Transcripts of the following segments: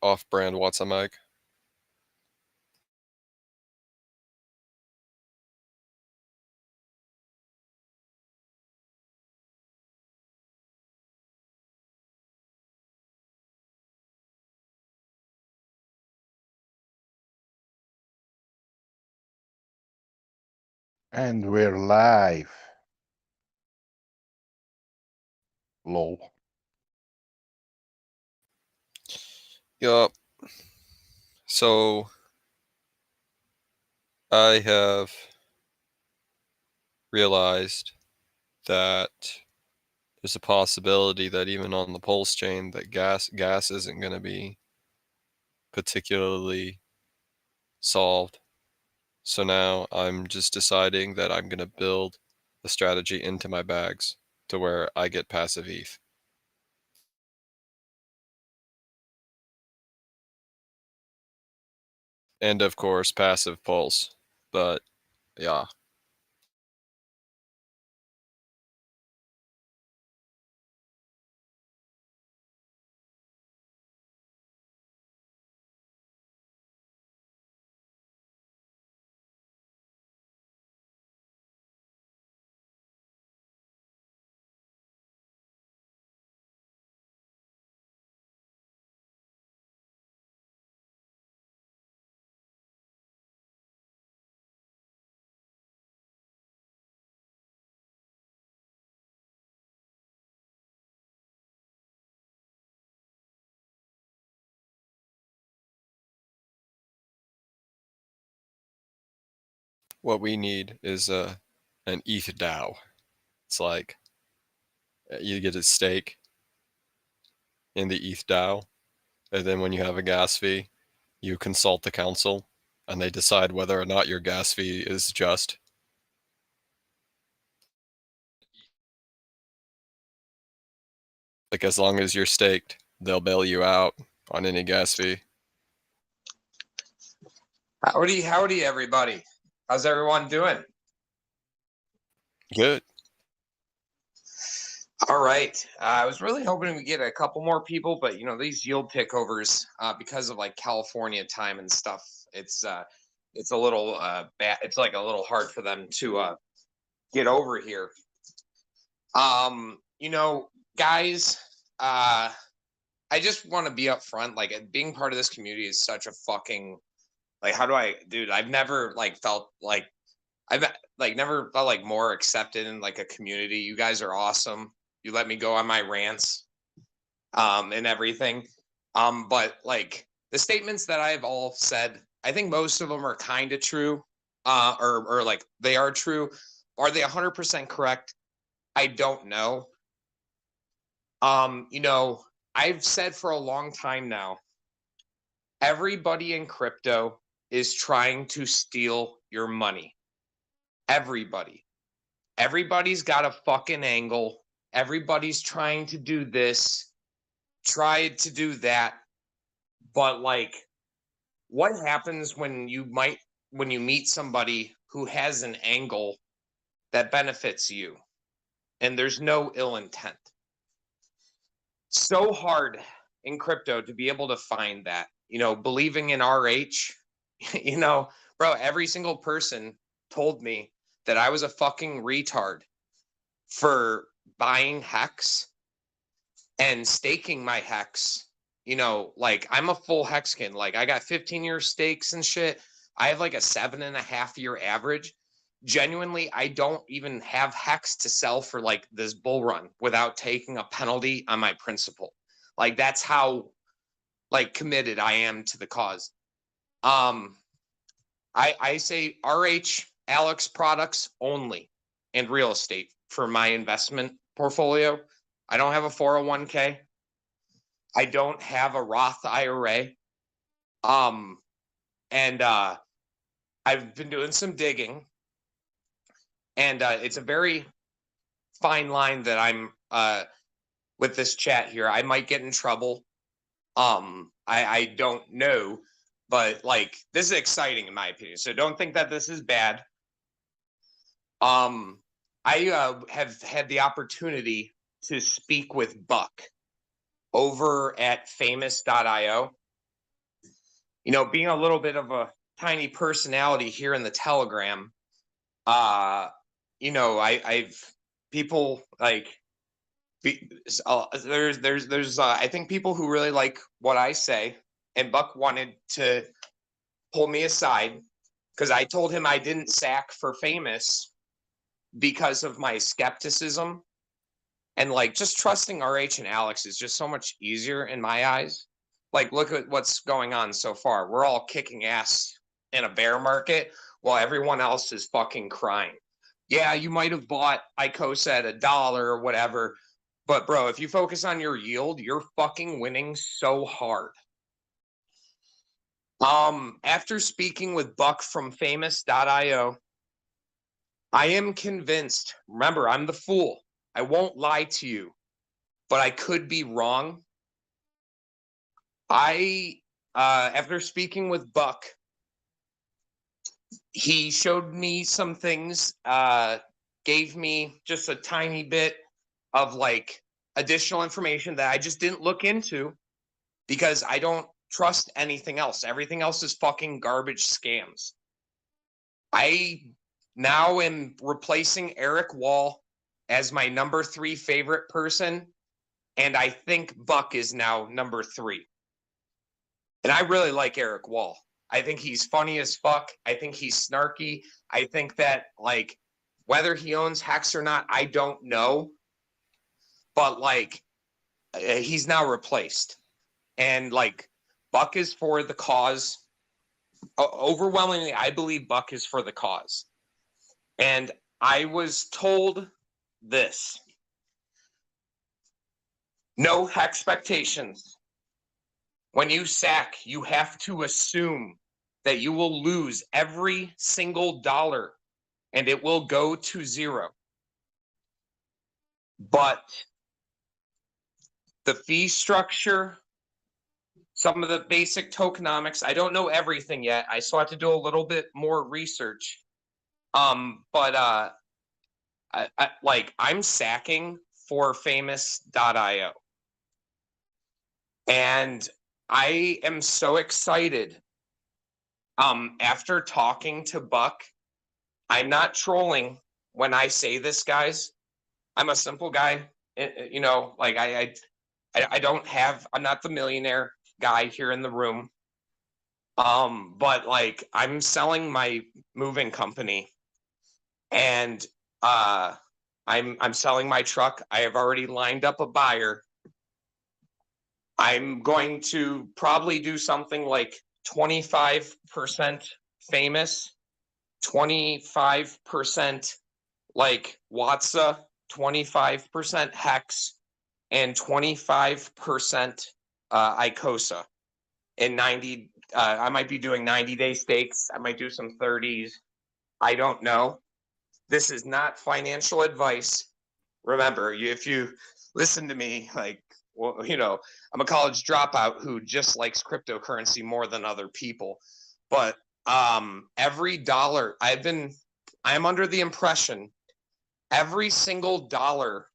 off-brand What's a Mic. And we're live. Lol. Yup. So I have realized that there's a possibility that even on the pulse chain that gas isn't going to be particularly solved. So now I'm just deciding that I'm going to build a strategy into my bags to where I get passive ETH. And of course, passive pulse. But yeah. What we need is an ETH DAO. It's like you get a stake in the ETH DAO, and then when you have a gas fee, you consult the council, and they decide whether or not your gas fee is just. Like, as long as you're staked, they'll bail you out on any gas fee. Howdy, everybody. How's everyone doing? Good. All right. I was really hoping we get a couple more people, but these yield pickovers, because of like California time and stuff, it's a little bad. It's like a little hard for them to get over here. Guys, I just want to be upfront. Like, being part of this community is such a fucking, like, dude, I've never felt like I've never felt like more accepted in like a community. You guys are awesome. You let me go on my rants, and everything. But like the statements that I've all said, I think most of them are kind of true, or like they are true. Are they 100% correct? I don't know. I've said for a long time now, everybody in crypto is trying to steal your money. Everybody's got a fucking angle. Everybody's trying to do this, try to do that. But like, what happens when you meet somebody who has an angle that benefits you and there's no ill intent? So hard in crypto to be able to find that, believing in RH, bro, every single person told me that I was a fucking retard for buying hex and staking my hex. Like, I'm a full hexkin. Like, I got 15-year stakes and shit. I have like a 7.5-year average. Genuinely, I don't even have hex to sell for like this bull run without taking a penalty on my principal. Like, that's how like committed I am to the cause. I say RH Alex products only and real estate for my investment portfolio. I don't have a 401k. I don't have a Roth IRA. And I've been doing some digging, and it's a very fine line that I'm with this chat here. I might get in trouble. I don't know, but like, this is exciting in my opinion. So don't think that this is bad. I have had the opportunity to speak with Buck. over at famous.io. You know, being a little bit of a tiny personality here in the Telegram, you know, I've people like there's I think people who really like what I say, and Buck wanted to pull me aside because I told him I didn't sack for Famous because of my skepticism, and like just trusting RH and Alex is just so much easier in my eyes. Like, look at what's going on so far. We're all kicking ass in a bear market while everyone else is fucking crying. Yeah, you might have bought Icosa at $1 or whatever, but bro, if you focus on your yield, you're fucking winning so hard. After speaking with Buck from famous.io, I am convinced, remember, I'm the fool. I won't lie to you, but I could be wrong. After speaking with Buck, he showed me some things, gave me just a tiny bit of like additional information that I just didn't look into because I don't trust anything else. Everything else is fucking garbage scams. I now am replacing Eric Wall as my number 3 favorite person, and I think Buck is now number 3. And I really like Eric Wall. I think he's funny as fuck. I think he's snarky. I think that, like, whether he owns Hex or not, I don't know. But, like, he's now replaced. And, like, Buck is for the cause. Overwhelmingly, I believe Buck is for the cause. And I was told this. No expectations. When you sack, you have to assume that you will lose every single dollar and it will go to zero. But the fee structure, some of the basic tokenomics, I don't know everything yet. I still have to do a little bit more research. But I'm sacking for famous.io. And I am so excited. After talking to Buck, I'm not trolling when I say this, guys. I'm a simple guy. You know, like I don't have, I'm not the millionaire guy here in the room. But like I'm selling my moving company, and I'm selling my truck. I have already lined up a buyer. I'm going to probably do something like 25% famous, 25% like Watsa, 25% Hex, and 25% Icosa. In 90, I might be doing 90-day stakes. I might do some 30s. I don't know. This is not financial advice. Remember, if you listen to me, like, well, you know, I'm a college dropout who just likes cryptocurrency more than other people. But every dollar I'm under the impression every single dollar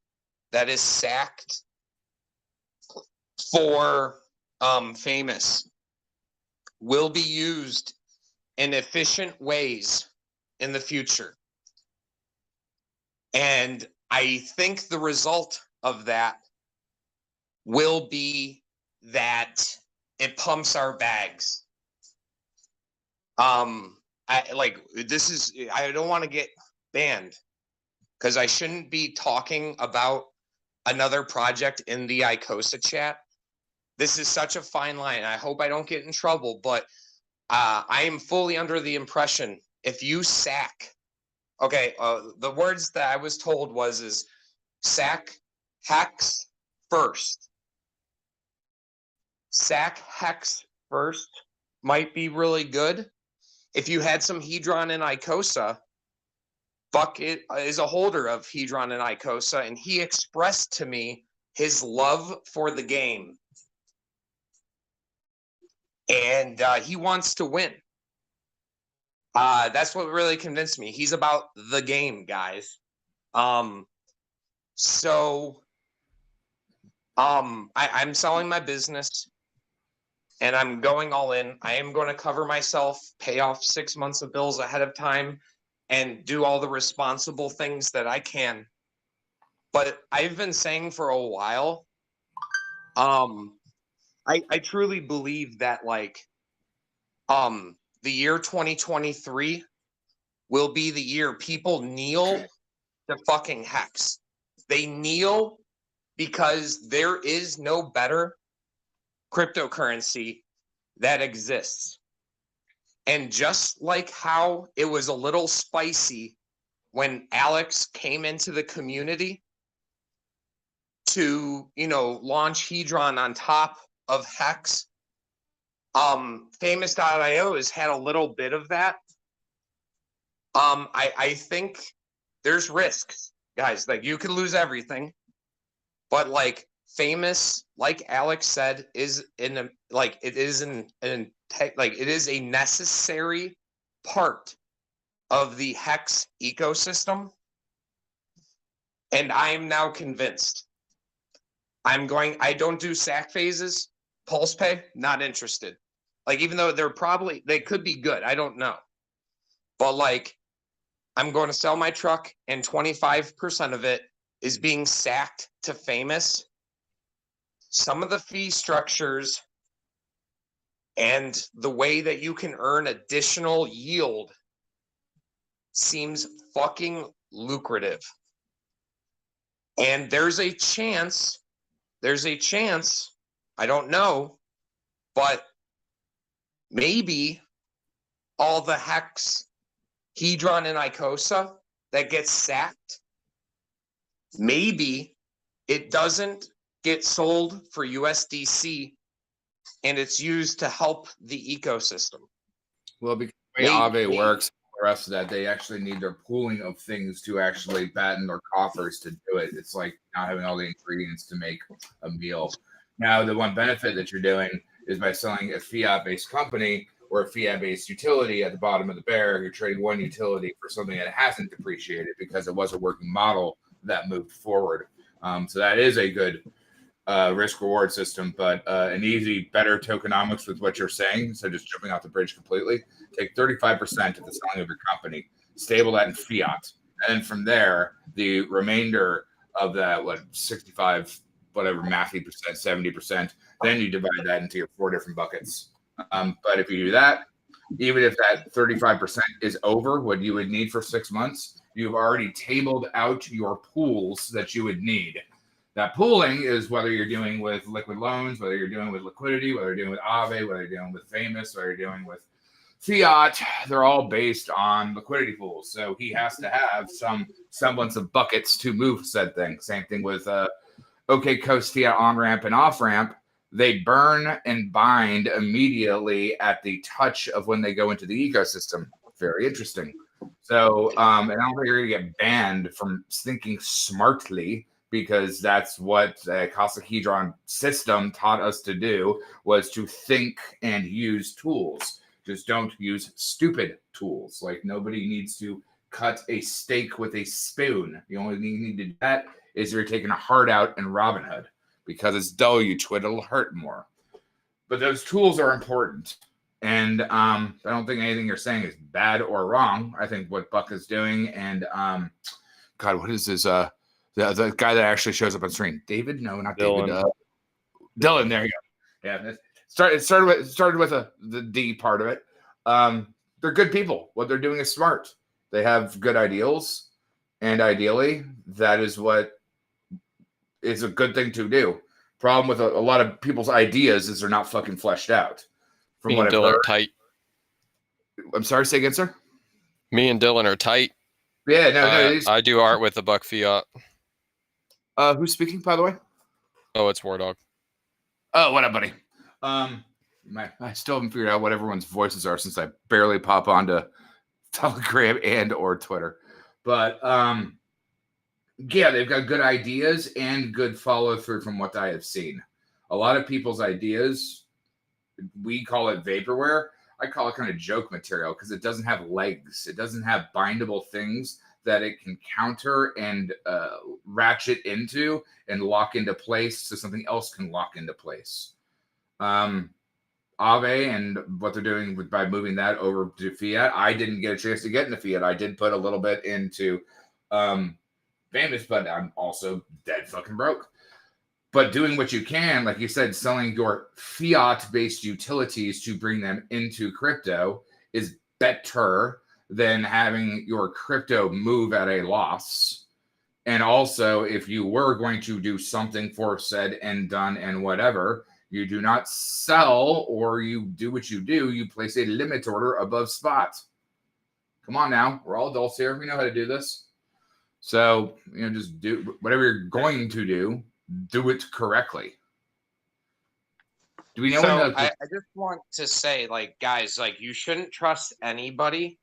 that is sacked for famous will be used in efficient ways in the future. And I think the result of that will be that it pumps our bags. I don't want to get banned because I shouldn't be talking about another project in the Icosa chat. This is such a fine line. I hope I don't get in trouble, but I am fully under the impression if you sack, okay, the words that I was told is sack Hex first. Sack Hex first might be really good. If you had some Hedron and Icosa, Buck is a holder of Hedron and Icosa, and he expressed to me his love for the game. And he wants to win. That's what really convinced me. He's about the game, guys. So I'm selling my business and I'm going all in. I am going to cover myself, pay off 6 months of bills ahead of time, and do all the responsible things that I can. But I've been saying for a while, I truly believe that like the year 2023 will be the year people kneel to fucking Hex. They kneel because there is no better cryptocurrency that exists. And just like how it was a little spicy when Alex came into the community to, launch Hedron on top of Hex, famous.io has had a little bit of that. I think there's risks, guys. Like you could lose everything, but like famous, like Alex said, is in a, like it is it is a necessary part of the Hex ecosystem, and I'm now convinced. I don't do SAC phases, Pulse Pay, not interested. Like even though they could be good, I don't know, but like I'm going to sell my truck, and 25% of it is being sacked to famous. Some of the fee structures and the way that you can earn additional yield seems fucking lucrative. And there's a chance, I don't know, but maybe all the Hex, Hedron, and Icosa that gets sacked, maybe it doesn't get sold for USDC and it's used to help the ecosystem. Well, because the way Aave works, the rest of that, they actually need their pooling of things to actually batten their coffers to do it. It's like not having all the ingredients to make a meal. Now, the one benefit that you're doing is by selling a fiat-based company or a fiat-based utility at the bottom of the bear, you're trading one utility for something that hasn't depreciated because it was a working model that moved forward. So that is a good risk-reward system, but an easy, better tokenomics with what you're saying. So just jumping off the bridge completely, take 35% of the selling of your company, stable that in fiat, and then from there, the remainder of that, 65, whatever, mathy percent, 70%, then you divide that into your 4 different buckets. But if you do that, even if that 35% is over what you would need for 6 months, you've already tabled out your pools that you would need. That pooling is whether you're doing with liquid loans, whether you're doing with liquidity, whether you're doing with Aave, whether you're doing with Famous, whether you're doing with fiat. They're all based on liquidity pools. So he has to have some semblance of buckets to move said thing. Same thing with OK Coast Fiat on-ramp and off-ramp. They burn and bind immediately at the touch of when they go into the ecosystem. Very interesting. So, and I don't think you're going to get banned from thinking smartly, because that's what the Icosa Hedron system taught us to do, was to think and use tools. Just don't use stupid tools. Like nobody needs to cut a steak with a spoon. The only thing you need to do that is you're taking a heart out in Robinhood. Because it's dull, you twit, it'll hurt more. But those tools are important. And I don't think anything you're saying is bad or wrong. I think what Buck is doing, and God, what is his the guy that actually shows up on screen? David? No, not Dylan. David. Dylan, there you go. Yeah, it started with the D part of it. They're good people. What they're doing is smart. They have good ideals, and ideally, that is what is a good thing to do. Problem with a lot of people's ideas is they're not fucking fleshed out. Me and Dylan are tight. I'm sorry, say again, sir? Me and Dylan are tight. Yeah, no. I do art with the Buck Fiat. Who's speaking, by the way? Oh, it's War Dog. Oh, what up, buddy? I still haven't figured out what everyone's voices are since I barely pop onto Telegram and or Twitter. But yeah, they've got good ideas and good follow through from what I have seen. A lot of people's ideas, we call it vaporware. I call it kind of joke material because it doesn't have legs. It doesn't have bindable things that it can counter and ratchet into and lock into place so something else can lock into place. Aave and what they're doing by moving that over to fiat. I didn't get a chance to get into fiat. I did put a little bit into Famous, but I'm also dead fucking broke. But doing what you can, like you said, selling your fiat-based utilities to bring them into crypto is better than having your crypto move at a loss. And also, if you were going to do something for said and done and whatever, you do not sell, or you do what you do. You place a limit order above spot. Come on now. We're all adults here. We know how to do this. So, just do whatever you're going to do it correctly. Do we know? So I just want to say, like, guys, like, you shouldn't trust anybody,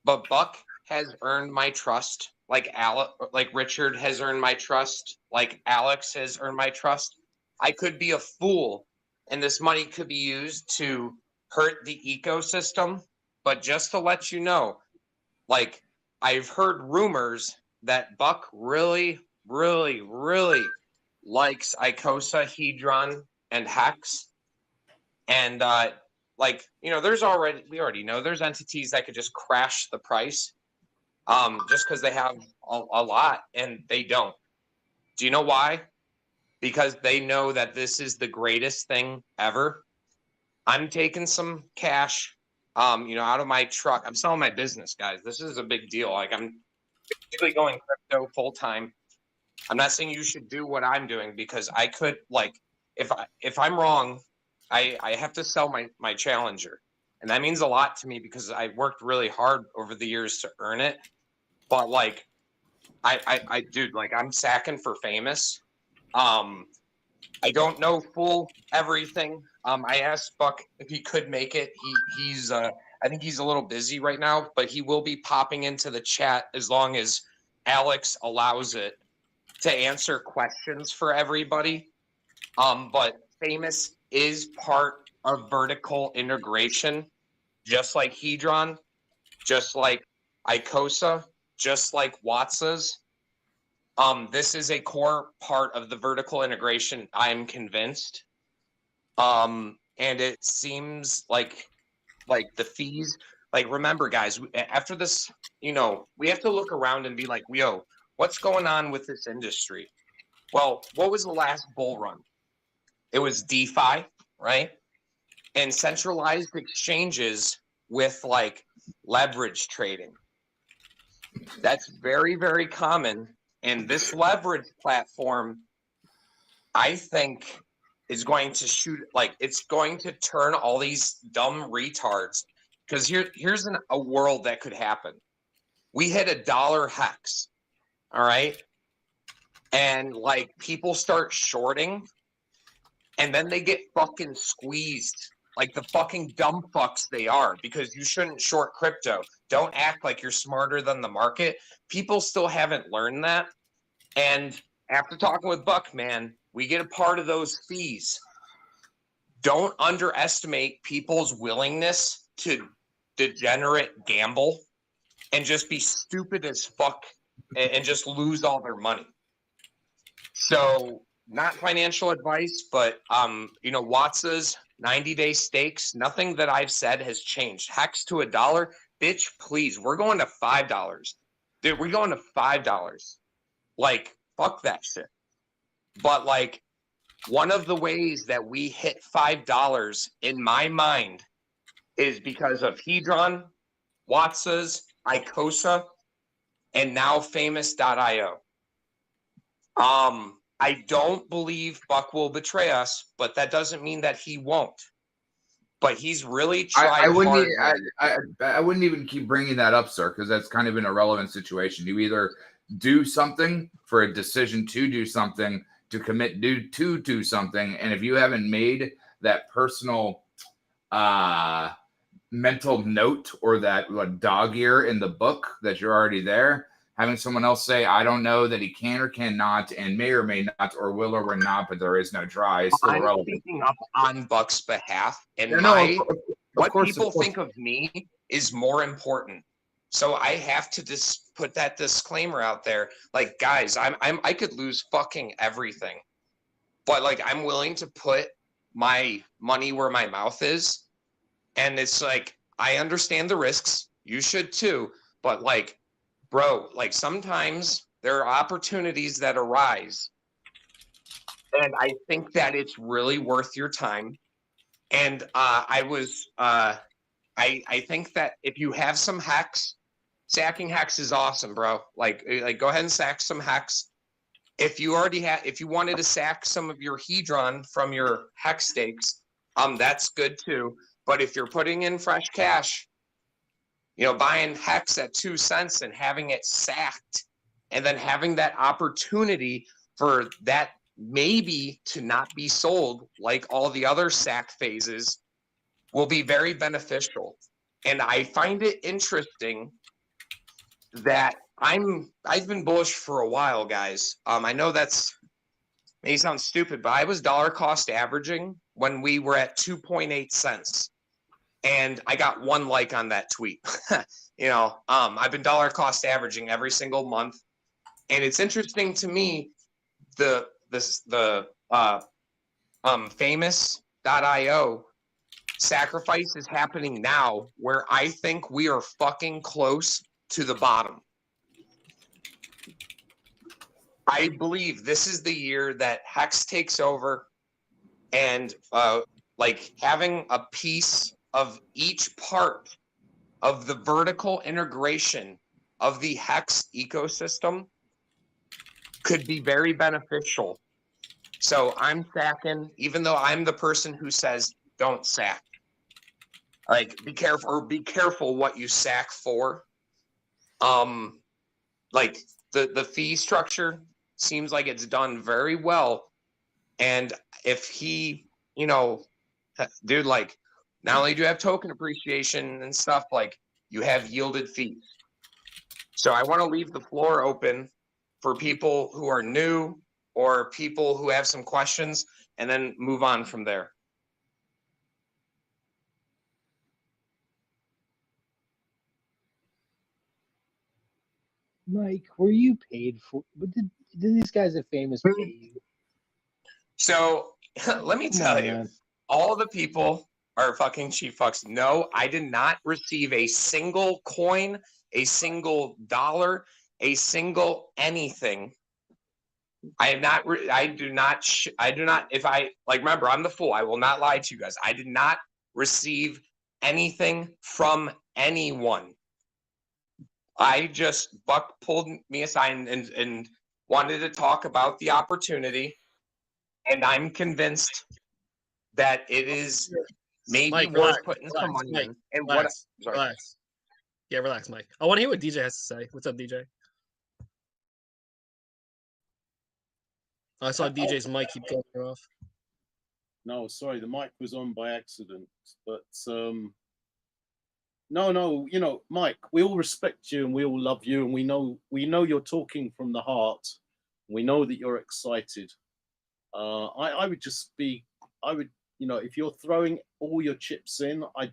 but Buck has earned my trust. Like Richard has earned my trust. Like Alex has earned my trust. I could be a fool, and this money could be used to hurt the ecosystem. But just to let you know, like, I've heard rumors that Buck really, really, really likes Icosa, Hedron, and Hex. And we already know there's entities that could just crash the price just because they have a lot, and they don't. Do you know why? Because they know that this is the greatest thing ever. I'm taking some cash, out of my truck. I'm selling my business, guys. This is a big deal. Like, I'm basically going crypto full time. I'm not saying you should do what I'm doing, because I could, like, if I'm wrong, I have to sell my Challenger, and that means a lot to me because I worked really hard over the years to earn it. But like, dude, like, I'm sacking for Famous. I don't know full everything. I asked Buck if he could make it. He's I think he's a little busy right now, but he will be popping into the chat as long as Alex allows it to answer questions for everybody. But Famous is part of vertical integration, just like Hedron, just like Icosa, just like Watsa's. This is a core part of the vertical integration, I'm convinced. And it seems like the fees, like, remember, guys, after this, we have to look around and be like, yo, what's going on with this industry? Well, what was the last bull run? It was DeFi, right? And centralized exchanges with, like, leverage trading. That's very, very common. And this leverage platform, I think, is going to it's going to turn all these dumb retards. Because here's a world that could happen. We hit $1 hex, all right? And, like, people start shorting, and then they get fucking squeezed, like the fucking dumb fucks they are, because you shouldn't short crypto. Don't act like you're smarter than the market. People still haven't learned that. And after talking with Buck, man, we get a part of those fees. Don't underestimate people's willingness to degenerate gamble and just be stupid as fuck and just lose all their money. So, not financial advice, but Watsa's 90-day stakes, nothing that I've said has changed. Hex to $1, bitch, please. We're going to $5. Dude, we're going to $5. Like, fuck that shit. But, like, one of the ways that we hit $5 in my mind is because of Hedron, Watsa's, Icosa, and now Famous.io. I don't believe Buck will betray us, but that doesn't mean that he won't. But he's really tried hard. I wouldn't even keep bringing that up, sir, because that's kind of an irrelevant situation. You either do something for a decision to do something, to commit to do something, and if you haven't made that personal mental note or that dog ear in the book that you're already there, having someone else say, I don't know that he can or cannot, and may or may not, or will or will not, but there is no try, is still I'm irrelevant. speaking up on Buck's behalf, and What people think of me is more important. So I have to just put that disclaimer out there. Like, guys, I could lose fucking everything, but like, I'm willing to put my money where my mouth is. And it's like, I understand the risks. You should too. But like, bro, like sometimes there are opportunities that arise. And I think that it's really worth your time. And I think that if you have some hex, sacking hex is awesome, bro. Like go ahead and sack some hex. If you wanted to sack some of your Hedron from your hex stakes, that's good too. But if you're putting in fresh cash, you know, buying hex at 2 cents and having it sacked, and then having that opportunity for that maybe to not be sold like all the other sack phases will be very beneficial. And I find it interesting that I've been bullish for a while, guys. I know that's may sound stupid, but I was dollar cost averaging when we were at 2.8 cents. And I got 1 like on that tweet. You know, I've been dollar cost averaging every single month. And it's interesting to me, the famous.io sacrifice is happening now, where I think we are fucking close to the bottom. I believe this is the year that Hex takes over, and like having a piece of each part of the vertical integration of the Hex ecosystem could be very beneficial. So I'm sacking, even though I'm the person who says don't sack. Like, be careful what you sack for. Like the fee structure seems like it's done very well. And if he, you know, dude, like, not only do you have token appreciation and stuff, like you have yielded fees. So I want to leave the floor open for people who are new or people who have some questions, and then move on from there. Mike, were you paid for? Did these guys at Famous pay you? So let me tell you, Man. all the people are fucking cheap fucks. No, I did not receive a single coin, a single dollar, a single anything. I have not. I do not. If I like, remember, I'm the fool. I will not lie to you guys. I did not receive anything from anyone. Buck pulled me aside and wanted to talk about the opportunity, and I'm convinced that it is maybe Mike, worth putting some money Mike, in. And relax, sorry. relax. Yeah, relax, Mike. I want to hear what DJ has to say. What's up, DJ? I saw DJ's mic keep going off. No, sorry, the mic was on by accident. But no, you know, Mike, we all respect you and we all love you, and we know you're talking from the heart. We know that you're excited. I would just be, you know, if you're throwing all your chips in, I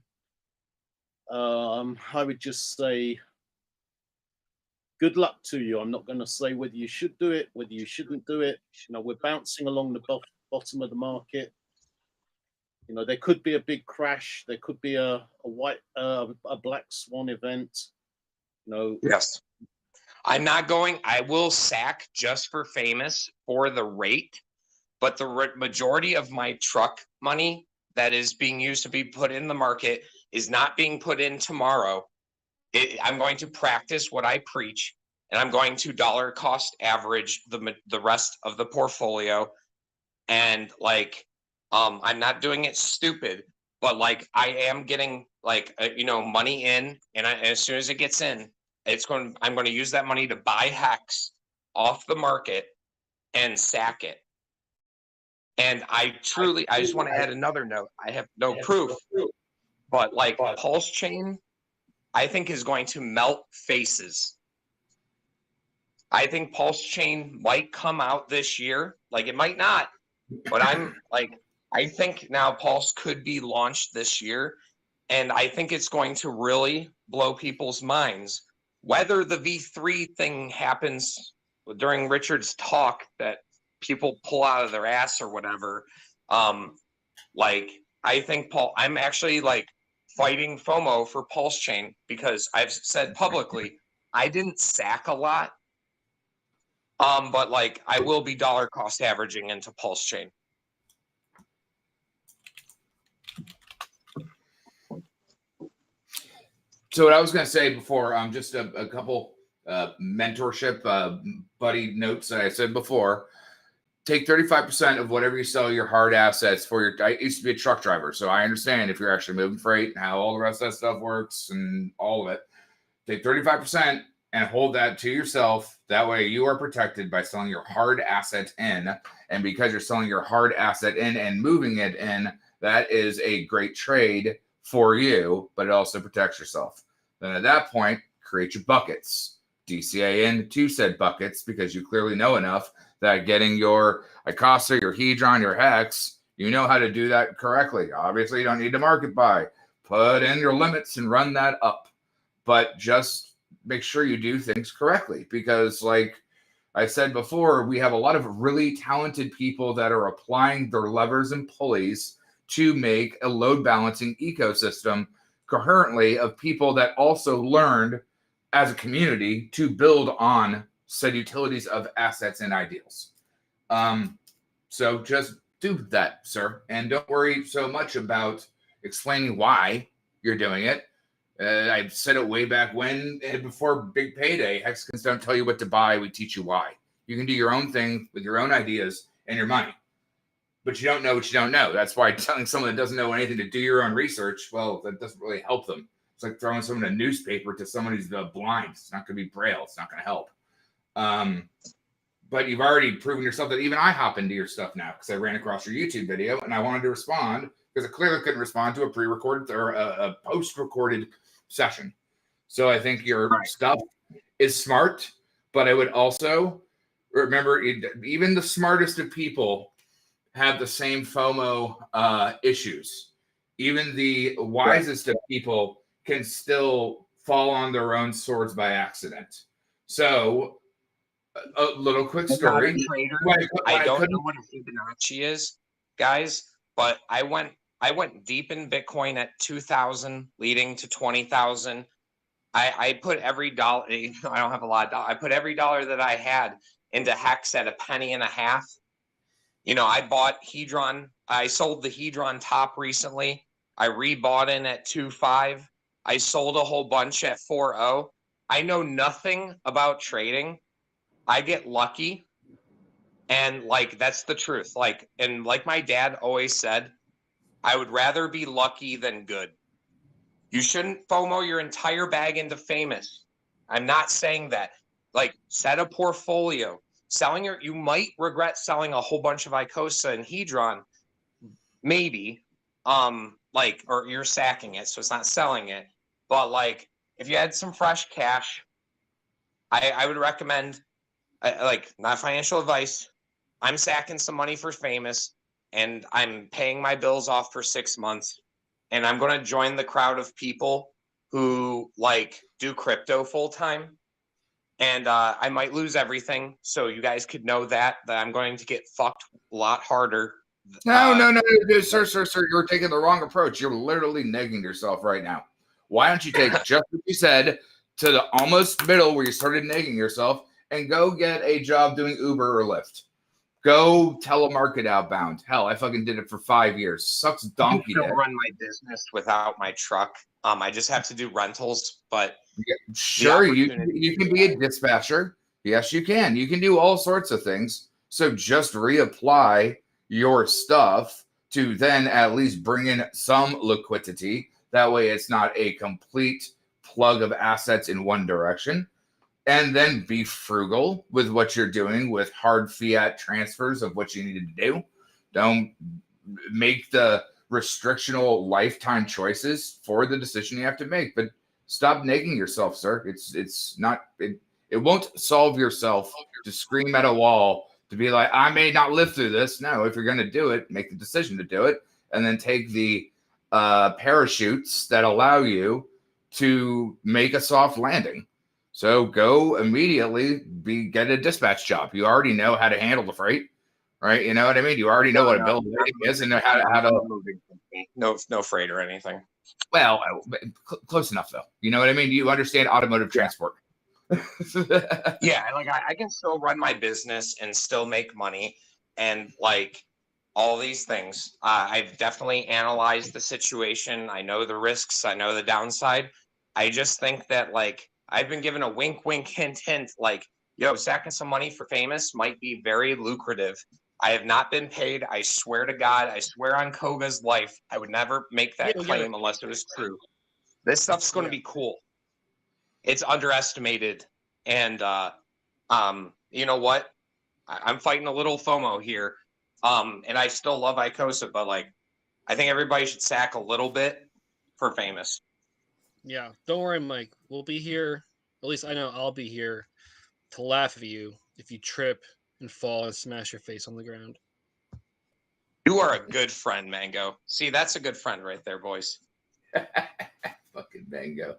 would just say good luck to you. I'm not going to say whether you should do it, whether you shouldn't do it. You know, we're bouncing along the bottom of the market. You know, there could be a big crash. There could be a black swan event. You know. Yes. I'm not going. I will sack just for Famous for the rate, but the majority of my truck money that is being used to be put in the market is not being put in tomorrow. I'm going to practice what I preach, and I'm going to dollar cost average the rest of the portfolio. And like, I'm not doing it stupid, but like I am getting like you know, money in, and as soon as it gets in, I'm going to use that money to buy Hex off the market and sack it. And I just want to add another note. I have no proof, but like Pulse Chain, I think is going to melt faces. I think Pulse Chain might come out this year. Like, it might not, but I think now Pulse could be launched this year. And I think it's going to really blow people's minds whether the V3 thing happens during Richard's talk that people pull out of their ass or whatever, like I think I'm actually like fighting FOMO for Pulse Chain because I've said publicly I didn't sack a lot, but like I will be dollar cost averaging into Pulse Chain. So what I was going to say before, just a couple mentorship buddy notes that I said before. Take 35% of whatever you sell your hard assets for your. I used to be a truck driver, so I understand if you're actually moving freight and how all the rest of that stuff works and all of it. Take 35% and hold that to yourself. That way you are protected by selling your hard asset in. And because you're selling your hard asset in and moving it in, that is a great trade for you, but it also protects yourself. Then at that point, create your buckets. DCA into said buckets because you clearly know enough that getting your Icosa, your Hedron, your Hex, you know how to do that correctly. Obviously, you don't need to market buy. Put in your limits and run that up. But just make sure you do things correctly because, like I said before, we have a lot of really talented people that are applying their levers and pulleys to make a load balancing ecosystem coherently of people that also learned as a community to build on said utilities of assets and ideals. So just do that, sir. And don't worry so much about explaining why you're doing it. I said it way back when, before Big Payday. Hexicans don't tell you what to buy. We teach you why. You can do your own thing with your own ideas and your money. But you don't know what you don't know. That's why telling someone that doesn't know anything to do your own research, well, that doesn't really help them. It's like throwing someone a newspaper to someone who's blind. It's not going to be Braille. It's not going to help. But you've already proven yourself that even I hop into your stuff now because I ran across your YouTube video and I wanted to respond because I clearly couldn't respond to a pre-recorded or a post-recorded session. So I think your stuff is smart, but I would also remember even the smartest of people have the same FOMO issues. Even the wisest of people can still fall on their own swords by accident. So a little quick story. I don't know what a Fibonacci is, guys, but I went deep in Bitcoin at 2,000 leading to 20,000. I put every dollar, I don't have a lot of dollars. I put every dollar that I had into Hex at $0.015. You know, I bought Hedron. I sold the Hedron top recently. I rebought in at 2.5. I sold a whole bunch at 4.0. I know nothing about trading. I get lucky. And like, that's the truth. Like, and like my dad always said, I would rather be lucky than good. You shouldn't FOMO your entire bag into famous. I'm not saying that. Like, set a portfolio. You might regret selling a whole bunch of Icosa and Hedron, maybe. Or you're sacking it, so it's not selling it. But like, if you had some fresh cash, I would recommend, not financial advice. I'm sacking some money for famous, and I'm paying my bills off for 6 months, and I'm going to join the crowd of people who like do crypto full time. And I might lose everything, so you guys could know that I'm going to get fucked a lot harder. No, sir, you're taking the wrong approach. You're literally negging yourself right now. Why don't you take just what you said to the almost middle where you started negging yourself and go get a job doing Uber or Lyft? Go telemarket outbound. Hell, I fucking did it for 5 years. Sucks donkey dick. I can run my business without my truck. I just have to do rentals, but sure, you can be a dispatcher. Yes, you can. You can do all sorts of things. So just reapply your stuff to then at least bring in some liquidity. That way it's not a complete plug of assets in one direction. And then be frugal with what you're doing with hard fiat transfers of what you needed to do. Don't make the restrictional lifetime choices for the decision you have to make. But stop nagging yourself, sir. It won't solve yourself to scream at a wall to be like, I may not live through this. No, if you're going to do it, make the decision to do it, and then take the parachutes that allow you to make a soft landing. So go immediately get a dispatch job. You already know how to handle the freight, right? You know what I mean? You already know what a bill of lading is and know how to. No freight or anything. Well, close enough though. You know what I mean? You understand automotive transport. Yeah, like I can still run my business and still make money, and like all these things. I've definitely analyzed the situation. I know the risks. I know the downside. I just think that like I've been given a wink, wink, hint, hint. Like, yo, sacking some money for famous might be very lucrative. I have not been paid. I swear to God. I swear on Koga's life, I would never make that claim unless it was true. This stuff's going to be cool. It's underestimated, and you know what? I'm fighting a little FOMO here. And I still love Icosa, but like, I think everybody should sack a little bit for famous. Yeah, don't worry, Mike. We'll be here. At least I know I'll be here to laugh at you if you trip and fall and smash your face on the ground. You are a good friend, Mango. See, that's a good friend right there, boys. Fucking Mango.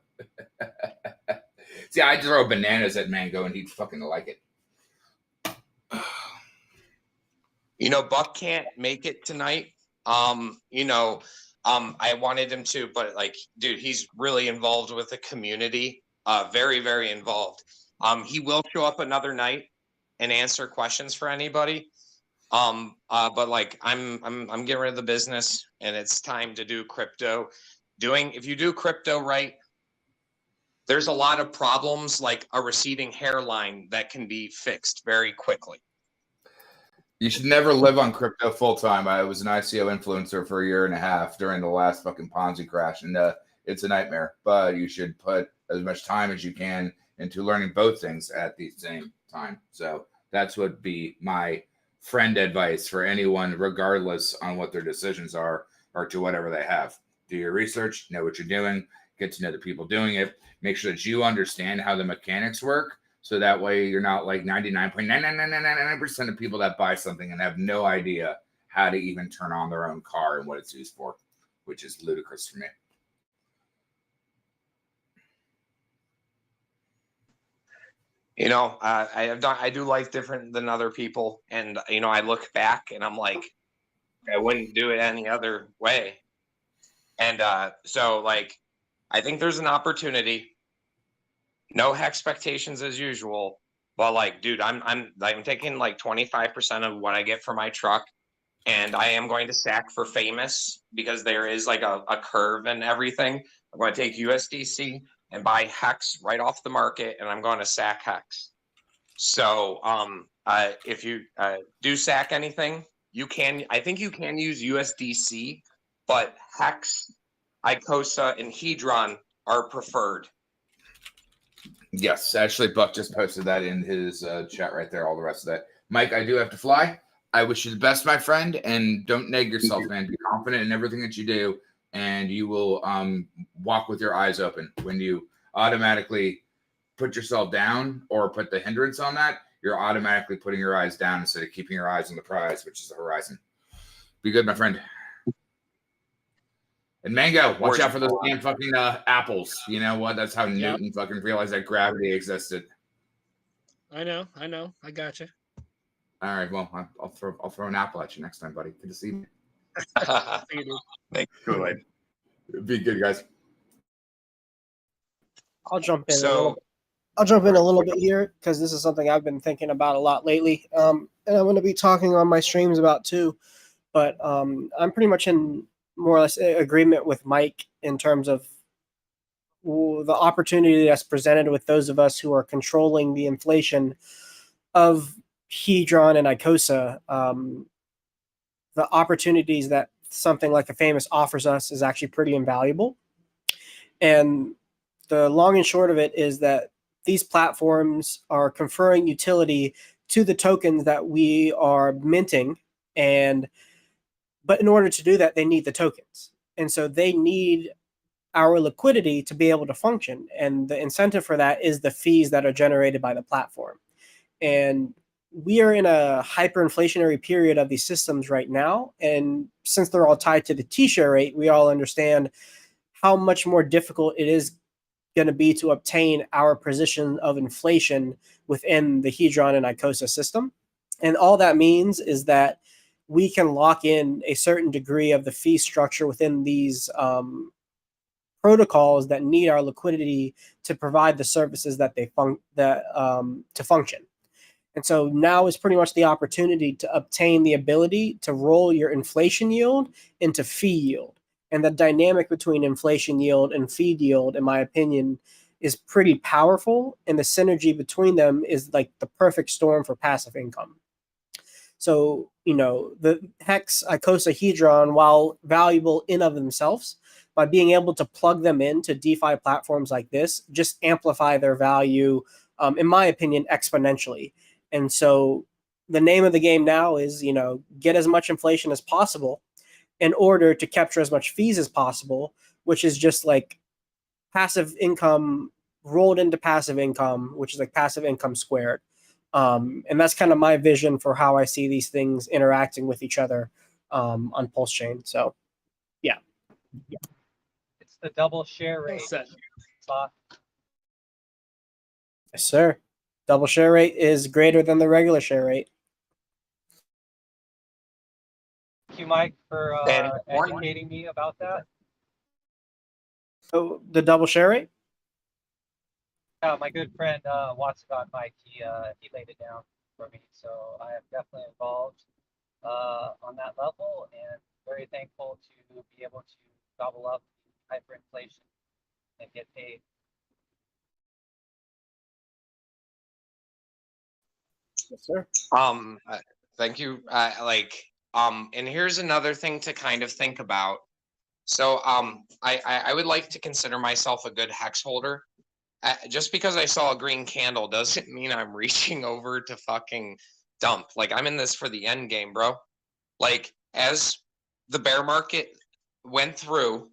See, I'd throw bananas at Mango and he'd fucking like it. You know, Buck can't make it tonight. I wanted him to, but like, dude, he's really involved with the community. Very, very involved. He will show up another night and answer questions for anybody. But like, I'm getting rid of the business, and it's time to do crypto. If you do crypto right, there's a lot of problems like a receding hairline that can be fixed very quickly. You should never live on crypto full time. I was an ICO influencer for a year and a half during the last fucking Ponzi crash, and it's a nightmare. But you should put as much time as you can into learning both things at the same time. So that's what be my friend advice for anyone, regardless on what their decisions are or to whatever they have. Do your research, know what you're doing, get to know the people doing it, make sure that you understand how the mechanics work. So that way you're not like 99.99999% of people that buy something and have no idea how to even turn on their own car and what it's used for, which is ludicrous for me. You know, I do life different than other people, and you know, I look back and I'm like, I wouldn't do it any other way. And so like, I think there's an opportunity. No expectations as usual, but like, dude, I'm taking like 25% of what I get for my truck, and I am going to sack for famous because there is like a curve and everything. I'm going to take USDC and buy Hex right off the market, and I'm going to sack Hex. So if you do sack anything, I think you can use USDC, but Hex, Icosa, and Hedron are preferred. Yes, actually, Buck just posted that in his chat right there, all the rest of that. Mike, I do have to fly. I wish you the best, my friend, and don't neg yourself, man. Be confident in everything that you do, and you will walk with your eyes open. When you automatically put yourself down or put the hindrance on that, you're automatically putting your eyes down instead of keeping your eyes on the prize, which is the horizon. Be good, my friend. And Mango, watch out for those damn fucking apples. You know what? That's how Newton fucking realized that gravity existed. I know. I gotcha. All right, well, I'll throw an apple at you next time, buddy. Good to see you. Thanks, Kool-Aid. Be good, guys. I'll jump in a little bit here because this is something I've been thinking about a lot lately, and I'm going to be talking on my streams about too. But I'm pretty much in more or less agreement with Mike in terms of the opportunity that's presented with those of us who are controlling the inflation of Hedron and Icosa. The opportunities that something like a famous offers us is actually pretty invaluable. And the long and short of it is that these platforms are conferring utility to the tokens that we are minting, but in order to do that, they need the tokens. And so they need our liquidity to be able to function. And the incentive for that is the fees that are generated by the platform. And we are in a hyperinflationary period of these systems right now. And since they're all tied to the T-share rate, we all understand how much more difficult it is going to be to obtain our position of inflation within the Hedron and Icosa system. And all that means is that we can lock in a certain degree of the fee structure within these protocols that need our liquidity to provide the services that to function. And so now is pretty much the opportunity to obtain the ability to roll your inflation yield into fee yield. And the dynamic between inflation yield and fee yield, in my opinion, is pretty powerful. And the synergy between them is like the perfect storm for passive income. So, the Hex, Icosa, Hedron, while valuable in of themselves, by being able to plug them into DeFi platforms like this, just amplify their value, in my opinion, exponentially. And so the name of the game now is, get as much inflation as possible in order to capture as much fees as possible, which is just like passive income rolled into passive income, which is like passive income squared. And that's kind of my vision for how I see these things interacting with each other on Pulse Chain. So, yeah. It's the double share rate. Set. Yes, sir. Double share rate is greater than the regular share rate. Thank you, Mike, for educating me about that. So the double share rate? My good friend Watson Mike, he laid it down for me, so I am definitely involved on that level, and very thankful to be able to gobble up hyperinflation and get paid. Yes, sir. Thank you. And here's another thing to kind of think about. So, I would like to consider myself a good hex holder. Just because I saw a green candle doesn't mean I'm reaching over to fucking dump. Like, I'm in this for the end game, bro. Like, as the bear market went through,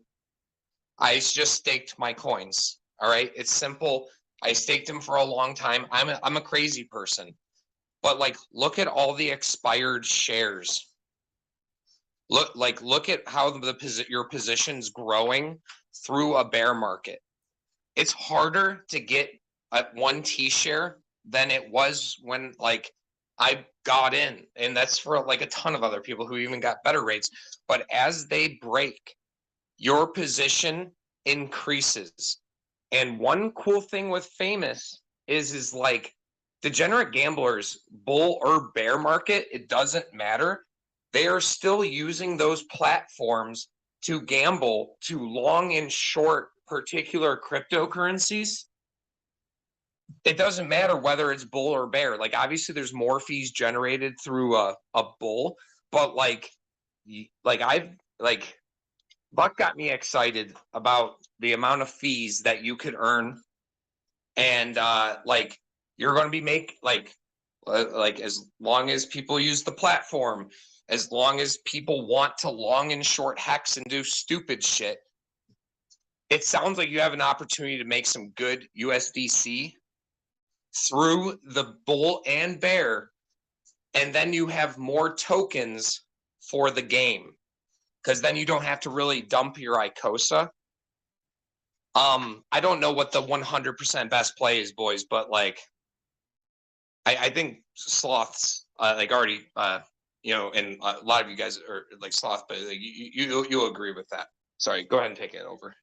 I just staked my coins. All right, it's simple. I staked them for a long time. I'm a crazy person. But like, look at all the expired shares. Look at how your position's growing through a bear market. It's harder to get at one T share than it was when like I got in, and that's for like a ton of other people who even got better rates. But as they break, your position increases. And one cool thing with Famous is like, degenerate gamblers, bull or bear market, it doesn't matter. They are still using those platforms to gamble, to long and short particular cryptocurrencies. It doesn't matter whether it's bull or bear. Like, obviously there's more fees generated through a bull, but Buck got me excited about the amount of fees that you could earn. And you're going to be as long as people use the platform, as long as people want to long and short hex and do stupid shit, it sounds like you have an opportunity to make some good USDC through the bull and bear, and then you have more tokens for the game, because then you don't have to really dump your Icosa. I don't know what the 100% best play is, boys, but like, I think Sloth's already, and a lot of you guys are like Sloth, but like, you'll agree with that. Sorry, go ahead and take it over.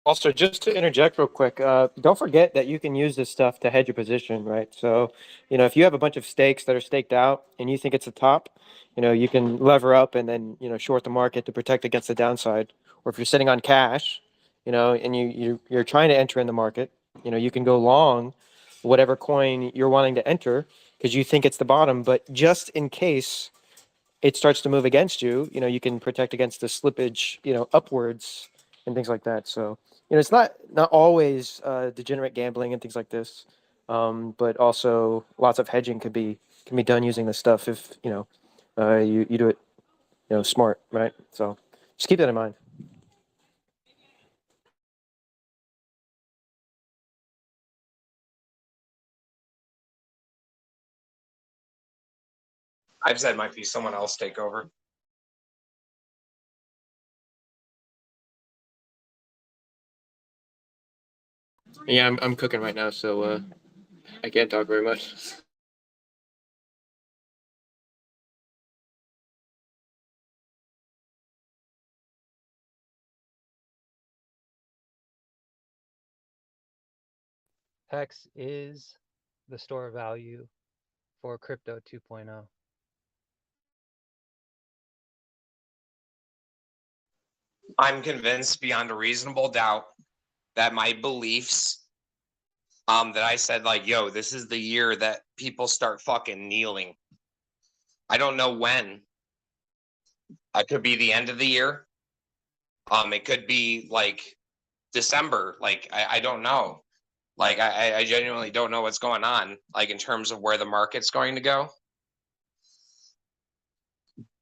Also, just to interject real quick, don't forget that you can use this stuff to hedge your position, right? So, if you have a bunch of stakes that are staked out and you think it's the top, you can lever up and then, short the market to protect against the downside. Or if you're sitting on cash, and you're trying to enter in the market, you can go long whatever coin you're wanting to enter because you think it's the bottom. But just in case it starts to move against you, you can protect against the slippage, upwards and things like that. So, it's not always degenerate gambling and things like this, but also lots of hedging can be done using this stuff if you do it smart, right? So just keep that in mind. I've said my piece. Someone else take over. Yeah, I'm cooking right now, so I can't talk very much. Hex is the store of value for crypto 2.0. I'm convinced beyond a reasonable doubt that my beliefs, that I said like, yo, this is the year that people start fucking kneeling. I don't know when. It could be the end of the year. It could be like December. Like I don't know. Like I genuinely don't know what's going on, like in terms of where the market's going to go.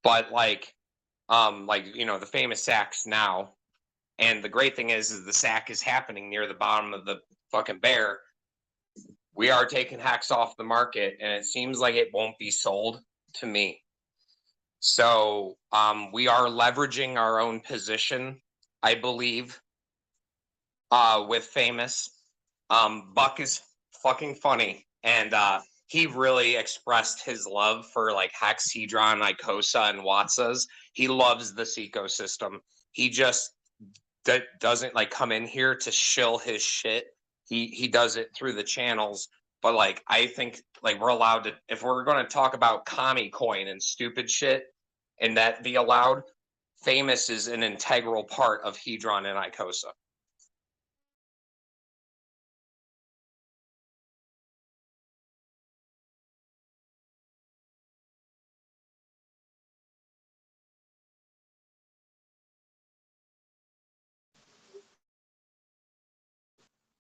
But like the famous sacks now. And the great thing is the sack is happening near the bottom of the fucking bear. We are taking Hex off the market, and it seems like it won't be sold to me. So we are leveraging our own position, I believe, with famous. Buck is fucking funny, and he really expressed his love for like Hex, Hedron, Icosa, and Watsas. He loves this ecosystem. He just doesn't like come in here to shill his shit. He does it through the channels. But like I think like we're allowed to, if we're going to talk about commie coin and stupid shit and that be allowed, famous is an integral part of Hedron and Icosa.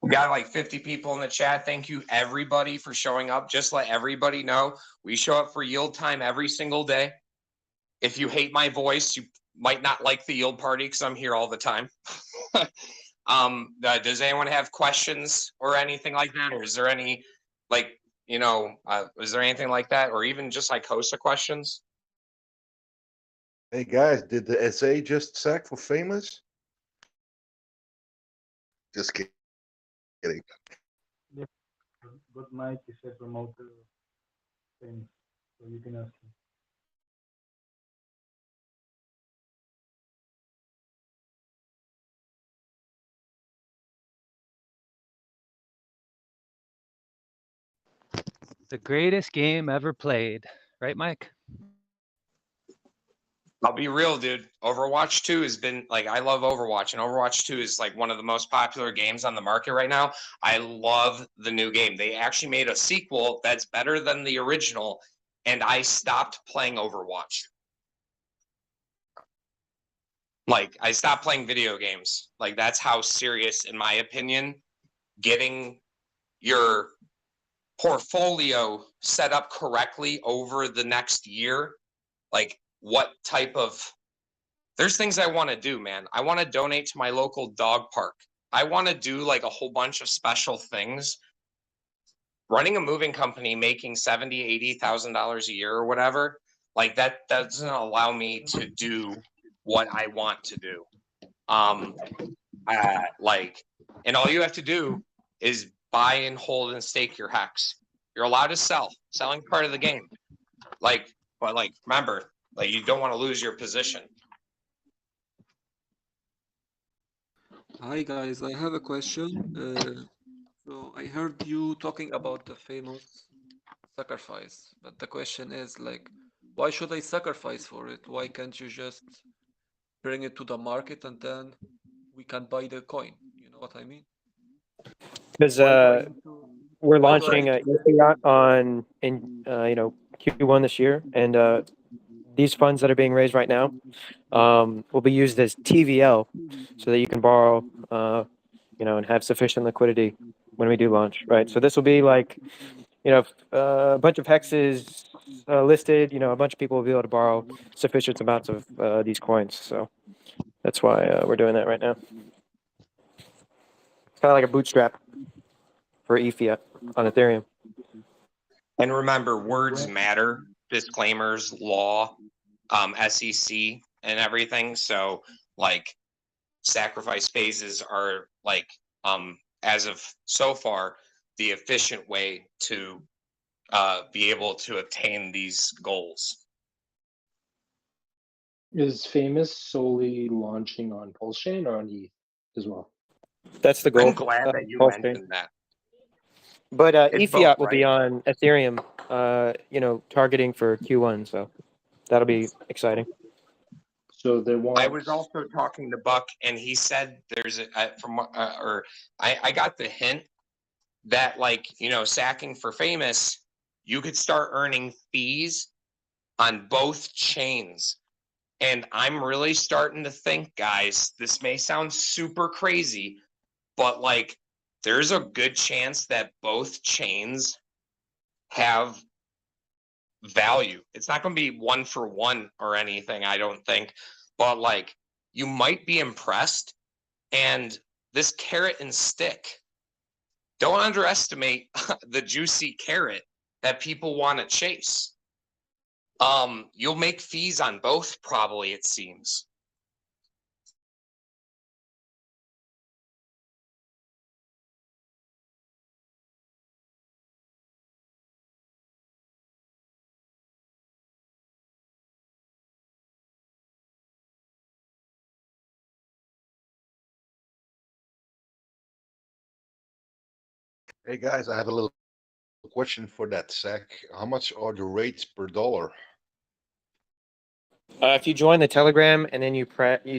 We got like 50 people in the chat. Thank you everybody for showing up. Just let everybody know we show up for yield time every single day. If you hate my voice, you might not like the yield party because I'm here all the time. Does anyone have questions or anything like that? Or is there any is there anything like that? Or even just Icosa questions? Hey guys, did the SA just sack for famous? Just kidding. But Mike is a promoter thing, so you can ask him. The greatest game ever played, right, Mike? I'll be real, dude. Overwatch 2 has been like, I love Overwatch, and Overwatch 2 is like one of the most popular games on the market right now. I love the new game. They actually made a sequel that's better than the original, and I stopped playing Overwatch. Like, I stopped playing video games. Like, that's how serious, in my opinion, getting your portfolio set up correctly over the next year, like what type of, there's things I want to do, man. I want to donate to my local dog park. I want to do like a whole bunch of special things. Running a moving company, making $70,000, $80,000 a year or whatever, like that doesn't allow me to do what I want to do. And all you have to do is buy and hold and stake your Hex. You're allowed to sell. Selling part of the game. But remember, like you don't want to lose your position. Hi guys, I have a question. So I heard you talking about the famous sacrifice, but the question is like, why should I sacrifice for it? Why can't you just bring it to the market and then we can buy the coin? You know what I mean? Because we're launching Ethiot in Q1 this year, and these funds that are being raised right now will be used as TVL, so that you can borrow, and have sufficient liquidity when we do launch, right? So this will be like, a bunch of hexes listed. A bunch of people will be able to borrow sufficient amounts of these coins. So that's why we're doing that right now. It's kind of like a bootstrap for Ethiot on Ethereum. And remember, words matter. Disclaimers, law, SEC, and everything. So, like, sacrifice phases are like as of so far, the efficient way to be able to attain these goals. Is Famous solely launching on Pulse Chain or on ETH as well? That's the I'm goal. glad that you Pulse Chain. mentioned that. But It's eFiat both, will be right? on Ethereum, targeting for Q1. So that'll be exciting. So they want. I was also talking to Buck, and he said there's I got the hint that, like, sacking for Famous, you could start earning fees on both chains. And I'm really starting to think, guys, this may sound super crazy, but like there's a good chance that both chains have value. It's not going to be one for one or anything, I don't think, but like you might be impressed. And this carrot and stick, don't underestimate the juicy carrot that people want to chase. You'll make fees on both, probably, it seems. Hey guys, I have a little question for that SEC. How much are the rates per dollar? If you join the Telegram and then you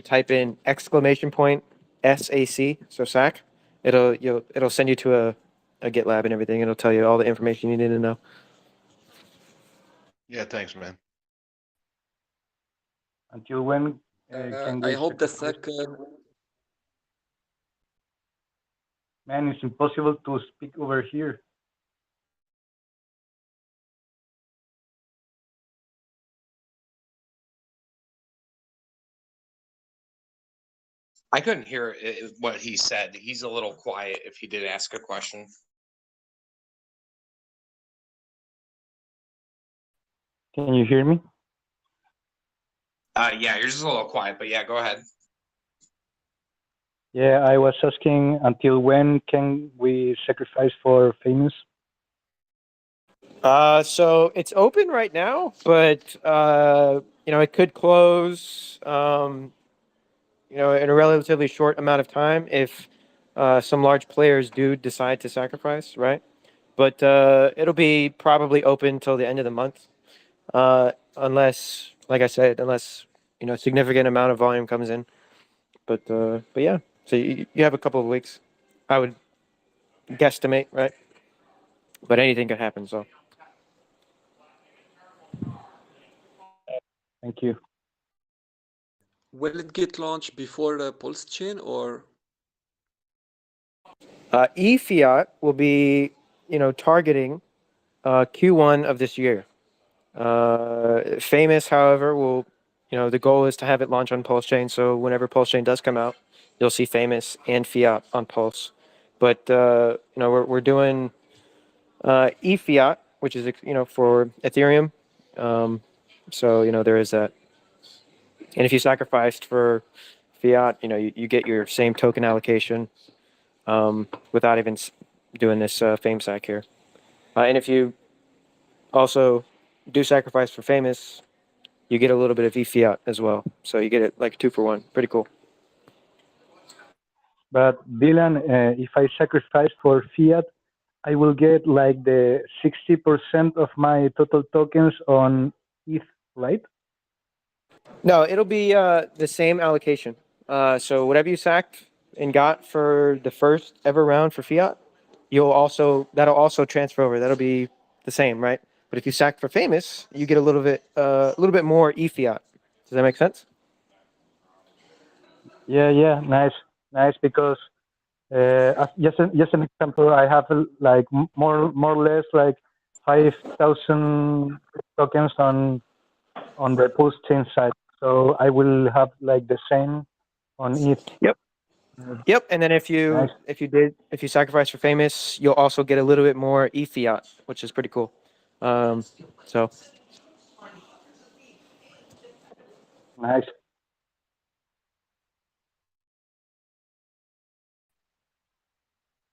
type in !SAC, so SAC, it'll send you to a GitLab and everything. It'll tell you all the information you need to know. Yeah, thanks, man. Until when can we I hope the sacrifice? SEC. Man, it's impossible to speak over here. I couldn't hear what he said. He's a little quiet if he did ask a question. Can you hear me? Yeah, you're just a little quiet, but yeah, go ahead. Yeah, I was asking until when can we sacrifice for Famous? So it's open right now, but it could close in a relatively short amount of time if some large players do decide to sacrifice, right? But it'll be probably open till the end of the month, unless, like I said, a significant amount of volume comes in. But yeah, so you have a couple of weeks, I would guesstimate, right? But anything could happen. So Thank you. Will it get launched before the Pulse chain or? eFiat will be, targeting Q1 of this year. Famous, however, will, the goal is to have it launch on Pulse Chain. So whenever Pulse Chain does come out, you'll see Famous and Fiat on Pulse. But we're doing eFiat, which is for Ethereum. So there is that. And if you sacrificed for Fiat, you get your same token allocation without even doing this FameSack here. And if you also do sacrifice for Famous, you get a little bit of eFiat as well. So you get it like 2 for 1. Pretty cool. But Dylan, if I sacrifice for Fiat, I will get like the 60% of my total tokens on ETH, right? No, it'll be the same allocation. So whatever you sacked and got for the first ever round for Fiat, that'll also transfer over. That'll be the same, right? But if you sack for Famous, you get a little bit more eFiat. Does that make sense? Yeah, nice. Because just an example, I have like more or less like 5,000 tokens on the Pulse chain side. So I will have like the same on ETH. Yep. And then if Nice. you sacrifice for Famous, you'll also get a little bit more eFiat, which is pretty cool. So Nice.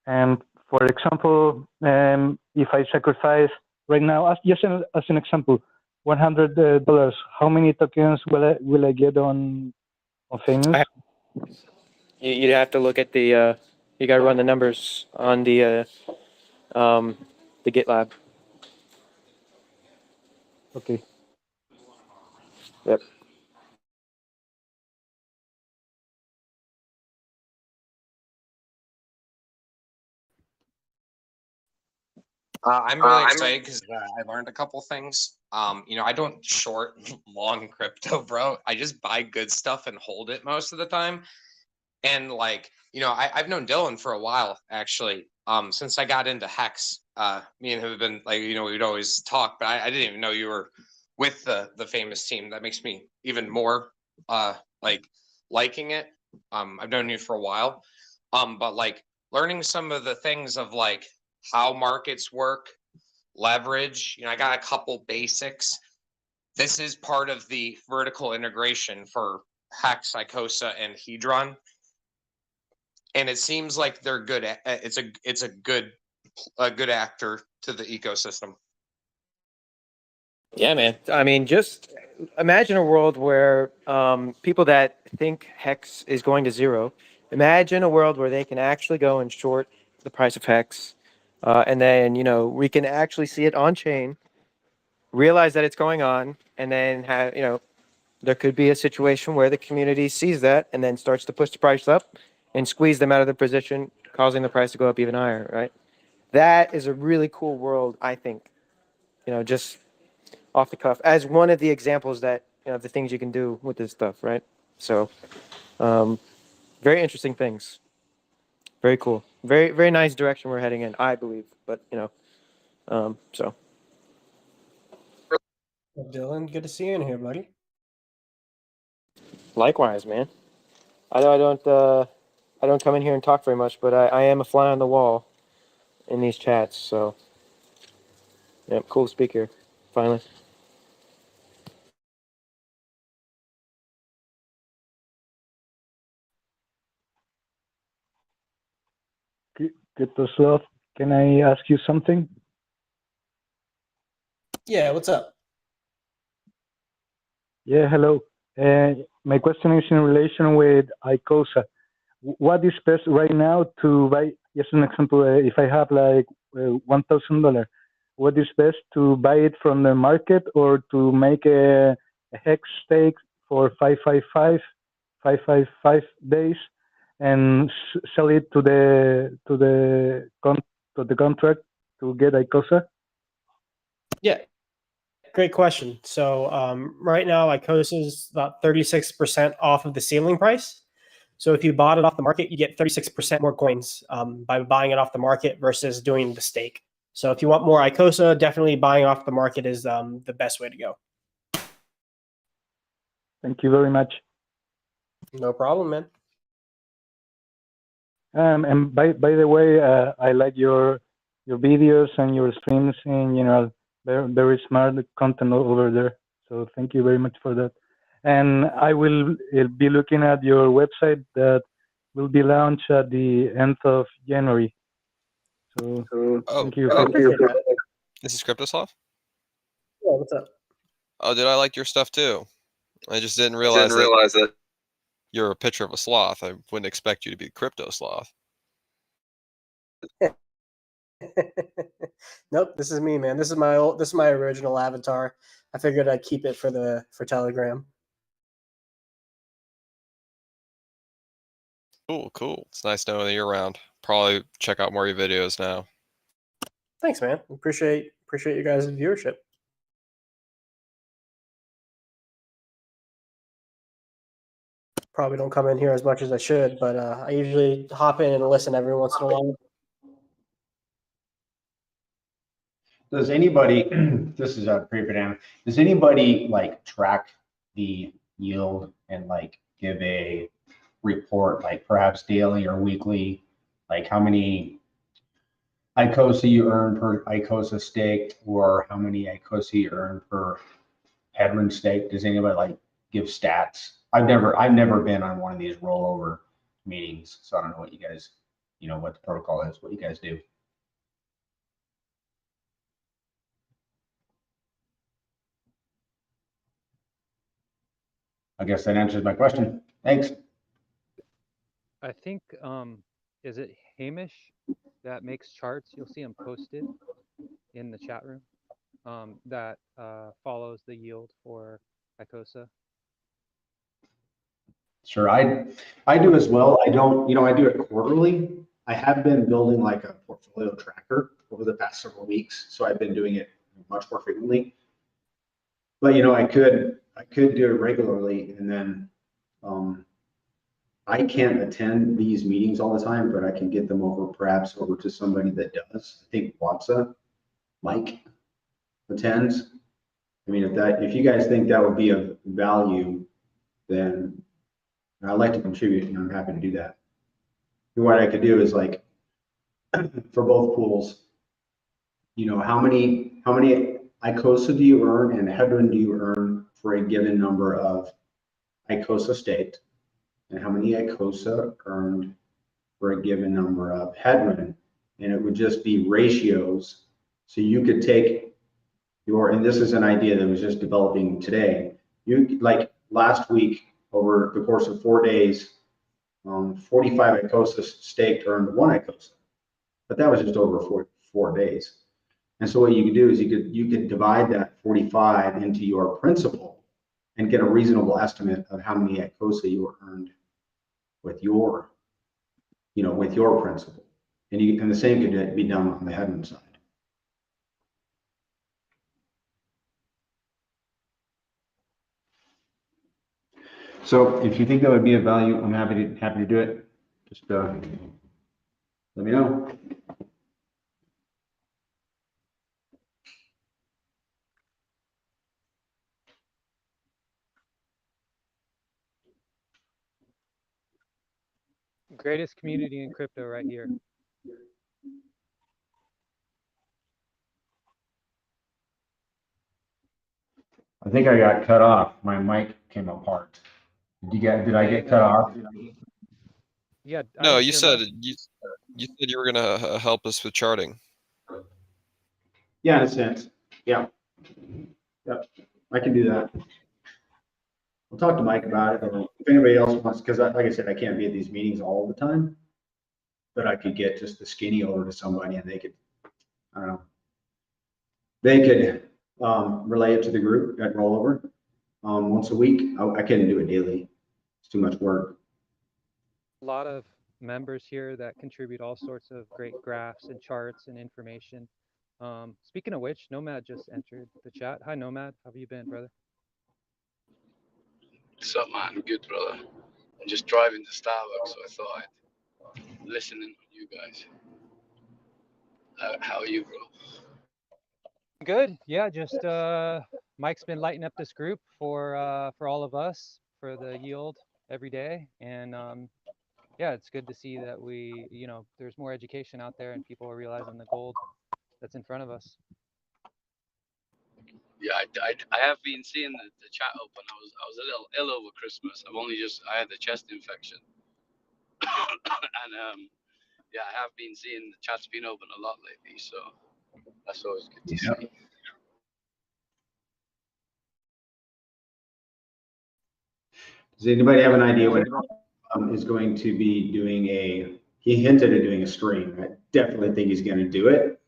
And for example, if I sacrifice right now, just as an example, $100, how many tokens will I get on Famous? You'd have to look at the. You got to run the numbers on the GitLab. Okay. Yep. I'm really excited because I learned a couple things. I don't short long crypto, bro. I just buy good stuff and hold it most of the time. And I've known Dylan for a while, actually. Since I got into Hex, me and him have been we'd always talk, but I didn't even know you were with the famous team. That makes me even more liking it. I've known you for a while. But learning some of the things of how markets work, leverage. I got a couple basics. This is part of the vertical integration for Hex, Icosa, and Hedron. And it seems like they're good at it's a good actor to the ecosystem. Yeah, man. I mean, just imagine a world where people that think Hex is going to zero, imagine a world where they can actually go and short the price of Hex. And then, we can actually see it on chain, realize that it's going on, and then there could be a situation where the community sees that and then starts to push the price up and squeeze them out of their position, causing the price to go up even higher, right? That is a really cool world, I think, just off the cuff, as one of the examples that, the things you can do with this stuff, right? So, very interesting things. Very cool. Very, very nice direction we're heading in, I believe. But, so. Dylan, good to see you in here, buddy. Likewise, man. I don't come in here and talk very much, but I am a fly on the wall in these chats. So, yeah, cool speaker, finally. Ketoslav, can I ask you something? Yeah, what's up? Yeah, hello. My question is in relation with Icosa. What is best right now to buy? Just an example, if I have like $1,000, what is best to buy it from the market or to make a hex stake for 555 days and sell it to the contract to get Icosa? Yeah, great question. So right now, Icosa is about 36% off of the ceiling price. So if you bought it off the market, you get 36% more coins by buying it off the market versus doing the stake. So if you want more Icosa, definitely buying off the market is the best way to go. Thank you very much. No problem, man. And by the way, I like your videos and your streams in general. Very smart content over there. So thank you very much for that. And I will be looking at your website that will be launched at the end of January. So thank you. This is Cryptoslav. Yeah, what's up? Oh, did I like your stuff too? I just didn't realize that you're a picture of a sloth. I wouldn't expect you to be Crypto Sloth. Nope, this is me, man. This is my original avatar. I figured I'd keep it for Telegram. Cool. It's nice knowing that you're around. Probably check out more of your videos now. Thanks, man. Appreciate you guys' viewership. Probably don't come in here as much as I should, but I usually hop in and listen every once in a while. Does anybody, this is a pretty banana, does anybody track the yield and give a report, perhaps daily or weekly, how many Icosa you earn per Icosa stake or how many Icosa you earn per Hedron stake? Does anybody give stats? I've never been on one of these rollover meetings, so I don't know what you guys you know, what the protocol is, what you guys do. I guess that answers my question. Thanks. I think, is it Hamish that makes charts? You'll see him posted in the chat room, that follows the yield for Icosa. Sure, I do as well. I don't, you know, I do it quarterly. I have been building like a portfolio tracker over the past several weeks, so I've been doing it much more frequently. But you know, I could do it regularly, and then I can't attend these meetings all the time, but I can get them perhaps over to somebody that does. I think Watsa, Mike, attends. I mean, if you guys think that would be of value, then I'd like to contribute, and I'm happy to do that. And what I could do is like for both pools, you know, how many Icosa do you earn and Hedron do you earn for a given number of Icosa staked, and how many Icosa earned for a given number of Hedron, and it would just be ratios. So you could take your, and this is an idea that was just developing today. You like last week over the course of 4 days, 45 Icosa staked earned 1 Icosa, but that was just over four days. And so what you could do is you could divide that 45 into your principal and get a reasonable estimate of how many Icosa you earned with your, you know, with your principal. And the same could be done on the Hedron side. So if you think that would be of value, I'm happy to do it. Just let me know. Greatest community in crypto right here. I think I got cut off. My mic came apart. Did I get cut off? Yeah. No, you said you said you were gonna help us with charting. Yeah, in a sense. Yeah. Yep. I can do that. We'll talk to Mike about it, or if anybody else wants, because like I said, I can't be at these meetings all the time, but I could get just the skinny over to somebody and they could, I don't know, they could relay it to the group at rollover once a week. I couldn't do it daily. It's too much work. A lot of members here that contribute all sorts of great graphs and charts and information. Speaking of which, Nomad just entered the chat. Hi, Nomad. How have you been, brother? What's up, man? Good, brother. I'm just driving to Starbucks, so I thought I'd listen in on you guys. How are you, bro? Good. Yeah, just Mike's been lighting up this group for all of us for the yield every day, and yeah, it's good to see that we, you know, there's more education out there and people are realizing the gold that's in front of us. Yeah, I have been seeing the chat open. I was a little ill over Christmas. I had the chest infection, and yeah, I have been seeing the chat's been open a lot lately, so that's always good to see. Does anybody have an idea what is going to be doing he hinted at doing a stream. I definitely think he's going to do it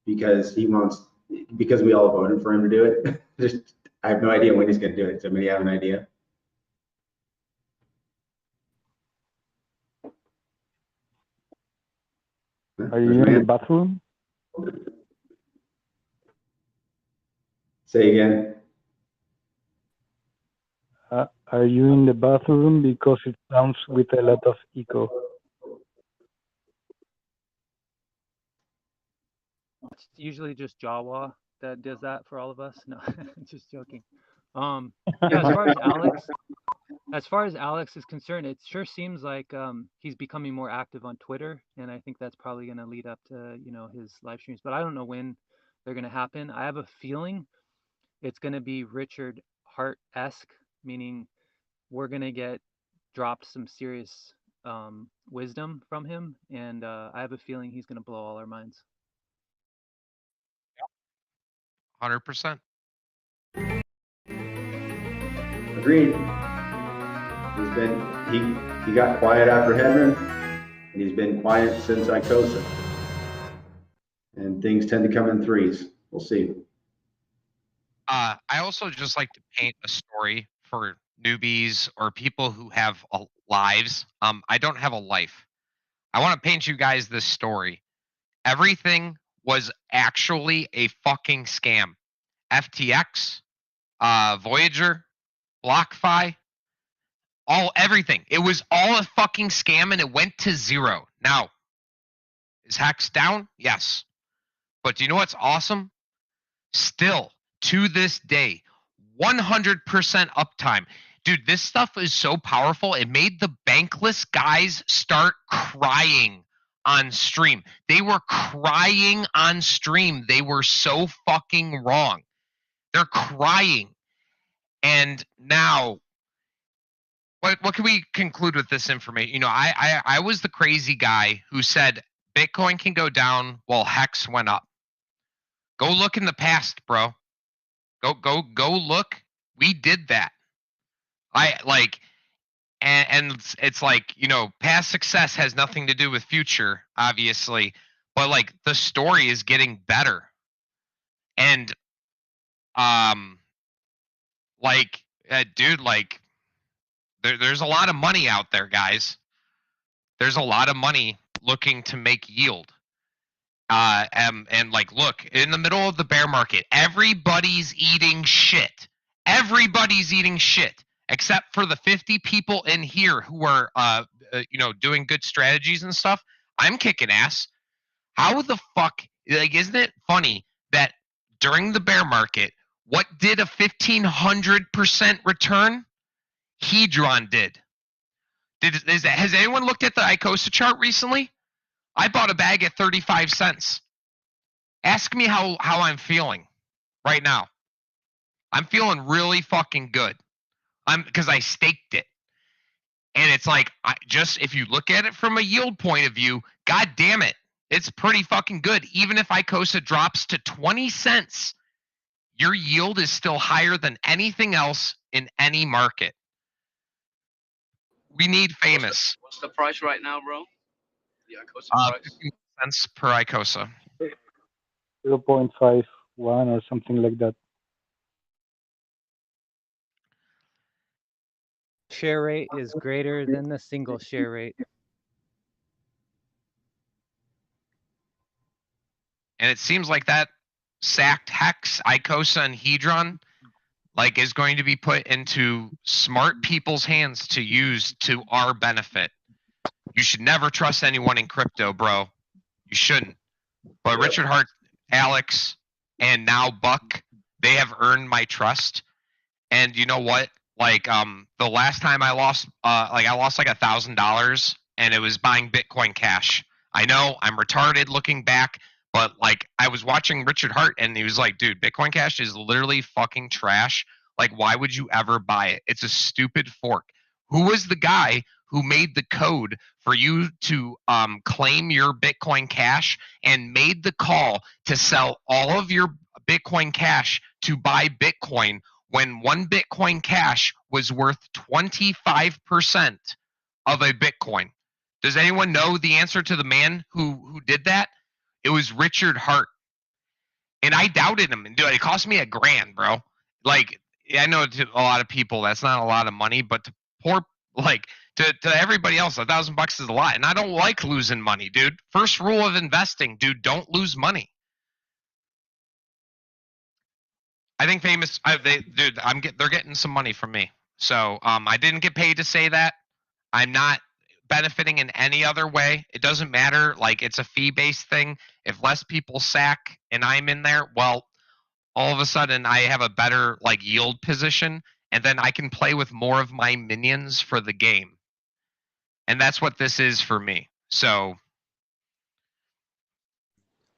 because we all voted for him to do it. I have no idea when he's going to do it. Does somebody have an idea? Are you in the bathroom? Say again. Are you in the bathroom? Because it sounds with a lot of echo. It's usually just Jawa that does that for all of us. No, just joking. Yeah, as far as Alex is concerned, it sure seems like he's becoming more active on Twitter, and I think that's probably going to lead up to, you know, his live streams. But I don't know when they're going to happen. I have a feeling it's going to be Richard Hart-esque, meaning we're going to get dropped some serious wisdom from him, and I have a feeling he's going to blow all our minds. 100%. Agreed. He got quiet after Hedron, and he's been quiet since Icosa. And things tend to come in threes. We'll see. I also just like to paint a story for newbies or people who have lives. I don't have a life. I want to paint you guys this story. Everything was actually a fucking scam. FTX, Voyager, BlockFi, everything. It was all a fucking scam and it went to zero. Now, is Hex down? Yes. But do you know what's awesome? Still, to this day, 100% uptime. Dude, this stuff is so powerful. It made the bankless guys start crying on stream. They were crying on stream. They were so fucking wrong. They're crying. And now, what can we conclude with this information? You know, I was the crazy guy who said Bitcoin can go down while Hex went up. Go look in the past, bro. Go look. We did that. And it's like, you know, past success has nothing to do with future, obviously, but like the story is getting better. And dude, like there's a lot of money out there, guys. There's a lot of money looking to make yield. And like, look, in the middle of the bear market, everybody's eating shit. Everybody's eating shit, except for the 50 people in here who are, you know, doing good strategies and stuff. I'm kicking ass. How the fuck, like, isn't it funny that during the bear market, what did a 1,500% return? Hedron did. Has anyone looked at the Icosa chart recently? I bought a bag at 35 cents. Ask me how I'm feeling right now. I'm feeling really fucking good. Because I staked it. And it's like, if you look at it from a yield point of view, god damn it, it's pretty fucking good. Even if Icosa drops to 20 cents, your yield is still higher than anything else in any market. We need famous. What's the price right now, bro? The Icosa price? 15 cents per Icosa. 0.51 or something like that. Share rate is greater than the single share rate. And it seems like that sacked Hex, Icosa, and Hedron like is going to be put into smart people's hands to use to our benefit. You should never trust anyone in crypto, bro. You shouldn't. But Richard Hart, Alex, and now Buck, they have earned my trust. And you know what? Like the last time I lost like $1,000 and it was buying Bitcoin Cash. I know I'm retarded looking back, but like I was watching Richard Hart and he was like, dude, Bitcoin Cash is literally fucking trash. Like, why would you ever buy it? It's a stupid fork. Who was the guy who made the code for you to claim your Bitcoin Cash and made the call to sell all of your Bitcoin Cash to buy Bitcoin when one Bitcoin Cash was worth 25% of a Bitcoin? Does anyone know the answer to the man who did that? It was Richard Hart. And I doubted him. And dude, it cost me $1,000, bro. Like, I know to a lot of people that's not a lot of money, but to poor, like, to everybody else, $1,000 is a lot. And I don't like losing money, dude. First rule of investing, dude, don't lose money. I think famous, they're getting some money from me. So I didn't get paid to say that. I'm not benefiting in any other way. It doesn't matter. Like, it's a fee-based thing. If less people sack and I'm in there, well, all of a sudden I have a better like yield position, and then I can play with more of my minions for the game. And that's what this is for me. So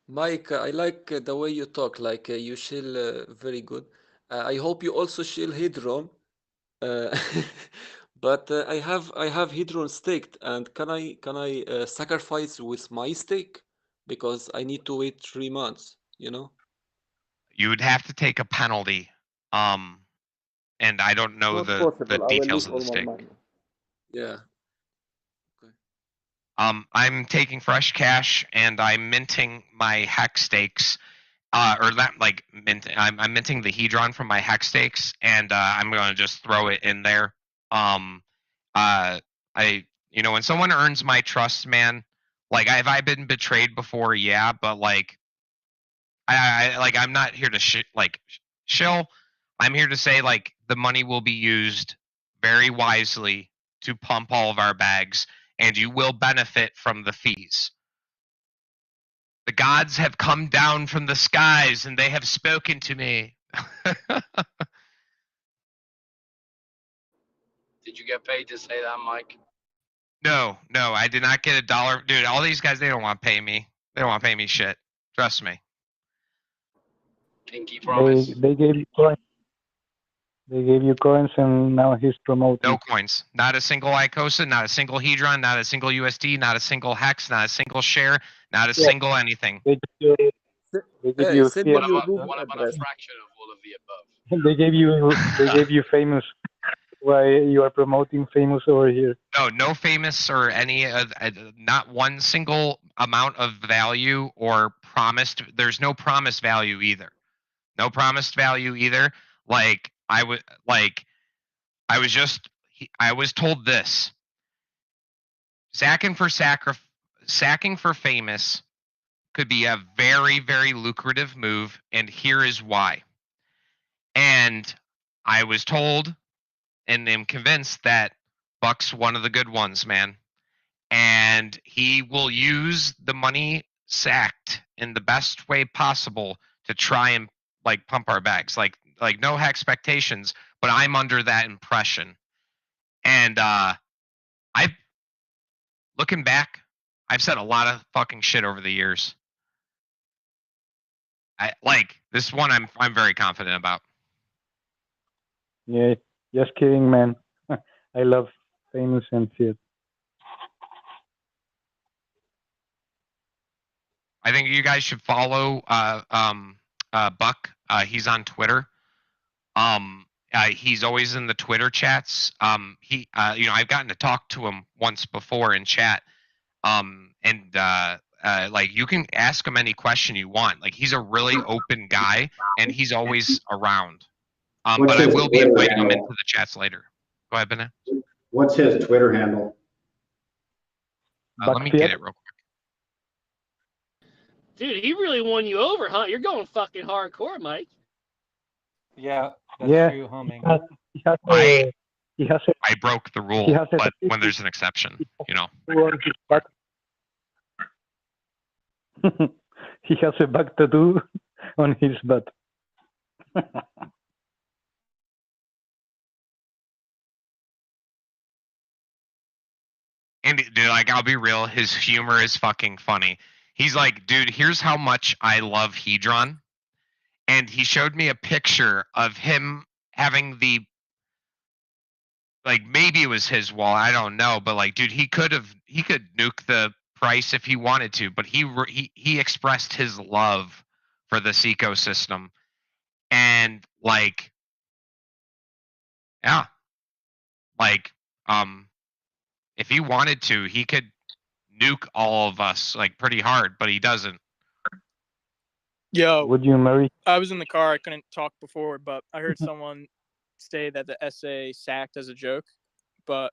Mike, I like the way you talk. Like you shill very good. I hope you also shill Hedron. But I have Hedron staked, and can I sacrifice with my stake because I need to wait 3 months? You know. You would have to take a penalty. And I don't know Not the possible. I will details lose of the all my stake. money. Yeah. I'm taking fresh cash and I'm minting my hex stakes. Or that like I'm minting the Hedron from my hex stakes, and I'm gonna just throw it in there. When someone earns my trust, man, like have I been betrayed before? Yeah, but like I'm not here to shill. I'm here to say like the money will be used very wisely to pump all of our bags, and you will benefit from the fees. The gods have come down from the skies and they have spoken to me. Did you get paid to say that, Mike? No, I did not get $1. Dude, all these guys, they don't want to pay me. They don't want to pay me shit. Trust me. Pinky promise. They gave you coins. They gave you coins, and now he's promoting. No coins. Not a single Icosa, not a single Hedron, not a single USD, not a single Hex, not a single share, not a single anything. They give you Send me fiat. your move What about a address. fraction of all of the above? They gave you famous. Why you are promoting famous over here? No famous or any, not one single amount of value or promised. There's no promised value either. No promised value either. Like I was told this. Sacking for famous could be a very, very lucrative move, and here is why. And I was told and am convinced that Buck's one of the good ones, man. And he will use the money sacked in the best way possible to try and like pump our bags. Like no expectations, but I'm under that impression. And looking back, I've said a lot of fucking shit over the years. This one I'm very confident about. Yeah, just kidding, man. I love famous and fiat. I think you guys should follow Buck. He's on Twitter. He's always in the Twitter chats. I've gotten to talk to him once before in chat. You can ask him any question you want. Like he's a really open guy, and he's always around. But I will be inviting him into the chats later. Go ahead, Bennett. What's his Twitter handle? Let me get it real quick. Dude, he really won you over, huh? You're going fucking hardcore, Mike. Yeah, that's true, homie. I broke the rule, but when there's an exception, you know. He has a bug tattoo on his butt. And dude, I'll be real, his humor is fucking funny. He's like, dude, here's how much I love Hedron. And he showed me a picture of him having maybe it was his wall, I don't know, but dude, he could nuke the price if he wanted to, but he expressed his love for this ecosystem. And if he wanted to, he could nuke all of us pretty hard, but he doesn't. Yo, would you marry? I was in the car. I couldn't talk before, but I heard someone say that the SA sacked as a joke. But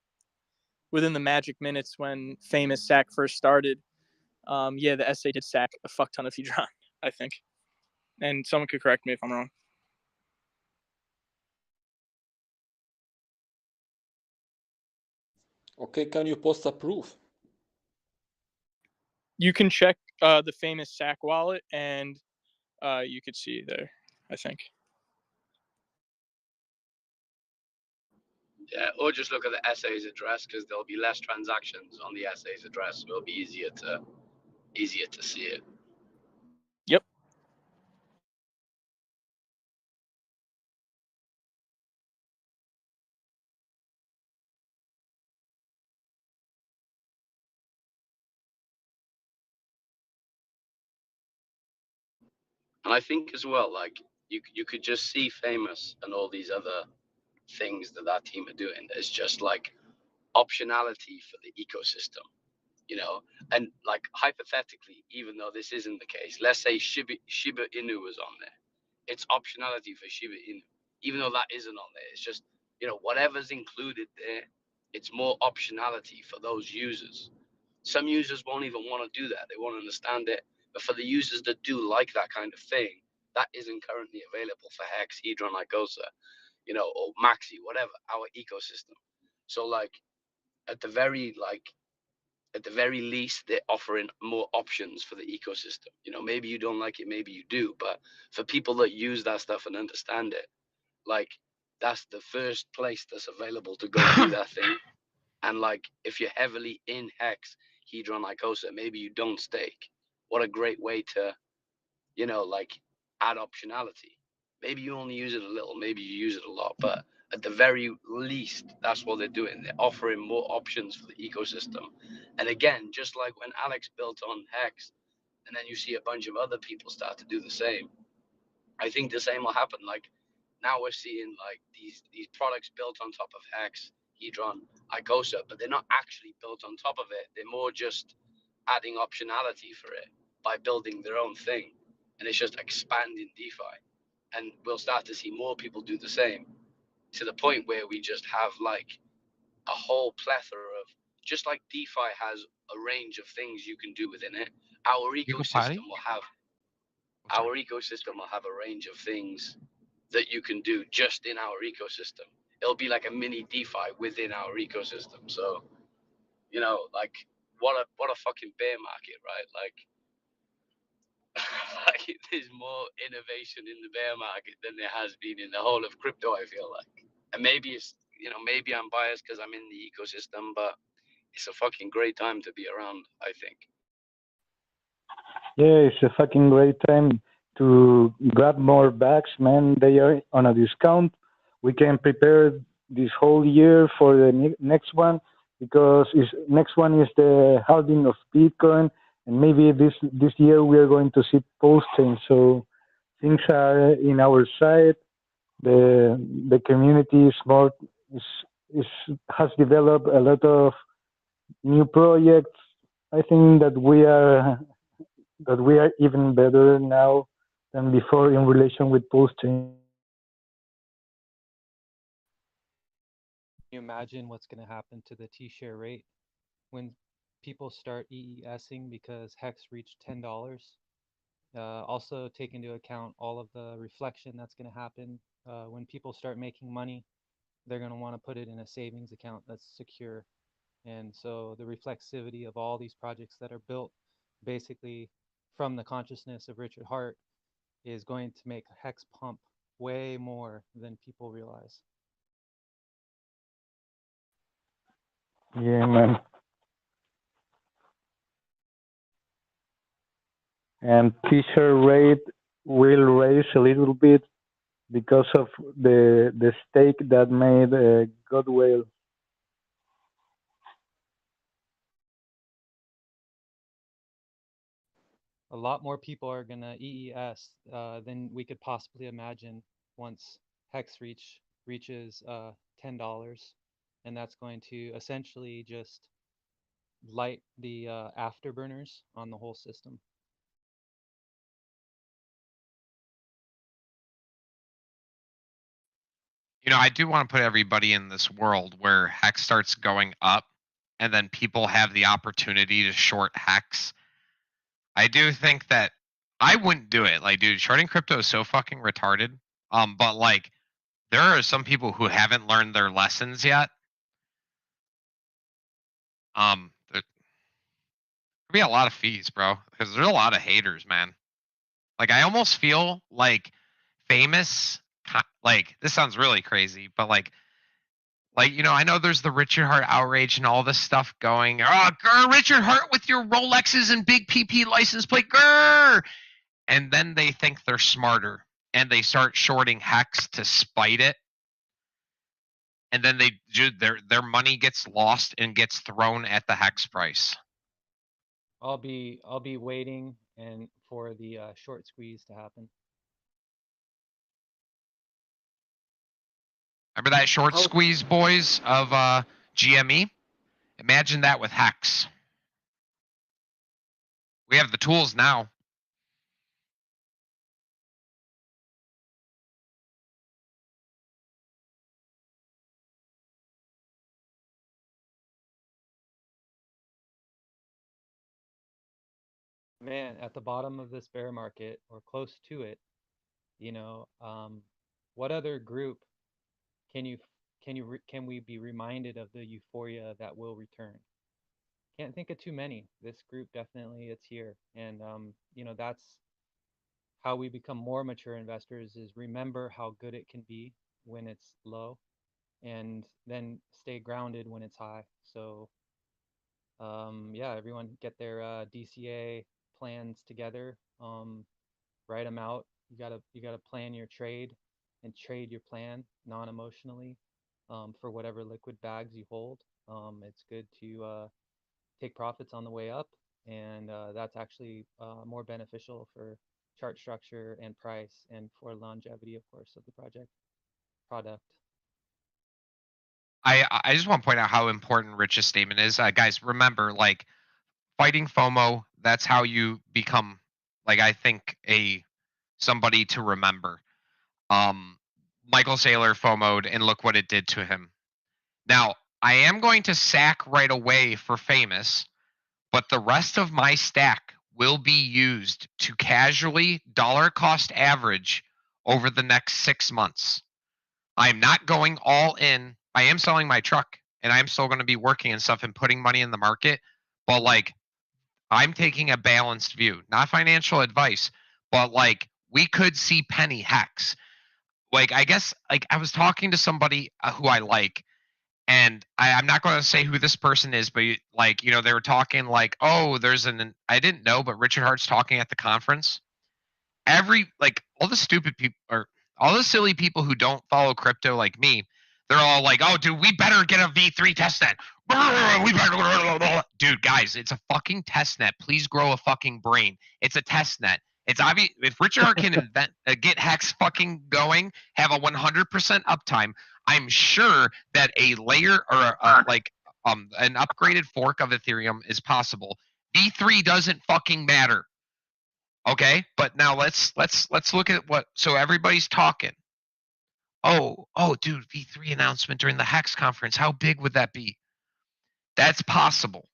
within the magic minutes when famous sack first started, the SA did sack a fuck ton of Hedron, I think. And someone could correct me if I'm wrong. Okay, can you post a proof? You can check the famous sack wallet, and you could see there, I think. Yeah, or just look at the SA's address because there'll be less transactions on the SA's address. So it'll be easier to see it. Yep. And I think as well, like you could just see Famous and all these other things that team are doing. There's just like optionality for the ecosystem, you know. And like hypothetically, even though this isn't the case, let's say Shiba Inu was on there. It's optionality for Shiba Inu, even though that isn't on there. It's just, you know, whatever's included there, it's more optionality for those users. Some users won't even want to do that. They won't understand it. But for the users that do like that kind of thing, that isn't currently available for Hex, Hedron, Icosa, you know, or Maxi, whatever, our ecosystem. So like at the very least, they're offering more options for the ecosystem. You know, maybe you don't like it, maybe you do, but for people that use that stuff and understand it, like that's the first place that's available to go do that thing. And like if you're heavily in Hex, Hedron, Icosa, maybe you don't stake. What a great way to, you know, like add optionality. Maybe you only use it a little, maybe you use it a lot, but at the very least, that's what they're doing. They're offering more options for the ecosystem. And again, just like when Alex built on Hex, and then you see a bunch of other people start to do the same, I think the same will happen. Like now we're seeing like these products built on top of Hex, Hedron, Icosa, but they're not actually built on top of it. They're more just adding optionality for it by building their own thing. And it's just expanding DeFi. And we'll start to see more people do the same, to the point where we just have like a whole plethora of, just like DeFi has a range of things you can do within it, our ecosystem will have a range of things that you can do just in our ecosystem. It'll be like a mini DeFi within our ecosystem. So, you know, like what a fucking bear market, right? Like, like there's more innovation in the bear market than there has been in the whole of crypto, I feel like. And maybe it's, you know, maybe I'm biased because I'm in the ecosystem, but it's a fucking great time to be around, I think. Yeah, it's a fucking great time to grab more bags, man. They are on a discount. We can prepare this whole year for the next one, because next one is the halving of Bitcoin, and maybe this year we are going to see post-chain. So things are in our side. The community has developed a lot of new projects. I think that we are even better now than before in relation with post-chain. Can you imagine what's going to happen to the T-share rate when people start EESing because Hex reached $10? Also take into account all of the reflection that's going to happen when people start making money. They're going to want to put it in a savings account that's secure. And so the reflexivity of all these projects that are built basically from the consciousness of Richard Hart is going to make Hex pump way more than people realize. Yeah, man. And T-share rate will raise a little bit because of the stake that made Godwell. A lot more people are going to EES than we could possibly imagine once Hex reaches $10. And that's going to essentially just light the afterburners on the whole system. You know, I do want to put everybody in this world where Hex starts going up and then people have the opportunity to short Hex. I do think that I wouldn't do it. Like, dude, shorting crypto is so fucking retarded. But like, there are some people who haven't learned their lessons yet. There'd be a lot of fees, bro, because there's a lot of haters, man. Like, I almost feel like Famous, like, this sounds really crazy, but like, you know, I know there's the Richard Hart outrage and all this stuff going. Oh, grr, Richard Hart with your Rolexes and big PP license plate, grr. And then they think they're smarter and they start shorting Hex to spite it. And then their money gets lost and gets thrown at the Hex price. I'll be waiting and for the short squeeze to happen. Remember that short How squeeze, boys, of GME? Imagine that with Hex. We have the tools now. Man, at the bottom of this bear market or close to it, what other group can can we be reminded of the euphoria that will return? Can't think of too many. This group definitely it's here, and that's how we become more mature investors is remember how good it can be when it's low, and then stay grounded when it's high. So yeah, everyone get their DCA plans together. Write them out. You gotta plan your trade and trade your plan non-emotionally for whatever liquid bags you hold. It's good to take profits on the way up, and that's actually more beneficial for chart structure and price and for longevity, of course, of the product. I just want to point out how important Rich's statement is. Guys, remember, like, fighting FOMO, that's how you become, like, I think, somebody to remember. Michael Saylor FOMO'd, and look what it did to him. Now, I am going to sack right away for Famous, but the rest of my stack will be used to casually dollar cost average over the next 6 months. I'm not going all in. I am selling my truck, and I'm still going to be working and stuff and putting money in the market. But like, I'm taking a balanced view, not financial advice, but like, we could see penny Hex. Like, I guess, like, I was talking to somebody who I like, and I'm not going to say who this person is, but like, they were talking like, oh, I didn't know, but Richard Hart's talking at the conference. All the stupid people, or all the silly people who don't follow crypto like me, they're all like, oh, dude, we better get a V3 testnet. We better, dude, guys, it's a fucking testnet. Please grow a fucking brain. It's a testnet. It's obvious if Richard Hart can get Hex fucking going, have a 100% uptime. I'm sure that a layer or an upgraded fork of Ethereum is possible. V3 doesn't fucking matter. Okay, but now let's look at what. So everybody's talking. Oh, dude, V3 announcement during the Hex conference. How big would that be? That's possible.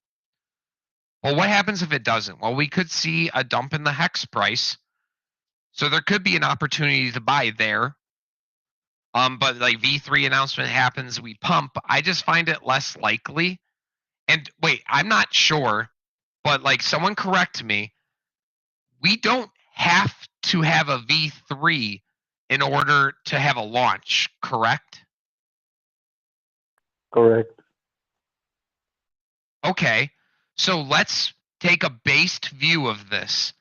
Well, what happens if it doesn't? Well, we could see a dump in the Hex price. So there could be an opportunity to buy there. But like V3 announcement happens, we pump. I just find it less likely. And wait, I'm not sure, but like someone correct me. We don't have to have a V3 in order to have a launch, correct? Correct. Okay, so let's take a based view of this.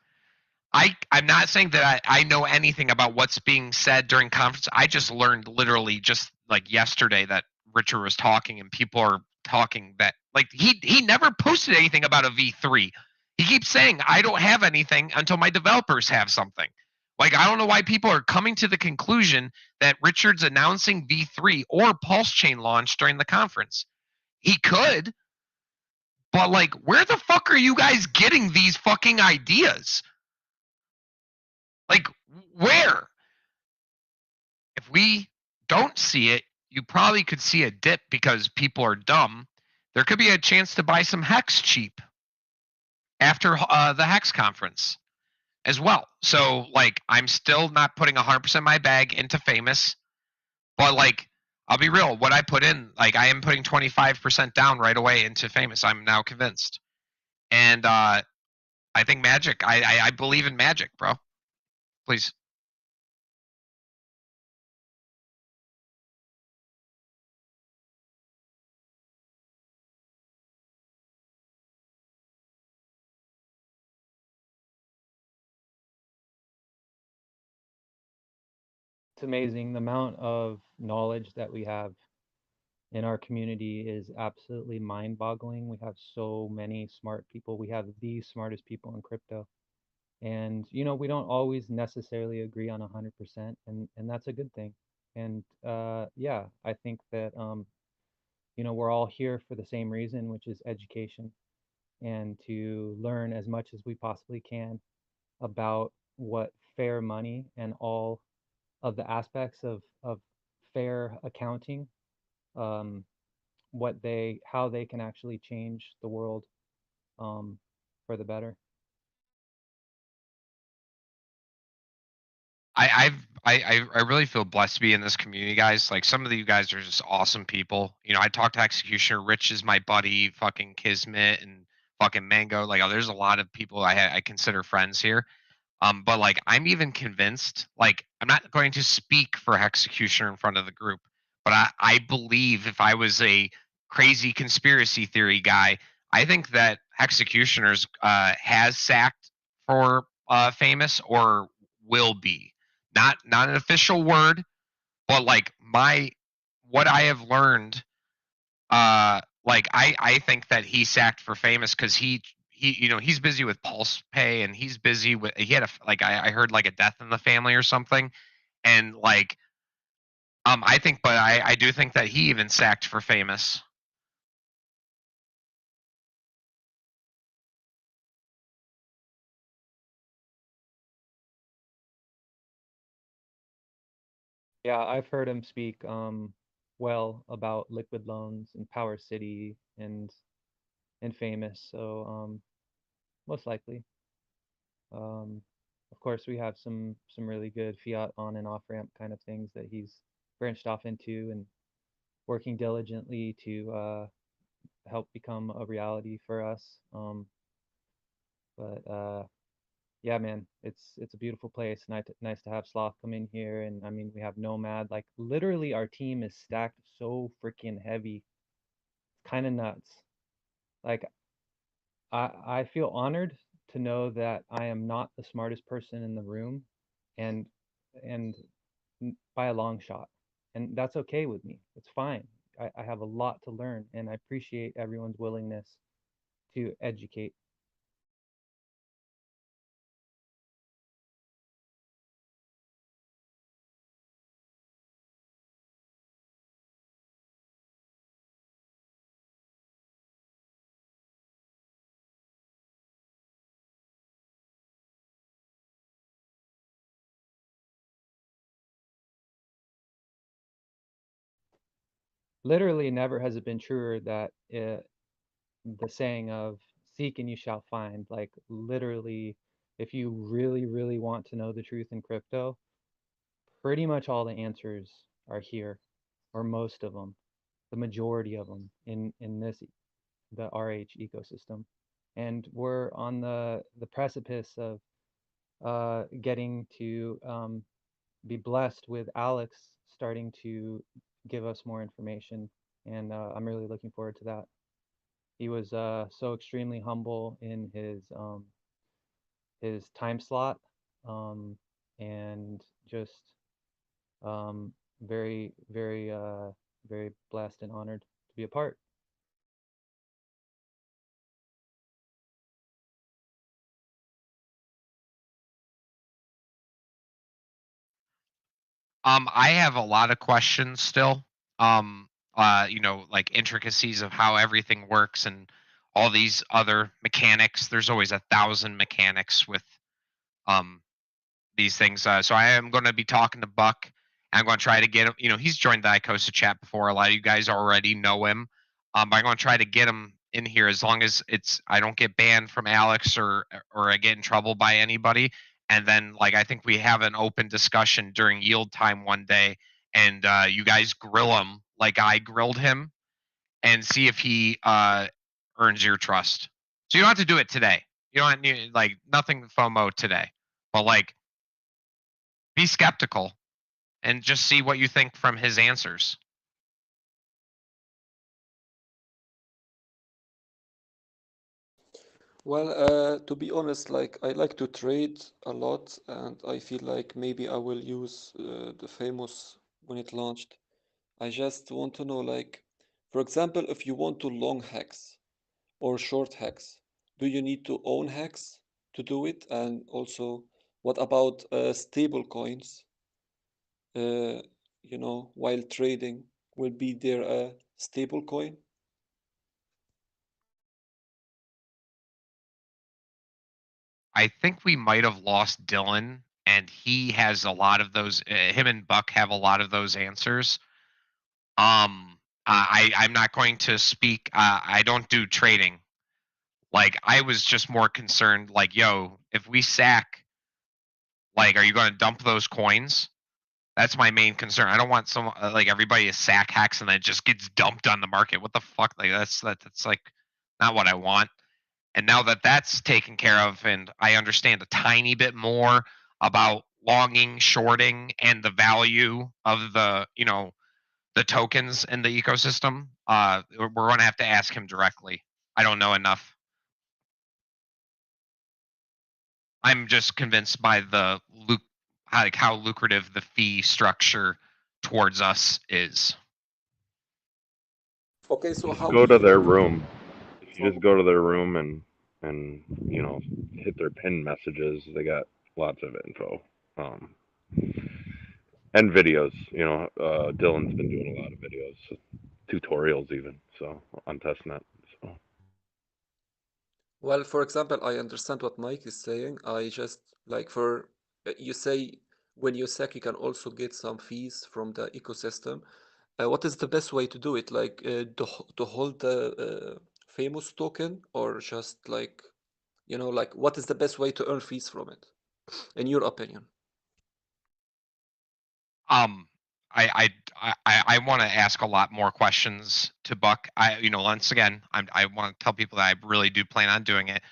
I'm not saying that I know anything about what's being said during conference. I just learned literally just like yesterday that Richard was talking and people are talking that like he never posted anything about a V3. He keeps saying I don't have anything until my developers have something. Like I don't know why people are coming to the conclusion that Richard's announcing V3 or Pulse Chain launch during the conference. He could, but like where the fuck are you guys getting these fucking ideas? Like, where? If we don't see it, you probably could see a dip because people are dumb. There could be a chance to buy some Hex cheap after the Hex conference as well. So, like, I'm still not putting 100% my bag into Famous, but like, I'll be real. What I put in, like, I am putting 25% down right away into Famous. I'm now convinced, and I think Magic. I believe in Magic, bro. Please. It's amazing the amount of knowledge that we have in our community is absolutely mind-boggling. We have so many smart people. We have the smartest people in crypto. And you know, we don't always necessarily agree on 100%, and that's a good thing. And yeah, I think that you know, we're all here for the same reason, which is education, and to learn as much as we possibly can about what fair money and all of the aspects of fair accounting, um, how they can actually change the world um, for the better. I really feel blessed to be in this community, guys. Like some of you guys are just awesome people. You know, I talk to Executioner. Rich is my buddy. Fucking Kismet and fucking Mango. Like, there's a lot of people I consider friends here. But like, I'm even convinced. Like, I'm not going to speak for Executioner in front of the group, but I believe if I was a crazy conspiracy theory guy, I think that Executioners has sacked for famous or will be not an official word, but like my what I have learned, like I think that he sacked for famous because he you know he's busy with Pulse Pay and he's busy with he had a like I heard like a death in the family or something, and like I think but I do think that he even sacked for famous. Yeah, I've heard him speak well about liquid loans and Power City and famous. So most likely. Um, of course, we have some really good fiat on and off ramp kind of things that he's branched off into and working diligently to help become a reality for us. But yeah, man, it's a beautiful place. Nice to have Sloth come in here, and I mean we have Nomad. Like literally, our team is stacked so freaking heavy. It's kind of nuts. Like I feel honored to know that I am not the smartest person in the room, and and by a long shot, and that's okay with me. It's fine. I have a lot to learn, and I appreciate everyone's willingness to educate. Literally, never has it been truer that the saying of "seek and you shall find." Like literally, if you really want to know the truth in crypto, pretty much all the answers are here, or most of them, the majority of them in the RH ecosystem, and we're on the precipice of getting to be blessed with Alex starting to give us more information, and I'm really looking forward to that. He was so extremely humble in his time slot, um, and just very blessed and honored to be a part. I have a lot of questions still. You know, like intricacies of how everything works and all these other mechanics. There's always 1,000 mechanics with um these things. So I am going to be talking to Buck. I'm going to try to get him. You know, he's joined the Icosa chat before. A lot of you guys already know him. But I'm going to try to get him in here as long as I don't get banned from Alex or I get in trouble by anybody. And then like I think we have an open discussion during yield time one day, and you guys grill him like I grilled him, and see if he earns your trust. So you don't have to do it today. You don't need like nothing FOMO today, but like be skeptical and just see what you think from his answers. Well, to be honest, like I like to trade a lot, and I feel like maybe I will use the famous when it launched. I just want to know, like, for example, if you want to long hacks or short hacks, do you need to own hacks to do it? And also, what about stable coins? You know, while trading, will be there a stable coin? I think we might have lost Dylan, and he has a lot of those. Him and Buck have a lot of those answers. I'm not going to speak. I don't do trading. Like, I was just more concerned. Like, yo, if we sack, like, are you going to dump those coins? That's my main concern. I don't want some like everybody to sack hacks and then it just gets dumped on the market. What the fuck? Like that's like not what I want. And now that that's taken care of, and I understand a tiny bit more about longing, shorting, and the value of the the tokens in the ecosystem, we're going to have to ask him directly. I don't know enough. I'm just convinced by the how lucrative the fee structure towards us is. Okay, so how Go do to you their know? room. If you just go to their room and hit their pin messages, they got lots of info. And videos. Dylan's been doing a lot of videos, tutorials even. So on testnet. So Well, for example, I understand what Mike is saying. I just like for you say when you sack, you can also get some fees from the ecosystem. What is the best way to do it? Like to hold the famous token, or just like like what is the best way to earn fees from it, in your opinion? I want to ask a lot more questions to Buck. Once again, I want to tell people that I really do plan on doing it.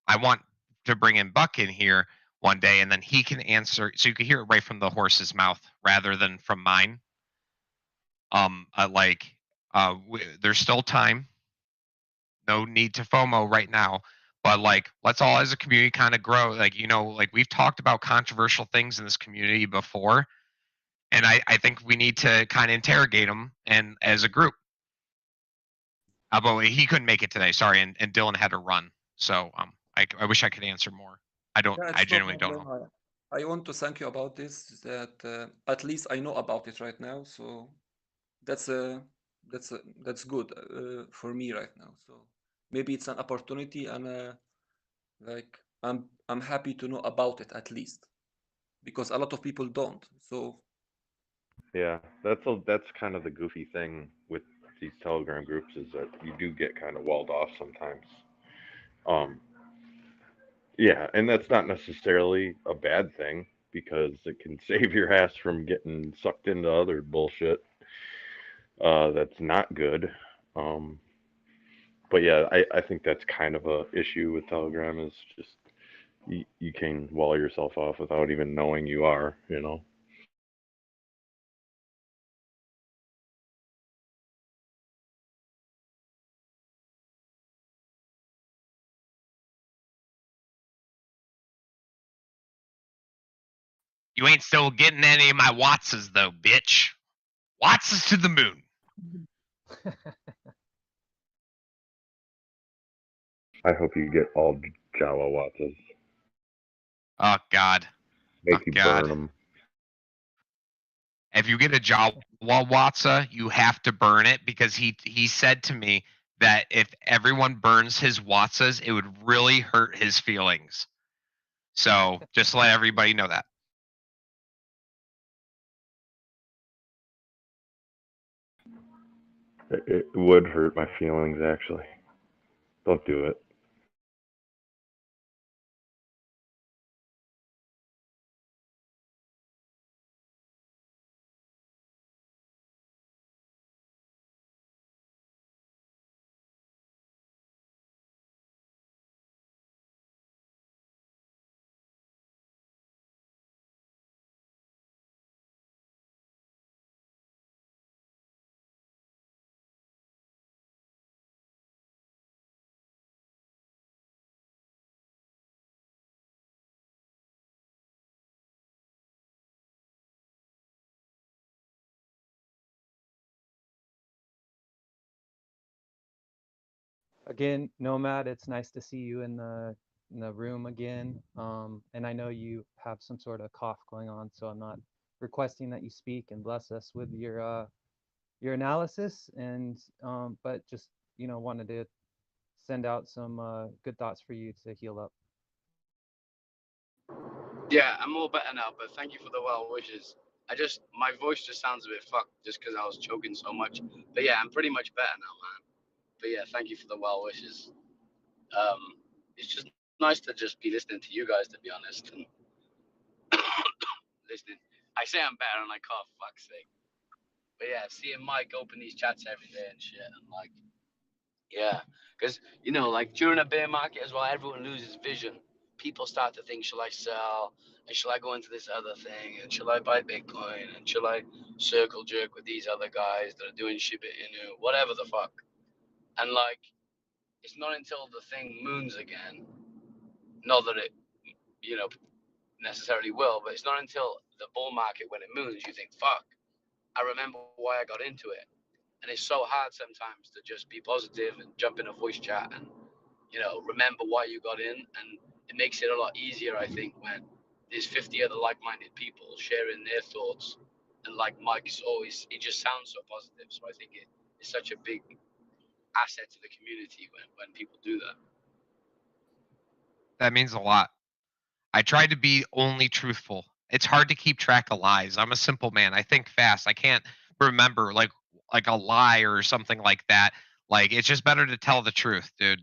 I want to bring in Buck in here one day, and then he can answer, so you can hear it right from the horse's mouth rather than from mine. There's still time. No need to FOMO right now, but like, let's all as a community kind of grow. Like we've talked about controversial things in this community before, and I think we need to kind of interrogate them and as a group. But he couldn't make it today, sorry, and Dylan had to run. So I wish I could answer more. Yeah, I it's no genuinely don't know. problem. I want to thank you about this. That at least I know about it right now. So that's that's good for me right now. So maybe it's an opportunity, and like I'm happy to know about it at least, because a lot of people don't. So yeah, that's kind of the goofy thing with these Telegram groups is that you do get kind of walled off sometimes. Yeah, and that's not necessarily a bad thing because it can save your ass from getting sucked into other bullshit. That's not good. Um, but yeah, I think that's kind of a issue with Telegram is just you can wall yourself off without even knowing you are. You ain't still getting any of my Wattses though, bitch. Wattses to the moon. I hope you get all Jawa Wattas. Oh God. Make Oh you God. burn them. If you get a Jawa Watsa, you have to burn it because he said to me that if everyone burns his Watsas, it would really hurt his feelings. So just let everybody know that. It would hurt my feelings actually. Don't do it. Again, Nomad, it's nice to see you in the in the room again. And I know you have some sort of cough going on, so I'm not requesting that you speak and bless us with your analysis. And but just wanted to send out some good thoughts for you to heal up. Yeah, I'm all better now, but thank you for the well wishes. My voice just sounds a bit fucked just because I was choking so much. But yeah, I'm pretty much better now, man. But yeah, thank you for the well wishes. It's just nice to just be listening to you guys, to be honest, and listening. I say I'm better and I cough, fuck's sake. But yeah, seeing Mike open these chats every day and shit, and like, yeah, because like during a bear market as well, everyone loses vision. People start to think, shall I sell? And shall I go into this other thing? And shall I buy Bitcoin? And shall I circle jerk with these other guys that are doing Shiba Inu? Whatever the fuck. And like, it's not until the thing moons again, not that it, you know, necessarily will, but it's not until the bull market when it moons you think, fuck, I remember why I got into it. And it's so hard sometimes to just be positive and jump in a voice chat and remember why you got in. And it makes it a lot easier, I think, when there's 50 other like-minded people sharing their thoughts. And like Mike's always, it just sounds so positive. So I think it's such a big asset to the community when people do that. That means a lot. I try to be only truthful. It's hard to keep track of lies. I'm a simple man. I think fast. I can't remember like a lie or something like that. Like it's just better to tell the truth, dude.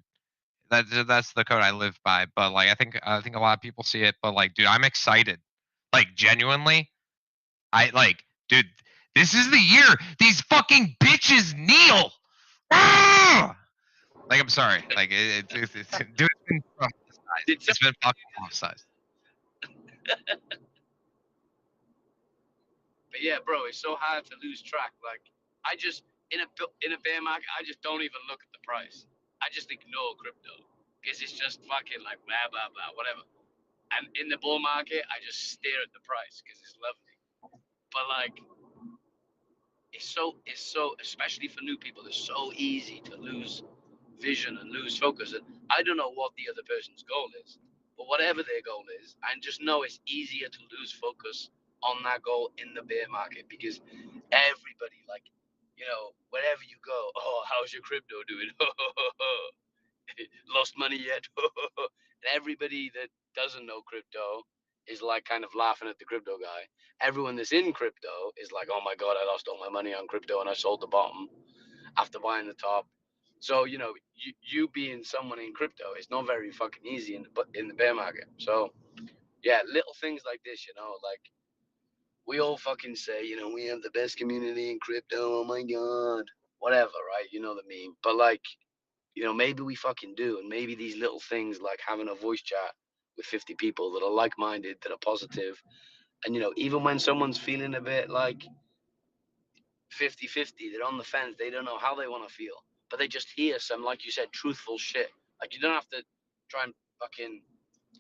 That's the code I live by. But like I think a lot of people see it. But like, dude, I'm excited. Like genuinely, dude. This is the year these fucking bitches kneel. Ah! Like I'm sorry. Like dude, it's been prophesized. It's been fucking prophesized. But yeah, bro, it's so hard to lose track. Like, I just in a bear market, I just don't even look at the price. I just ignore crypto because it's just fucking like blah blah blah whatever. And in the bull market, I just stare at the price because it's lovely. But like, it's so especially for new people, it's so easy to lose vision and lose focus. And I don't know what the other person's goal is, but whatever their goal is, I just know it's easier to lose focus on that goal in the bear market because everybody, like, wherever you go, oh, how's your crypto doing? Lost money yet? And everybody that doesn't know crypto is like kind of laughing at the crypto guy. Everyone that's in crypto is like, oh my God, I lost all my money on crypto and I sold the bottom after buying the top. So, you being someone in crypto is not very fucking easy in the bear market. So, yeah, little things like this, like we all fucking say, we have the best community in crypto. Oh my God, whatever, right? You know the meme. But like, maybe we fucking do. And maybe these little things like having a voice chat with 50 people that are like-minded, that are positive. And, even when someone's feeling a bit like 50-50, they're on the fence, they don't know how they want to feel, but they just hear some, like you said, truthful shit. Like, you don't have to try and fucking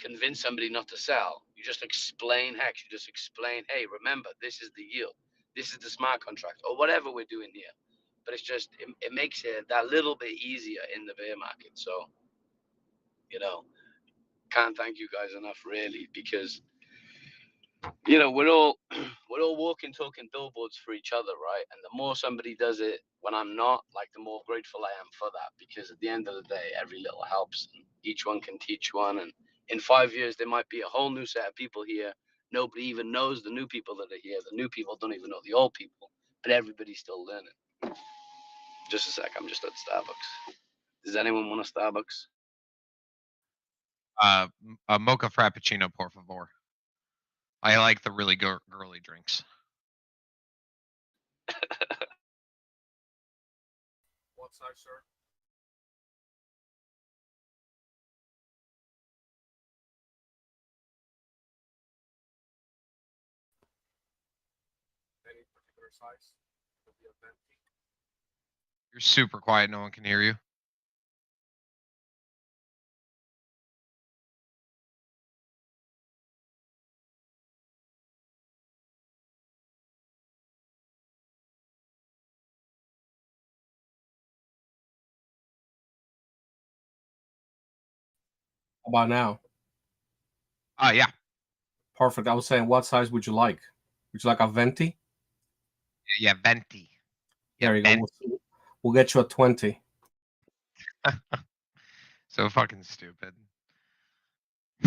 convince somebody not to sell. You just explain Hex. You just explain, hey, remember, this is the yield. This is the smart contract, or whatever we're doing here. But it's just, it makes it that little bit easier in the bear market. So, can't thank you guys enough, really, because we're all walking, talking billboards for each other, right? And the more somebody does it when I'm not, like, the more grateful I am for that, because at the end of the day, every little helps, and each one can teach one. And in 5 years, there might be a whole new set of people here. Nobody even knows the new people that are here. The new people don't even know the old people, but everybody's still learning. Just a sec, I'm just at Starbucks. Does anyone want a Starbucks? A mocha frappuccino, por favor. I like the really girly drinks. What size, sir? Any particular size? Could be a venti. You're super quiet. No one can hear you. How about now? Yeah. Perfect. I was saying, what size would you like? Would you like a venti? Yeah, venti. There you go. We'll get you a 20. So fucking stupid.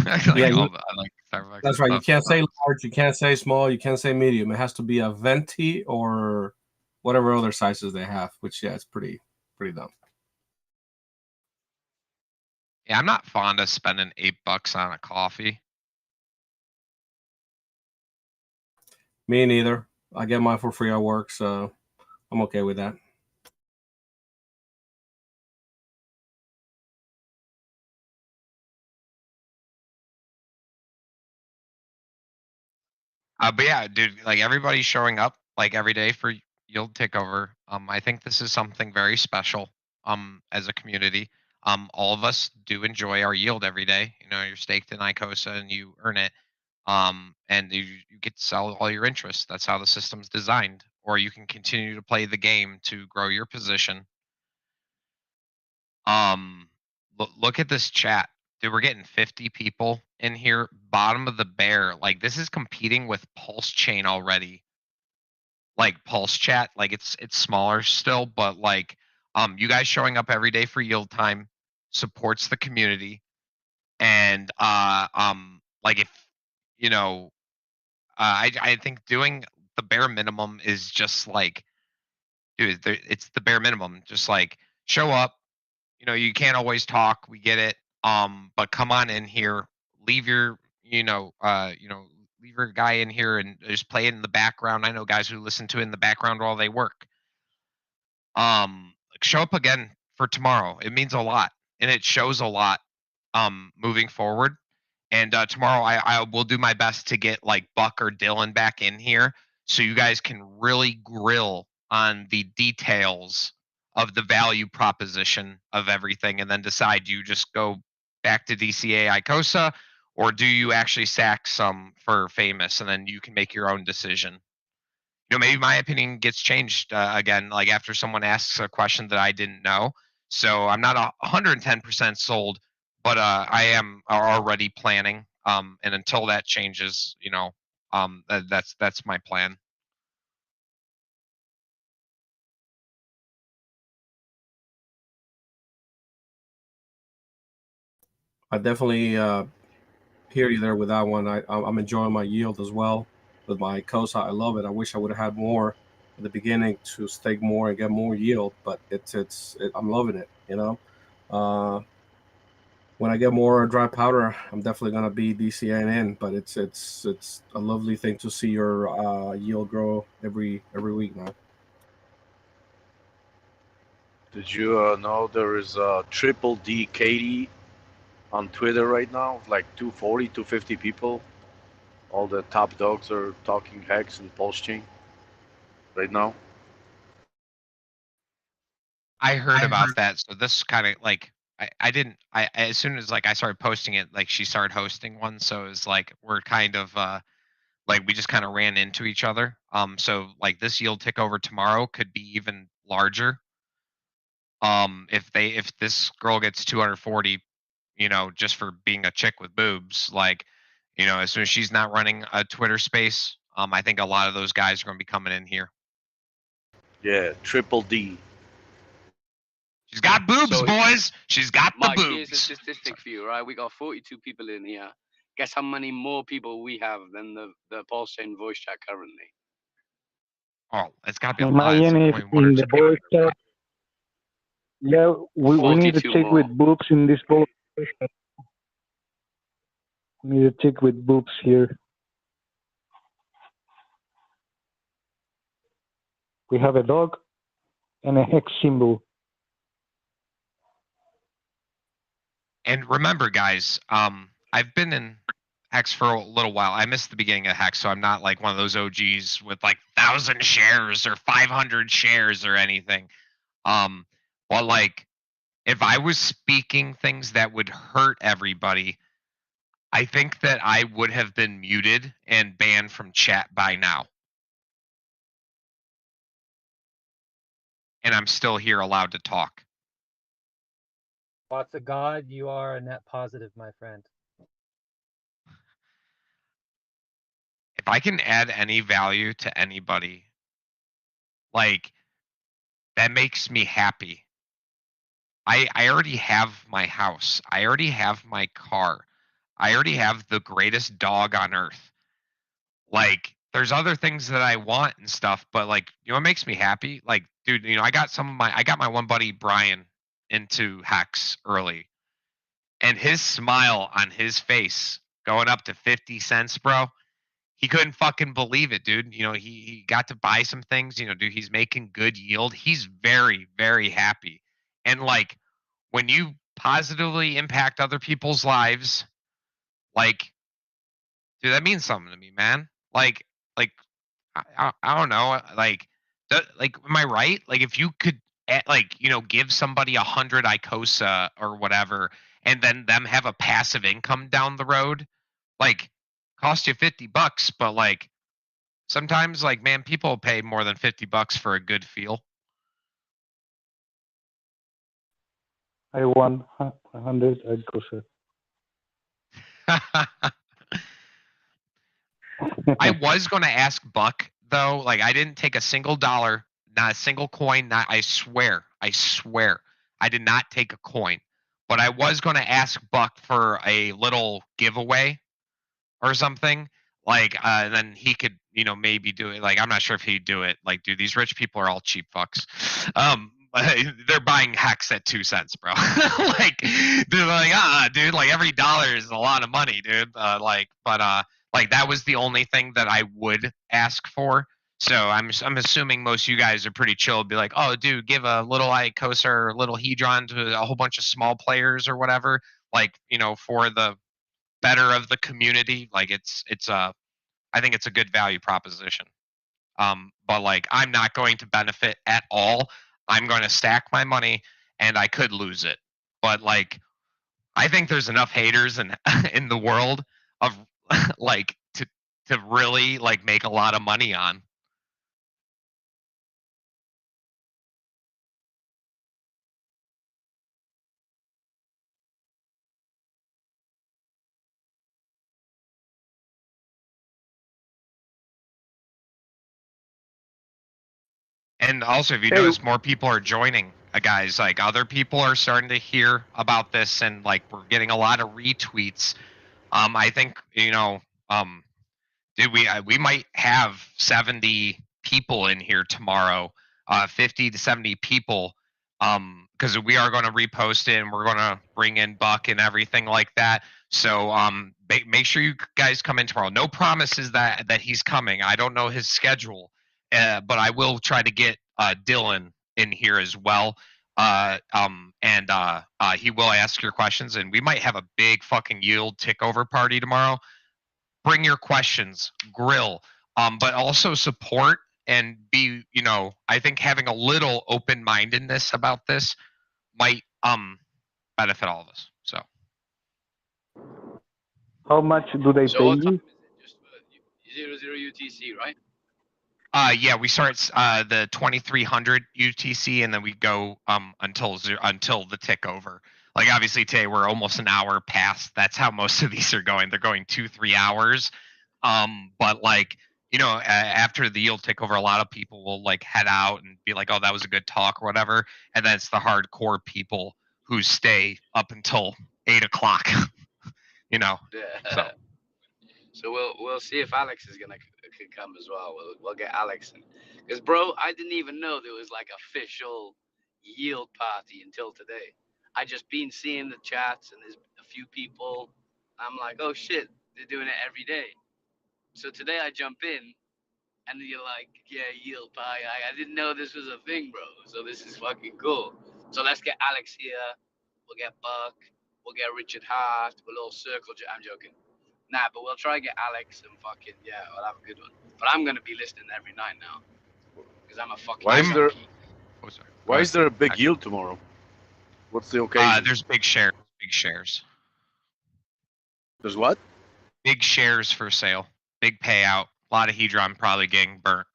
Yeah, I like Starbucks. that's right. You can't say large, you can't say small, you can't say medium. It has to be a venti or whatever other sizes they have. Which it's pretty dumb. Yeah, I'm not fond of spending $8 on a coffee. Me neither. I get mine for free at work, so I'm okay with that. But yeah, dude, like everybody's showing up like every day for Yield Takeover. I think this is something very special. As a community, all of us do enjoy our yield every day. You know, you're staked in Icosa and you earn it. And you get to sell all your interests. That's how the system's designed. Or you can continue to play the game to grow your position. Look at this chat. Dude, we're getting 50 people in here. Bottom of the bear. Like, this is competing with Pulse Chain already. Like, Pulse Chat, like, it's smaller still, but, like, you guys showing up every day for yield time supports the community. And, like, if, you know, I think doing the bare minimum is just, like, dude, it's the bare minimum. Just, like, show up. You know, you can't always talk. We get it. But come on in here. Leave your, leave your guy in here and just play it in the background. I know guys who listen to it in the background while they work. Show up again for tomorrow. It means a lot, and it shows a lot. Moving forward. And tomorrow I will do my best to get like Buck or Dylan back in here so you guys can really grill on the details of the value proposition of everything and then decide, do you just go back to DCA Icosa or do you actually sack some for famous and then you can make your own decision. You know, maybe my opinion gets changed again, like after someone asks a question that I didn't know. So I'm not 110% sold, but I am already planning. And until that changes, you know, that's my plan. I definitely hear you there with that one. I'm enjoying my yield as well with my Icosa. I love it. I wish I would have had more at the beginning to stake more and get more yield, but I'm loving it. You know, when I get more dry powder, I'm definitely gonna be DCN in. But it's a lovely thing to see your yield grow every week now. Did you know there is a triple D Katie on Twitter right now? Like 240, 250 people. All the top dogs are talking Hex and Pulse Chain right now. I heard about that. So this kind of like I didn't I as soon as like I started posting it, like she started hosting one. So it was like we're kind of like we just kind of ran into each other. So like this yield tick over tomorrow could be even larger. If this girl gets 240, you know, just for being a chick with boobs, like, you know, as soon as she's not running a Twitter space, I think a lot of those guys are going to be coming in here. Yeah, triple D. She's got boobs, So, boys. She's got Mike, the here's a boobs. statistic for you, right? We got 42 people in here. Guess how many more people we have than the Pulse Chain voice chat currently? Oh, it's got to be a lot. Imagine if It's one or in the two people. voice chat, yeah, we need a 42 chick more. with boobs in this voice chat. We need a chick with boobs here. We have a dog and a hex symbol. And remember, guys, I've been in Hex for a little while. I missed the beginning of Hex, so I'm not like one of those OGs with like 1,000 shares or 500 shares or anything. But like, if I was speaking things that would hurt everybody, I think that I would have been muted and banned from chat by now. And I'm still here allowed to talk. Lots of God, you are a net positive, my friend. If I can add any value to anybody, like, that makes me happy. I already have my house. I already have my car. I already have the greatest dog on earth. Like, there's other things that I want and stuff, but like, you know what makes me happy? Like, dude, you know, I got my one buddy Brian into Hex early, and his smile on his face going up to 50 cents, bro. He couldn't fucking believe it, dude. You know, he got to buy some things, you know, dude, he's making good yield. He's very, very happy. And like, when you positively impact other people's lives, like, dude, that means something to me, man. Like I don't know, like, am I right? Like, if you could, like, you know, give somebody 100 Icosa or whatever, and then them have a passive income down the road, like, cost you $50, but like, sometimes, like, man, people pay more than $50 for a good feel. I won 100 Icosa. I was going to ask Buck though. Like, I didn't take a single dollar, not a single coin. I swear, I did not take a coin. But I was going to ask Buck for a little giveaway or something. Like, and then he could, you know, maybe do it. Like, I'm not sure if he'd do it. Like, dude, these rich people are all cheap fucks. They're buying Hex at 2 cents, bro. Like, they're like, dude, like, every dollar is a lot of money, dude. Like, that was the only thing that I would ask for. So I'm assuming most of you guys are pretty chill. Be like, oh, dude, give a little Icosa or a little Hedron to a whole bunch of small players or whatever. Like, you know, for the better of the community. Like, I think it's a good value proposition. But like, I'm not going to benefit at all. I'm going to stack my money, and I could lose it. But like, I think there's enough haters in in the world of like to really like make a lot of money on. And also, if you notice, more people are joining, guys. Like, other people are starting to hear about this, and like, we're getting a lot of retweets. I think, you know, dude, we might have 70 people in here tomorrow, 50 to 70 people, because we are going to repost it, and we're going to bring in Buck and everything like that. So make sure you guys come in tomorrow. No promises that he's coming. I don't know his schedule, but I will try to get Dylan in here as well. And he will ask your questions, and we might have a big fucking yield takeover party tomorrow. Bring your questions, grill, but also support and be, you know, I think having a little open-mindedness about this might benefit all of us. So How much do they So pay what time you? is it? Just 00 UTC, right? yeah, we start the 2300 UTC, and then we go until the tick over. Like, obviously today we're almost an hour past. That's how most of these are going. They're going 2-3 hours. But like, you know, after the yield tick over, a lot of people will like head out and be like, oh, that was a good talk or whatever. And then it's the hardcore people who stay up until 8 o'clock. You know. Yeah. So we'll see if Alex is gonna could come as well. We'll get Alex in, because bro, I didn't even know there was like official yield party until today. I just been seeing the chats, and there's a few people. I'm like, oh shit, they're doing it every day. So today I jump in, and you're like, yeah, yield party. I didn't know this was a thing, bro. So this is fucking cool. So let's get Alex here. We'll get Buck. We'll get Richard Hart. We'll all circle. I'm joking. Nah, but we'll try to get Alex and fucking, yeah, we'll have a good one. But I'm gonna be listening every night now, because I'm a fucking. Why is there? Oh, sorry. Why is there a big yield tomorrow? What's the occasion? There's big shares. There's what? Big shares for sale. Big payout. A lot of Hedron probably getting burnt.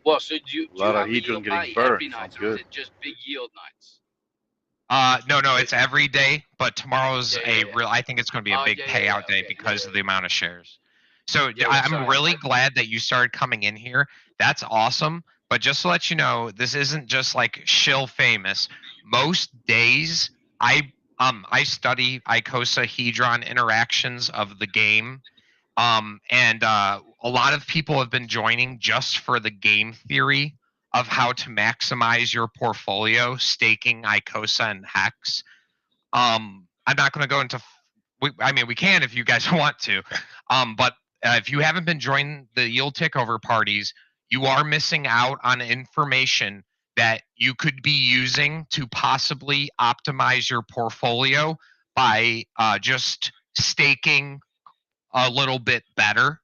Well, so do you A lot have of a Hedron yield getting party burned. every night, Sounds or is good. it just big yield nights? No, it's every day, but tomorrow's Yeah. real. I think it's going to be a Oh, big yeah, payout day okay, because of the amount of shares. So Yeah, I'm sorry. really glad that you started coming in here. That's awesome. But just to let you know, this isn't just like shill famous. Most days, I study Icosa Hedron interactions of the game. And a lot of people have been joining just for the game theory of how to maximize your portfolio, staking Icosa and Hex. I'm not going to go into. I mean, we can if you guys want to. But if you haven't been joining the yield takeover parties, you are missing out on information that you could be using to possibly optimize your portfolio by just staking a little bit better.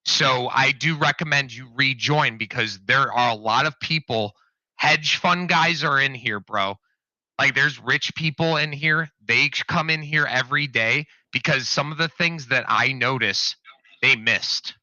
So I do recommend you rejoin because there are a lot of people. Hedge fund guys are in here, bro. Like there's rich people in here. They come in here every day because some of the things that I notice they missed.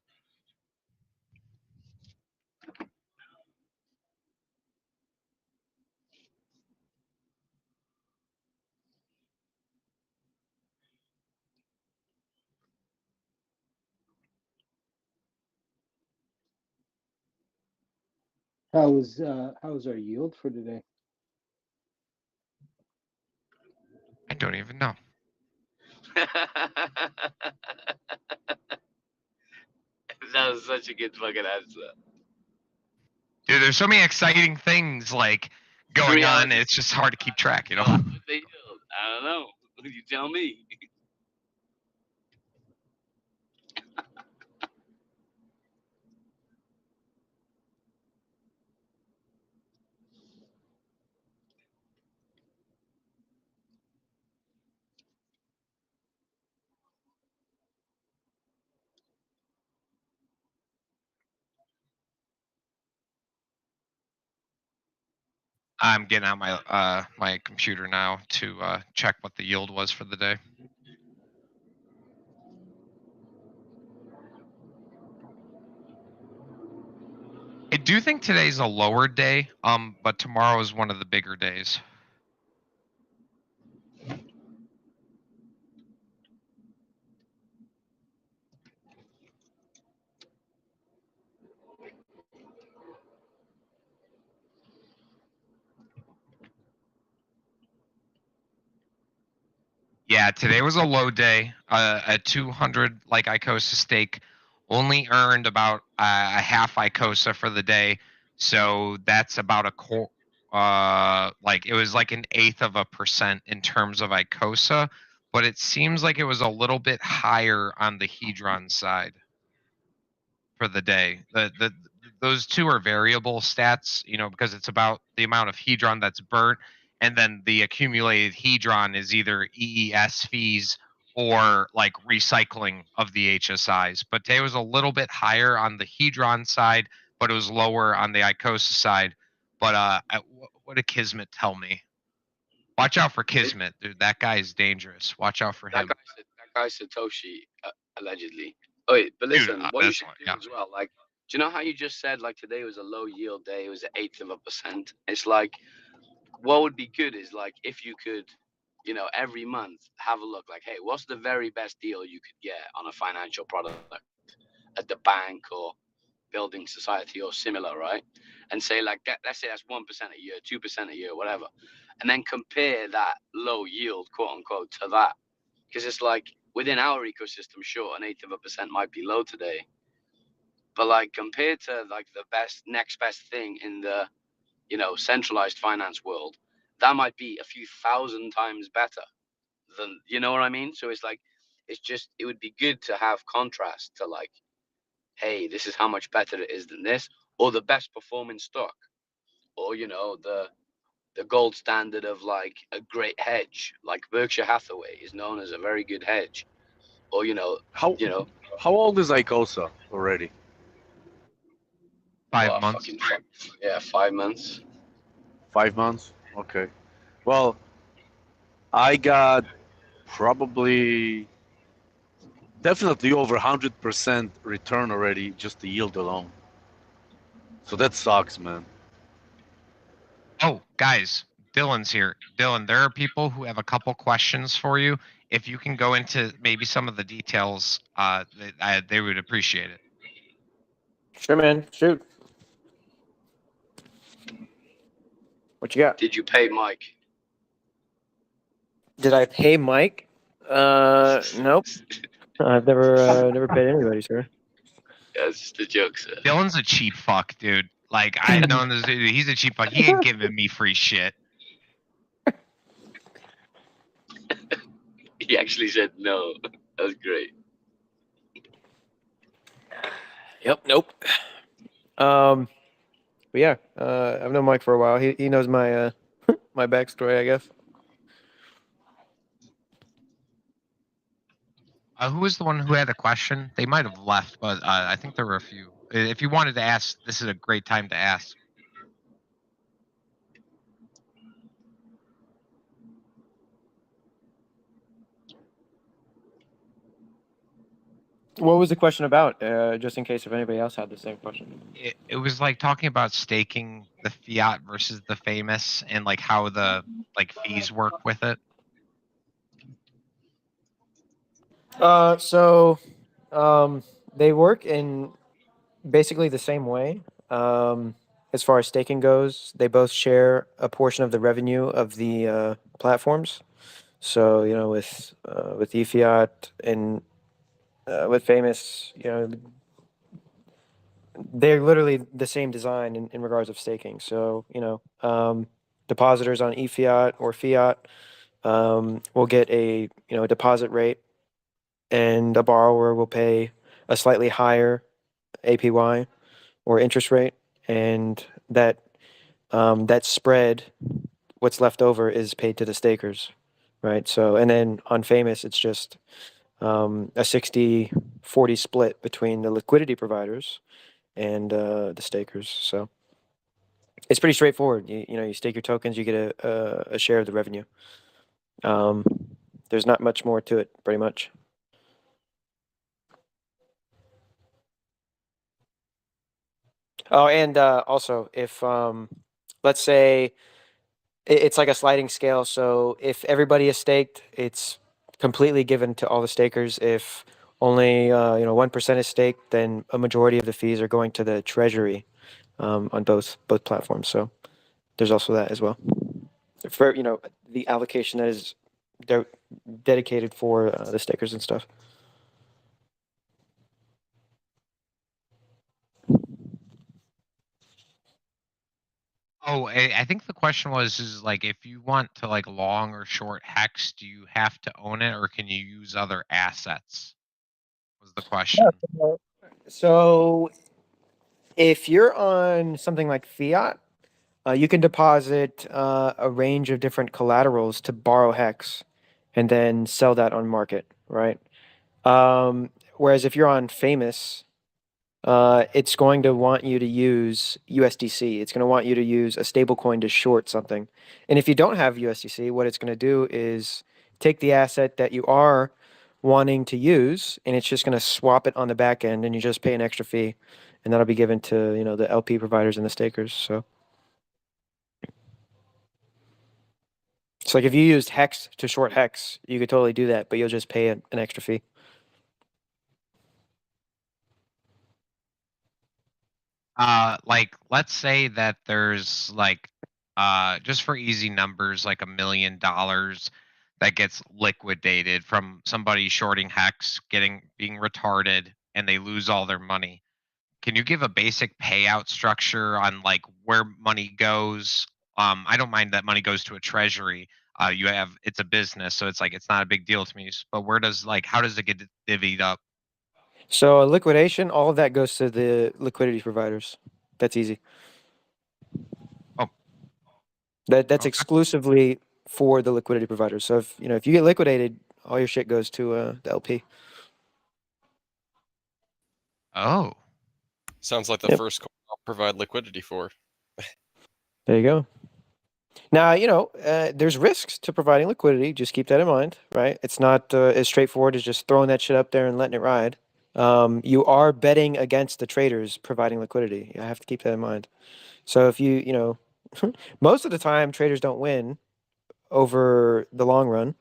How's our yield for today? I don't even know. That was such a good fucking answer. Dude, there's so many exciting things like going on. It's just hard to keep track, you know. I don't know. You tell me. I'm getting out my my computer now to check what the yield was for the day. I do think today's a lower day, but tomorrow is one of the bigger days. Yeah, today was a low day. At 200, like Icosa stake, only earned about a half Icosa for the day. So that's about like it was like an eighth of a percent in terms of Icosa, but it seems like it was a little bit higher on the Hedron side for the day. Those two are variable stats, you know, because it's about the amount of Hedron that's burnt, and then the accumulated Hedron is either EES fees or like recycling of the HSIs. But today was a little bit higher on the Hedron side, but it was lower on the Icosa side. But what did Kismet tell me? Watch out for Kismet, dude. That guy is dangerous. Watch out for him. That guy Satoshi, allegedly. Oh, wait, but listen, Dude, what you that's should one, do yeah. as well, like, do you know how you just said like today was a low yield day? It was an eighth of a percent. It's like, what would be good is like if you could, you know, every month have a look like, hey, what's the very best deal you could get on a financial product at the bank or building society or similar, right? And say like that, let's say that's 1% a year, 2% a year, whatever, and then compare that low yield, quote unquote, to that, because it's like within our ecosystem, sure, an eighth of a percent might be low today, but like compared to like the next best thing in the, you know, centralized finance world, that might be a few thousand times better than, you know what I mean? So it's like, it would be good to have contrast to like, hey, this is how much better it is than this, or the best performing stock, or, you know, the gold standard of like a great hedge, like Berkshire Hathaway is known as a very good hedge, or, you know, How old is Icosa already? 5 months. 5 months. 5 months. Okay. Well, I got probably definitely over 100% return already, just the yield alone. So that sucks, man. Oh, guys, Dylan's here. Dylan, there are people who have a couple questions for you. If you can go into maybe some of the details, they would appreciate it. Sure, man. Shoot. What you got? Did you pay Mike? Did I pay Mike? Nope. I've never paid anybody, sir. That's just a joke, sir. Dylan's a cheap fuck, dude. Like I've known this dude. He's a cheap fuck. He ain't giving me free shit. He actually said no. That was great. Yep. Nope. But yeah, I've known Mike for a while. He knows my my backstory, I guess. Who was the one who had a question? They might have left, but I think there were a few. If you wanted to ask, this is a great time to ask. What was the question about? Just in case if anybody else had the same question. It was like talking about staking the fiat versus the famous and like how the like fees work with it. They work in basically the same way. As far as staking goes, they both share a portion of the revenue of the platforms. So with eFiat and with Famous, they're literally the same design in regards of staking. So depositors on eFiat or fiat will get a deposit rate, and a borrower will pay a slightly higher APY or interest rate, and that spread, what's left over, is paid to the stakers, right? So, and then on Famous, it's just a 60-40 split between the liquidity providers and the stakers. So it's pretty straightforward. You stake your tokens, you get a share of the revenue. There's not much more to it, pretty much. Oh, and also, if let's say it's like a sliding scale, so if everybody is staked, it's completely given to all the stakers. If only 1% is staked, then a majority of the fees are going to the treasury on both platforms. So there's also that as well. For the allocation that is dedicated for the stakers and stuff. Oh, I think the question is like if you want to like long or short Hex, do you have to own it or can you use other assets? Was the question. So if you're on something like fiat, you can deposit a range of different collaterals to borrow Hex and then sell that on market, right? Whereas if you're on Famous, it's going to want you to use USDC. It's going to want you to use a stable coin to short something. And if you don't have USDC, what it's going to do is take the asset that you are wanting to use, and it's just going to swap it on the back end, and you just pay an extra fee, and that'll be given to the LP providers and the stakers. So it's like if you used Hex to short Hex, you could totally do that, but you'll just pay an extra fee. Like let's say that there's like just for easy numbers like $1 million that gets liquidated from somebody shorting Hex being retarded and they lose all their money. Can you give a basic payout structure on like where money goes? I don't mind that money goes to a treasury. It's a business, so it's like it's not a big deal to me. But how does it get divvied up? So liquidation, all of that goes to the liquidity providers. That's easy. Oh. That's exclusively for the liquidity providers. So if you get liquidated, all your shit goes to the LP. Oh. Sounds like the first coin I'll provide liquidity for. There you go. Now, there's risks to providing liquidity. Just keep that in mind, right? It's not as straightforward as just throwing that shit up there and letting it ride. you are betting against the traders providing liquidity. I have to keep that in mind. So if you know, most of the time traders don't win over the long run,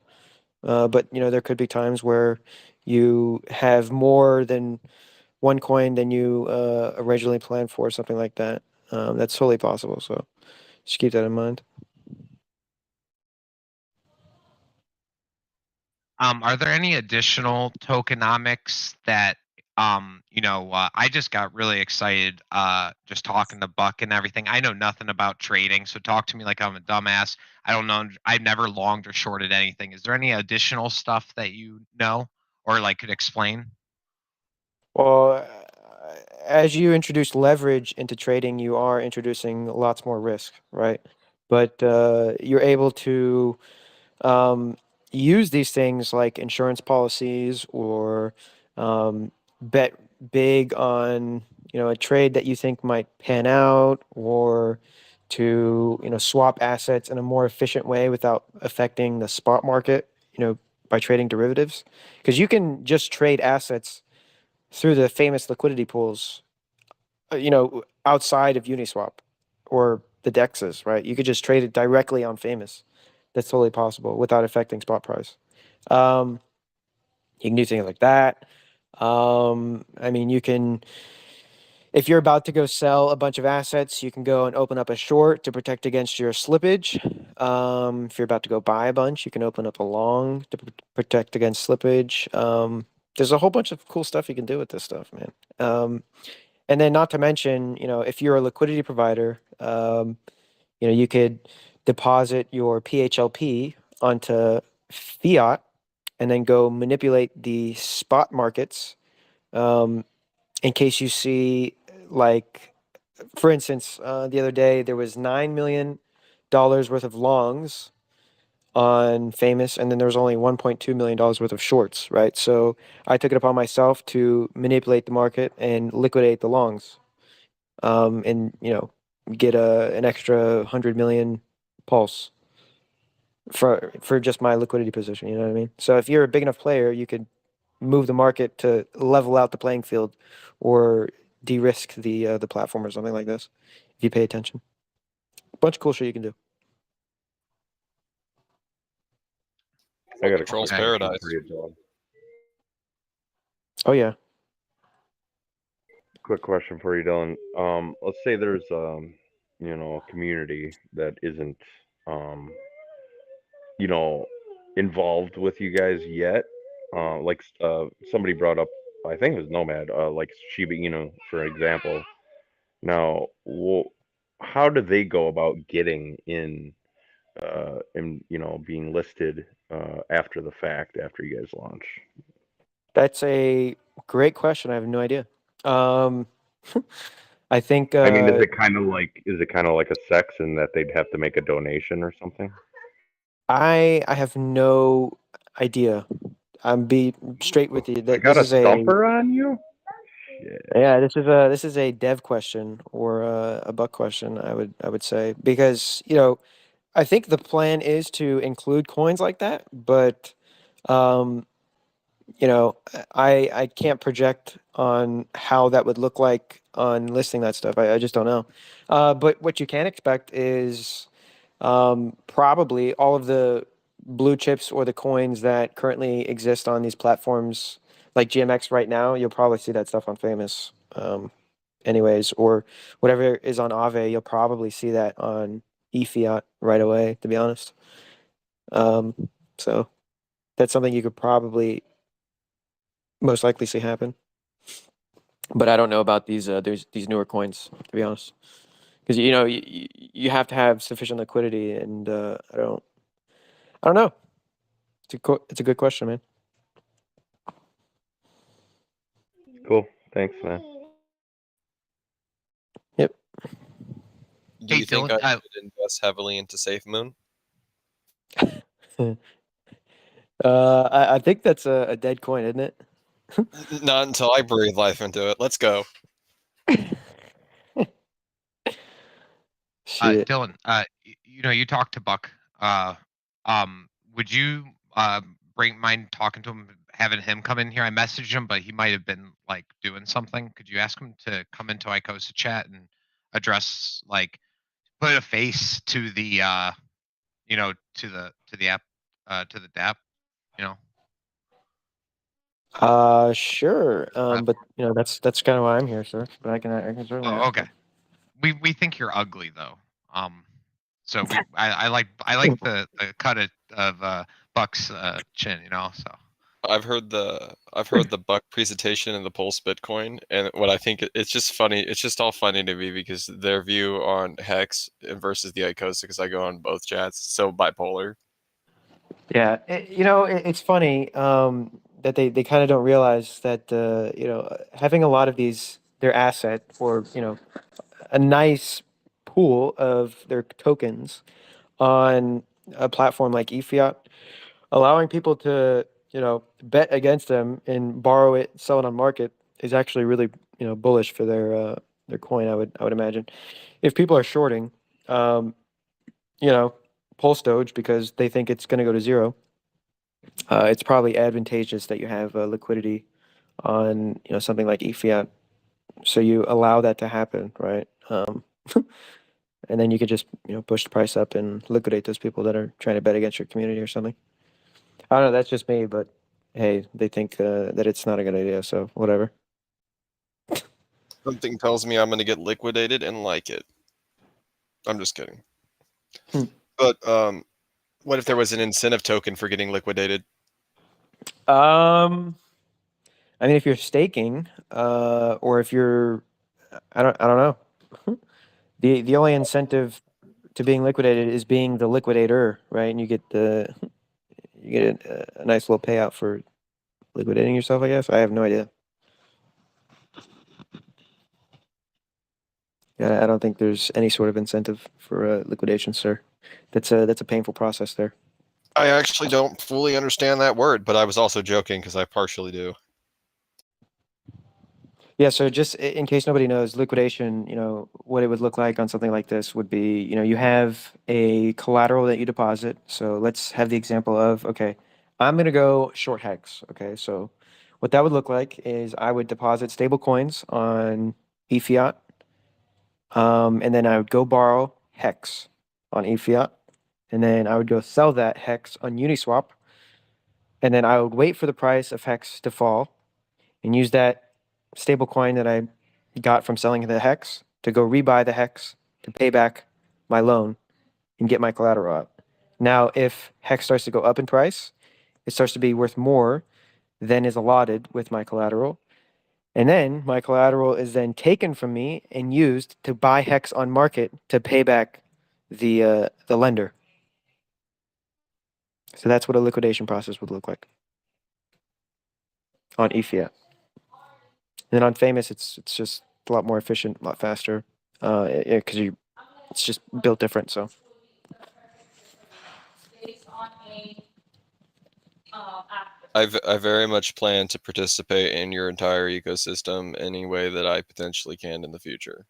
but you know there could be times where you have more than one coin than you originally planned for, something like that. That's totally possible. So just keep that in mind. Are there any additional tokenomics that I just got really excited just talking to Buck and everything. I know nothing about trading, so talk to me like I'm a dumbass. I don't know. I've never longed or shorted anything. Is there any additional stuff that you know or like could explain? Well, as you introduce leverage into trading, you are introducing lots more risk, right? But you're able to use these things like insurance policies or bet big on a trade that you think might pan out, or to swap assets in a more efficient way without affecting the spot market, by trading derivatives, because you can just trade assets through the famous liquidity pools, outside of Uniswap or the DEXs, right? You could just trade it directly on famous. That's totally possible without affecting spot price. Um, you can do things like that. I mean, you can, if you're about to go sell a bunch of assets, you can go and open up a short to protect against your slippage. If you're about to go buy a bunch, you can open up a long to protect against slippage. There's a whole bunch of cool stuff you can do with this stuff, man. And then not to mention, if you're a liquidity provider, you could deposit your PHLP onto fiat and then go manipulate the spot markets, in case you see, like, for instance, the other day there was $9 million worth of longs on famous, and then there was only $1.2 million worth of shorts, right? So I took it upon myself to manipulate the market and liquidate the longs, and get an extra 100 million pulse for just my liquidity position. You know what I mean? So if you're a big enough player, you could move the market to level out the playing field, or de-risk the platform or something like this. If you pay attention, a bunch of cool shit you can do. I got a Control's quick question paradise. for you, Dylan. Oh yeah. Quick question for you, Dylan. Let's say there's a community that isn't you know, involved with you guys yet. Like somebody brought up, I think it was Nomad, like Shiba Inu, for example. Now, how do they go about getting in, and being listed after the fact, after you guys launch? That's a great question. I have no idea. I think I mean, is it kind of like a sex in that they'd have to make a donation or something? I have no idea. I'm be straight with you. I That got this a is a stumper on you. yeah. This is a dev question, or a Buck question. I would say, because I think the plan is to include coins like that, but um, I can't project on how that would look like on listing that stuff. I just don't know. But what you can expect is probably all of the blue chips or the coins that currently exist on these platforms, like GMX right now. You'll probably see that stuff on Famous, anyways, or whatever is on Aave. You'll probably see that on eFiat right away. To be honest, so that's something you could probably most likely see happen. But I don't know about these newer coins, to be honest, because you have to have sufficient liquidity, and I don't know. It's a good question, man. Cool. Thanks, man. Yep. Do you Hey, think Dylan, I should invest heavily into SafeMoon? I think that's a dead coin, isn't it? Not until I breathe life into it. Let's go. Shit. Dylan, you talked to Buck. Would you mind talking to him having him come in here. I messaged him, but he might have been like doing something. Could you ask him to come into Icosa Chat and address, like, put a face to the to the app, to the DApp, you know? Sure. But that's kind of why I'm here, sir. But I can certainly Oh, ask okay. him. We think you're ugly though. So I like the cut of Buck's chin, you know. So I've heard the Buck presentation and the Pulse Bitcoin, and what I think it's just funny. It's just all funny to me because their view on Hex versus the Icosa, because I go on both chats, it's so bipolar. Yeah, it's funny that they kind of don't realize that having a lot of their asset, or a nice pool of their tokens on a platform like eFiat, allowing people to bet against them and borrow it, sell it on market, is actually really bullish for their coin. I would imagine if people are shorting, Pulse Doge because they think it's going to go to zero. It's probably advantageous that you have liquidity on something like eFiat, so you allow that to happen, right? And then you could just push the price up and liquidate those people that are trying to bet against your community or something. I don't know. That's just me, but hey, they think that it's not a good idea, so whatever. Something tells me I'm going to get liquidated and like it. I'm just kidding. But what if there was an incentive token for getting liquidated? I mean, if you're staking, or if you're, I don't know. The only incentive to being liquidated is being the liquidator, right? And you get a nice little payout for liquidating yourself, I guess. I have no idea. Yeah, I don't think there's any sort of incentive for liquidation, sir. That's a painful process there. I actually don't fully understand that word, but I was also joking because I partially do. Yeah, so just in case nobody knows, liquidation, what it would look like on something like this would be, you have a collateral that you deposit. So let's have the example of, okay, I'm going to go short Hex. Okay, so what that would look like is I would deposit stable coins on eFiat, and then I would go borrow Hex on eFiat, and then I would go sell that Hex on Uniswap, and then I would wait for the price of Hex to fall and use that stable coin that I got from selling the Hex to go rebuy the Hex to pay back my loan and get my collateral out. Now, if Hex starts to go up in price, it starts to be worth more than is allotted with my collateral. And then my collateral is then taken from me and used to buy Hex on market to pay back the lender. So that's what a liquidation process would look like on eFiat. And on Famous, it's just a lot more efficient, a lot faster, because it's just built different. So I very much plan to participate in your entire ecosystem any way that I potentially can in the future.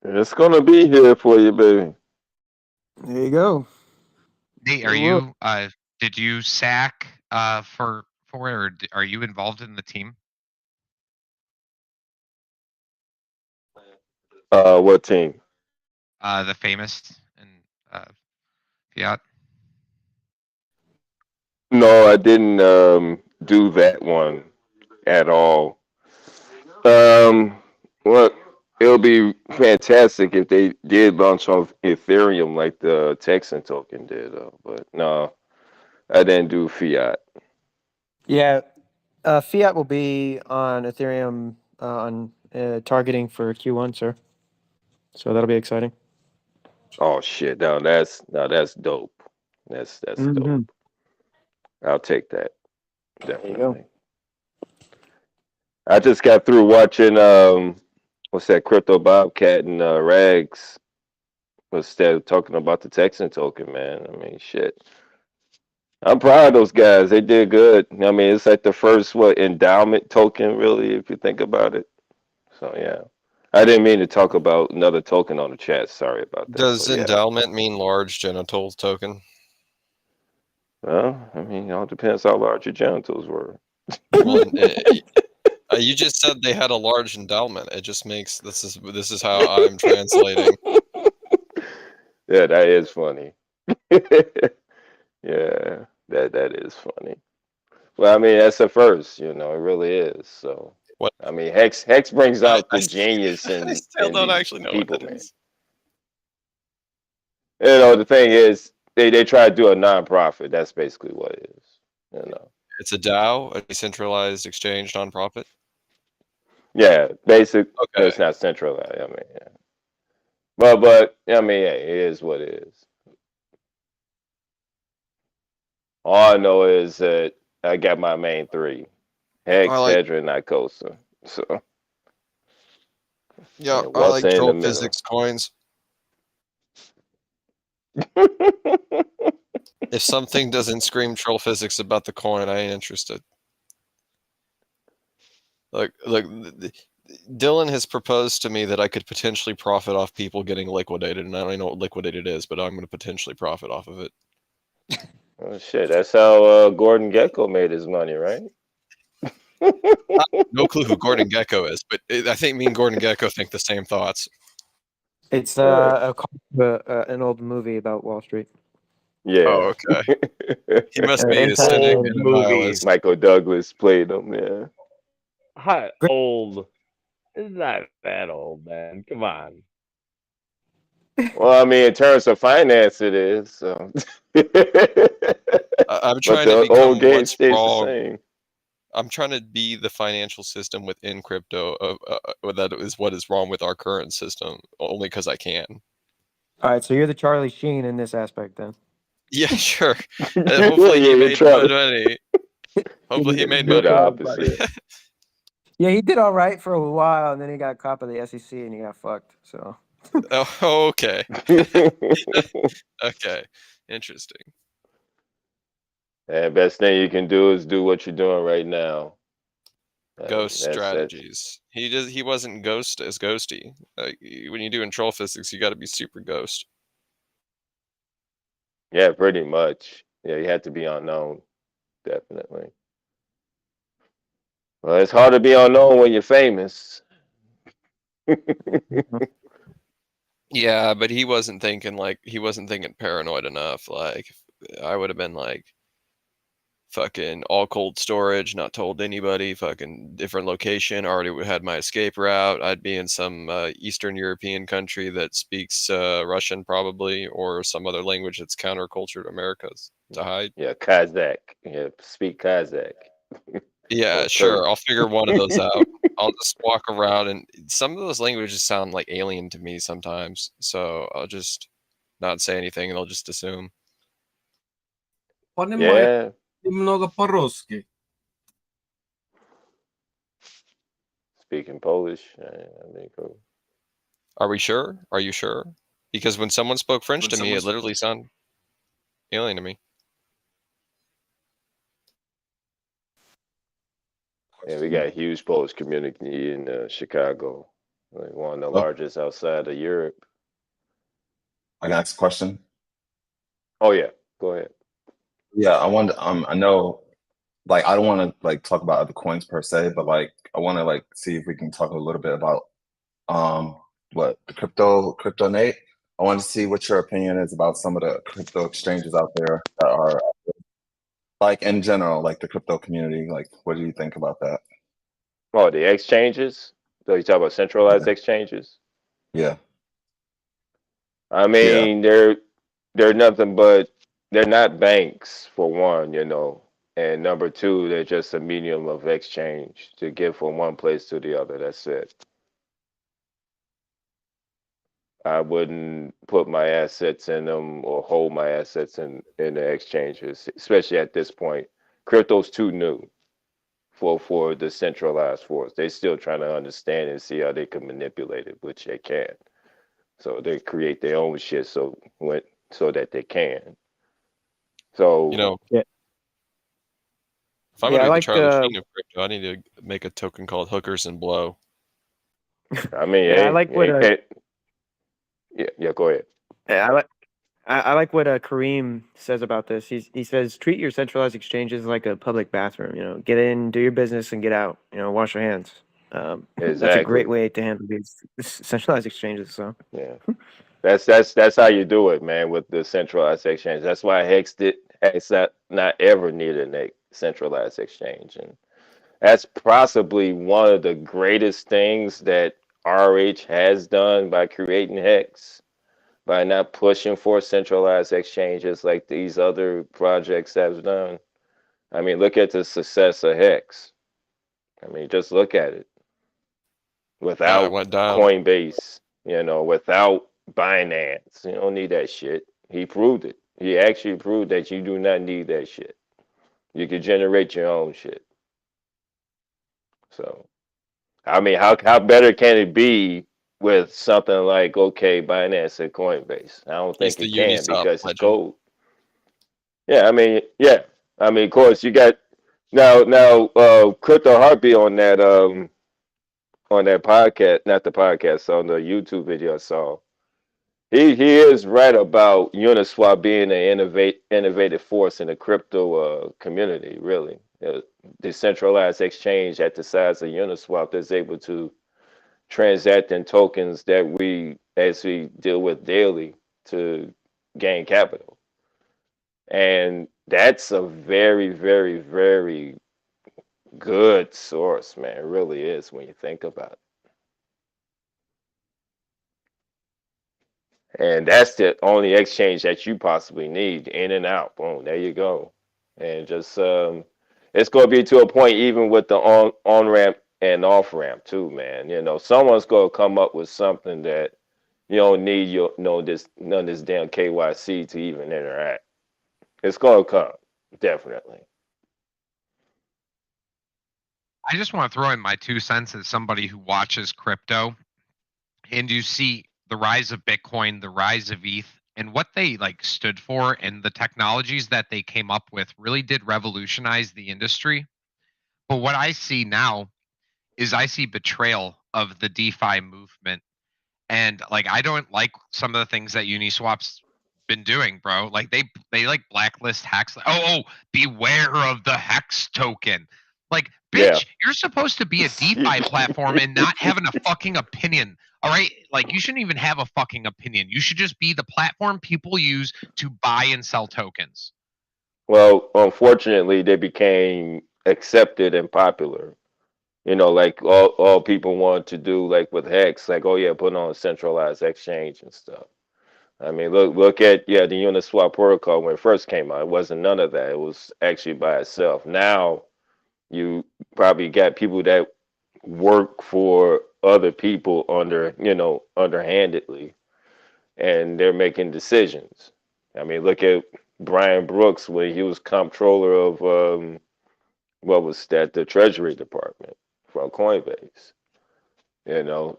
It's gonna be here for you, baby. there you go. Hey, are Good work. you did you sack for it, or are you involved in the team? What team? The Famous and Fiat. No, I didn't do that one at all. Well, it'll be fantastic if they did launch off Ethereum like the Texan token did, but no, I didn't do fiat. Yeah, Fiat will be on Ethereum on targeting for Q1, sir. So that'll be exciting. Oh shit! Now that's dope. That's dope. I'll take that. Definitely. I just got through watching what's that, Crypto Bobcat and Rags instead of talking about the Texan token, man. I mean, shit. I'm proud of those guys. They did good. I mean, it's like the first endowment token, really, if you think about it. So yeah, I didn't mean to talk about another token on the chat. Sorry about that. Does But yeah, endowment mean large genital token? Well, I mean, it all depends how large your genitals were. Well, you just said they had a large endowment. It just makes this is how I'm translating. Yeah, that is funny. Yeah, that is funny. Well, I mean, that's a first, it really is. So, What? I mean, Hex brings out the I genius I in still don't these actually know what people, that man. is. The thing is, they try to do a nonprofit. That's basically what it is. It's a DAO, a decentralized exchange nonprofit. Yeah, basic. Okay. It's not centralized. I mean, yeah. But I mean, yeah, it is what it is. All I know is that I got my main three: Hex, like- Hedron, Icosa. So, Yeah, I what's like in the troll middle? physics coins. If something doesn't scream troll physics about the coin, I ain't interested. Like, Dylan has proposed to me that I could potentially profit off people getting liquidated, and I don't even know what liquidated is, but I'm going to potentially profit off of it. Oh shit! That's how Gordon Gekko made his money, right? No clue who Gordon Gekko is, but I think me and Gordon Gekko think the same thoughts. It's an old movie about Wall Street. Yeah. Oh, okay. He must be a Inside cynic Old and a movie. nihilist. Michael Douglas played him. Yeah. How old? It's not that old, man. Come on. Well, I mean, in terms of finance, it is. So. I'm But trying to the become old game what's stays the wrong. same. I'm trying to be the financial system within crypto. That is what is wrong with our current system, only because I can. All right, so you're the Charlie Sheen in this aspect, then. Yeah, sure. Hopefully he made good money. Hopefully he made Do the money. opposite. Yeah, he did all right for a while, and then he got caught by the SEC, and he got fucked. So. Oh, okay. Okay, interesting. And best thing you can do is do what you're doing right now. Ghost That's strategies. He wasn't ghost as ghosty. Like, when you do in troll physics, you got to be super ghost. Yeah, pretty much. Yeah, you have to be unknown, definitely. Well, it's hard to be unknown when you're famous. Yeah, but he wasn't thinking paranoid enough. Like, I would have been like, fucking all cold storage, not told anybody, fucking different location, already had my escape route. I'd be in some Eastern European country that speaks Russian probably, or some other language that's counterculture to America's to hide. Yeah, Kazakh. Yeah, speak Kazakh. Yeah, Or sure. Turk. I'll figure one of those out. I'll just walk around, and some of those languages sound like alien to me sometimes. So I'll just not say anything, and they'll just assume. Yeah. Немного по-русски. Speaking Polish. I mean, cool. Are we sure? Are you sure? Because when someone spoke French When to me, someone it literally sounded alien to me. Yeah, we got a huge Polish community in Chicago, like one of the Hello? largest outside of Europe. I can ask a question. Oh yeah, go ahead. Yeah, I want. I know, like, I don't want to like talk about other coins per se, but like, I want to like see if we can talk a little bit about what the crypto Nate. I want to see what your opinion is about some of the crypto exchanges out there that are like in general, like the crypto community. Like, what do you think about that? Oh, the exchanges. So you talk about centralized exchanges. Yeah. I mean, they're nothing but they're not banks for one, and number two, they're just a medium of exchange to get from one place to the other. That's it. I wouldn't put my assets in them or hold my assets in the exchanges, especially at this point. Crypto's too new for the centralized force. They're still trying to understand and see how they can manipulate it, which they can. So they create their own shit so that they can. So if I'm gonna be the Charlie Sheen of crypto, I need to make a token called Hookers and Blow. I mean, Yeah, I like what. yeah, go ahead. Yeah, I like what Kareem says about this. He says treat your centralized exchanges like a public bathroom. You know, get in, do your business, and get out. You know, wash your hands. That's a great Exactly. way to handle these centralized exchanges. So Yeah. That's how you do it, man, with the centralized exchange. That's why Hex not ever needed a centralized exchange. And that's possibly one of the greatest things that RH has done by creating Hex, by not pushing for centralized exchanges like these other projects have done. I mean, look at the success of Hex. I mean, just look at it. Yeah, it Without went down. Coinbase, without Binance, you don't need that shit. He proved it. He actually proved that you do not need that shit. You can generate your own shit. So, I mean, how better can it be with something like Binance and Coinbase? I don't It's think the it can Uniswap because it's legend. code. Yeah, I mean, yeah. I mean, of course, you got now Crypto Heartbeat on that podcast, not the podcast, on the YouTube video I saw. He is right about Uniswap being an innovative force in the crypto community. Really, decentralized exchange at the size of Uniswap that's able to transact in tokens that we actually deal with daily to gain capital, and that's a very, very, very good source, man. It really is when you think about it. And that's the only exchange that you possibly need, in and out. Boom, there you go. And just it's going to be to a point even with the on ramp and off ramp too, man. Someone's going to come up with something that you don't need none of this damn KYC to even interact. It's going to come, definitely. I just want to throw in my 2 cents as somebody who watches crypto, and you see the rise of Bitcoin, the rise of ETH, and what they stood for, and the technologies that they came up with really did revolutionize the industry. But what I see now is I see betrayal of the DeFi movement. And I don't like some of the things that Uniswap's been doing, bro. They blacklist Hex. Oh, beware of the Hex token. Bitch, Yeah. you're supposed to be a DeFi platform and not having a fucking opinion. All right? You shouldn't even have a fucking opinion. You should just be the platform people use to buy and sell tokens. Well, unfortunately, they became accepted and popular. All people want to do, with Hex, oh yeah, put on a centralized exchange and stuff. I mean, look at the Uniswap protocol when it first came out. It wasn't none of that. It was actually by itself. Now you probably got people that work for other people underhandedly, and they're making decisions. I mean, look at Brian Brooks when he was comptroller of what was that, the Treasury Department from Coinbase. Now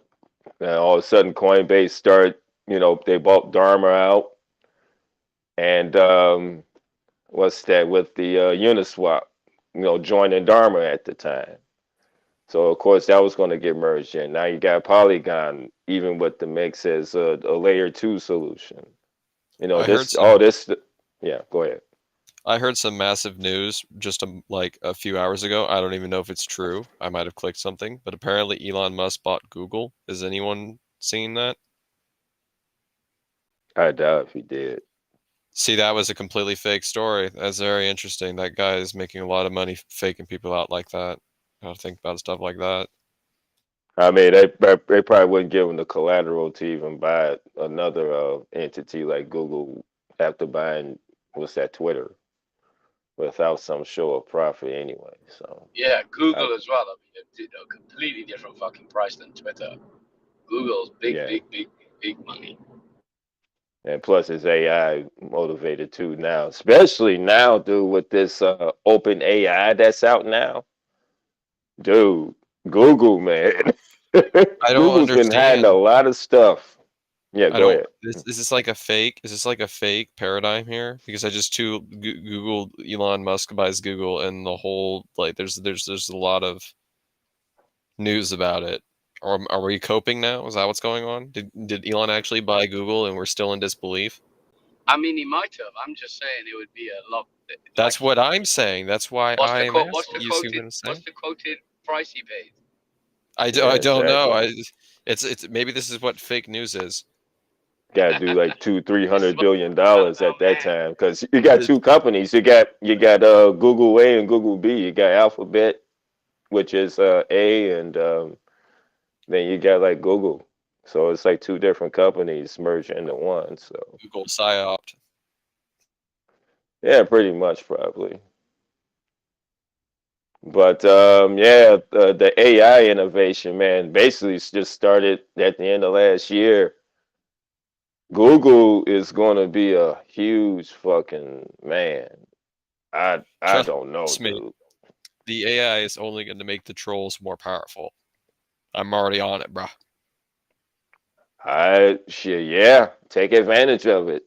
all of a sudden Coinbase started, they bought Dharma out, and what's that with the Uniswap, joining Dharma at the time. So of course that was going to get merged in. Now you got Polygon, even with the mix as a layer 2 solution. I heard Yeah, go ahead. I heard some massive news just a few hours ago. I don't even know if it's true. I might have clicked something, but apparently Elon Musk bought Google. Is anyone seeing that? I doubt if he did. See, that was a completely fake story. That's very interesting. That guy is making a lot of money faking people out like that. I don't think about stuff like that. I mean, they probably wouldn't give him the collateral to even buy another entity like Google after buying, what's that, Twitter, without some show of profit anyway. So Yeah, Google as well. I mean, a completely different fucking price than Twitter. Google's big, yeah. big money. And plus, it's AI motivated too now, especially now, dude, with this open AI that's out now. Dude, Google, man. I don't Google's been hiding a understand. lot of stuff. Yeah, I go don't. ahead. Is this like a fake? Is this like a fake paradigm here? Because I just Googled Elon Musk buys Google, and the whole there's a lot of news about it. Are we coping now? Is that what's going on? Did Elon actually buy Google, and we're still in disbelief? I mean, he might have. I'm just saying it would be a lot. That's what I'm saying. That's why I am asking. What's the You see what quoted? I'm saying? What's the quoted price he paid? I don't know. It's maybe this is what fake news is. Got to do like $200-300 billion at that time, because you got two companies. You got Google A and Google B. You got Alphabet, which is A, and then you got like Google. So it's like two different companies merged into one. So Google psyoped. yeah, pretty much probably. But yeah, the AI innovation, man, basically just started at the end of last year. Google is going to be a huge fucking man. I don't know, Trust me, dude. the AI is only going to make the trolls more powerful. I'm already on it, bro. Shit, yeah, take advantage of it.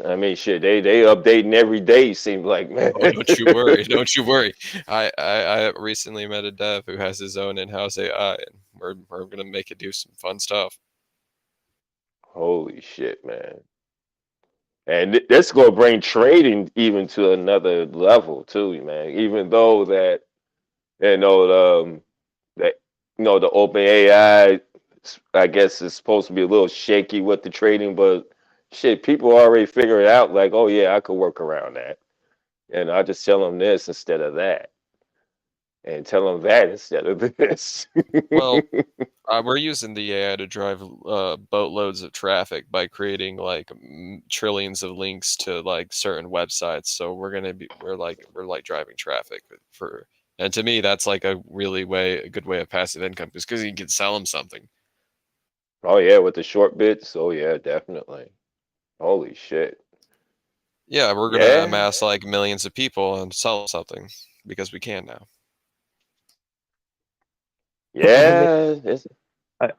I mean, shit, they updating every day. Seems like, man. Oh, don't you worry, don't you worry. I recently met a dev who has his own in-house AI, and we're gonna make it do some fun stuff. Holy shit, man! And this gonna bring trading even to another level too, man. Even though that that the open AI, I guess, is supposed to be a little shaky with the trading, but shit, people already figure it out. Like, oh yeah, I could work around that, and I just tell them this instead of that, and tell them that instead of this. Well, we're using the AI to drive boatloads of traffic by creating like trillions of links to like certain websites. So we're like driving traffic for, and to me that's like a good way of passive income, because you can sell them something. Oh yeah, with the short bits. Oh yeah, definitely. Holy shit. Yeah, we're gonna Yeah. amass like millions of people and sell something because we can now. Yeah,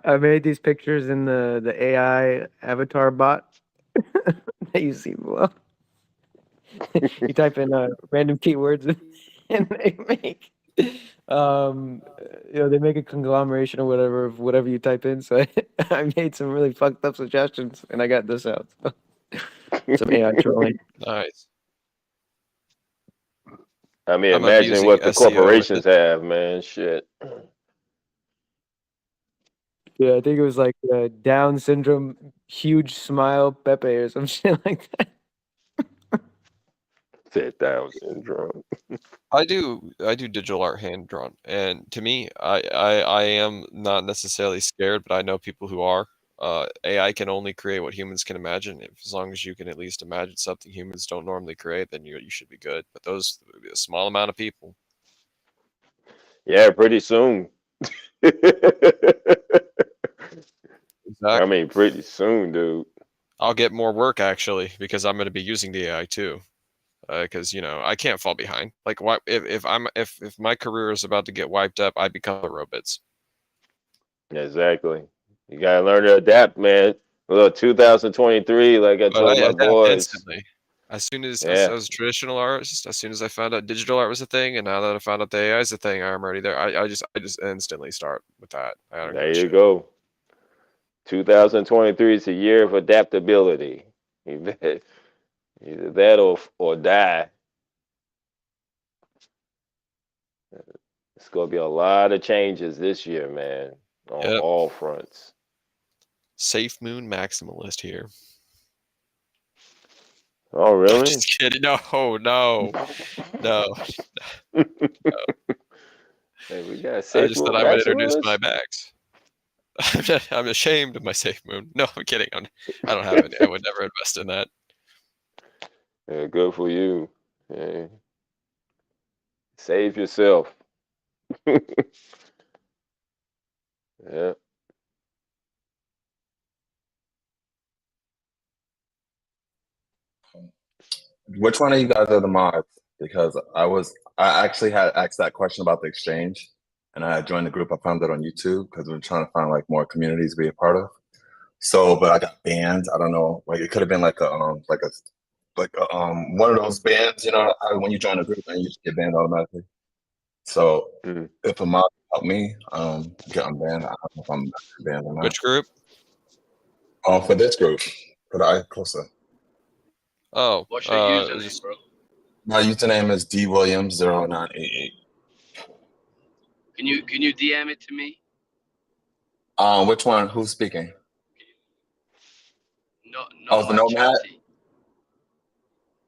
I made these pictures in the AI avatar bot that you see below. You type in random keywords and they make they make a conglomeration or whatever of whatever you type in. So I made some really fucked up suggestions and I got this out. So. Some AI trolling. Nice. I mean, I'm gonna be imagine using what the SEO with corporations it. have, man. Shit. Yeah, I think it was like Down syndrome, huge smile, Pepe or some shit like that. Said Down syndrome. I do digital art hand drawn, and to me, I am not necessarily scared, but I know people who are. AI can only create what humans can imagine. As long as you can at least imagine something humans don't normally create, then you should be good. But those a small amount of people. Yeah, pretty soon. I Exactly. mean, pretty soon, dude. I'll get more work actually because I'm going to be using the AI too. Because I can't fall behind. Like, why if my career is about to get wiped up, I become the robots. Exactly. You gotta learn to adapt, man. Look, 2023, like I But told I my adapt boys. instantly. As soon as Yeah. a traditional artist, as soon as I found out digital art was a thing, and now that I found out the AI is a thing, I'm already there. I just instantly start with that. I don't give There a you shit. go. 2023 is a year of adaptability. Either that or die. It's gonna be a lot of changes this year, man, on Yep. all fronts. Safe Moon Maximalist here. Oh, I'm really? just kidding. No. Hey, we got I Safe just thought Moon I would introduce my Maximalist? bags. I'm ashamed of my Safe Moon. No, I'm kidding. I don't have any. I would never invest in that. Yeah, good for you. Yeah. Save yourself. Yeah. Which one of you guys are the mods? Because I actually had asked that question about the exchange, and I joined the group. I found it on YouTube because we're trying to find like more communities to be a part of. So, but I got banned. I don't know. Like it could have been like one of those bans. You know, when you join a group and you just get banned automatically. So if a mod help me get unbanned, I don't know if I'm banned or not. Which group? For this group. for the Icosa. Oh, What's your username, bro? My username is dwilliams0988. Can you DM it to me? Which one? Who's speaking? No, Oh, the Nomad.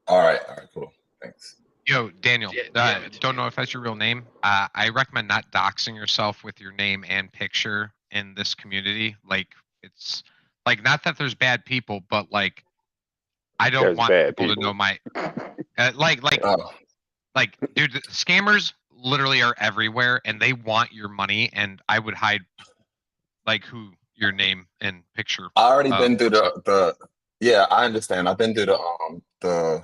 All right, cool. Thanks. Yo, Daniel, don't know if that's your real name. I recommend not doxing yourself with your name and picture in this community. Like, it's like, not that there's bad people, but like, I don't There's want bad people to people. know my like, dude, the scammers literally are everywhere, and they want your money. And I would hide like who your name and picture. I already been through the. Yeah, I understand. I've been through the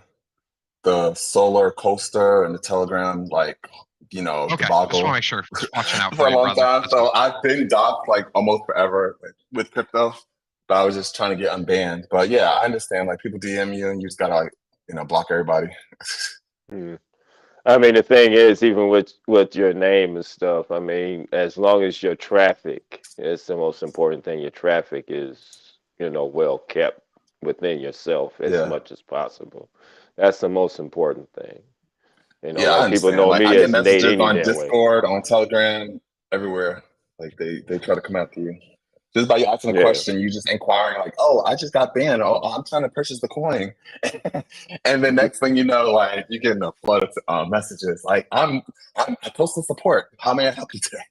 solar coaster and the Telegram, like, you know, Okay, just debacle want to make sure. Just watching out for for a you, long brother. time. That's So all. I've been docked like almost forever with crypto, but I was just trying to get unbanned. But yeah, I understand. Like, people DM you and you just gotta, like, you know, block everybody. I mean, the thing is, even with your name and stuff, I mean, as long as your traffic is the most important thing, your traffic is, you know, well kept within yourself as Yeah. much as possible. That's the most important thing. You know, Yeah, I like people understand. know Like, me I get as Nate messages any on damn way. Discord, on Telegram, everywhere. Like, they try to come after you. Just by you asking a Yeah. question, you just inquiring, like, oh, I just got banned. Oh, I'm trying to purchase the coin. And the next thing you know, like, you're getting a flood of messages. Like, I posted support. How may I help you today?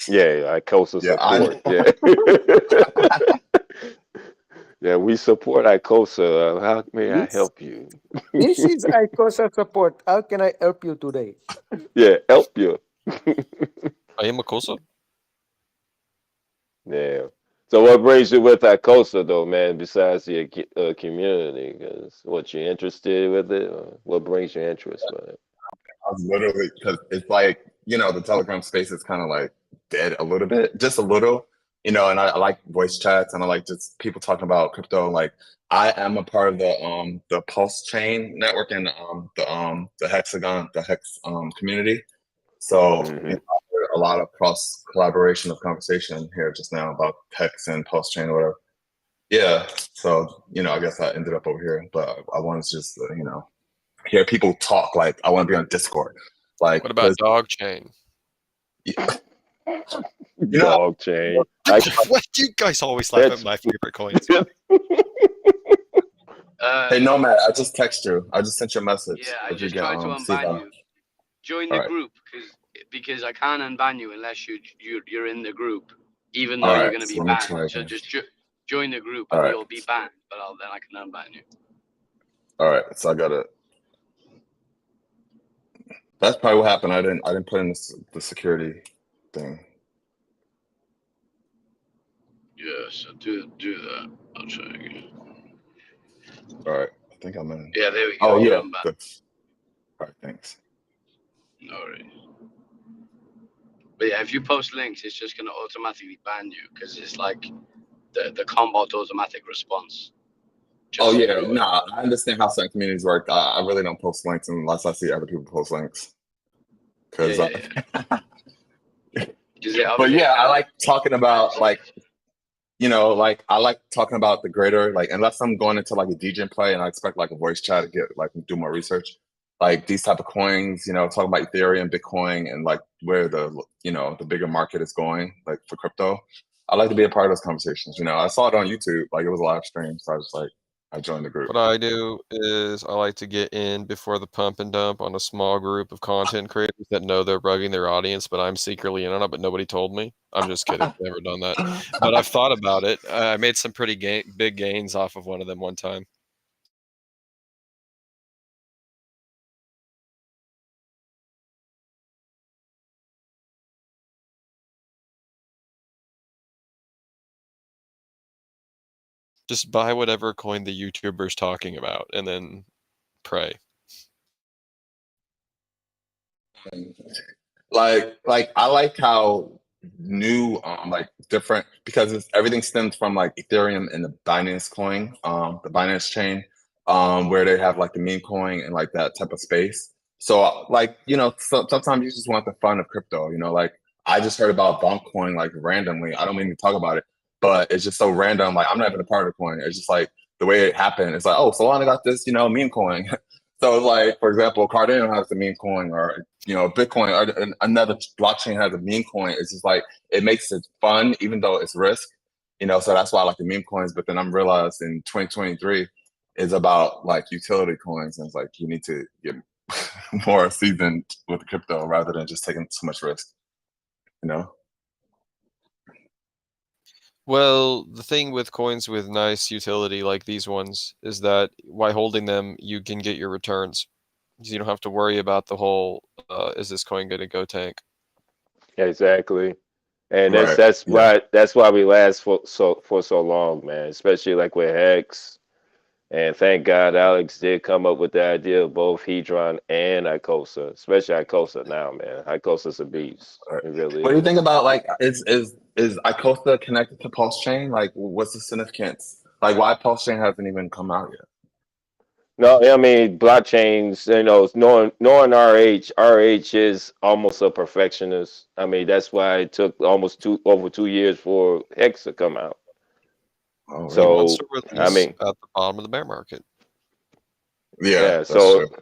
Yeah, Icosa Yeah, support. Yeah, we support Icosa. How may I help you? This is Icosa support. How can I help you today? Yeah, help you. I am Icosa. Yeah. So what brings you with Icosa though, man? Besides the community, because what you're interested with it? Or what brings your interest with it? I was literally, because it's like, you know, the Telegram space is kind of like dead a little bit, just a little, you know, and I like voice chats and I like just people talking about crypto. Like, I am a part of the Pulse chain network and the Hexagon, the Hex community. So you know, I heard a lot of cross collaboration of conversation here just now about Hex and Pulse chain or whatever. Yeah. So, you know, I guess I ended up over here, but I wanted to just, you know, hear people talk. Like, I want to be on Discord. Like, What about Dog Chain? you know, Dog chain. What do you guys always laugh at my favorite coins? Hey, Nomad, I just text you. I just sent you a message. Yeah, I If you just get, tried to see unban that. you. Join All the right. group because I can't unban you unless you're in the group, even though All you're right, going to so be let me banned. try So again. just join the group All and right. you'll be banned, but then I can unban you. All right, so I got it. That's probably what happened. I didn't put in the security thing. Yeah, so do that. I'll try again. All right, I think I'm in. Yeah, there we go. Oh You're yeah. unbanned. All right, thanks. No worries. But yeah, if you post links, it's just going to automatically ban you because it's like the combat automatic response. Oh So yeah, you're aware. nah, I understand how certain communities work. I really don't post links unless I see other people post links. Because, Yeah. but yeah, I like talking about, like, you know, like, I like talking about the greater, like, unless I'm going into like a DJ play and I expect like a voice chat to get like do more research, like these type of coins, you know, talking about Ethereum, Bitcoin, and like where the, you know, the bigger market is going, like for crypto. I like to be a part of those conversations. You know, I saw it on YouTube, like it was a live stream, so I was like, I joined the group. What I do is I like to get in before the pump and dump on a small group of content creators that know they're bugging their audience, but I'm secretly in on it, but nobody told me. I'm just kidding. I've never done that. But I've thought about it. I made some pretty big gains off of one of them one time. Just buy whatever coin the YouTuber's talking about and then pray. Like I like how new like different, because everything stems from like Ethereum and the Binance coin, the Binance chain, where they have like the meme coin and like that type of space. So like, you know, sometimes you just want the fun of crypto, you know, like I just heard about Bonk coin like randomly. I don't mean to talk about it, but it's just so random. Like, I'm not even a part of the coin. It's just like the way it happened, it's like, oh, Solana got this, meme coin. So it's like, for example, Cardano has a meme coin, or Bitcoin, or another blockchain has a meme coin. It's just like it makes it fun, even though it's risk. So that's why I like the meme coins. But then I'm realizing 2023 is about like utility coins, and it's like you need to get more seasoned with crypto rather than just taking too much risk. Well, the thing with coins with nice utility like these ones is that by holding them, you can get your returns. You don't have to worry about the whole, is this coin going to go tank? Exactly. And Right. that's why we last for so long, man. Especially like with Hex. And thank God Alex did come up with the idea of both Hedron and Icosa, especially Icosa now, man. Icosa's a beast. It really What do you is. think about like is Icosa connected to Pulse Chain? Like, what's the significance? Like, why Pulse Chain hasn't even come out yet? No, I mean blockchains. Knowing RH is almost a perfectionist. I mean that's why it took almost over 2 years for Hex to come out. Oh, He wants to So I release mean, at the bottom of the bear market. Yeah, that's so true.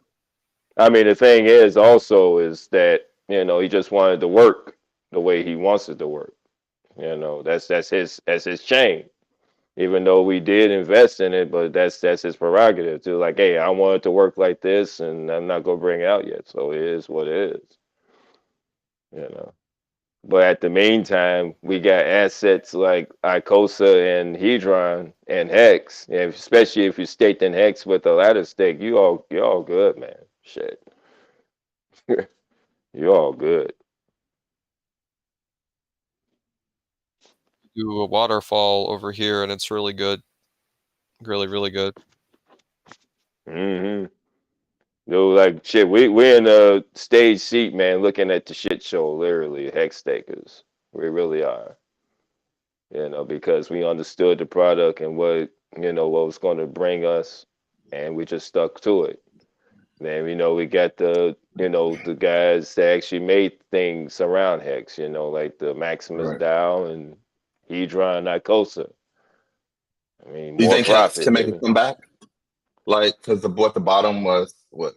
I mean the thing is also is that he just wanted to work the way he wants it to work. That's his chain. Even though we did invest in it, but that's his prerogative to like, hey, I want it to work like this, and I'm not gonna bring it out yet. So it is what it is. But at the meantime, we got assets like Icosa and Hedron and Hex. And especially if you staked in Hex with a ladder stake, you all good, man. Shit. You all good. Do a waterfall over here, and it's really good. Really, really good. Mm-hmm. Like shit, we're in a stage seat, man, looking at the shit show, literally, Hex stakers. We really are. Because we understood the product and what was going to bring us, and we just stuck to it. Then we got the guys that actually made things around Hex, like the Maximus Right. DAO and Hedron Icosa. I mean, Do you more think Hex profit, can make a baby. comeback? Like, because what the bottom was what?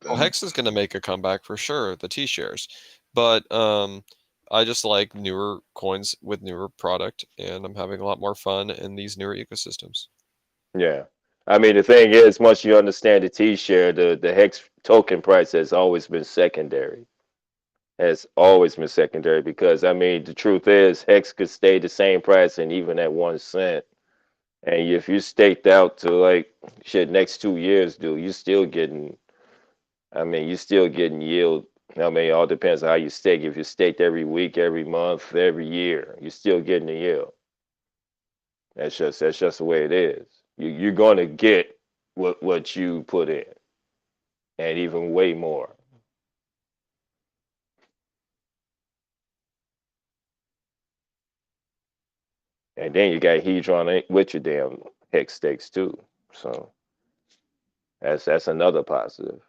Well, Hex is going to make a comeback for sure, the T-shares. But I just like newer coins with newer product, and I'm having a lot more fun in these newer ecosystems. Yeah. I mean, the thing is, once you understand the T-share, the Hex token price has always been secondary. Has always been secondary because, I mean, the truth is, Hex could stay the same price and even at 1 cent. And if you staked out to like shit next 2 years, dude, you're still getting yield. I mean, it all depends on how you stake. If you staked every week, every month, every year, you're still getting the yield. That's just the way it is. You're gonna get what you put in, and even way more. And then you got Hedron with your damn Hex stakes too. So that's another positive.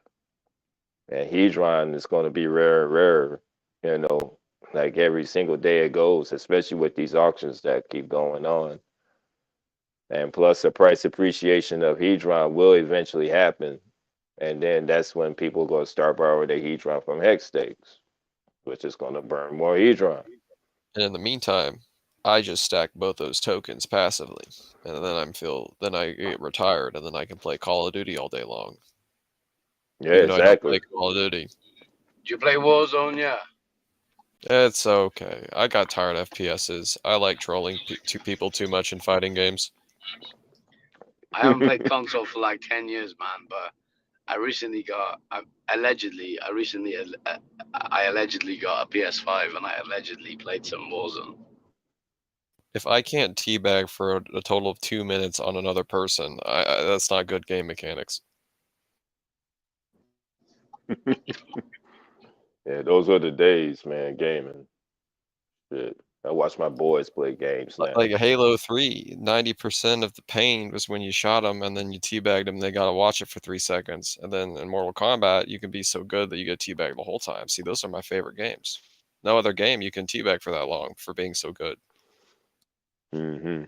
And Hedron is going to be rarer and rarer, like every single day it goes, especially with these auctions that keep going on. And plus, the price appreciation of Hedron will eventually happen. And then that's when people are going to start borrowing their Hedron from Hex stakes, which is going to burn more Hedron. And in the meantime, I just stack both those tokens passively, and then I get retired, and then I can play Call of Duty all day long. Yeah, Even though I don't exactly. play Call of Duty. Do you play Warzone? Yeah. It's okay. I got tired of FPSs. I like trolling people too much in fighting games. I haven't played console for like 10 years, man, but I recently got a PS5 and I allegedly played some Warzone. If I can't teabag for a total of 2 minutes on another person, that's not good game mechanics. Yeah, those are the days, man, gaming. Shit. I watch my boys play games now. Like Halo 3, 90% of the pain was when you shot them and then you teabagged them, they gotta watch it for 3 seconds. And then in Mortal Kombat, you can be so good that you get teabagged the whole time. See, those are my favorite games. No other game you can teabag for that long for being so good. Mm-hmm.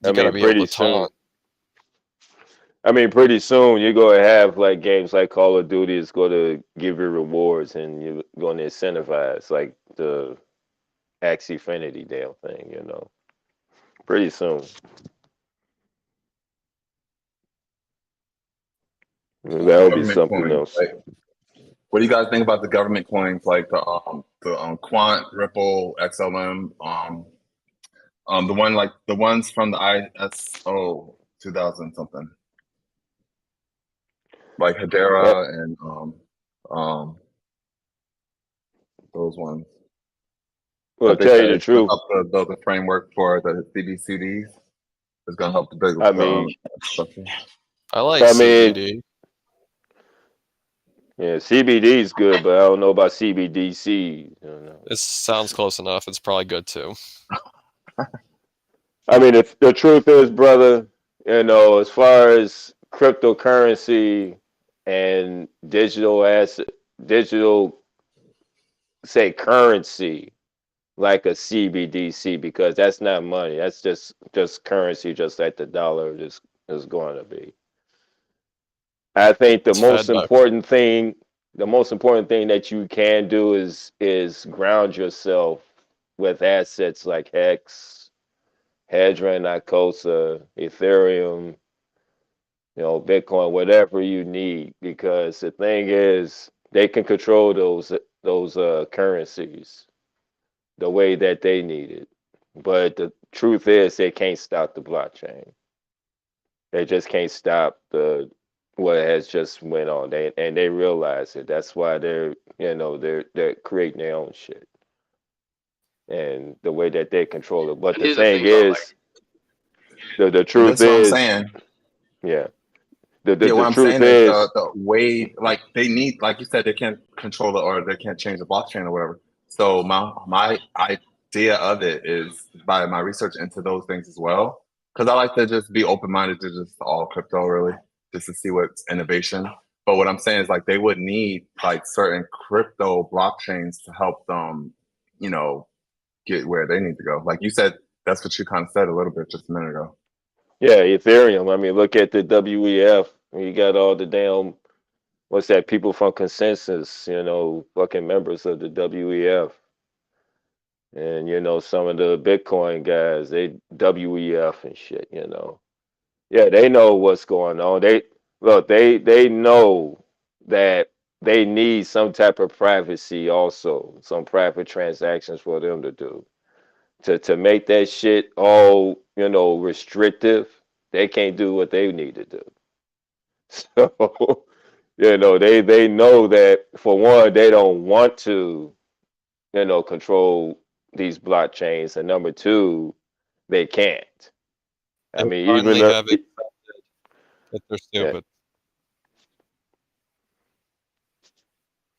You gotta be able to taunt. Pretty soon you're gonna have like games like Call of Duty is gonna give you rewards and you're gonna incentivize like the Axie Infinity damn thing, you know. Pretty soon. That'll be Government something coins, else. like, what do you guys think about the government coins, like the Quant, Ripple, XLM, the ones from the ISO 2000 something, like Hedera and those ones. Well, But they tell said you the it's gonna truth. help build a framework for the CBCDs. It's gonna help the big. I mean, I like I mean, CBD. yeah, CBD is good, but I don't know about CBDC. You know. It sounds close enough. It's probably good too. I mean, the truth is, brother, you know, as far as cryptocurrency and digital, say, currency, like a CBDC, because that's not money. That's just currency, just like the dollar is going to be. I think the It's most FedNote. important thing that you can do is ground yourself with assets like Hex, Hedron, Icosa, Ethereum, you know, Bitcoin, whatever you need, because the thing is they can control those currencies the way that they need it. But the truth is they can't stop the blockchain. They just can't stop what has just went on. They realize it. That's why they're creating their own shit. And the way that they control it. But And the here's the thing thing, though, is, the and truth that's what I'm is, saying. yeah. Yeah, The what I'm truth saying is is, the way, like they need, like you said, they can't control it or they can't change the blockchain or whatever. So my idea of it is by my research into those things as well, because I like to just be open minded to just all crypto really, just to see what's innovation. But what I'm saying is like they would need like certain crypto blockchains to help them, you know, get where they need to go. Like you said, that's what you kind of said a little bit just a minute ago. yeah, Ethereum. I mean, look at the WEF. You got all the damn, what's that, people from Consensus, you know, fucking members of the WEF. And, you know, some of the Bitcoin guys, they WEF and shit, you know. Yeah, they know what's going on. They know that they need some type of privacy also, some private transactions for them to do. To make that shit all, you know, restrictive, they can't do what they need to do. So, you know, they know that for one, they don't want to, you know, control these blockchains, and number two, they can't. I They mean, finally have accepted that they're yeah. stupid.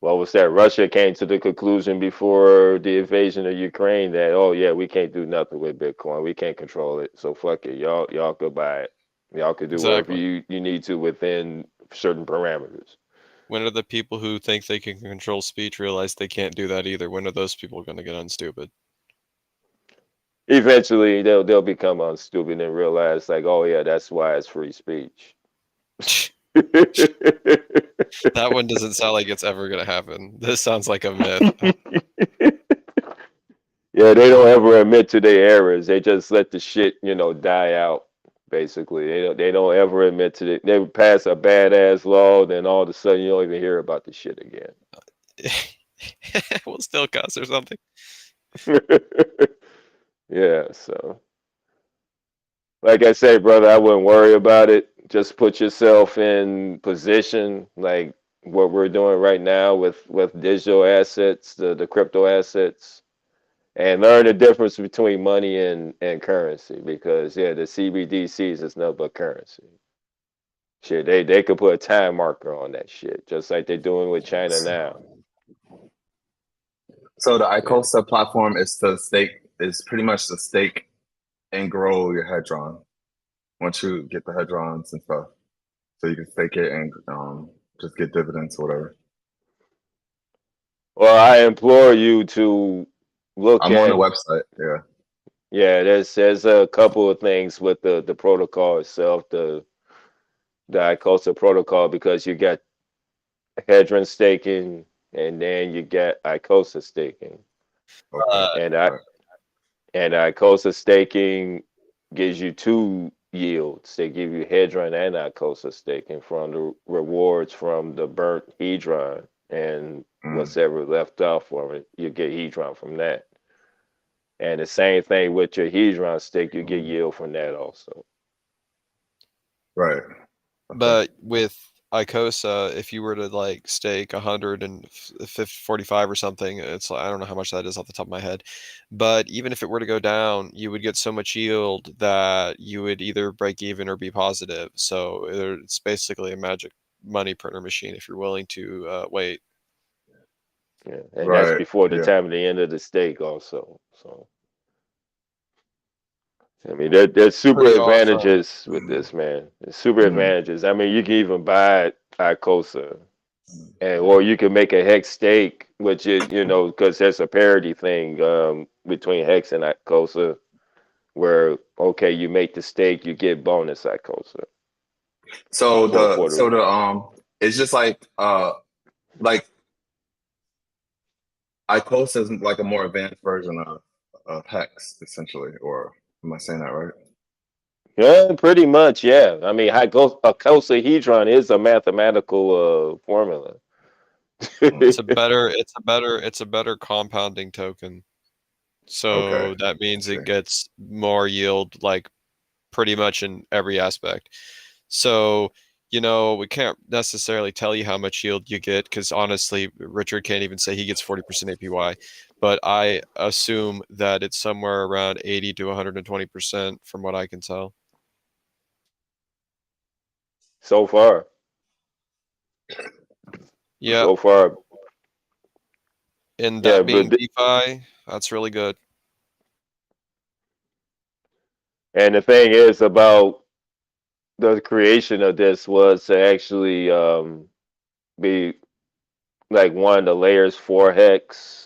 What was that? Russia came to the conclusion before the invasion of Ukraine that, oh yeah, we can't do nothing with Bitcoin. We can't control it. So fuck it. Y'all could buy it. Y'all could do whatever Exactly. you need to within certain parameters. When are the people who think they can control speech realize they can't do that either? When are those people going to get unstupid? Eventually they'll become unstupid and realize like, oh yeah, that's why it's free speech. That one doesn't sound like it's ever going to happen. This sounds like a myth. Yeah, they don't ever admit to their errors. They just let the shit, you know, die out. Basically, they don't ever admit to it. They pass a badass law, then all of a sudden you don't even hear about the shit again. We'll still cuss or something. Yeah, so like I say, brother, I wouldn't worry about it. Just put yourself in position, like what we're doing right now with digital assets, the crypto assets, and learn the difference between money and currency. Because yeah, the CBDCs is nothing but currency. Shit, they could put a time marker on that shit, just like they're doing with China now. So the Icosa platform is pretty much to stake and grow your Hedron once you get the Hedrons and stuff. So you can stake it and just get dividends or whatever. Well, I implore you to look I'm on the website, yeah. Yeah, there's a couple of things with the protocol itself, the Icosa protocol, because you got Hedron staking and then you get Icosa staking. Okay. And I and Icosa staking gives you two yields. They give you Hedron and Icosa staking from the rewards from the burnt Hedron and what's ever left off from it. You get Hedron from that. And the same thing with your Hedron stake, you get yield from that also. Right. But with Icosa, if you were to like stake 145 or something, it's I don't know how much that is off the top of my head. But even if it were to go down, you would get so much yield that you would either break even or be positive. So it's basically a magic money printer machine if you're willing to wait. Yeah, and that's before the time of the end of the stake also. So I mean, there's super Pretty awesome. advantages with this, man. There's super advantages. I mean, you can even buy Icosa, and or you can make a hex stake, which is because there's a parity thing between hex and Icosa, where okay, you make the stake, you get bonus Icosa. So For it's just like Icosa is like a more advanced version of Hex, essentially, or am I saying that right? Yeah, pretty much. Yeah, I mean, icosahedron is a mathematical formula. It's a better compounding token. So Okay. that means it gets more yield, like pretty much in every aspect. So, we can't necessarily tell you how much yield you get because honestly, Richard can't even say he gets 40% APY. But I assume that it's somewhere around 80 to 120% from what I can tell. So far. Yeah. So far. And that being DeFi, that's really good. And the thing is about the creation of this was to actually be like one of the layers for Hex.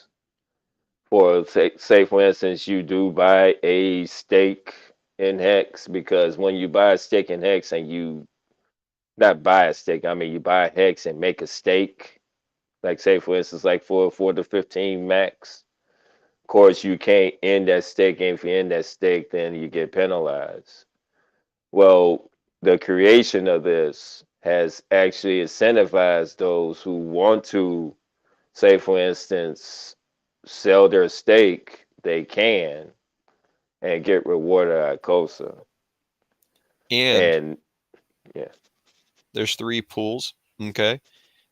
For say for instance, you do buy a stake in Hex because when you buy a stake in Hex and you not buy a stake, I mean you buy a Hex and make a stake, like say for instance, like for the 15 max. Of course, you can't end that stake, and if you end that stake, then you get penalized. Well, the creation of this has actually incentivized those who want to, say, for instance, sell their stake, they can, and get rewarded at COSA. And yeah, there's 3 pools, okay?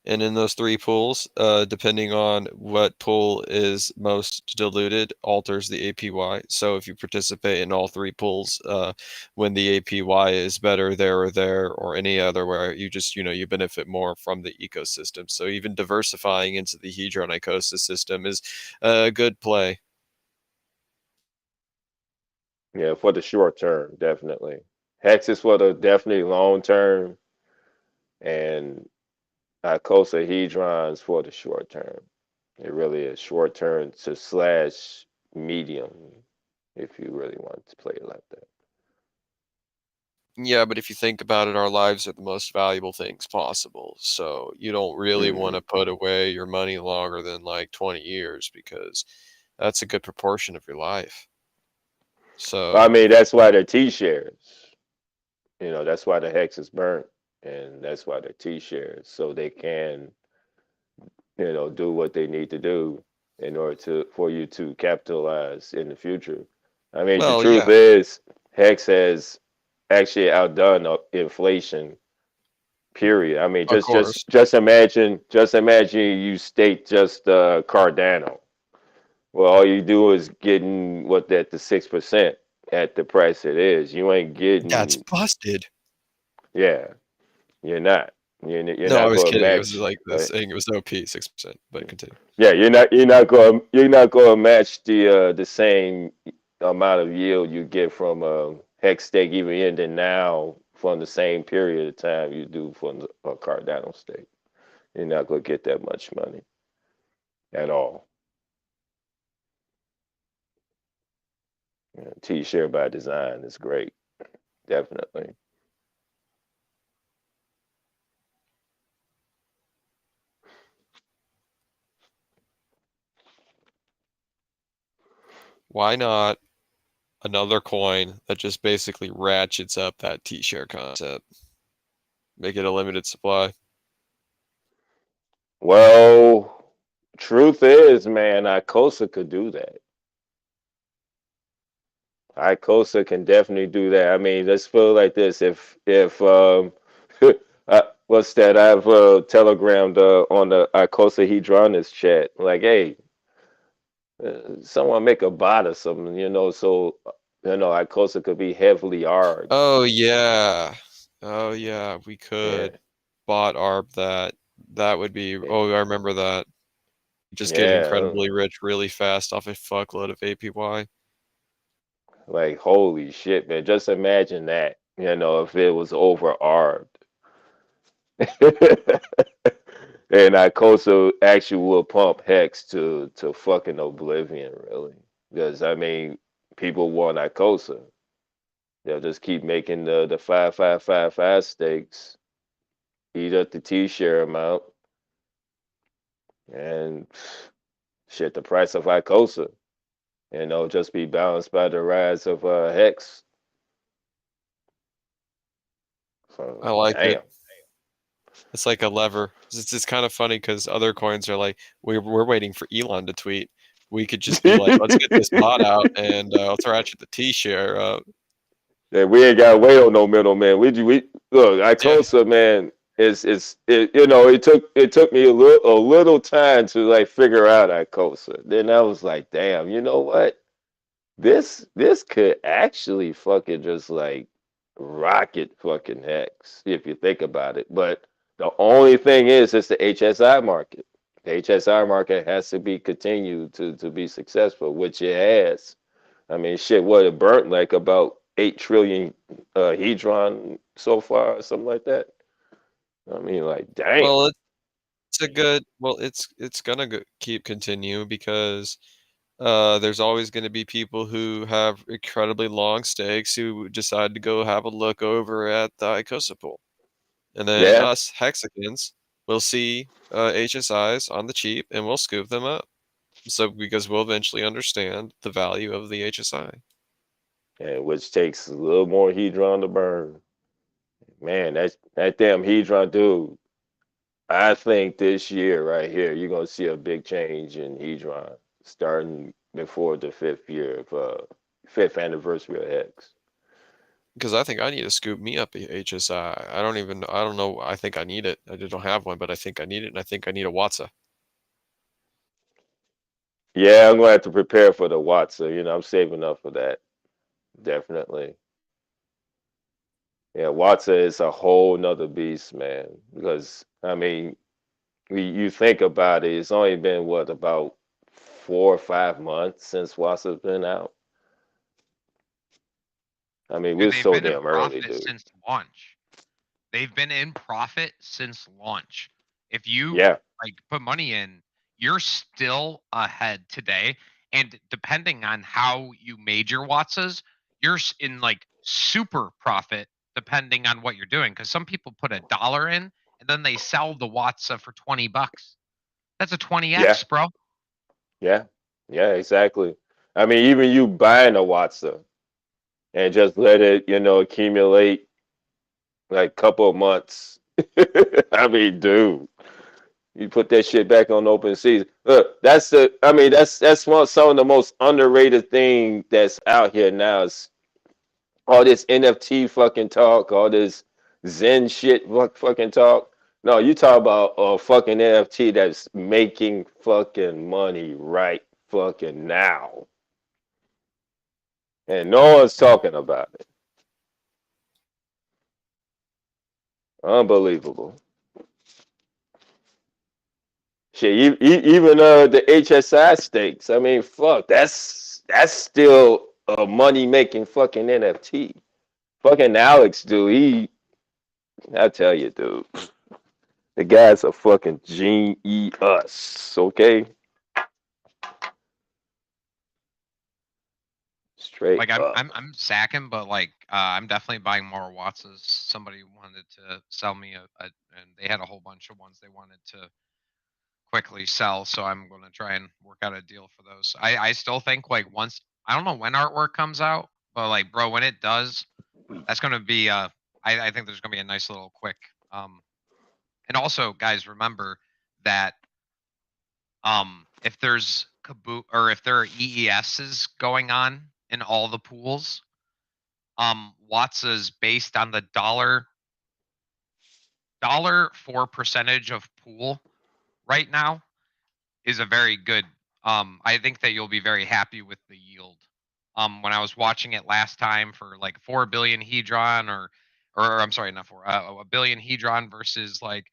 And in those 3 pools, depending on what pool is most diluted, alters the APY. So if you participate in all 3 pools, when the APY is better there or any other where you just, you benefit more from the ecosystem. So even diversifying into the Hedron Icosa system is a good play. Yeah, for the short term, definitely. Hex is for the definitely long term, and icosahedrons for the short term. It really is short term to slash medium, if you really want to play it like that. Yeah, but if you think about it, our lives are the most valuable things possible. So you don't really want to put away your money longer than like 20 years because that's a good proportion of your life. So I mean, that's why they're T-shares. That's why the hex is burnt, and that's why they're T-shares, so they can, do what they need to do in order for you to capitalize in the future. I mean, the truth is, hex has actually outdone inflation. Period. I mean, just imagine you state just Cardano. Well, all you do is getting what at the 6% at the price it is. You ain't getting. That's busted. Yeah, you're not. You're No, I not was going to kidding. It was match. like saying it was OP 6%, but continue. Yeah, you're not going to match the same amount of yield you get from hex stake even ending now from the same period of time you do from a Cardano stake. You're not going to get that much money at all. T-shirt by design is great, definitely. Why not another coin that just basically ratchets up that T-shirt concept? Make it a limited supply. Well, truth is, man, Icosa could do that. Icosa can definitely do that. I mean, let's put it like this: if what's that? I've telegrammed on the Icosa Hedronist chat, like, hey, someone make a bot or something, so Icosa could be heavily armed. Oh yeah, oh yeah, we Yeah, could bot arb that. That would be. yeah, Oh, I remember that. Just get yeah. incredibly rich really fast off a fuckload of APY. Like, holy shit, man! Just imagine that, if it was over armed. And Icosa actually will pump Hex to fucking oblivion, really. Because I mean, people want Icosa. They'll just keep making the 5 stakes, eat up the T-share amount, and shit, the price of Icosa, just be balanced by the rise of Hex. So, I like damn. it. It's like a lever. It's kind of funny because other coins are like, we're waiting for Elon to tweet. We could just be like, let's get this bot out and let's ratchet the T-share up. Yeah, we ain't got to wait on no middleman. We look, Icosa, man. It took me a little time to like figure out Icosa. Then I was like, damn, you know what? This could actually fucking just like rocket fucking Hex if you think about it. But the only thing is, it's the HSI market. The HSI market has to be continued to be successful, which it has. I mean, shit, what it burnt like about 8 trillion Hedron so far, or something like that. I mean, like, damn. Well, it's a good. Well, it's gonna keep continuing because there's always going to be people who have incredibly long stakes who decide to go have a look over at the Icosa pool, and then Yeah, us hexagons will see HSIs on the cheap and we'll scoop them up. So because we'll eventually understand the value of the HSI. and which takes a little more Hedron to burn. Man, that damn Hedron, dude. I think this year right here, you're gonna see a big change in Hedron starting before the fifth anniversary of Hex. Because I think I need to scoop me up a HSI. I don't know. I think I need it. I don't have one, but I think I need it, and I think I need a Watsa. Yeah, I'm gonna have to prepare for the Watson. I'm saving up for that. Definitely. Yeah, Watson is a whole nother beast, man. Because I mean, you think about it, it's only been what, about 4 or 5 months since Watson's been out. I mean, Dude, we're they've so been in damn early, profit dude. since launch. They've been in profit since launch. If you Yeah, like put money in, you're still ahead today. And depending on how you made your Watsas, you're in like super profit depending on what you're doing. Because some people put $1 in and then they sell the Watsa for $20. That's a 20x, yeah, bro. yeah, yeah, exactly. I mean, even you buying a Watson and just let it, accumulate like couple of months. I mean, dude. You put that shit back on open season. Look, I mean, that's some of the most underrated thing that's out here now is all this NFT fucking talk, all this Zen shit fucking talk. No, you talk about a fucking NFT that's making fucking money right fucking now. And no one's talking about it. Unbelievable. Shit, even the HSI stakes. I mean, fuck, that's still a money making fucking NFT. Fucking Alex, dude. I tell you, dude, the guy's a fucking genius. Okay, Straight Like up. I'm sacking, but like I'm definitely buying more Watsas. Somebody wanted to sell me and they had a whole bunch of ones they wanted to quickly sell, so I'm gonna try and work out a deal for those. I still think like once I don't know when artwork comes out, but like bro, when it does, that's gonna be I think there's gonna be a nice little quick and also guys remember that if there's if there are EESs going on in all the pools, Watsa's based on the dollar for percentage of pool right now is a very good I think that you'll be very happy with the yield. When I was watching it last time for like 4 billion Hedron or I'm sorry, not 4, a billion Hedron versus like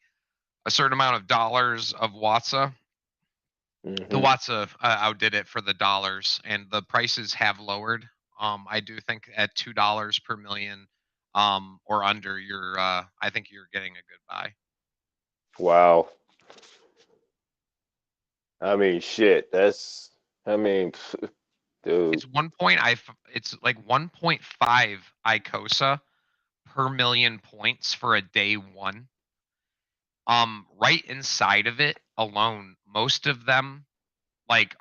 a certain amount of dollars of Watsa. The Watsa outdid it for the dollars, and the prices have lowered. I do think at $2 per million, or under, you're I think you're getting a good buy. Wow. I mean, shit. That's. I mean, dude. It's it's like 1.5 Icosa per million points for a day one. Right inside of it alone, most of them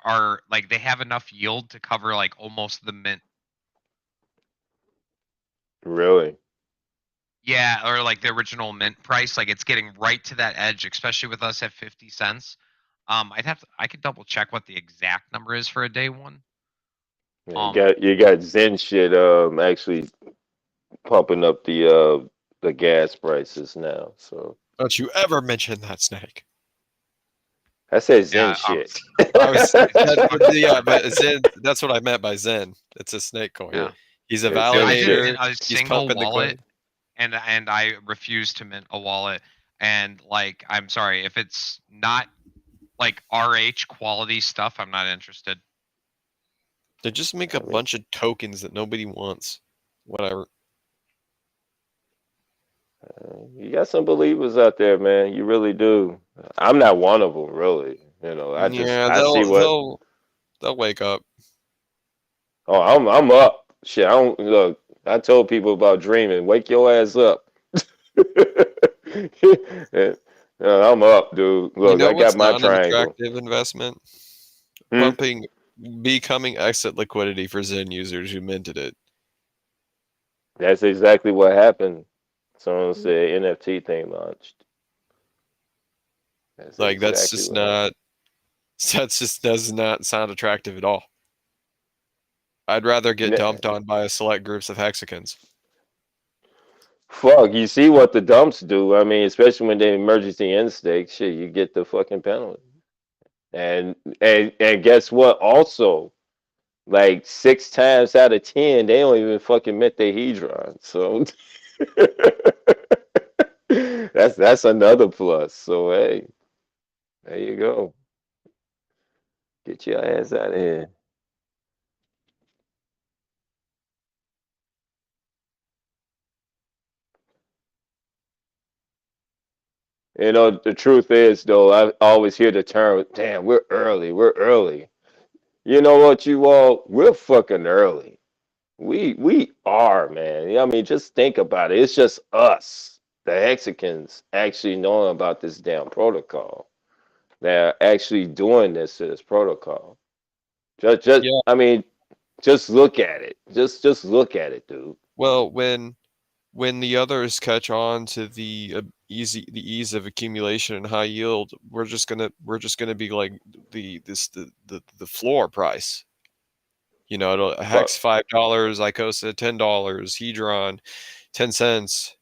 are they have enough yield to cover like almost the mint. Really? Yeah, or like the original mint price, like it's getting right to that edge, especially with us at 50 cents. I could double check what the exact number is for a day one. Yeah, you got Zen shit actually pumping up the gas prices now. So Don't you ever mention that snake. I said Zen Yeah, shit. Yeah, but Zen, that's what I meant by Zen. It's a snake coin. Yeah. He's a Yeah, I did it validator. in a He's single pumping the wallet, coin. and I refuse to mint a wallet. And like, I'm sorry if it's not like RH quality stuff, I'm not interested. They just make a bunch of tokens that nobody wants. Whatever. You got some believers out there, man. You really do. I'm not one of them, really. You know, I see what they'll wake up. Oh, I'm up. Shit, I don't look. I told people about dreaming. Wake your ass up. I'm up, dude. Look, You know I what's got my not an triangle. attractive investment? Hmm? Becoming exit liquidity for Zen users who minted it. That's exactly what happened. Someone said NFT thing launched. That's Like that's exactly just what happened. not. That just does not sound attractive at all. I'd rather get dumped on by a select groups of hexagons. Fuck, you see what the dumps do. I mean, especially when they emergency end stake, shit, you get the fucking penalty. And guess what? Also, like 6 times out of 10, they don't even fucking mint their Hedron. So that's another plus. So hey, there you go. Get your ass out of here. You know, the truth is, though, I always hear the term, damn, we're early, we're early. You know what, you all, we're fucking early. We are, man. I mean, just think about it. It's just us, the Hexicans, actually knowing about this damn protocol. They're actually doing this to this protocol. Yeah. I mean, just look at it. Just look at it, dude. Well, when the others catch on to the ease of accumulation and high yield, we're just gonna be like the floor price. You know, Hex $5, Icosa $10, Hedron 10 cents.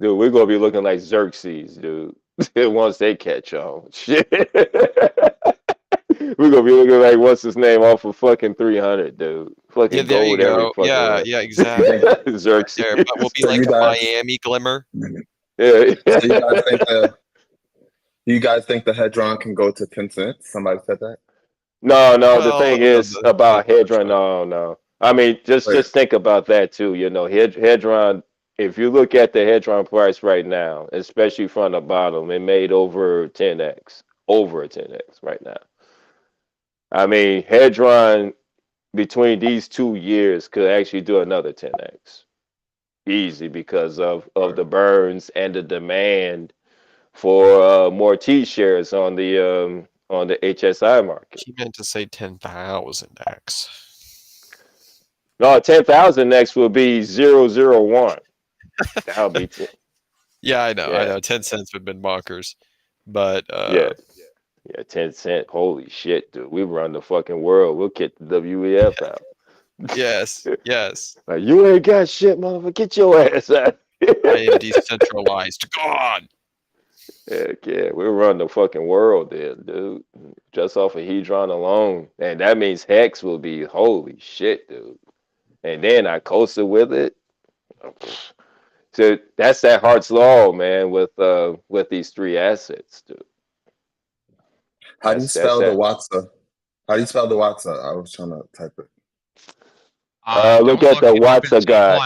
Dude, we're gonna be looking like Xerxes, dude. Once they catch on, shit. We're gonna be looking like what's his name off of fucking 300, dude. Fucking Yeah, there you gold every go. fucking Yeah, way. yeah, exactly. Xerxes. Right there, but we'll be So like you a guys- Miami glimmer. Yeah. So you guys think the Hedron can go to 10 cents? Somebody said that. No, the Well, thing is about Hedron. No. I mean, just think about that too. You know, Hedron. If you look at the Hedron price right now, especially from the bottom, it made over 10x right now. I mean, Hedron between these 2 years could actually do another 10x. Easy because of the burns and the demand for more T shares on the HSI market. He meant to say 10,000x. No, 10,000x will be 001. That'll be 10. Yeah, I know. Yeah. 10 cents would have been bonkers. But Yeah. 10 cent. Holy shit, dude. We run the fucking world. We'll kick the WEF out. Yes. Yes. Like, you ain't got shit, motherfucker. Get your ass out. I am decentralized. God. Heck yeah, we run the fucking world there, dude. Just off of Hedron alone. And that means Hex will be holy shit, dude. And then Icosa with it. So that's that Hart's Law, man, with these 3 assets, dude. How do you That's spell the that. Watsa? How do you spell the Watsa? I was trying to type it. Look at the Watsa guy.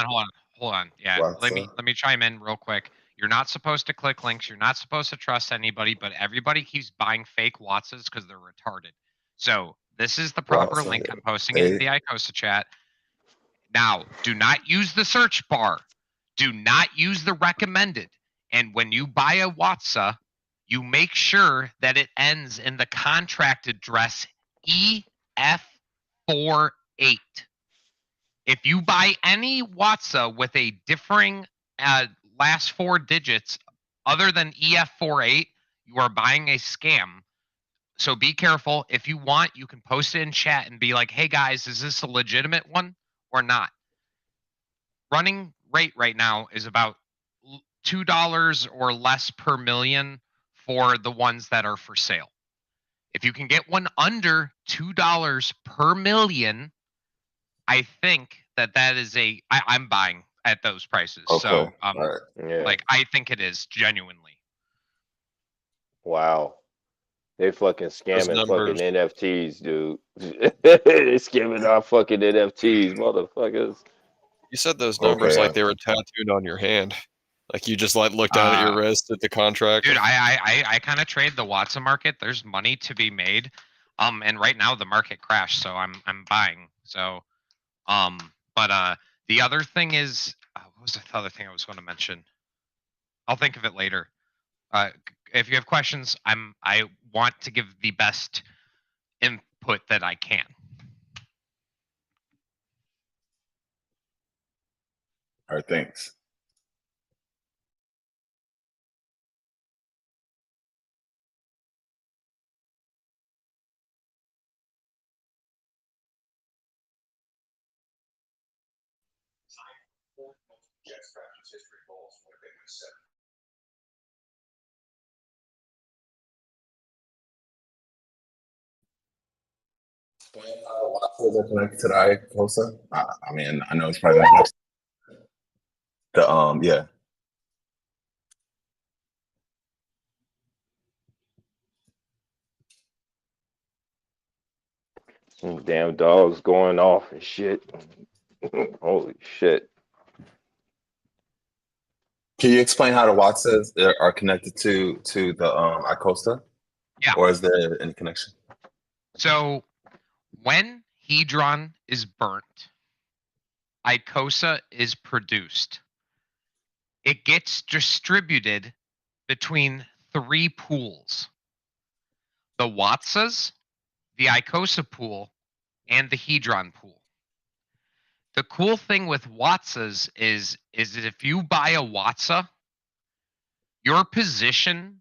Hold on. Yeah, let me chime in real quick. You're not supposed to click links. You're not supposed to trust anybody, but everybody keeps buying fake Watsas because they're retarded. So this is the proper link. I'm posting it in the Icosa chat. Now, do not use the search bar. Do not use the recommended. And when you buy a Watsa, you make sure that it ends in the contract address EF48. If you buy any Watsa with a differing last 4 digits other than EF48, you are buying a scam. So be careful. If you want, you can post it in chat and be like, hey guys, is this a legitimate one or not? Running rate right now is about $2 or less per million for the ones that are for sale. If you can get one under $2 per million, I think that is I'm buying at those prices. Okay. So Yeah. like I think it is genuinely. Wow. They fucking scamming numbers. fucking NFTs, dude. They scamming our fucking NFTs, motherfuckers. You said those numbers like they were tattooed on your hand. Like you just like look down at your wrist at the contract. Dude, I kind of trade the Watson market. There's money to be made. And right now the market crashed, so I'm buying. So but the other thing is what was the other thing I was going to mention? I'll think of it later. If you have questions, I want to give the best input that I can. All right, thanks. Watson are connected to the Icosa? I mean, I know it's probably not the yeah. Some damn dogs going off and shit. Holy shit. Can you explain how the Watsas are connected to the Icosa? Yeah. Or is there any connection? So when Hedron is burnt, Icosa is produced. It gets distributed between 3 pools: the Watsas, the Icosa pool, and the Hedron pool. The cool thing with Watsas is that if you buy a Watsa, your position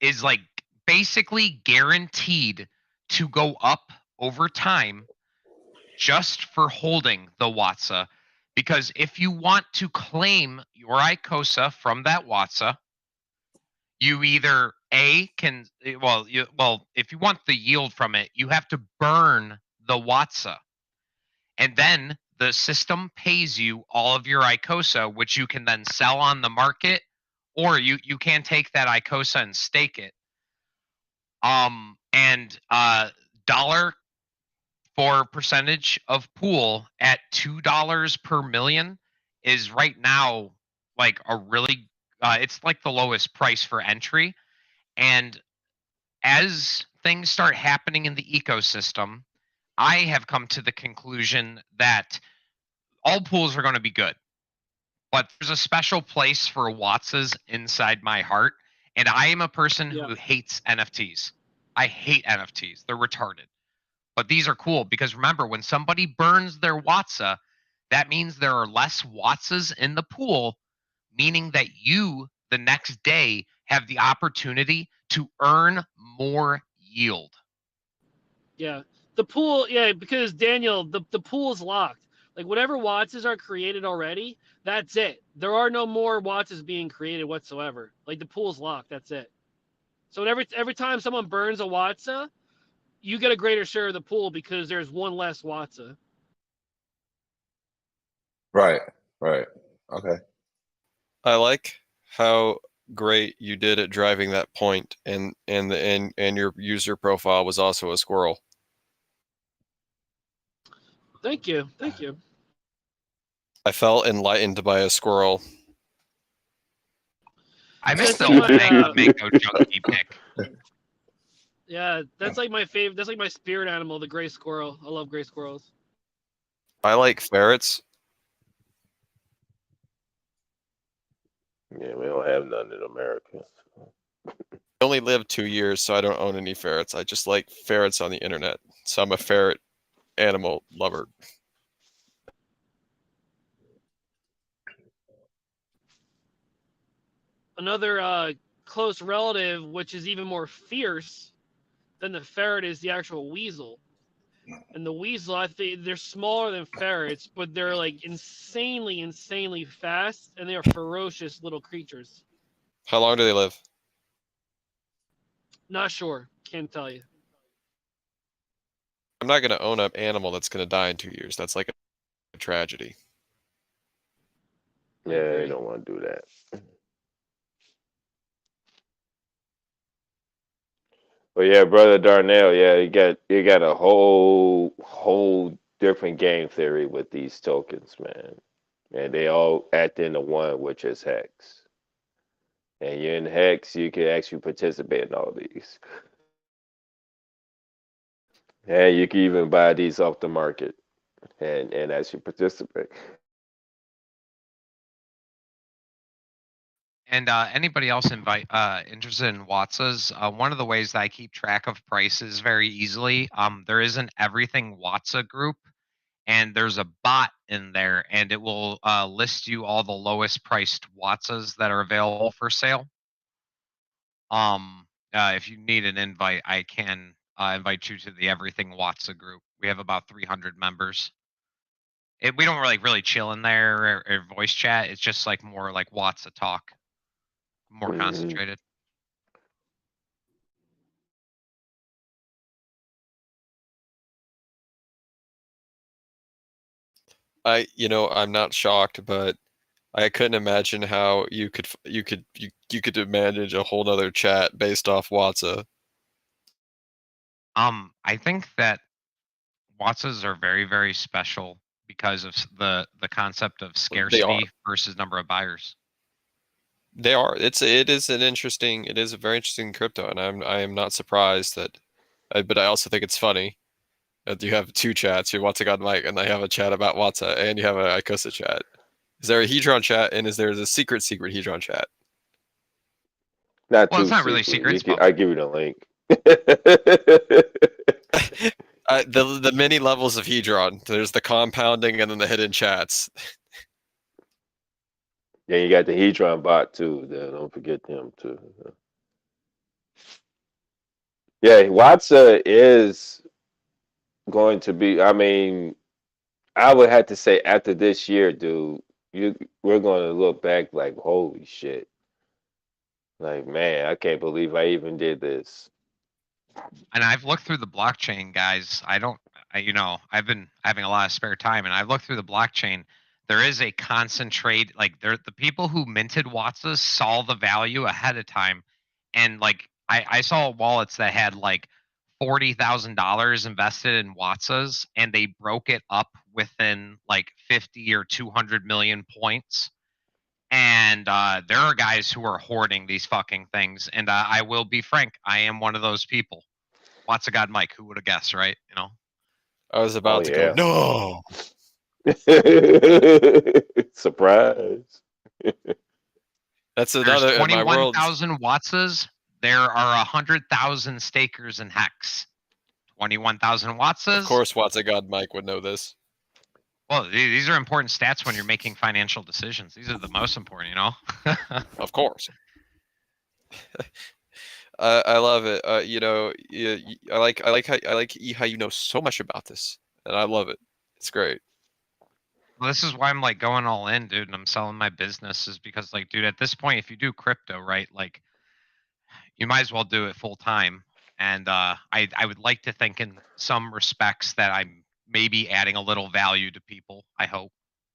is like basically guaranteed to go up over time just for holding the Watsa. Because if you want to claim your Icosa from that Watsa, you either if you want the yield from it, you have to burn the Watsa. And then the system pays you all of your Icosa, which you can then sell on the market, or you can take that Icosa and stake it. And dollar for percentage of pool at $2 per million is right now like a really it's like the lowest price for entry. And as things start happening in the ecosystem, I have come to the conclusion that all pools are going to be good, but there's a special place for Watsas inside my heart, and I am a person who hates NFTs. I hate NFTs. They're retarded. But these are cool because remember, when somebody burns their Watsa, that means there are less Watsas in the pool, meaning that you, the next day, have the opportunity to earn more yield. Yeah. The pool, yeah, because Daniel, the pool is locked. Like whatever Watsas are created already, that's it. There are no more Watsas being created whatsoever. Like the pool's locked, that's it. So every time someone burns a Watsa, you get a greater share of the pool because there's one less Watsa. Right. Okay. I like how great you did at driving that point, and your user profile was also a squirrel. Thank you. I felt enlightened by a squirrel. I missed That's the my, opening Mango Junkie pick. Yeah, that's like my favorite. That's like my spirit animal, the gray squirrel. I love gray squirrels. I like ferrets. Yeah, we don't have none in America. I only lived 2 years, so I don't own any ferrets. I just like ferrets on the internet. So I'm a ferret animal lover. Another close relative, which is even more fierce than the ferret, is the actual weasel. And the weasel, I think they're smaller than ferrets, but they're like insanely fast, and they are ferocious little creatures. How long do they live? Not sure, can't tell you. I'm not going to own an animal that's going to die in 2 years. That's like a tragedy. Yeah, you don't want to do that. But yeah, brother Darnell, yeah, you got a whole different game theory with these tokens, man. And they all act into one, which is Hex. And you're in Hex, you can actually participate in all these. And you can even buy these off the market and actually participate. And anybody else interested in Watsas? One of the ways that I keep track of prices very easily, there is an Everything Watsa group, and there's a bot in there, and it will list you all the lowest priced Watsas that are available for sale. If you need an invite, I can invite you to the Everything Watsa group. We have about 300 members. We don't really chill in there or voice chat. It's just like more like Watsa talk, more concentrated. I'm not shocked, but I couldn't imagine how you could manage a whole nother chat based off Watsa. I think that Watsas are very special because of the concept of scarcity versus number of buyers. They are. It is a very interesting crypto, and I am not surprised that. But I also think it's funny that you have two chats. You Watsa God Mike, and they have a chat about Watsa, and you have a Icosa chat. Is there a Hedron chat, and is there a secret Hedron chat? Not Well, too it's not really secret. secret. I give you the link. The many levels of Hedron. There's the compounding and then the hidden chats. Yeah, you got the Hedron bot too. Don't forget them too. Yeah, Watsa is going to be. I mean, I would have to say after this year, dude, we're going to look back like, holy shit. Like, man, I can't believe I even did this. And I've looked through the blockchain, guys. I've been having a lot of spare time, and I've looked through the blockchain. There is a concentrate, the people who minted Watsas saw the value ahead of time, and I saw wallets that had like $40,000 invested in Watsas, and they broke it up within like 50 or 200 million points. And there are guys who are hoarding these fucking things, and I will be frank, I am one of those people. Watsa God Mike, who would have guessed, right? I was about to go, yeah. no. Surprise. That's There's another in my world. 21,000 Wattses. There are 100,000 stakers in Hex. 21,000 Wattses. Of course, Watson God Mike would know this. Well, these are important stats when you're making financial decisions. These are the most important, you know. Of course. I love it. You know, I like how you know so much about this, and I love it. It's great. Well, this is why I'm like going all in, dude, and I'm selling my business is because, like, dude, at this point, if you do crypto, right, like, you might as well do it full time. And I would like to think in some respects that I'm maybe adding a little value to people. I hope.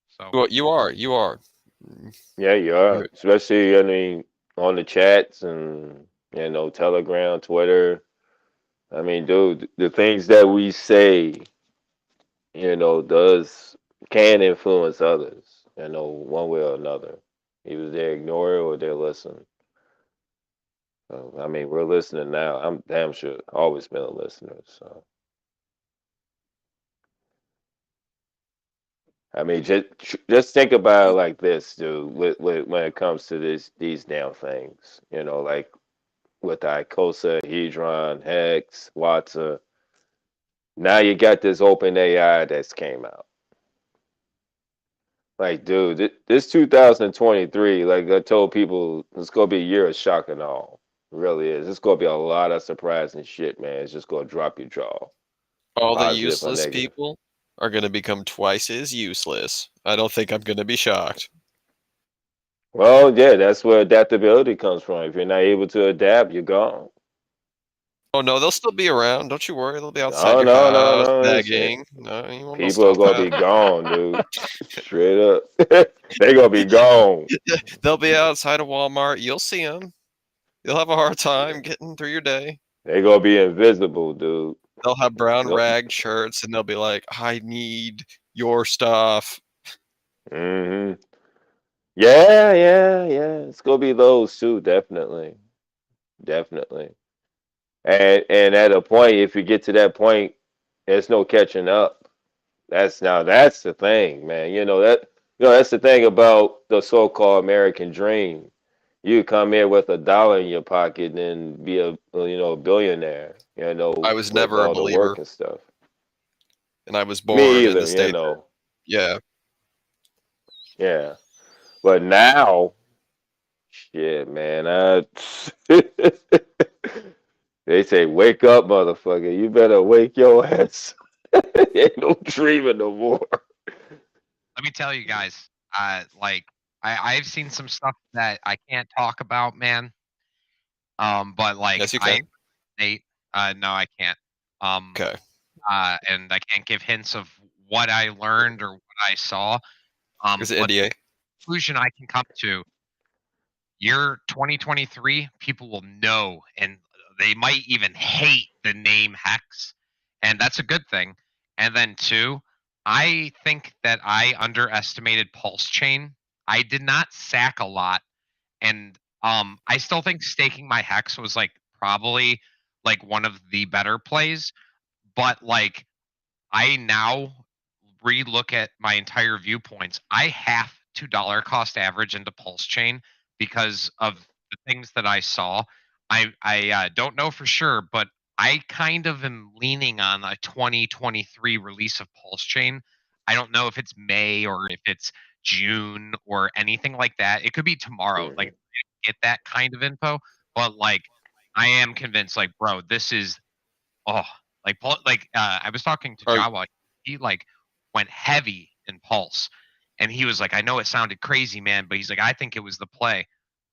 So. Well, you are. Yeah, you are. Especially, I mean, on the chats and, you know, Telegram, Twitter. I mean, dude, the things that we say, you know, can influence others, you know, one way or another. Either they ignore it or they listen. So, I mean, we're listening now. I'm damn sure always been a listener. So, I mean, just think about it like this, dude. When it comes to these damn things, you know, like with the Icosa, Hedron, Hex, Watson. Now you got this open AI that's came out. Like, dude, this 2023, like I told people, it's gonna be a year of shock and awe. It really is. It's gonna be a lot of surprising shit, man. It's just gonna drop your jaw. All the Positive or useless negative. people are going to become twice as useless. I don't think I'm going to be shocked. Well, yeah, that's where adaptability comes from. If you're not able to adapt, you're gone. Oh no, they'll still be around. Don't you worry. They'll be outside your No, house listen. begging. No, you won't People are stop gonna that. be gone, dude. Straight up, they gonna be gone. They'll be outside of Walmart. You'll see them. You'll have a hard time getting through your day. They gonna be invisible, dude. They'll have brown Nope. rag shirts, and they'll be like, "I need your stuff." Hmm. Yeah. It's gonna be those too, definitely. And at a point, if you get to that point, there's no catching up. That's the thing, man. That's the thing about the so-called American dream. You come here with $1 in your pocket and be a billionaire, I was with never a all the believer, work and stuff. and I was Me born in the either, state. Yeah. Yeah. But now, shit, man, they say, wake up, motherfucker. You better wake your ass. Ain't no dreaming no more. Let me tell you guys, like I've seen some stuff that I can't talk about, man. But like Yes, you can. Nate, no, I can't. Okay. And I can't give hints of what I learned or what I saw. Is it But NDA? the conclusion I can come to, year 2023, people will know, and they might even hate the name Hex, and that's a good thing. And then two, I think that I underestimated Pulse Chain. I did not sack a lot, and I still think staking my Hex was like probably like one of the better plays, but like I now relook at my entire viewpoints. I have to dollar cost average into Pulse Chain because of the things that I saw. I don't know for sure, but I kind of am leaning on a 2023 release of Pulse Chain. I don't know if it's May or if it's June or anything like that. It could be tomorrow. Like get that kind of info, but like I am convinced. Like, bro, this is I was talking to Jawa. He like went heavy in Pulse, and he was like, I know it sounded crazy, man, but he's like, I think it was the play.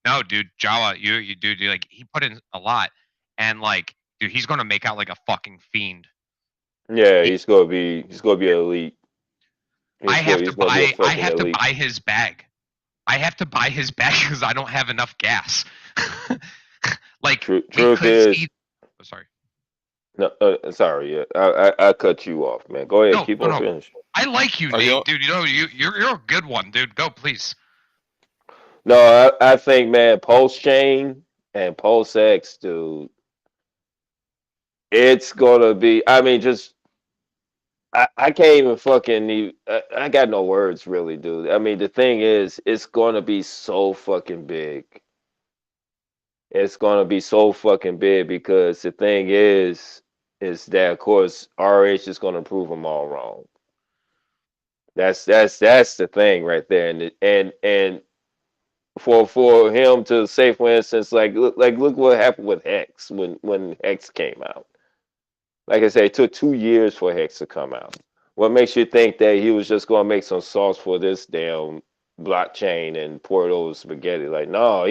No, dude, Jawa, you dude, like he put in a lot, and like, dude, he's gonna make out like a fucking fiend. Yeah, he's gonna be elite. I have to buy elite. his bag. I have to buy his bag because I don't have enough gas. Like, Truth is, oh, sorry. No, sorry. Yeah, I cut you off, man. Go ahead, keep on finishing. I like you, Nate, dude. You know, you're a good one, dude. Go, please. No, I think, man, Pulse Chain and Pulse X, dude, it's gonna be. I mean, just I can't even fucking I got no words really, dude. I mean, the thing is, it's gonna be so fucking big. It's gonna be so fucking big because the thing is that of course RH is gonna prove them all wrong. That's the thing right there, and for him to say, for instance, look what happened with Hex when Hex came out. Like I said, it took 2 years for Hex to come out. What makes you think that he was just going to make some sauce for this damn blockchain and pour it over spaghetti? Like, no,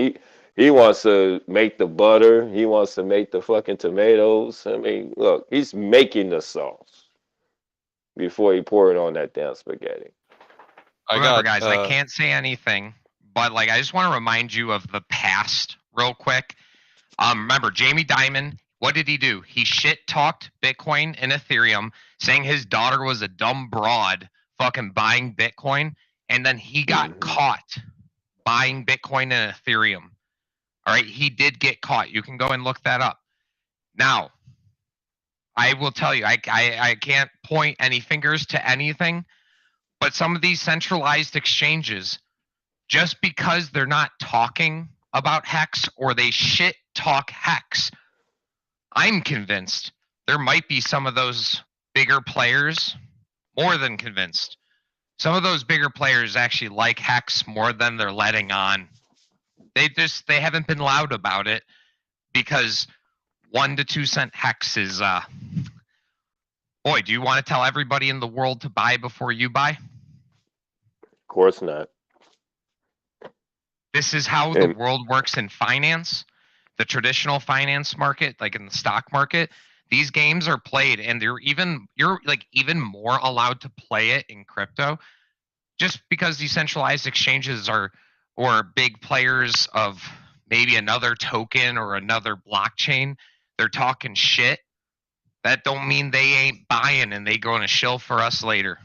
he wants to make the butter. He wants to make the fucking tomatoes. I mean, look, he's making the sauce before he pour it on that damn spaghetti. Remember, guys, I can't say anything, but like I just want to remind you of the past real quick. Remember, Jamie Dimon, what did he do? He shit talked Bitcoin and Ethereum, saying his daughter was a dumb broad fucking buying Bitcoin, and then he got caught buying Bitcoin and Ethereum. All right, he did get caught. You can go and look that up. Now, I will tell you, I can't point any fingers to anything, but some of these centralized exchanges, just because they're not talking about Hex or they shit talk Hex, I'm convinced there might be some of those bigger players, more than convinced. Some of those bigger players actually like Hex more than they're letting on. They haven't been loud about it because 1 to 2 cent Hex is boy, do you want to tell everybody in the world to buy before you buy? Of course not. This is how the world works in finance, the traditional finance market, like in the stock market. These games are played, and you're even more allowed to play it in crypto, just because decentralized exchanges are or big players of maybe another token or another blockchain. They're talking shit. That don't mean they ain't buying and they going to shill for us later.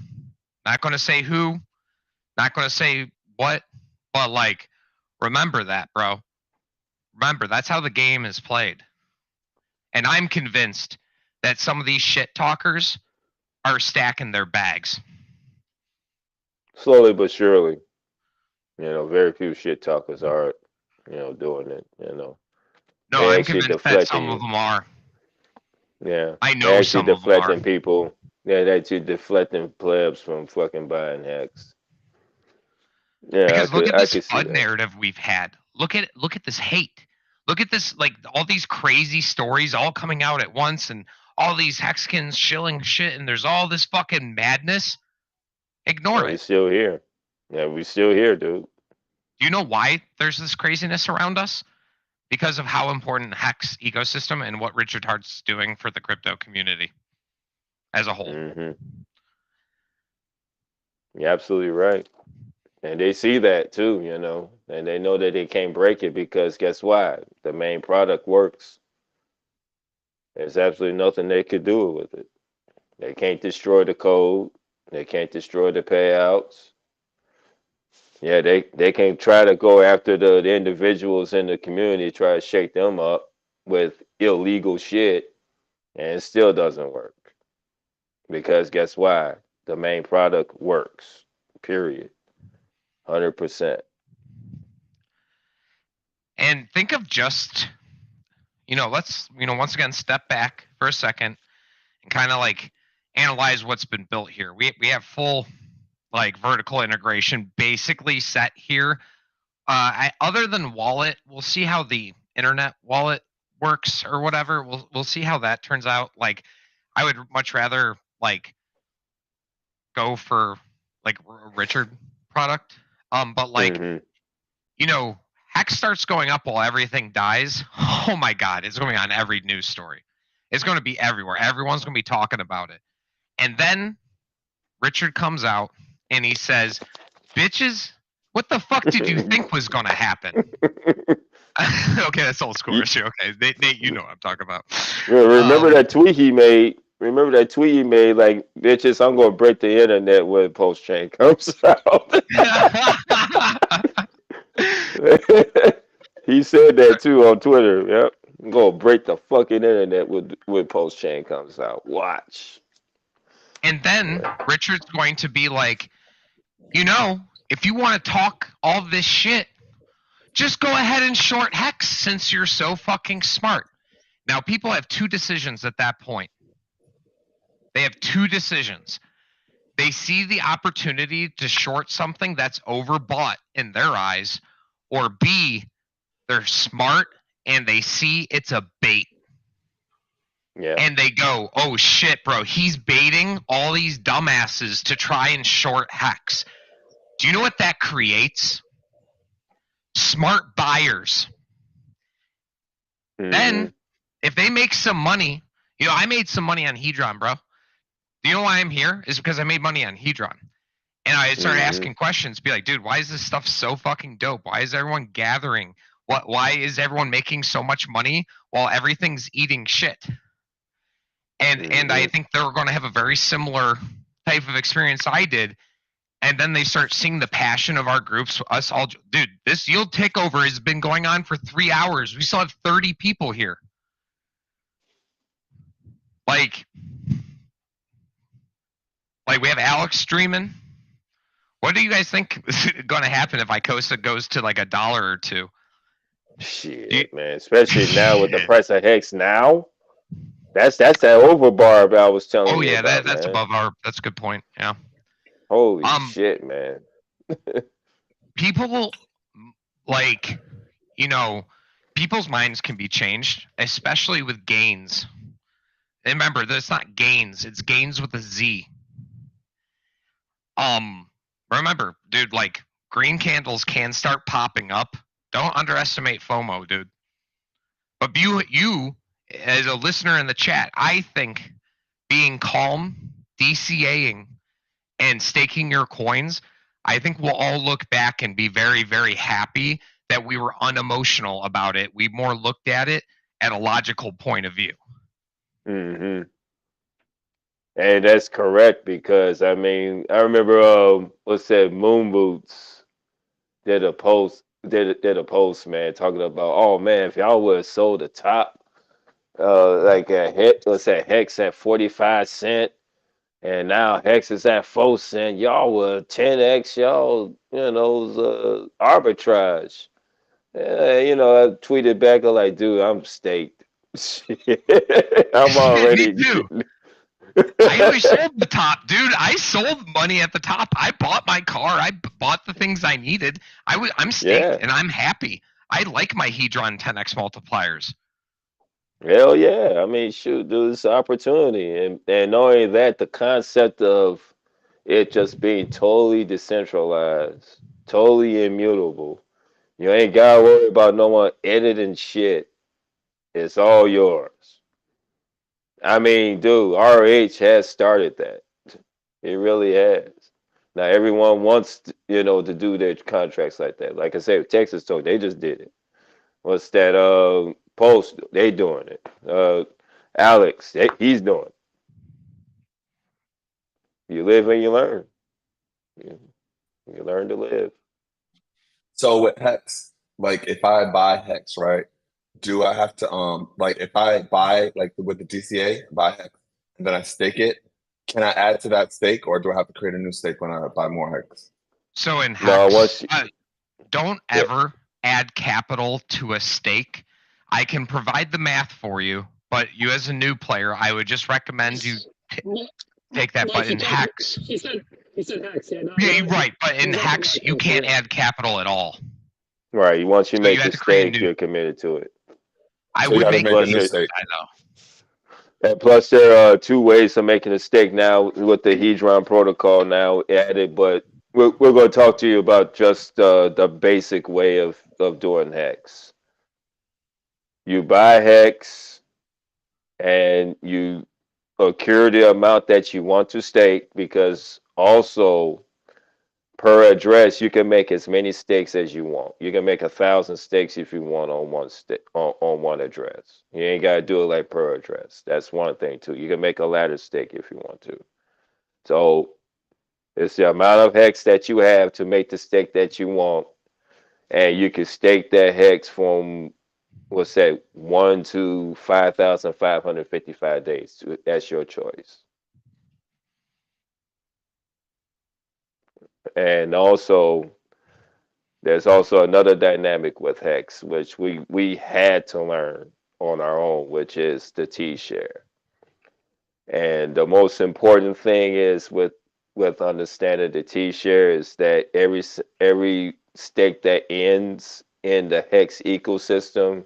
Not going to say who, not going to say what, but like, remember that, bro. Remember, that's how the game is played. And I'm convinced that some of these shit talkers are stacking their bags. Slowly but surely. Very few shit talkers are, doing it, No, They I'm actually convinced that some deflecting of them are. Yeah. I They know actually some of them are. deflecting people. Yeah, they actually deflecting plebs from fucking buying Hex. Yeah, Because look at I this could see FUD that. narrative we've had. Look at this hate. Look at this, like all these crazy stories all coming out at once, and all these Hexkins shilling shit, and there's all this fucking madness. Ignore And we it. still here. Yeah, we still here, dude. Do you know why there's this craziness around us? Because of how important the Hex ecosystem and what Richard Hart's doing for the crypto community as a whole. You're absolutely right. And they see that too, and they know that they can't break it because guess what? The main product works. There's absolutely nothing they could do with it. They can't destroy the code. They can't destroy the payouts. Yeah, they can try to go after the individuals in the community, try to shake them up with illegal shit, and it still doesn't work. Because guess why? The main product works. Period. 100%. And think of just, let's, once again, step back for a second and kind of like analyze what's been built here. We have full like vertical integration basically set here. Other than wallet, we'll see how the internet wallet works or whatever. We'll see how that turns out. Like, I would much rather like go for like a Richard product. But like, Hex starts going up while everything dies. Oh my God, it's going to be on every news story. It's going to be everywhere. Everyone's going to be talking about it. And then Richard comes out and he says, bitches, what the fuck did you think was going to happen? Okay, that's old school issue. Okay, Nate, you know what I'm talking about. Remember that tweet he made? Remember that tweet he made? Like, bitches, I'm gonna break the internet when post chain comes out. He said that too on Twitter. Yep, I'm gonna break the fucking internet when post chain comes out. Watch. And then Richard's going to be like, you know, if you want to talk all this shit, just go ahead and short Hex since you're so fucking smart. Now, people have two decisions at that point. They have two decisions. They see the opportunity to short something that's overbought in their eyes, or B, they're smart and they see it's a bait. Yeah. And they go, oh shit, bro, he's baiting all these dumbasses to try and short Hex. Do you know what that creates? Smart buyers. Then, if they make some money, you know, I made some money on Hedron, bro. Do you know why I'm here? Is because I made money on Hedron. And I started asking questions, be like, dude, why is this stuff so fucking dope? Why is everyone gathering? Why is everyone making so much money while everything's eating shit? And I think they're going to have a very similar type of experience I did. And then they start seeing the passion of our groups. Us all, dude, this yield takeover has been going on for 3 hours. We still have 30 people here. Like we have Alex streaming. What do you guys think is going to happen if Icosa goes to like $1 or $2? Shit, man. Especially now with the price of Hex now. That's that overbar I was telling you about, that's man. above our. That's a good point. Yeah. Holy shit, man. People like, you know, people's minds can be changed, especially with gains. And remember, that's not gains; it's gains with a Z. Remember, dude, like green candles can start popping up. Don't underestimate FOMO, dude. But you, as a listener in the chat, I think being calm, DCAing, and staking your coins, I think we'll all look back and be very, very happy that we were unemotional about it. We more looked at it at a logical point of view. And that's correct because I mean I remember what's that Moon Boots did a post man talking about, oh man, if y'all would have sold the top like let's say Hex at 45 cents and now Hex is at 4 cents, y'all would 10x y'all, you know, arbitrage. You know, I tweeted back, I'm like, dude, I'm staked. I'm already. Me too. I always sold the top, dude. I sold money at the top. I bought my car. I bought the things I needed. I'm staked and I'm happy. I like my Hedron 10x multipliers. Hell yeah. I mean, shoot, dude, it's an opportunity. And not only that, the concept of it just being totally decentralized, totally immutable. You ain't got to worry about no one editing shit. It's all yours. I mean, dude, RH has started that. It really has. Now everyone wants, you know, to do their contracts like that. Like I said, Texas Talk, they just did it. What's that? Post, they doing it. Alex, he's doing it. You live and you learn. You learn to live. So with Hex, like if I buy Hex, right? Do I have to like if I buy like with the DCA, buy Hex, and then I stake it, can I add to that stake, or do I have to create a new stake when I buy more Hex? So in Hex, don't ever add capital to a stake. I can provide the math for you, but you as a new player, I would just recommend you take that. But in Hex, He said Hex. Yeah, right. But in Hex, you can't add capital at all. Right. Once you So make you have the to create a stake, new- you're committed to it. I So you would gotta make make a a new new stake. I know. And plus, there are two ways of making a stake now with the Hedron protocol now added. But we're going to talk to you about just the basic way of doing Hex. You buy Hex, and you accrue the amount that you want to stake, because also per address you can make as many stakes as you want. You can make 1,000 stakes if you want on one on one address. You ain't got to do it like per address. That's one thing too. You can make a ladder stake if you want to. So it's the amount of Hex that you have to make the stake that you want, and you can stake that Hex from, what's that, 1 to 5,555 days. That's your choice. And also, there's also another dynamic with Hex, which we had to learn on our own, which is the T-share. And the most important thing is with understanding the T-share is that every stake that ends in the Hex ecosystem,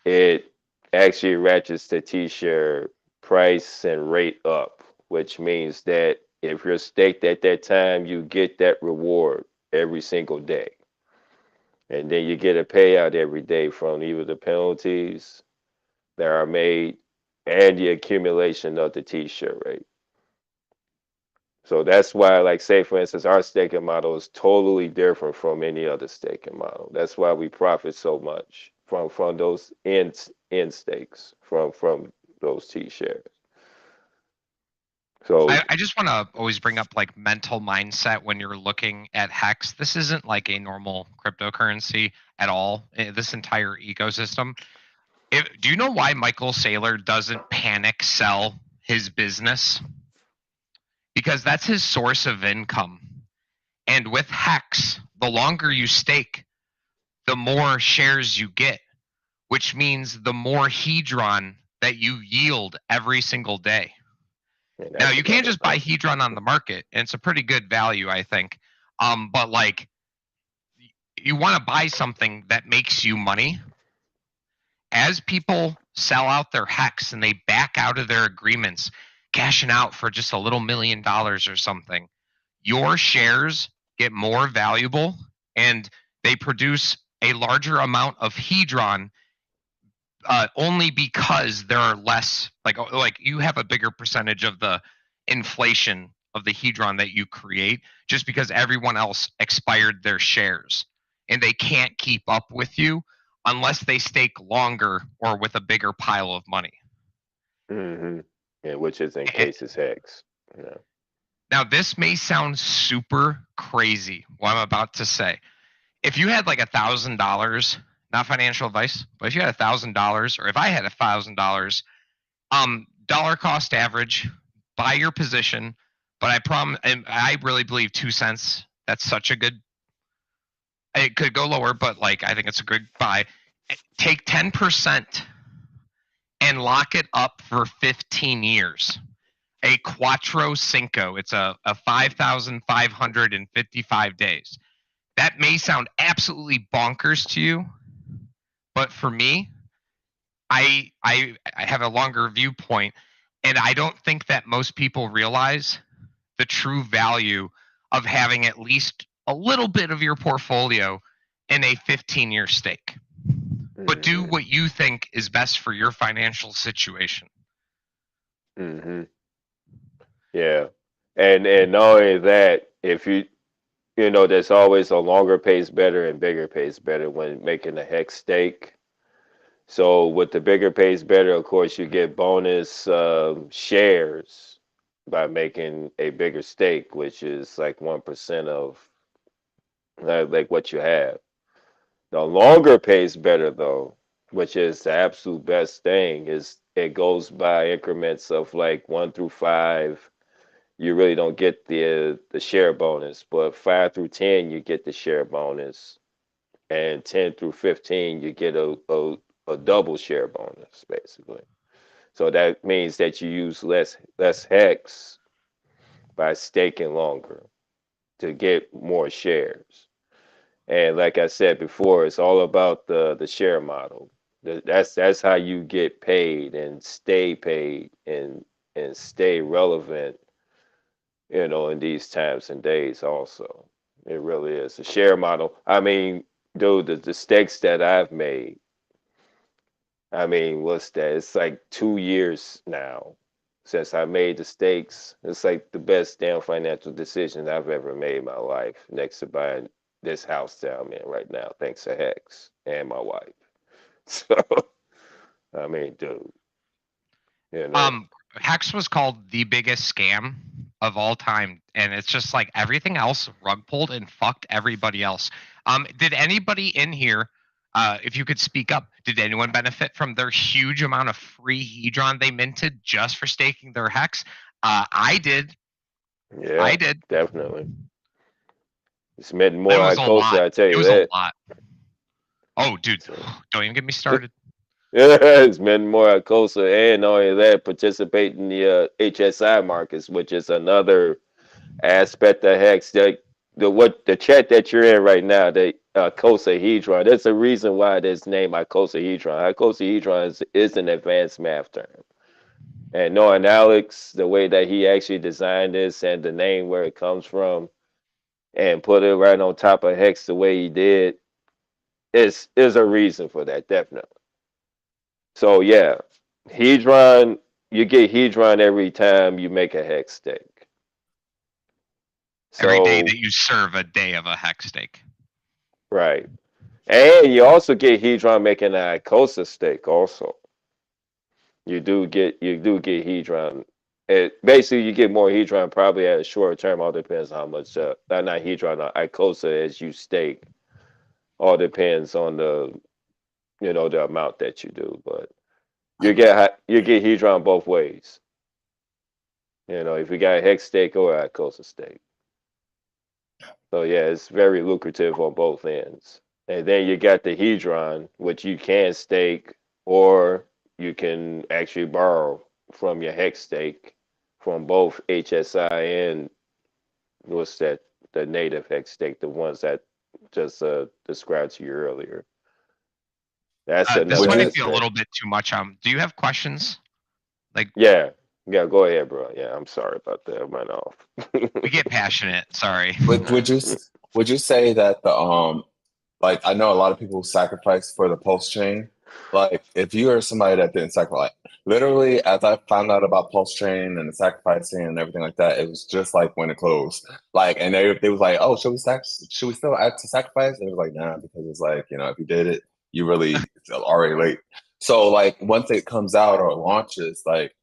it actually ratchets the T-share price and rate up, which means that if you're staked at that time, you get that reward every single day. And then you get a payout every day from either the penalties that are made and the accumulation of the T-share rate. So that's why, like, say for instance, our staking model is totally different from any other staking model. That's why we profit so much from those end stakes from those T-shares. So I just want to always bring up like mental mindset when you're looking at Hex. This isn't like a normal cryptocurrency at all. This entire ecosystem. Do you know why Michael Saylor doesn't panic sell his business? Because that's his source of income. And with Hex, the longer you stake, the more shares you get, which means the more Hedron that you yield every single day. Now you can't just buy Hedron on the market, and it's a pretty good value, I think. But like, you want to buy something that makes you money. As people sell out their Hex and they back out of their agreements, cashing out for just a little $1 million or something, your shares get more valuable and they produce a larger amount of Hedron only because there are less, like you have a bigger percentage of the inflation of the Hedron that you create just because everyone else expired their shares and they can't keep up with you unless they stake longer or with a bigger pile of money. Mm-hmm. Yeah, which is in cases Hex. Yeah. Now this may sound super crazy what I'm about to say. If you had like $1,000, not financial advice, but if you had $1,000 or if I had $1,000, dollar cost average, buy your position. But I promise, and I really believe 2 cents. That's such a good. It could go lower, but like I think it's a good buy. Take 10% and lock it up for 15 years. A Quattro Cinco. It's a 5,555 days. That may sound absolutely bonkers to you, but for me, I have a longer viewpoint, and I don't think that most people realize the true value of having at least a little bit of your portfolio in a 15-year stake. But do what you think is best for your financial situation. Mm-hmm. Yeah. And not only that, if you know, there's always a longer pays better and bigger pays better when making a Hex stake. So with the bigger pays better, of course, you get bonus shares by making a bigger stake, which is like 1% of like what you have. The longer pays better though, which is the absolute best thing, is it goes by increments of like 1 through 5. You really don't get the share bonus, but 5 through 10 you get the share bonus, and 10 through 15 you get a double share bonus basically. So that means that you use less Hex by staking longer to get more shares. And like I said before, it's all about the share model. That's how you get paid and stay paid and stay relevant, you know, in these times and days also. It really is a share model. I mean, dude, the stakes that I've made, I mean, what's that? It's like 2 years now since I made the stakes. It's like the best damn financial decision I've ever made in my life, next to buying this house that I'm in right now, thanks to Hex and my wife. So, I mean, dude, you know. Hex was called the biggest scam of all time, and it's just like everything else rug pulled and fucked everybody else. Did anybody in here, if you could speak up, did anyone benefit from their huge amount of free Hedron they minted just for staking their Hex? I did. Yeah, I did. definitely. It's meant more That was a Icosa, lot. I tell It you was a that. lot. Oh, dude, don't even get me started. It's meant more Icosa, and not only that, participate in the HSI markets, which is another aspect of Hex. The chat that you're in right now, the Icosa Hedron. There's a reason why it's named Icosa Hedron. Icosa Hedron is an advanced math term. And knowing Alex, the way that he actually designed this and the name where it comes from, and put it right on top of Hex the way he did, is a reason for that, definitely. So yeah, Hedron, you get Hedron every time you make a Hex stake. Every day So that you serve a day of a hex stake. right. And you also get Hedron making an Icosa stake also. You do get Hedron. Basically you get more Hedron probably at a shorter term, all depends on how much not Hedron, Icosa as you stake. All depends on the the amount that you do, but you get Hedron both ways. If you got a Hex stake or a Icosa stake. So yeah, it's very lucrative on both ends. And then you got the Hedron, which you can stake or you can actually borrow from your Hex stake from both HSI and what's that, the native Hex stake, the ones that just described to you earlier. That's This another might be a aspect. little bit too much. Do you have questions? Like, Yeah, go ahead, bro. Yeah, I'm sorry about that. I went off. we get passionate. Sorry. Would you say that the like I know a lot of people sacrifice for the pulse chain. Like if you are somebody that didn't sacrifice, literally as I found out about pulse chain and the sacrificing and everything like that, it was just like when it closed. Like and they was like, oh, should we still add to sacrifice? And it was like, nah, because it's like, if you did it, you really already late. So like once it comes out or launches, like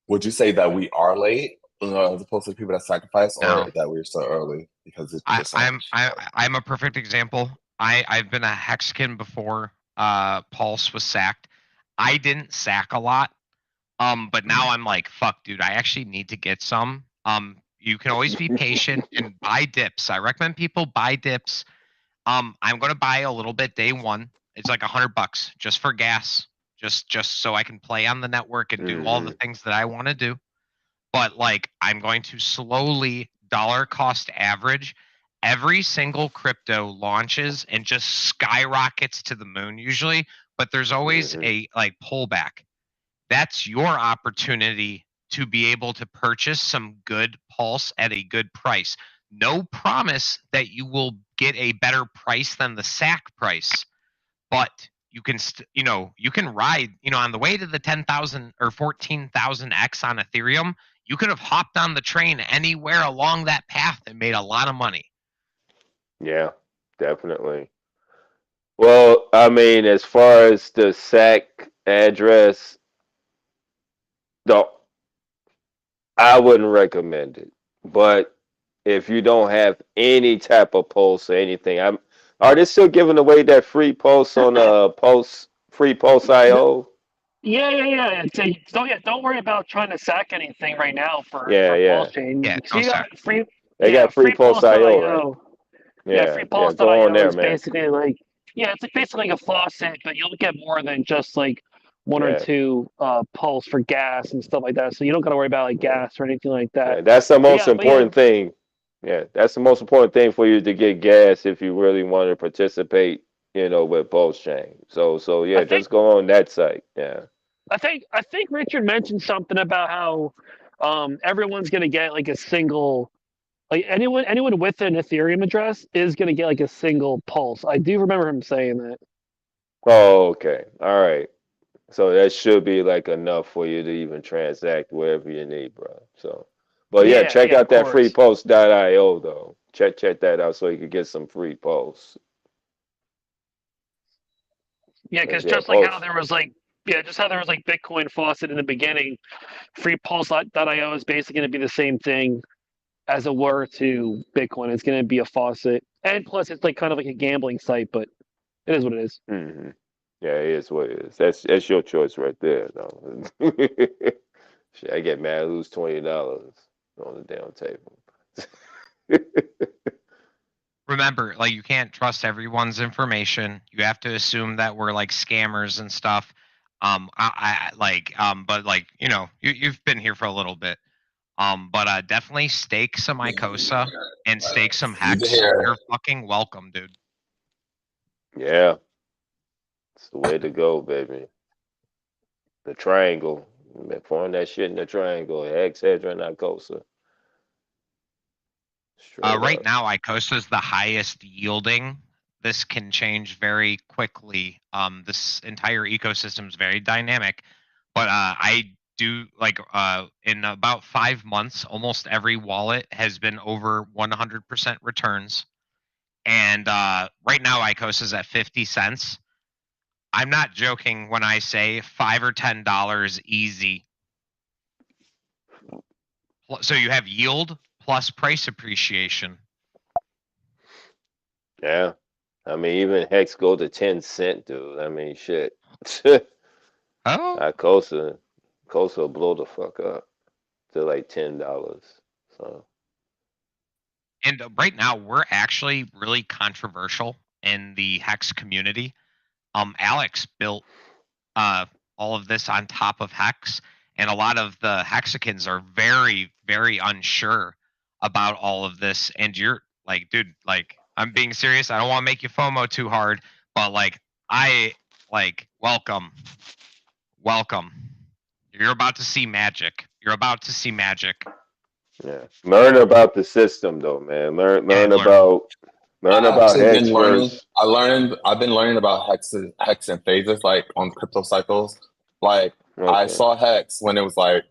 would you say that we are late? As opposed to people that sacrifice, No. or that we're so early because it's just I'm a perfect example. I've been a hexkin before. Pulse was sacked. I didn't sack a lot. But now I'm like, fuck, dude, I actually need to get some. You can always be patient and buy dips. I recommend people buy dips. I'm gonna buy a little bit day one. It's like $100 just for gas, just so I can play on the network and do all the things that I want to do. But like, I'm going to slowly dollar cost average. Every single crypto launches and just skyrockets to the moon usually, but there's always a like pullback. That's your opportunity to be able to purchase some good pulse at a good price. No promise that you will get a better price than the sack price, but you can you can ride on the way to the 10,000 or 14,000x on Ethereum. You could have hopped on the train anywhere along that path and made a lot of money. Yeah, definitely. Well, I mean, as far as the SAC address, I wouldn't recommend it. But if you don't have any type of pulse or anything, are they still giving away that free pulse on free pulse IO? Yeah. Don't worry about trying to sack anything right now for Pulse Chain. Yeah, So you got free. They got free pulse IO, right? Free Yeah, go on Pulse.io there, is man. basically like it's like basically like a faucet, but you'll get more than just like one or Yeah. two pulse for gas and stuff like that. So you don't got to worry about like gas or anything like that. That's the most But important thing. Yeah, that's the most important thing for you to get gas if you really want to participate, with Pulse Chain. So yeah, just go on that site. Yeah. I think Richard mentioned something about how everyone's gonna get like a single, like anyone with an Ethereum address is gonna get like a single pulse. I do remember him saying that. Oh, okay. All right. So that should be like enough for you to even transact wherever you need, bro. So, but yeah, check out that freepulse.io though. Check that out so you can get some free pulse. Yeah, because Yeah, just like how pulse. there was like just how there was like Bitcoin faucet in the beginning, freepulse.io is basically going to be the same thing as it were to Bitcoin. It's going to be a faucet, and plus it's like kind of like a gambling site, but it is what it is. Mm-hmm. Yeah, it is what it is. That's your choice right there, though. Shit, I get mad, I lose $20 on the damn table. remember, like, you can't trust everyone's information. You have to assume that we're like scammers and stuff. But like, you've been here for a little bit. But definitely stake some Icosa and stake some Hex. You're fucking welcome, dude. Yeah, it's the way to go, baby. The triangle. Man, pouring that shit in the triangle. Hex, Hedron, Icosa. Straight Right up. now, Icosa is the highest yielding. This can change very quickly. This entire ecosystem is very dynamic, but I do like in about 5 months, almost every wallet has been over 100% returns. And right now, Icosa is at 50 cents. I'm not joking when I say $5 or $10 easy. So you have yield plus price appreciation. Yeah. I mean, even Hex go to 10 cent, dude. I mean, shit. Oh. Icosa will blow the fuck up to like $10. So. And right now, we're actually really controversial in the Hex community. Alex built all of this on top of Hex, and a lot of the Hexicans are very, very unsure about all of this. And you're like, dude, like, I'm being serious. I don't want to make you FOMO too hard, but like, welcome. You're about to see magic. Yeah. Learn about the system though, man. Learn about I've actually Hex been learning. first. I've been learning about hex and phases, like on crypto cycles. Like I Okay. saw hex when it was like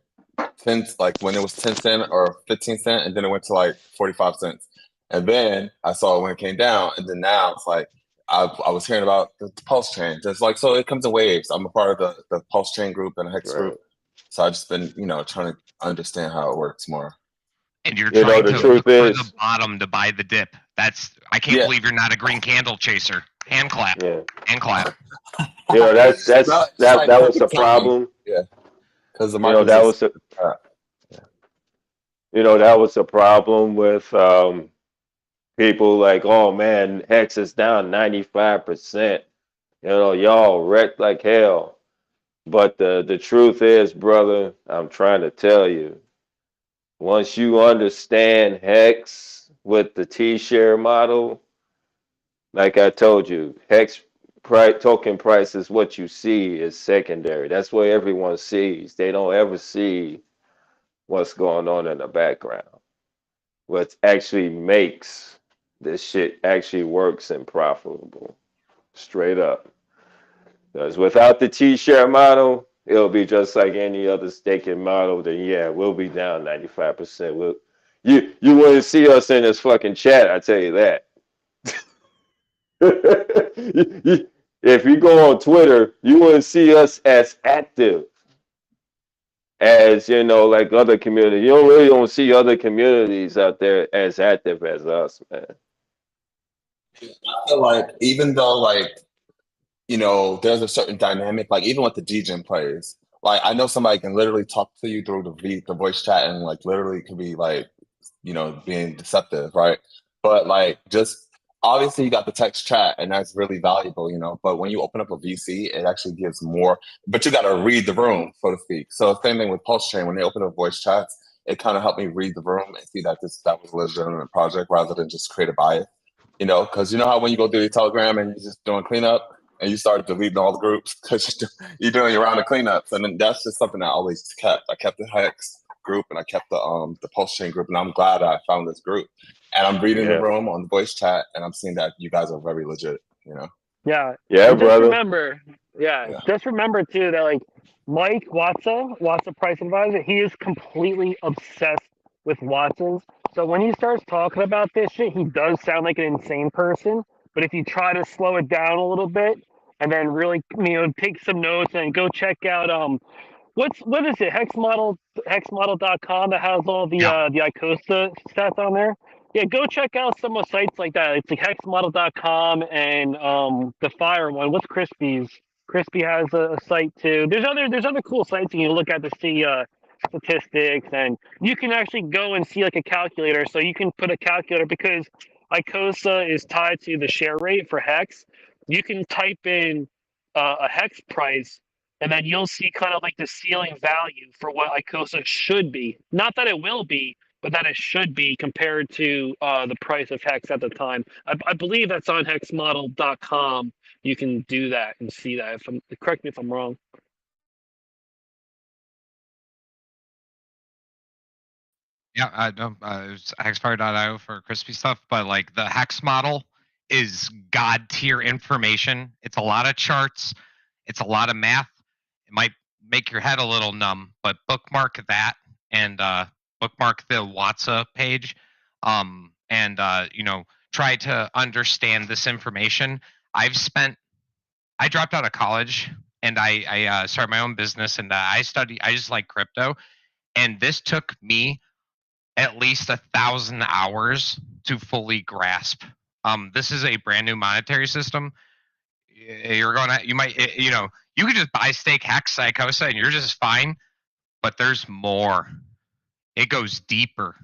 10, like when it was 10 cent or 15 cent, and then it went to like 45 cents. And then I saw it when it came down, and then now it's like I was hearing about the pulse chain. Just like, so it comes in waves. I'm a part of the pulse chain group and hex Right. group. So I've just been, trying to understand how it works more. And you're trying the to truth look for is, the bottom to buy the dip. I can't believe you're not a green candle chaser. Hand clap. Yeah. Hand clap. That was the It's not me. problem. Yeah. Because the market That was the problem with people like, oh man, Hex is down 95%. Y'all wrecked like hell. But the truth is, brother, I'm trying to tell you, once you understand Hex with the T-share model, like I told you, Hex token price is what you see is secondary. That's what everyone sees. They don't ever see what's going on in the background. What actually makes this shit actually works and profitable. Straight up. Because without the T-share model, it'll be just like any other staking model. Then yeah, we'll be down 95%. You wouldn't see us in this fucking chat. I tell you that. If you go on Twitter, you wouldn't see us as active as like other communities. You don't see other communities out there as active as us, man. I feel like even though there's a certain dynamic, like even with the DGen players, like I know somebody can literally talk to you through the voice chat and like literally could be like, being deceptive, right? But like just obviously you got the text chat and that's really valuable, but when you open up a VC, it actually gives more, but you got to read the room, so to speak. So same thing with Pulse Chain, when they open up voice chats, it kind of helped me read the room and see that that was a legitimate project rather than just create a bias. Because you know how when you go through your Telegram and you're just doing cleanup and you start deleting all the groups because you're doing your round of cleanups, and then that's just something I always kept. I kept the Hex group and I kept the Pulse Chain group, and I'm glad I found this group. And I'm reading the room on the voice chat, and I'm seeing that you guys are very legit. Yeah. Yeah, And brother. Just remember too that like Mike Watsa Price Advisor, he is completely obsessed with Watsons. So when he starts talking about this shit, he does sound like an insane person. But if you try to slow it down a little bit and then really take some notes and go check out what is it, hexmodel.com that has all the Icosa stats on there. Yeah, go check out some of sites like that. It's like hexmodel.com and the Fire one. What's Crispy's? Crispy has a site too. There's other cool sites you can look at to see statistics, and you can actually go and see like a calculator. So you can put a calculator because Icosa is tied to the share rate for Hex. You can type in a Hex price, and then you'll see kind of like the ceiling value for what Icosa should be. Not that it will be, but that it should be compared to the price of Hex at the time. I believe that's on hexmodel.com. You can do that and see that. Correct me if I'm wrong. Yeah, I don't. It's hexfire.io for crispy stuff, but like the hex model is god tier information. It's a lot of charts. It's a lot of math. It might make your head a little numb, but bookmark that and bookmark the WhatsApp page, and try to understand this information. I dropped out of college and I started my own business, and I just like crypto, and this took me at least 1,000 hours to fully grasp. This is a brand new monetary system. You could just buy stake Hex Icosa and you're just fine, but there's more. It goes deeper.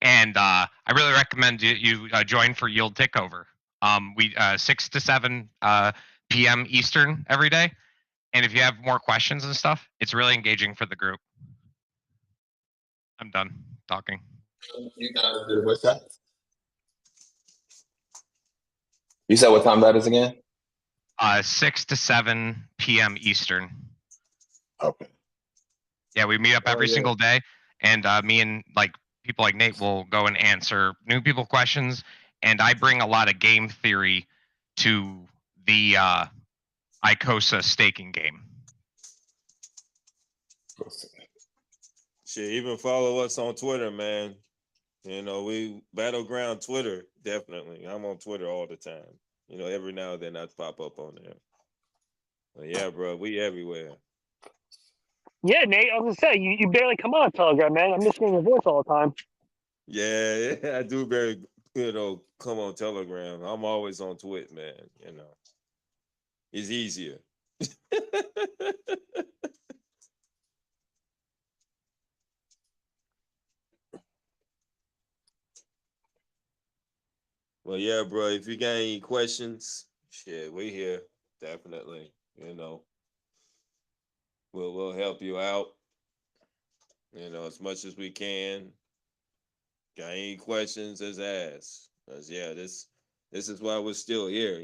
And I really recommend you join for Yield Takeover. We 6 to 7 p.m. Eastern every day. And if you have more questions and stuff, it's really engaging for the group. I'm done talking. You guys did what's that? You said what time that is again? 6 to 7 p.m. Eastern. Okay. Yeah, we meet up every single day, and me and people like Nate will go and answer new people questions, and I bring a lot of game theory to the Icosa staking game. Shit, even follow us on Twitter, man. We Battleground Twitter, definitely. I'm on Twitter all the time. Every now and then I pop up on there. But yeah, bro, we everywhere. Yeah, Nate, I was gonna say you barely come on Telegram, man. I'm listening to your voice all the time. Yeah, I do very, come on Telegram. I'm always on Twitter, man. It's easier. Well, yeah, bro. If you got any questions, shit, we here definitely. We'll help you out. As much as we can. Got any questions? Just ask. 'Cause yeah, this is why we're still here.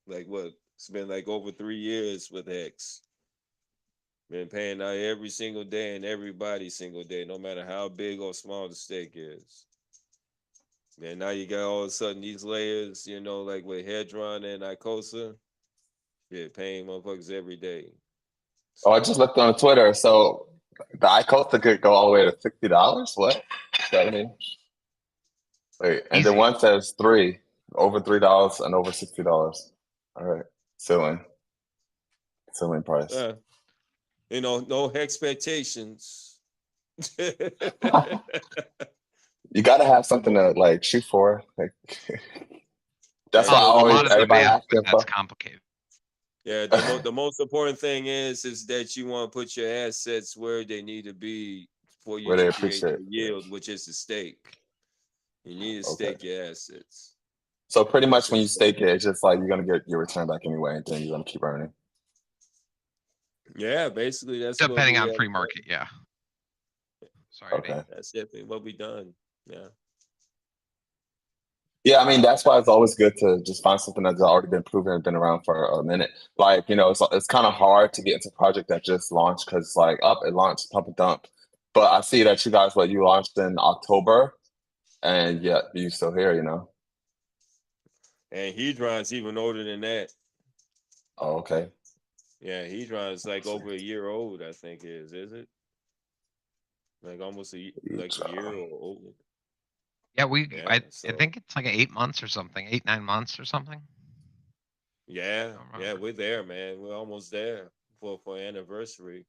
Like what? It's been like over 3 years with Hex. Been paying out every single day and everybody single day, no matter how big or small the stake is. And now you got all of a sudden these layers, like with Hedron and Icosa, paying motherfuckers every day. Oh, I just looked on Twitter. So the Icosa could go all the way to $60. What? Wait, and then one says over $3 and over $60. All right, ceiling price. No expectations. You got to have something to shoot for. That's why everybody asks. That's complicated. Yeah, the most important thing is that you want to put your assets where they need to be for you to create the yield, which is the stake. You need to stake your assets. So pretty much when you stake it, it's just like you're gonna get your return back anyway, and then you're gonna keep earning. Yeah, basically that's depending on free market. Yeah. Sorry. Okay. That's definitely what we done. Yeah. Yeah, I mean that's why it's always good to just find something that's already been proven and been around for a minute. It's kind of hard to get into a project that just launched because it's like it launched, pump and dump. But I see that you guys, you launched in October, and yeah, you're still here, And Hedron's even older than that. Oh, okay. Yeah, Hedron's like over a year old, I think is it? Like almost a year or older. Yeah, I think it's like 8 months or something, 8-9 months or something. Yeah, we're there, man. We're almost there for anniversary.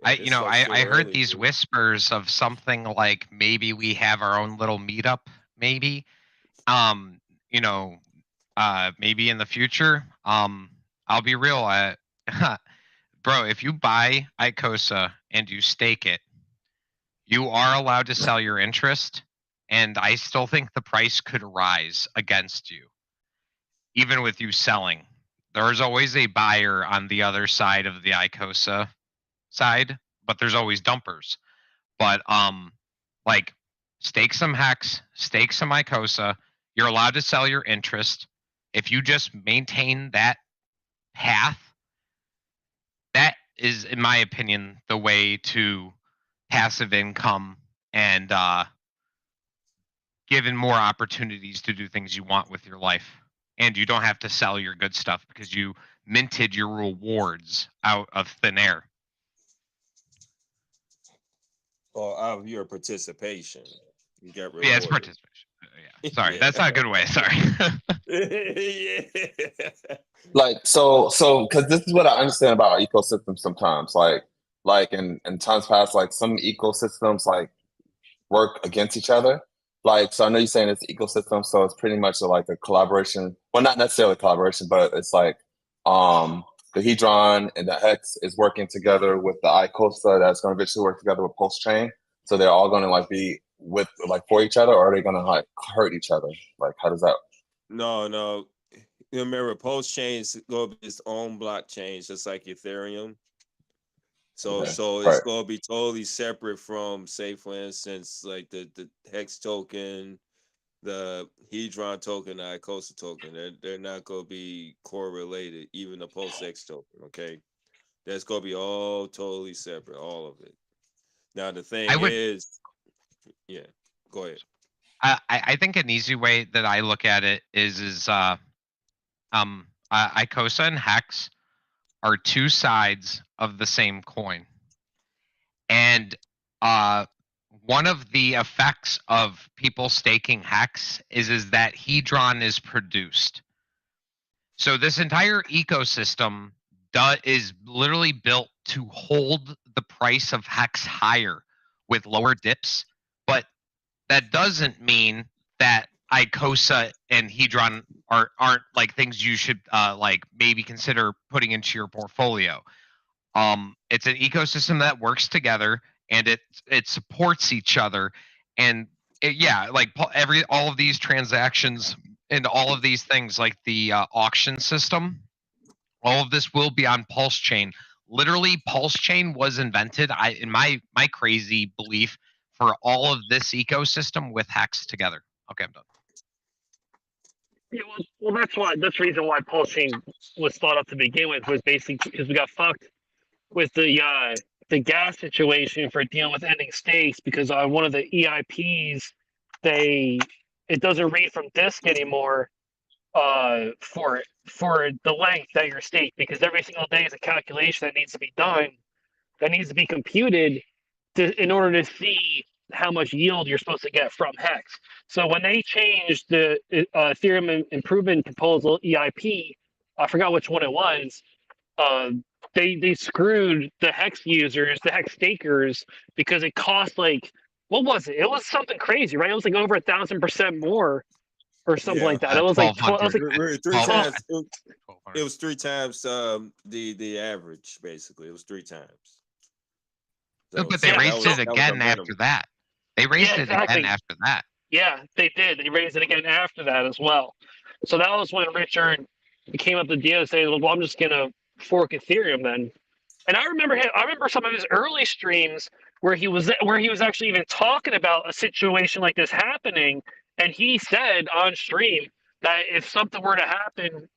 Yeah, I heard these whispers of something like maybe we have our own little meetup, maybe. Maybe in the future. I'll be real, bro, if you buy Icosa and you stake it, you are allowed to sell your interest and I still think the price could rise against you, even with you selling. There's always a buyer on the other side of the Icosa side, but there's always dumpers. But like stake some Hex, stake some Icosa. You're allowed to sell your interest. If you just maintain that path, that is, in my opinion, the way to passive income and given more opportunities to do things you want with your life. And you don't have to sell your good stuff because you minted your rewards out of thin air. Or out of your participation. You got rewarded. Yeah, it's participation. Yeah. Sorry, that's not a good way. Sorry. Yeah. Like so because this is what I understand about ecosystems sometimes. Like in times past, like some ecosystems like work against each other. Like, so I know you're saying it's ecosystem, so it's pretty much like a collaboration. Well, not necessarily collaboration, but it's like the Hedron and the Hex is working together with the Icosa that's going to eventually work together with Pulse Chain. So they're all going to like be with like for each other, or are they going to like hurt each other? Like, how does that? No. You remember, Pulse Chain's going to be its own blockchain, just like Ethereum. So Okay. so it's going to be totally separate from, say, for instance, like the Hex token, the Hedron token, the Icosa token. They're not going to be correlated, even the Pulse X token, okay? That's going to be all totally separate, all of it. Now, the thing is, yeah, go ahead. I think an easy way that I look at it is Icosa and Hex are two sides of the same coin. And one of the effects of people staking Hex is that Hedron is produced. So this entire ecosystem is literally built to hold the price of Hex higher with lower dips, but that doesn't mean that Icosa and Hedron aren't like things you should like maybe consider putting into your portfolio. It's an ecosystem that works together and it supports each other, and like all of these transactions and all of these things, like the auction system, all of this will be on Pulse Chain. Literally, Pulse Chain was invented, in my crazy belief, for all of this ecosystem with Hex together. Okay, I'm done. Yeah, well, that's the reason why Pulse Chain was thought up to begin with, was basically because we got fucked with the gas situation for dealing with ending stakes, because on one of the EIPs, it doesn't read from disk anymore for the length that you're staked, because every single day is a calculation that needs to be done, that needs to be computed in order to see how much yield you're supposed to get from Hex. So when they changed the Ethereum Improvement Proposal EIP, I forgot which one it was. They screwed the Hex users, the Hex stakers, because it cost like, what was it? It was something crazy, right? It was like over 1,000% more, or something like that. It was like 12. It was like Three times. It was 3 times the average, basically. It was 3 times. So, but they raised it again after that. They raised it again after that. Yeah, they did. They raised it again after that as well. So that was when Richard came up with the deal, saying, "Well, I'm just gonna fork Ethereum then." And I remember some of his early streams where he was actually even talking about a situation like this happening, and he said on stream that if something were to happen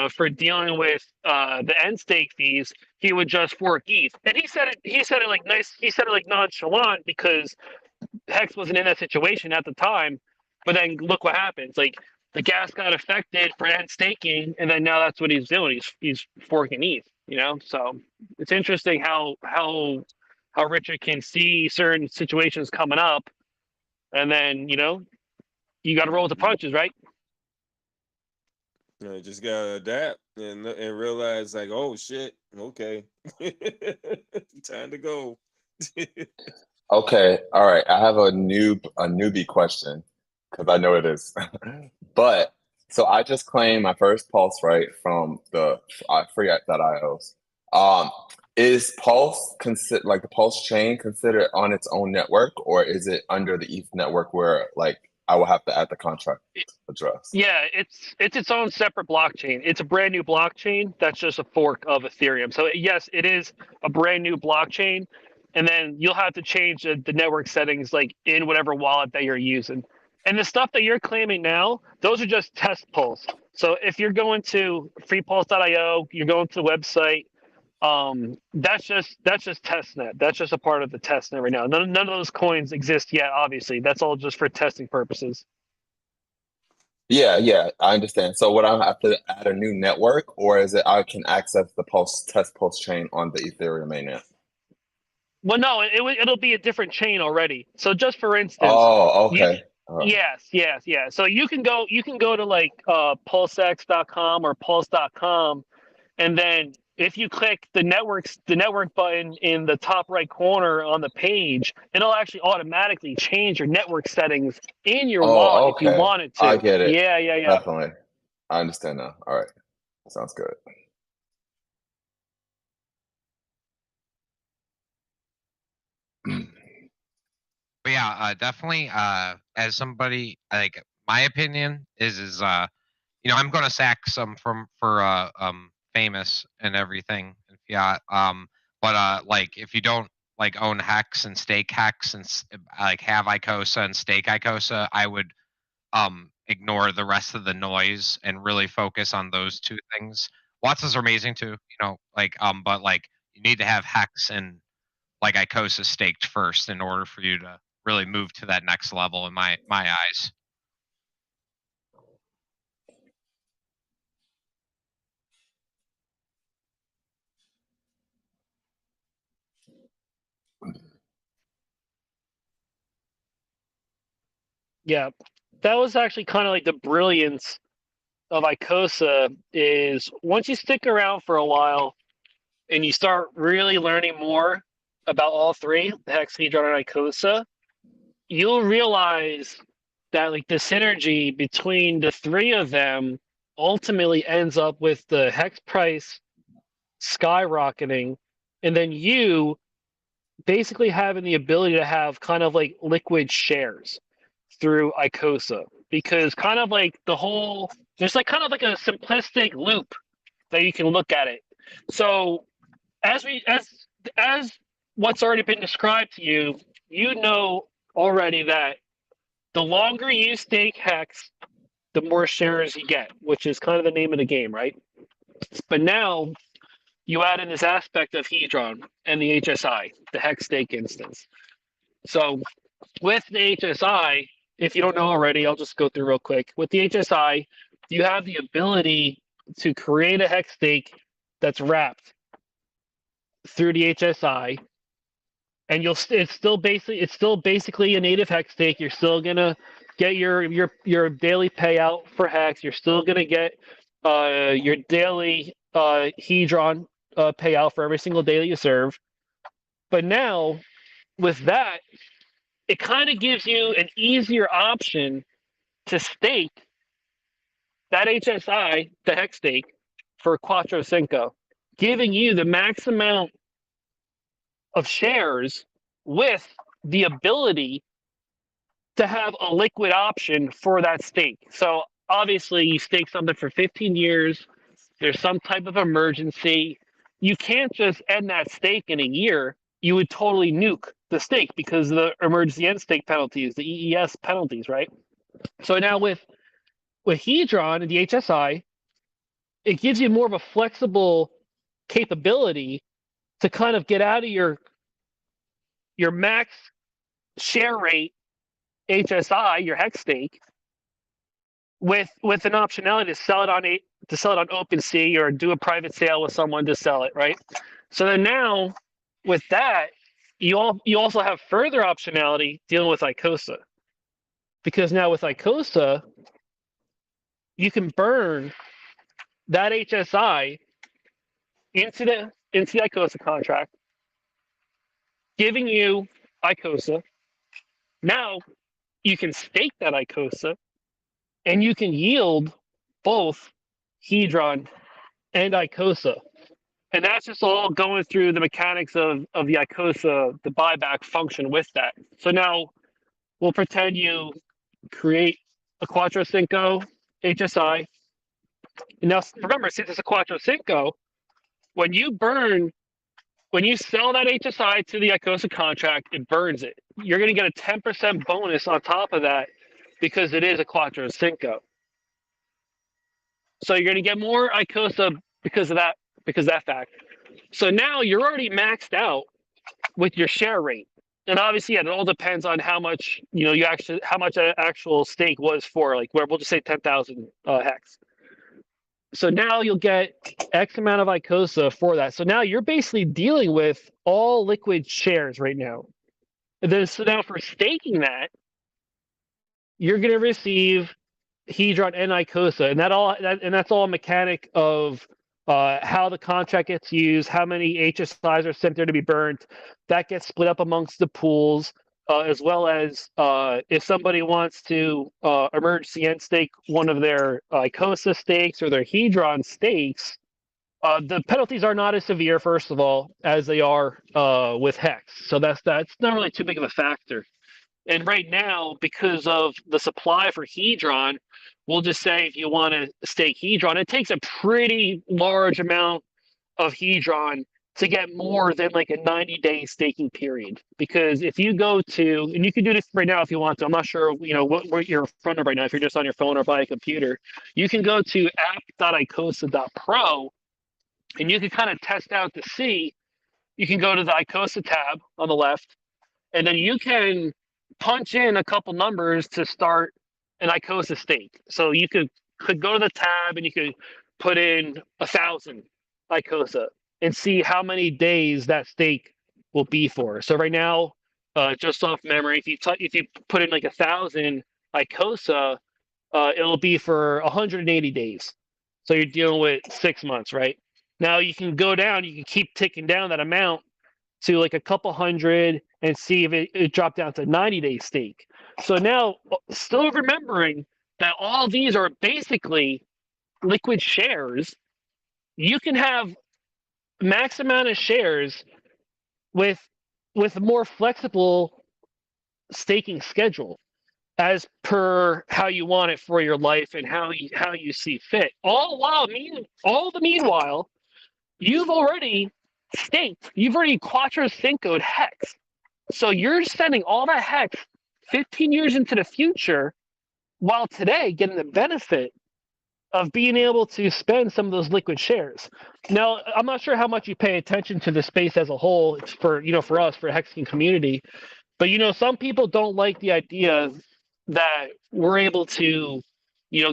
for dealing with the end stake fees, he would just fork ETH. And he said it like nice. He said it like nonchalant, because Hex wasn't in that situation at the time. But then look what happens. Like, the gas got affected for end staking, and then now that's what he's doing. He's forking ETH. So it's interesting how Richard can see certain situations coming up, and then you got to roll with the punches, right? Just gotta adapt and realize, like, oh shit, okay, time to go. Okay, all right. I have a newbie question, because I know it is. But so I just claimed my first Pulse right from the free.ios. Is Pulse like the Pulse chain considered on its own network, or is it under the ETH network where like I will have to add the contract address. Yeah, it's its own separate blockchain. It's a brand new blockchain that's just a fork of Ethereum. So yes, it is a brand new blockchain, and then you'll have to change the network settings like in whatever wallet that you're using. And the stuff that you're claiming now, those are just test pulls. So if you're going to freepulse.io, you're going to the website, that's just testnet. That's just a part of the testnet right now. None of those coins exist yet. Obviously, that's all just for testing purposes. Yeah, I understand. So would I have to add a new network, or is it I can access the test pulse chain on the Ethereum mainnet? Well, no, it'll be a different chain already. So just for instance, Oh, okay. yes. So you can go to like pulsex.com or pulse.com, and then if you click the network button in the top right corner on the page, it'll actually automatically change your network settings in your wallet if you Okay. wanted to. I get it. Yeah. Definitely. I understand now. All right. Sounds good. But yeah, definitely. As somebody, like, my opinion is I'm going to sack some for famous and everything in fiat. But like, if you don't like own Hex and stake Hex and like have Icosa and stake Icosa, I would ignore the rest of the noise and really focus on those two things. Watsons are amazing too, but like you need to have Hex and like Icosa staked first in order for you to really move to that next level in my eyes. Yeah, that was actually kind of like the brilliance of Icosa is once you stick around for a while and you start really learning more about all three, the Hex, Hedron, and Icosa, you'll realize that like the synergy between the three of them ultimately ends up with the Hex price skyrocketing, and then you basically having the ability to have kind of like liquid shares through Icosa, because kind of like there's like kind of like a simplistic loop that you can look at it. So as what's already been described to you, you know already that the longer you stake Hex, the more shares you get, which is kind of the name of the game, right? But now you add in this aspect of Hedron and the HSI, the Hex stake instance. So with the HSI, if you don't know already, I'll just go through real quick. With the HSI, you have the ability to create a Hex stake that's wrapped through the HSI, and it's still basically a native Hex stake. You're still gonna get your daily payout for Hex. You're still gonna get your daily Hedron payout for every single day that you serve. But now with that, it kind of gives you an easier option to stake that HSI, the Hex stake, for Quattro Cinco, giving you the max amount of shares with the ability to have a liquid option for that stake. So obviously you stake something for 15 years, there's some type of emergency. You can't just end that stake in a year. You would totally nuke the stake because of the emergency end stake penalties, the EES penalties, right? So now with Hedron and the HSI, it gives you more of a flexible capability to kind of get out of your max share rate HSI, your Hex stake, with an optionality to sell it on OpenSea or do a private sale with someone to sell it, right? So then now with that, you also have further optionality dealing with Icosa, because now with Icosa, you can burn that HSI into the Icosa contract, giving you Icosa. Now you can stake that Icosa, and you can yield both Hedron and Icosa. And that's just all going through the mechanics of the Icosa, the buyback function with that. So now we'll pretend you create a Quattro Cinco HSI. And now remember, since it's a Quattro Cinco, when you sell that HSI to the Icosa contract, it burns it. You're going to get a 10% bonus on top of that because it is a Quattro Cinco. So you're going to get more Icosa because of that fact. So now you're already maxed out with your share rate. And obviously, yeah, it all depends on how much how much an actual stake was for. Like, where we'll just say 10,000 hex. So now you'll get X amount of Icosa for that. So now you're basically dealing with all liquid shares right now. And then so now for staking that, you're going to receive Hedron and Icosa, and that's all a mechanic of how the contract gets used, how many HSIs are sent there to be burnt. That gets split up amongst the pools, as well as if somebody wants to emergency end stake one of their Icosa stakes or their Hedron stakes. The penalties are not as severe, first of all, as they are with Hex. So that's not really too big of a factor. And right now, because of the supply for Hedron, we'll just say if you want to stake Hedron, it takes a pretty large amount of Hedron to get more than like a 90-day staking period. Because if you go to, and you can do this right now if you want to, I'm not sure what you're in front of right now, if you're just on your phone or by a computer, you can go to app.icosa.pro and you can kind of test out to see. You can go to the Icosa tab on the left, and then you can punch in a couple numbers to start an Icosa stake. So you could go to the tab and you could put in 1,000 Icosa and see how many days that stake will be for. So right now, just off memory, if you put in like 1,000 Icosa, it'll be for 180 days. So you're dealing with 6 months, right? Now you can go down, you can keep ticking down that amount to like a couple hundred and see if it dropped down to 90-day stake. So now, still remembering that all these are basically liquid shares, you can have max amount of shares with a more flexible staking schedule as per how you want it for your life and how you see fit. Meanwhile, you've already staked. You've already Quattro Cinco'd Hex. So you're sending all that Hex 15 years into the future, while today getting the benefit of being able to spend some of those liquid shares. Now, I'm not sure how much you pay attention to the space as a whole for us, for Hexian community, but some people don't like the idea that we're able to,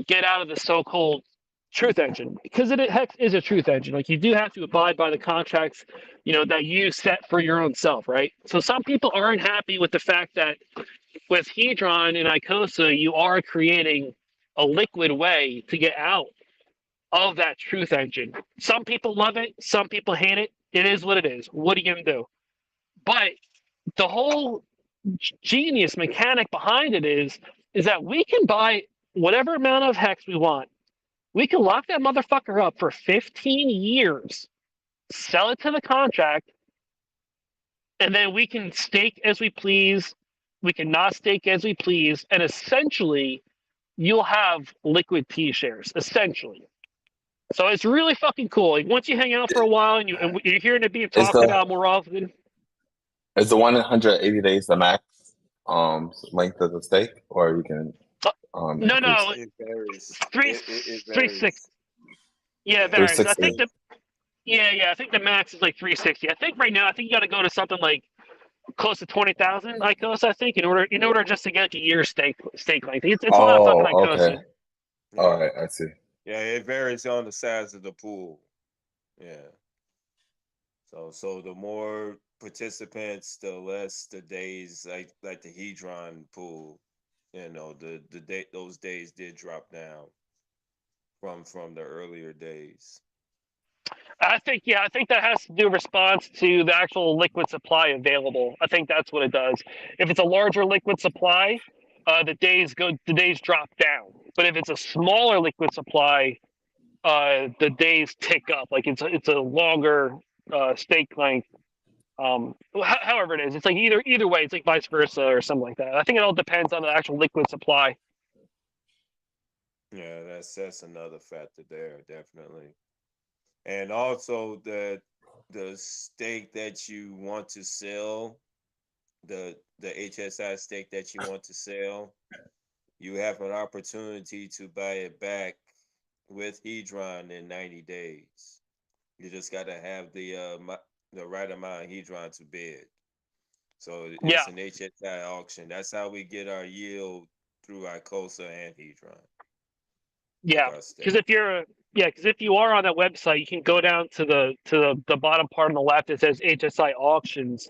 get out of the so-called truth engine, because Hex is a truth engine. Like, you do have to abide by the contracts, that you set for your own self, right? So some people aren't happy with the fact that with Hedron and Icosa, you are creating a liquid way to get out of that truth engine. Some people love it, some people hate it. It is what it is. What are you gonna do? But the whole genius mechanic behind it is that we can buy whatever amount of Hex we want. We can lock that motherfucker up for 15 years, sell it to the contract, and then we can stake as we please. We can not stake as we please, and essentially, you'll have liquid T shares. Essentially, so it's really fucking cool. Like, once you hang out for a while and you're hearing it being Is talked about more often. Is the 180 days the max length of the stake, or you can No, increase it? It varies. Three, It 360. varies. Yeah, it varies. I 360. think I think the max is like 360. I think right now, you got to go to something like close to 20,000 Icos. I think in order just to get like a year stake length. It's a lot of fucking Oh, Icosa. okay. All right, I see. Yeah, it varies on the size of the pool. Yeah. So the more participants, the less the days, like the Hedron pool. Those days did drop down from the earlier days. I think that has to do in response to the actual liquid supply available. I think that's what it does. If it's a larger liquid supply, the days drop down. But if it's a smaller liquid supply, the days tick up. Like it's a longer stake length However it is, it's like either way, it's like vice versa or something like that. I think it all depends on the actual liquid supply. Yeah, that's another factor there, definitely. And also the stake that you want to sell, the HSI stake that you want to sell, you have an opportunity to buy it back with Hedron in 90 days. You just got to have the right amount of Hedron to bid. So Yeah. it's an HSI auction. That's how we get our yield through Icosa and Hedron. Yeah, because if you are on that website, you can go down to the bottom part on the left. It says HSI auctions,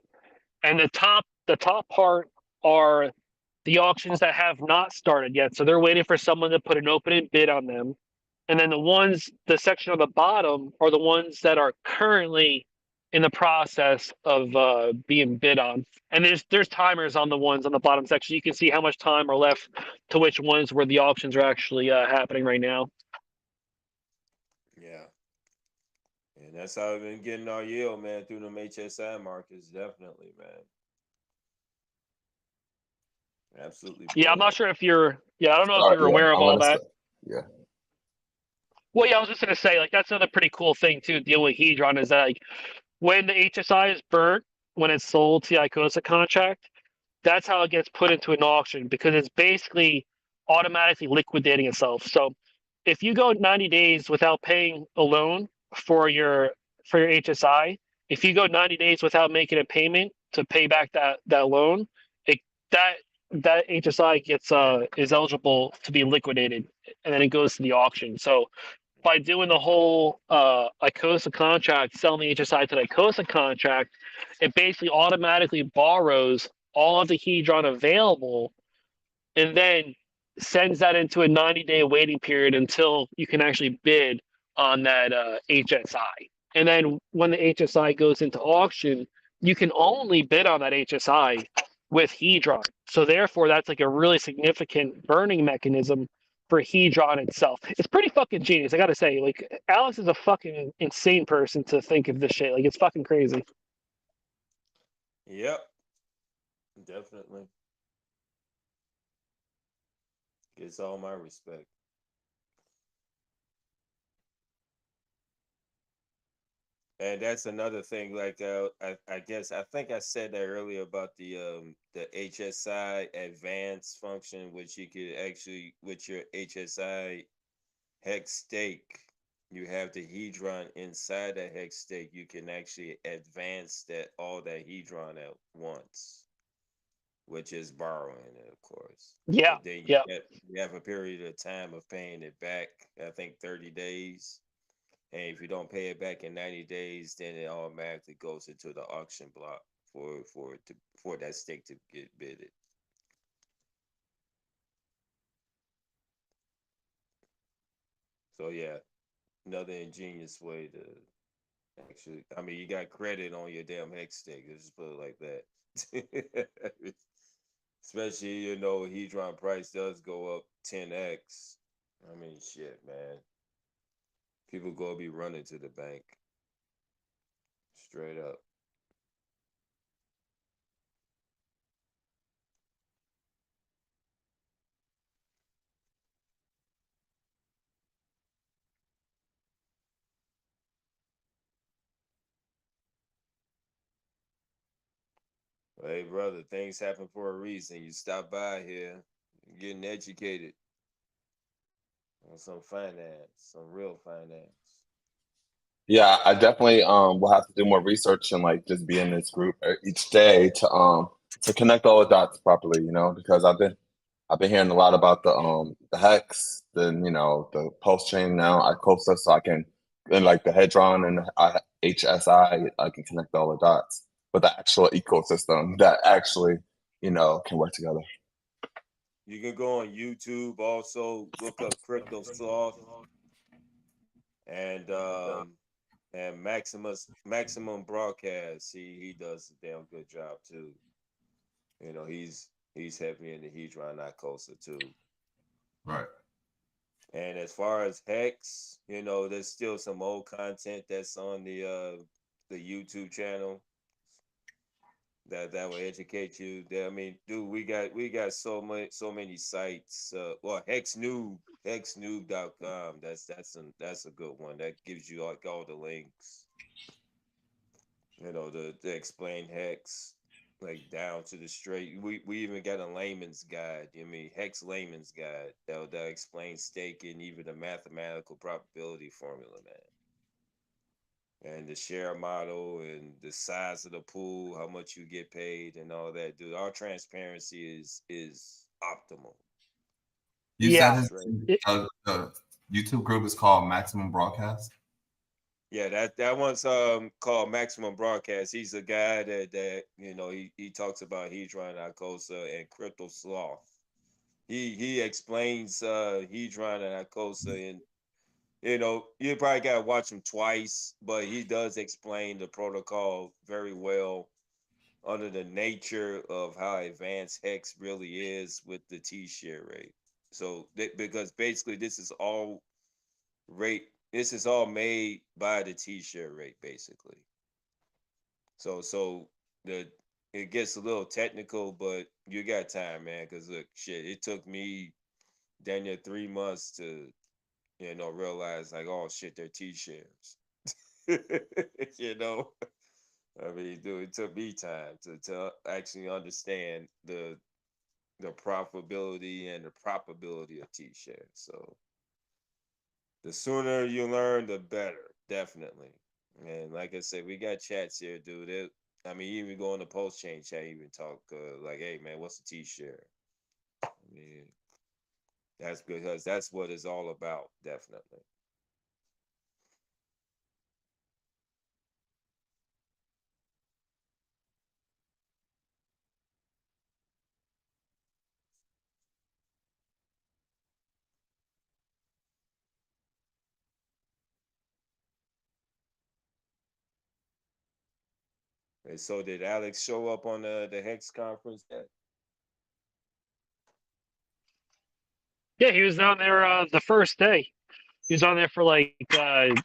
and the top part are the auctions that have not started yet. So they're waiting for someone to put an opening bid on them, and then the section on the bottom are the ones that are currently in the process of being bid on. And there's timers on the ones on the bottom section. You can see how much time are left to which ones where the auctions are actually happening right now. Yeah. And that's how we've been getting our yield, man, through them HSI markets, definitely, man. Absolutely. Yeah, I'm not sure if you're. Yeah, I don't know if Sorry, you're yeah, aware I of all want to that. say, yeah. Well, yeah, I was just gonna say, like, that's another pretty cool thing too. Deal with Hedron is that, like, when the HSI is burnt, when it's sold to the Icosa contract, that's how it gets put into an auction because it's basically automatically liquidating itself. So, if you go 90 days without paying a loan for your HSI, if you go 90 days without making a payment to pay back that loan, it that that HSI gets is eligible to be liquidated, and then it goes to the auction. So by doing the whole Icosa contract, selling the HSI to the Icosa contract, it basically automatically borrows all of the Hedron available and then sends that into a 90-day waiting period until you can actually bid on that HSI. And then when the HSI goes into auction, you can only bid on that HSI with Hedron. So therefore, that's like a really significant burning mechanism for Hedron itself. It's pretty fucking genius. I gotta say, like, Alex is a fucking insane person to think of this shit. Like, it's fucking crazy. Yep. Definitely. Gets all my respect. And that's another thing. Like I guess I think I said that earlier about the HSI advanced function, which you could actually with your HSI hex stake, you have the Hedron inside that hex stake. You can actually advance all that Hedron at once, which is borrowing it, of course. Yeah, But then yeah. you have a period of time of paying it back. I think 30 days. And if you don't pay it back in 90 days, then it automatically goes into the auction block for that stake to get bidded. So yeah, another ingenious way to actually, I mean, you got credit on your damn hex stake. Let's just put it like that. Especially, Hedron price does go up 10x. I mean, shit, man. People go be running to the bank. Straight up. Hey, brother, things happen for a reason. You stop by here, getting educated on some finance, some real finance. Yeah, I definitely will have to do more research and like just be in this group each day to connect all the dots properly, because I've been hearing a lot about the hex, then the post chain now Icosa, so I can and like the Hedron and the HSI, I can connect all the dots, but the actual ecosystem that actually can work together. You can go on YouTube also, look up Crypto Soft and Maximum Broadcast. He does a damn good job too. He's heavy in the Hedron Icosa too. Right. And as far as Hex, there's still some old content that's on the YouTube channel. that will educate you. I mean, dude, we got so many sites. Well, hexnoob.com. That's a good one. That gives you like all the links. You know, to explain hex like down to the straight. We even got a layman's guide. I mean, hex layman's guide that explains staking, even the mathematical probability formula, man, and the share model and the size of the pool, how much you get paid, and all that, dude. Our transparency is optimal. You Yeah. said his the YouTube group is called Maximum Broadcast. Yeah, that one's called Maximum Broadcast. He's a guy that you know he talks about Hedron, Icosa, and Crypto Sloth. He explains Hedron and Icosa, and you know you probably gotta watch him twice, but he does explain the protocol very well under the nature of how advanced hex really is with the T-share rate. So because basically this is all made by the T-share rate basically. So the it gets a little technical, but you got time, man. Because look, shit, it took me damn near 3 months to realize like, oh shit, they're T-shares. you know, I mean, dude, it took me time to actually understand the profitability and the probability of T-shares. So the sooner you learn, the better, definitely. And like I said, we got chats here, dude. I mean, even go in the post chain chat, even talk like, "Hey, man, what's the T-share?" I mean, that's because that's what it's all about, definitely. And so, did Alex show up on the Hex conference yet? Yeah, he was down there the first day. He was on there for like 10,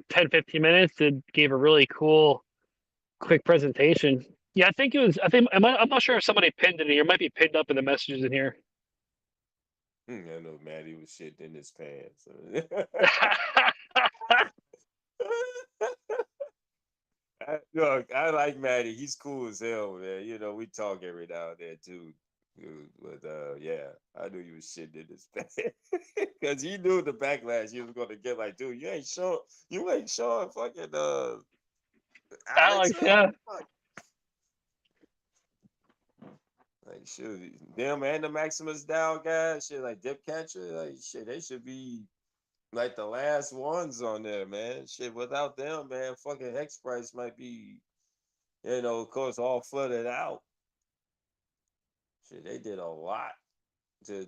15 minutes and gave a really cool, quick presentation. Yeah, I think it was. I'm not sure if somebody pinned it here. It might be pinned up in the messages in here. I know Maddie was shitting in his pants. Look, I like Maddie. He's cool as hell, man. You know, we talk every now and then too. Dude, but yeah, I knew you was shitting in his pants because he knew the backlash he was gonna get. Like, dude, you ain't showing fucking Alex Alex, up. yeah. Like, shoot, them and the Maximus Dow guys, shit, like Dip Catcher, like shit, they should be like the last ones on there, man. Shit, without them, man, fucking Hex price might be, of course, all flooded out. Shit, they did a lot to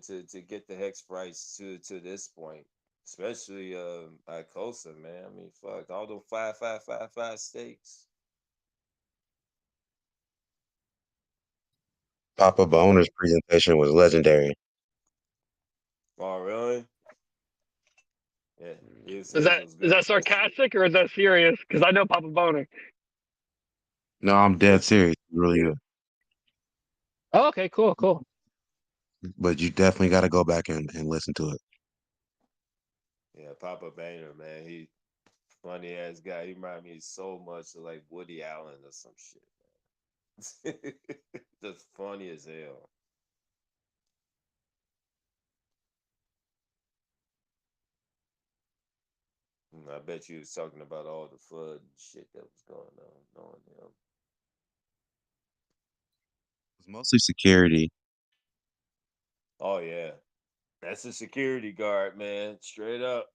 get the Hex price to this point, especially Icosa, man. I mean, fuck all those 5555 stakes. Papa Boner's presentation was legendary. Oh, really? Yeah, Is his that was is good. that sarcastic or is that serious? Because I know Papa Boner. No, I'm dead serious. Really good. Oh, okay, cool. But you definitely got to go back and listen to it. Yeah, Papa Boehner, man, he funny ass guy. He remind me so much of like Woody Allen or some shit, man. Just funny as hell. I bet you was talking about all the FUD and shit that was going on him. It's mostly security. Oh yeah, that's a security guard, man. Straight up.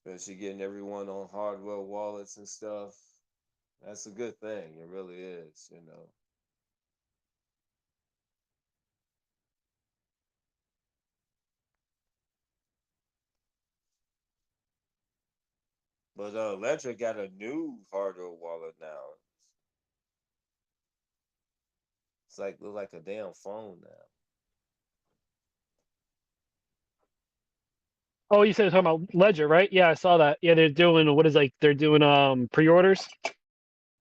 Especially getting everyone on hardware wallets and stuff. That's a good thing. It really is. But Ledger got a new hardware wallet now. It's like look like a damn phone now. Oh, you said you're talking about Ledger, right? Yeah, I saw that. Yeah, they're doing they're doing pre-orders.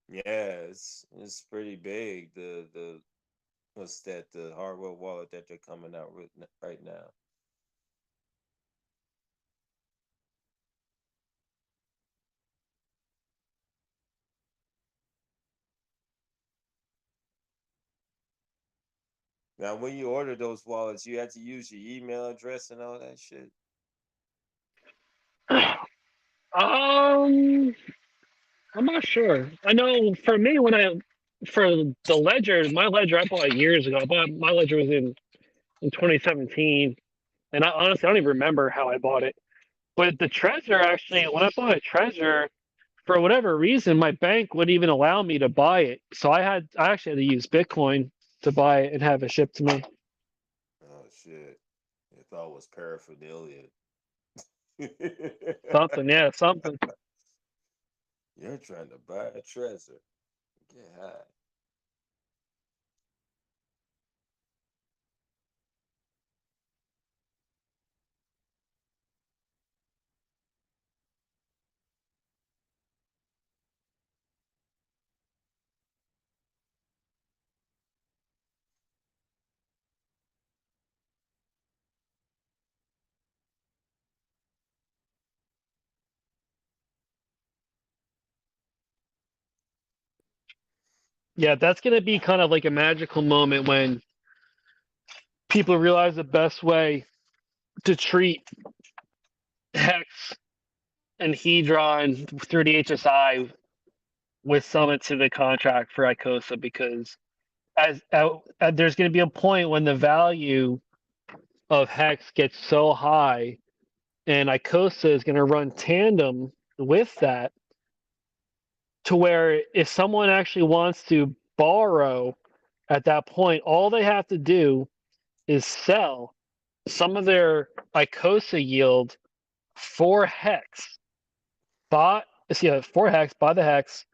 Yeah, it's pretty big. The what's that? The hardware wallet that they're coming out with right now. Now, when you order those wallets, you have to use your email address and all that shit. I'm not sure. I know for me for the Ledger, my Ledger I bought years ago. My Ledger was in 2017, and I honestly I don't even remember how I bought it. But the Treasure actually, when I bought a Treasure, for whatever reason, my bank wouldn't even allow me to buy it. So I actually had to use Bitcoin to buy it and have it shipped to me. Oh shit! I thought it was paraphernalia. Something, yeah, something. You're trying to buy a treasure. Get high. Yeah, that's gonna be kind of like a magical moment when people realize the best way to treat Hex and Hedron through the HSI with Summit to the contract for Icosa, because there's going to be a point when the value of Hex gets so high, and Icosa is going to run tandem with that, to where if someone actually wants to borrow at that point, all they have to do is sell some of their Icosa yield for Hex, bought yeah, for Hex, buy the Hex,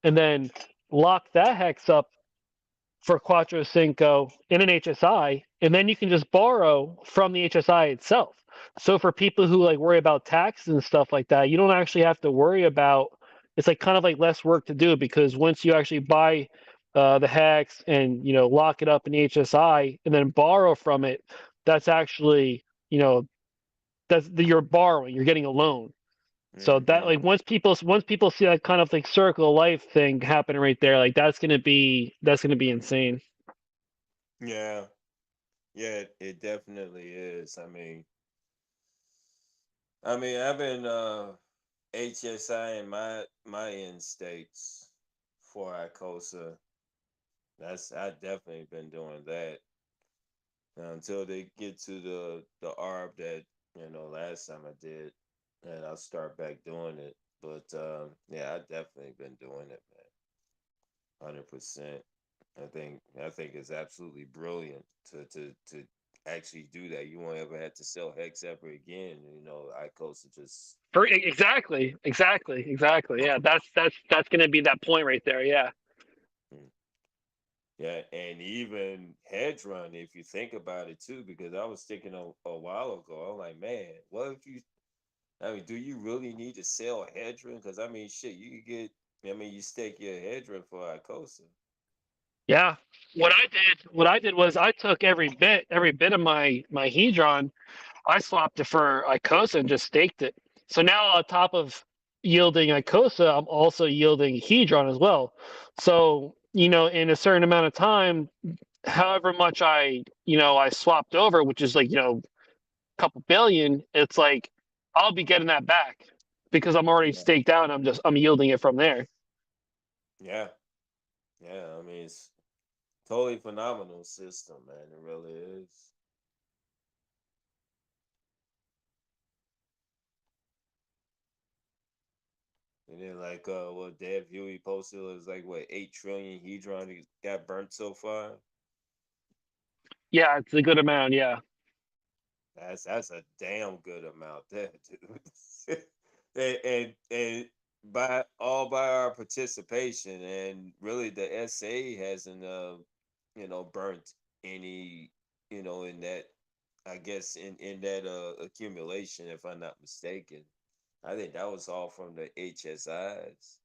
and then lock that Hex up for Quattro Cinco in an HSI, and then you can just borrow from the HSI itself. So for people who like worry about taxes and stuff like that, you don't actually have to worry about. It's like kind of like less work to do, because once you actually buy the Hex and lock it up in the HSI and then borrow from it, that's actually you're borrowing, you're getting a loan. So that like once people see that kind of like circle of life thing happening right there, like that's gonna be insane. Yeah, yeah, it definitely is. I've been HSI in my end states for Icosa. I definitely been doing that until they get to the ARB that last time I did, and I'll start back doing it. But yeah, I definitely been doing it, man, 100%. I think it's absolutely brilliant to actually do that. You won't ever have to sell Hex ever again. Icosa just Exactly. Yeah, that's gonna be that point right there. Yeah. yeah, and even Hedron, if you think about it too, because I was thinking a while ago, I'm like, man, what if you? Do you really need to sell Hedron? Because shit, you could get. You stake your Hedron for Icosa. Yeah. What I did was I took every bit of my Hedron, I swapped it for Icosa and just staked it. So now on top of yielding Icosa, I'm also yielding Hedron as well. So in a certain amount of time, however much I swapped over, which is like a couple billion, it's like I'll be getting that back because I'm already Yeah, staked out. And I'm yielding it from there. yeah, yeah. It's totally phenomenal system, man. It really is. And then like what Dave Huey posted was like what 8 trillion Hedron got burnt so far. Yeah, it's a good amount. Yeah. That's a damn good amount there, dude. and by our participation, and really the SA hasn't burnt any in that I guess in that accumulation, if I'm not mistaken. I think that was all from the HSIs.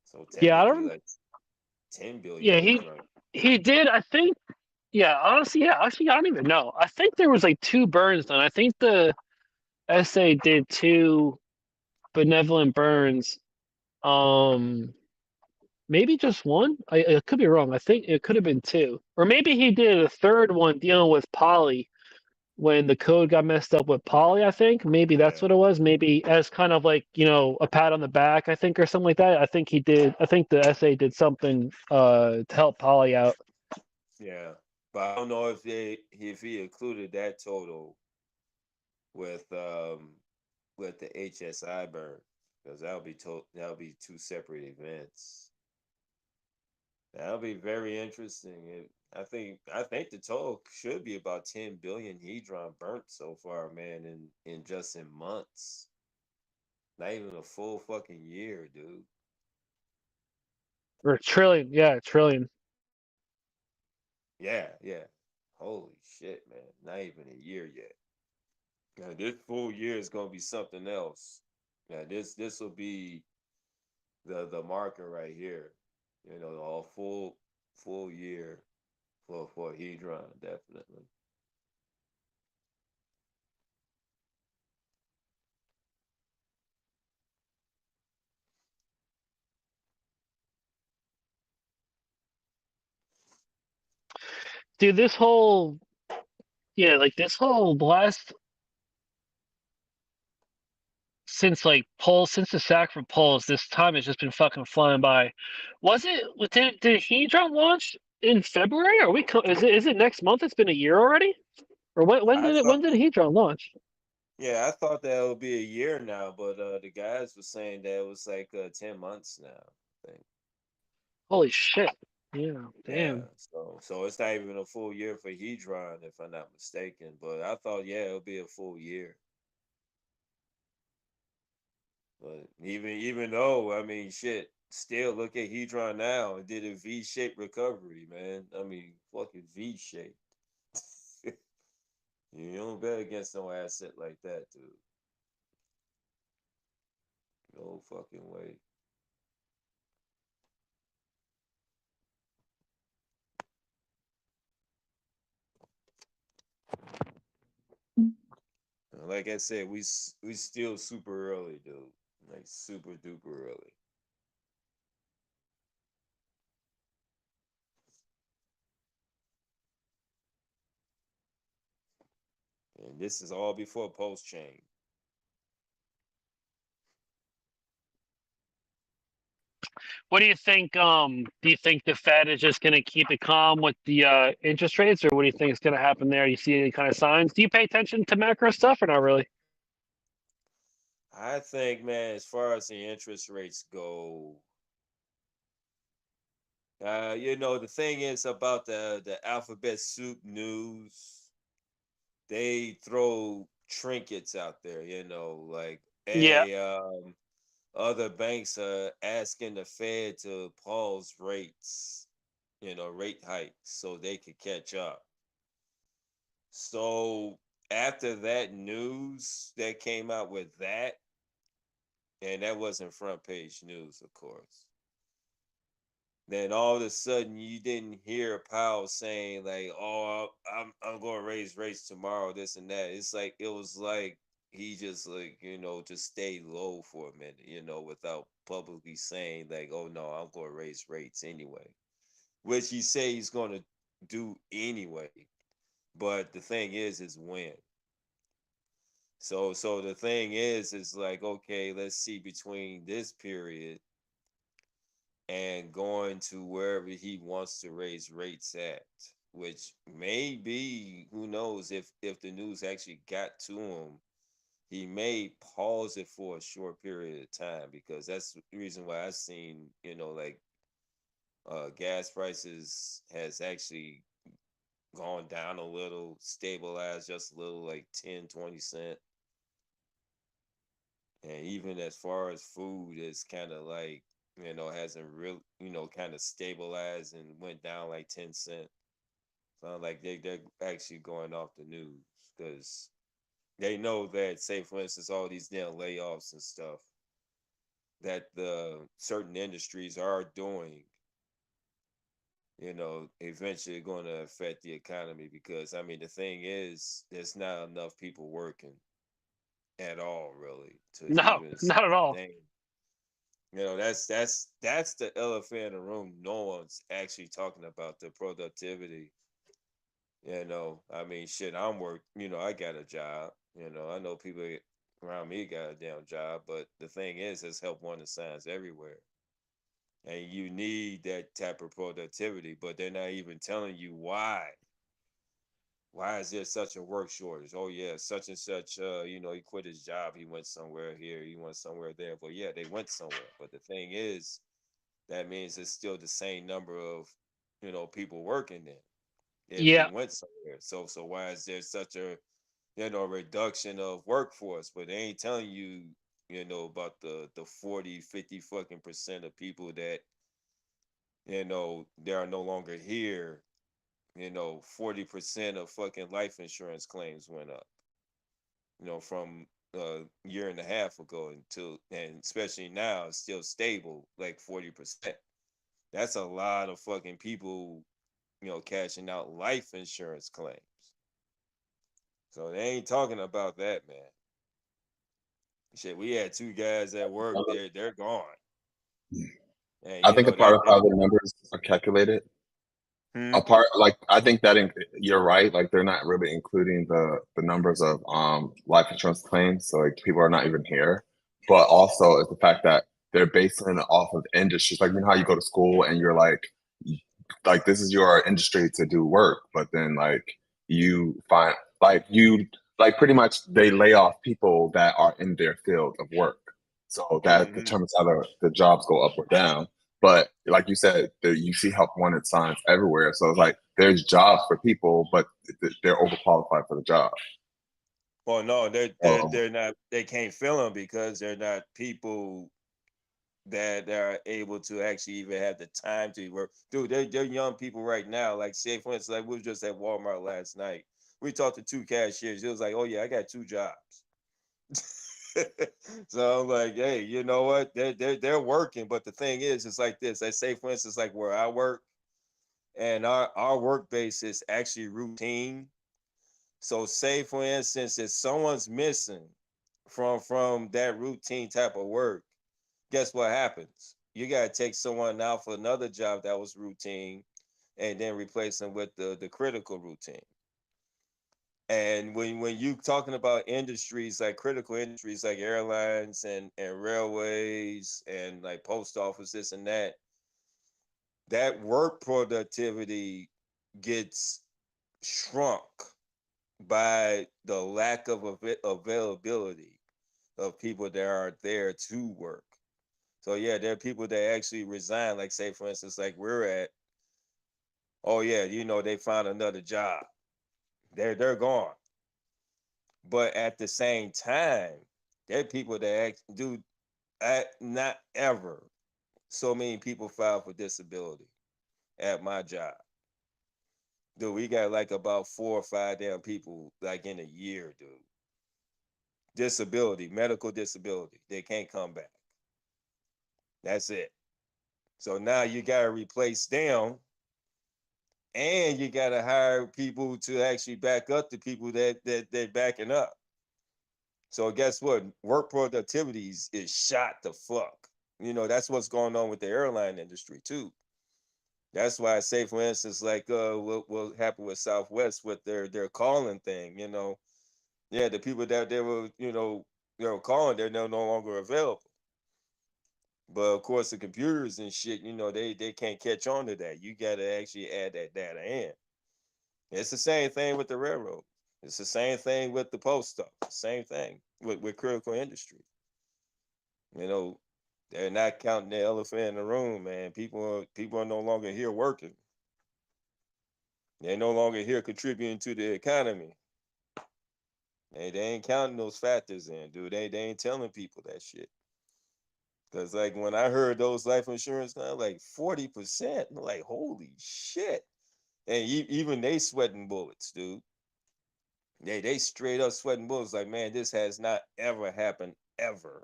So Yeah, I technically, don't. like 10 billion Yeah, hedron. he did. I think. Yeah, honestly, yeah. Actually, I don't even know. I think there was like two burns done. I think the SA did two benevolent burns. Um, maybe just one. I could be wrong. I think it could have been two, or maybe he did a third one dealing with Poly when the code got messed up with Poly. I think maybe that's Yeah, what it was. Maybe as kind of like a pat on the back. I think or something like that. I think he did. I think the SA did something to help Poly out. yeah. But I don't know if he included that total with the HSI burn because that'll be two separate events. That'll be very interesting. I think the total should be about 10 billion hedron burnt so far, man, in just in months. Not even a full fucking year, dude. Or trillion. Yeah, trillion. Yeah, yeah. Holy shit, man. Not even a year yet. Now this full year is gonna be something else. Now this will be the marker right here. You know, all full year for Hedron, definitely. Dude, this whole like this whole last since the sack for polls, this time has just been fucking flying by. Was it did Hedron launch in February? Are we is it next month? It's been a year already? Or I thought when did Hedron launch? Yeah, I thought that would be a year now, but the guys were saying that it was like 10 months now, I think. Holy shit. Yeah, Yeah, damn. so it's not even a full year for Hedron, if I'm not mistaken. But I thought, yeah, it'll be a full year. But even though, I mean, shit, still look at Hedron now. It did a V-shaped recovery, man. I mean, fucking V-shaped. You don't bet against no asset like that, dude. No fucking way. Like I said, we still super early, dude. Like super duper early. And this is all before post chain. What do you think? Do you think the Fed is just going to keep it calm with the interest rates, or what do you think is going to happen there? You see any kind of signs? Do you pay attention to macro stuff, or not really? I think, man, as far as the interest rates go, the thing is about the alphabet soup news, they throw trinkets out there, like, Yeah. hey, other banks are asking the Fed to pause rates, rate hikes so they could catch up. So after that news that came out with that, and that wasn't front page news, of course. Then all of a sudden you didn't hear Powell saying like, "Oh, I'm going to raise rates tomorrow," this and that. It's like it was like he just like just stayed low for a minute, without publicly saying like, "Oh no, I'm going to raise rates anyway," which he say he's going to do anyway. But the thing is when. So the thing is like, okay, let's see between this period and going to wherever he wants to raise rates at, which may be, who knows, if the news actually got to him, he may pause it for a short period of time, because that's the reason why I've seen, like gas prices has actually gone down a little, stabilized just a little, like 10-20 cent. And even as far as food, it's kind of like, hasn't really, kind of stabilized and went down like 10 cent. Sound like they're actually going off the news because they know that, say for instance, all these damn layoffs and stuff that the certain industries are doing, eventually going to affect the economy because I mean the thing is there's not enough people working at all really to No, even not at all. sustain. That's the elephant in the room. No one's actually talking about the productivity. I mean, shit, I'm work. I got a job. I know people around me got a damn job, but the thing is, it's help wanted signs everywhere, and you need that type of productivity. But they're not even telling you why. Why is there such a work shortage? Oh yeah, such and such. He quit his job. He went somewhere here. He went somewhere there. But yeah, they went somewhere. But the thing is, that means it's still the same number of, people working there if he Yeah. went somewhere. So why is there such a, reduction of workforce? But they ain't telling you, about the 40, 50 fucking percent of people that, they are no longer here. 40% of fucking life insurance claims went up, from a year and a half ago and especially now it's still stable, like 40%. That's a lot of fucking people, cashing out life insurance claims. So they ain't talking about that, man. Shit, we had two guys at work. They're gone. And I think a part of how the numbers are calculated, Hmm? a part like I think that you're right. Like they're not really including the numbers of life insurance claims, so like people are not even here. But also it's the fact that they're basing it off of industries. Like how you go to school and you're like this is your industry to do work, but then like you find like pretty much they lay off people that are in their field of work. So that Mm-hmm. determines how the jobs go up or down. But like you said, you see help wanted signs everywhere. So it's like there's jobs for people, but they're overqualified for the job. Well, no, they're they're So they're not. They can't fill them because they're not people that are able to actually even have the time to work. Dude, they're young people right now. Like, say for instance, like we were just at Walmart last night. We talked to two cashiers. It was like, oh yeah, I got two jobs. So I'm like, hey, you know what? They're working, but the thing is, it's like this. I say, for instance, like where I work, and our work base is actually routine. So, say for instance, if someone's missing from that routine type of work, guess what happens? You gotta take someone out for another job that was routine, and then replace them with the critical routine. And when you talking about industries like critical industries like airlines and railways and like post offices and that work productivity gets shrunk by the lack of availability of people that are there to work. So yeah, there are people that actually resign, like say for instance, like we're at, oh yeah, they found another job. They're gone. But at the same time, there are people that do not ever so many people file for disability at my job. Dude, we got like about 4 or 5 damn people like in a year, dude. Disability, medical disability. They can't come back. That's it. So now you gotta replace them and you gotta hire people to actually back up the people that they're backing up. So guess what? Work productivity is shot the fuck. That's what's going on with the airline industry too. That's why I say, for instance, like what happened with Southwest with their calling thing. Yeah, the people that they were calling, they're no longer available. But of course, the computers and shit, they can't catch on to that. You got to actually add that data in. It's the same thing with the railroad. It's the same thing with the post office. Same thing with critical industry. You know, they're not counting the elephant in the room, man. People are no longer here working. They're no longer here contributing to the economy. They ain't counting those factors in, dude. They ain't telling people that shit. Cause like when I heard those life insurance, like 40%, I'm like, holy shit. And even they sweating bullets, dude. They straight up sweating bullets. Like, man, this has not ever happened ever.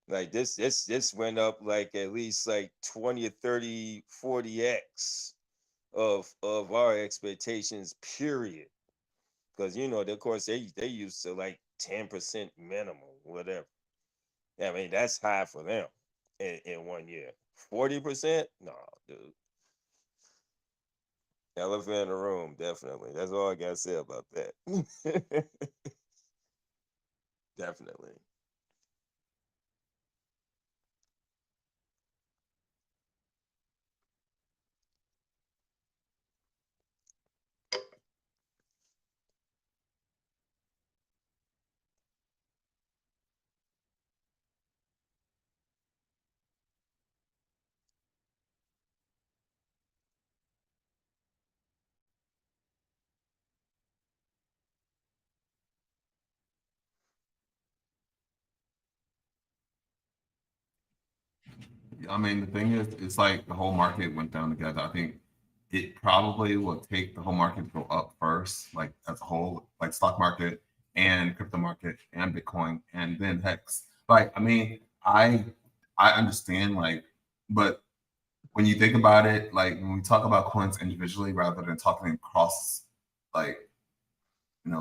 Like this went up like at least like 20 or 30, 40x of our expectations, period. Because of course they used to like 10% minimum, whatever. I mean, that's high for them in 1 year. 40%? No, dude. Elephant in the room, definitely. That's all I gotta say about that. Definitely. I mean, the thing is, it's like the whole market went down together. I think it probably will take the whole market to go up first, like as a whole, like stock market and crypto market and Bitcoin and then Hex. Like, I mean, I understand, like, but when you think about it, like when we talk about coins individually rather than talking across, like,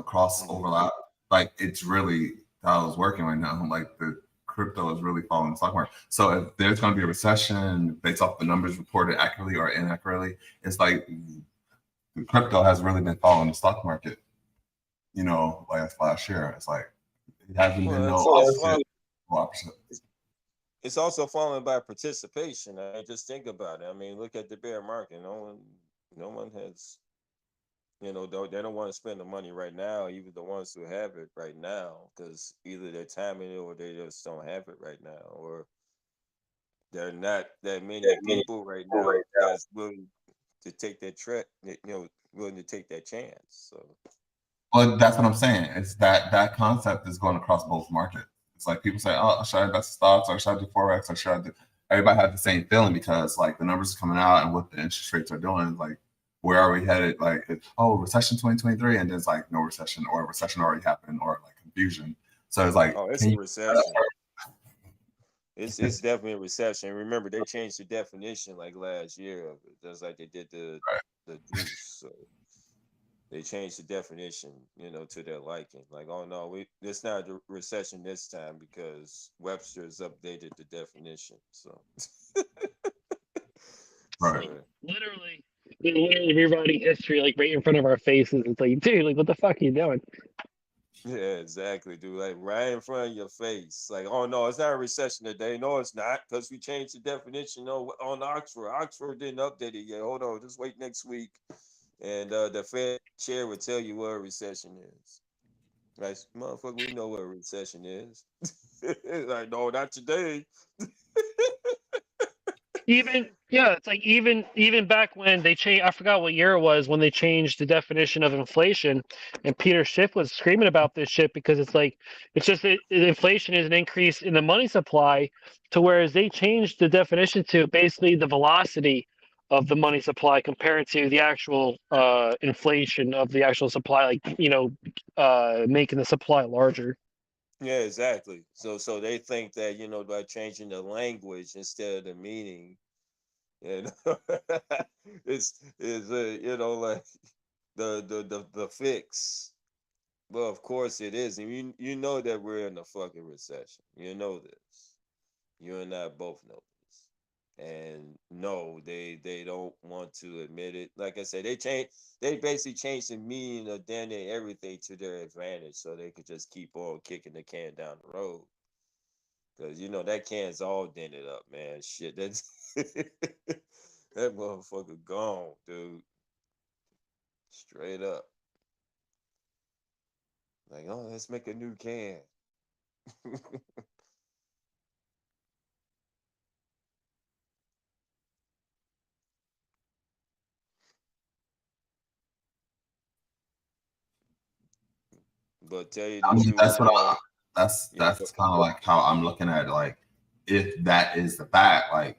cross overlap, like it's really how it's working right now. Like the crypto is really following the stock market. So if there's going to be a recession based off the numbers reported accurately or inaccurately, it's like the crypto has really been following the stock market. Like last year, it's like it hasn't been no opposite. It's also followed by participation. I just think about it. I mean, look at the bear market. No one has, they don't want to spend the money right now, even the ones who have it right now, because either they're timing it or they just don't have it right now, or there are not that many people right now that's willing to take that willing to take that chance. So, Well, that's what I'm saying. It's that concept is going across both markets. It's like people say, "Oh, should I invest in stocks or should I do forex or should I do?" Everybody has the same feeling because like the numbers are coming out and what the interest rates are doing. Like, where are we headed? Like, recession 2023, and there's like no recession or a recession already happened or like confusion. So it's like, it's a recession. It's definitely a recession. Remember, they changed the definition like last year of it, just like they did the juice. So they changed the definition, to their liking. Like, oh no, it's not a recession this time because Webster's updated the definition. So, right. Literally rewriting history like right in front of our faces. It's like, dude, like what the fuck are you doing? Yeah, exactly, dude. Like right in front of your face. Like, oh no, it's not a recession today. No, it's not, because we changed the definition on Oxford. Oxford didn't update it yet. Hold on, just wait next week. And the Fed chair would tell you what a recession is. Like, motherfucker, we know what a recession is. Like, no, not today. It's like even back when they changed, I forgot what year it was when they changed the definition of inflation, and Peter Schiff was screaming about this shit because it's like it's just inflation is an increase in the money supply, to whereas they changed the definition to basically the velocity of the money supply compared to the actual inflation of the actual supply, like making the supply larger. Yeah, exactly. So they think that, by changing the language instead of the meaning, it's like the fix. Well, of course it is. And you know that we're in a fucking recession. You know this. You and I both know this. And no, they don't want to admit it. Like I said, they basically changed the meaning of damn near everything to their advantage so they could just keep on kicking the can down the road. Cause that can's all dented up, man. Shit, that's that motherfucker gone, dude. Straight up. Like, oh, let's make a new can. But tell you the I mean, truth, that's kind of like how I'm looking at it. Like, if that is the fact, like,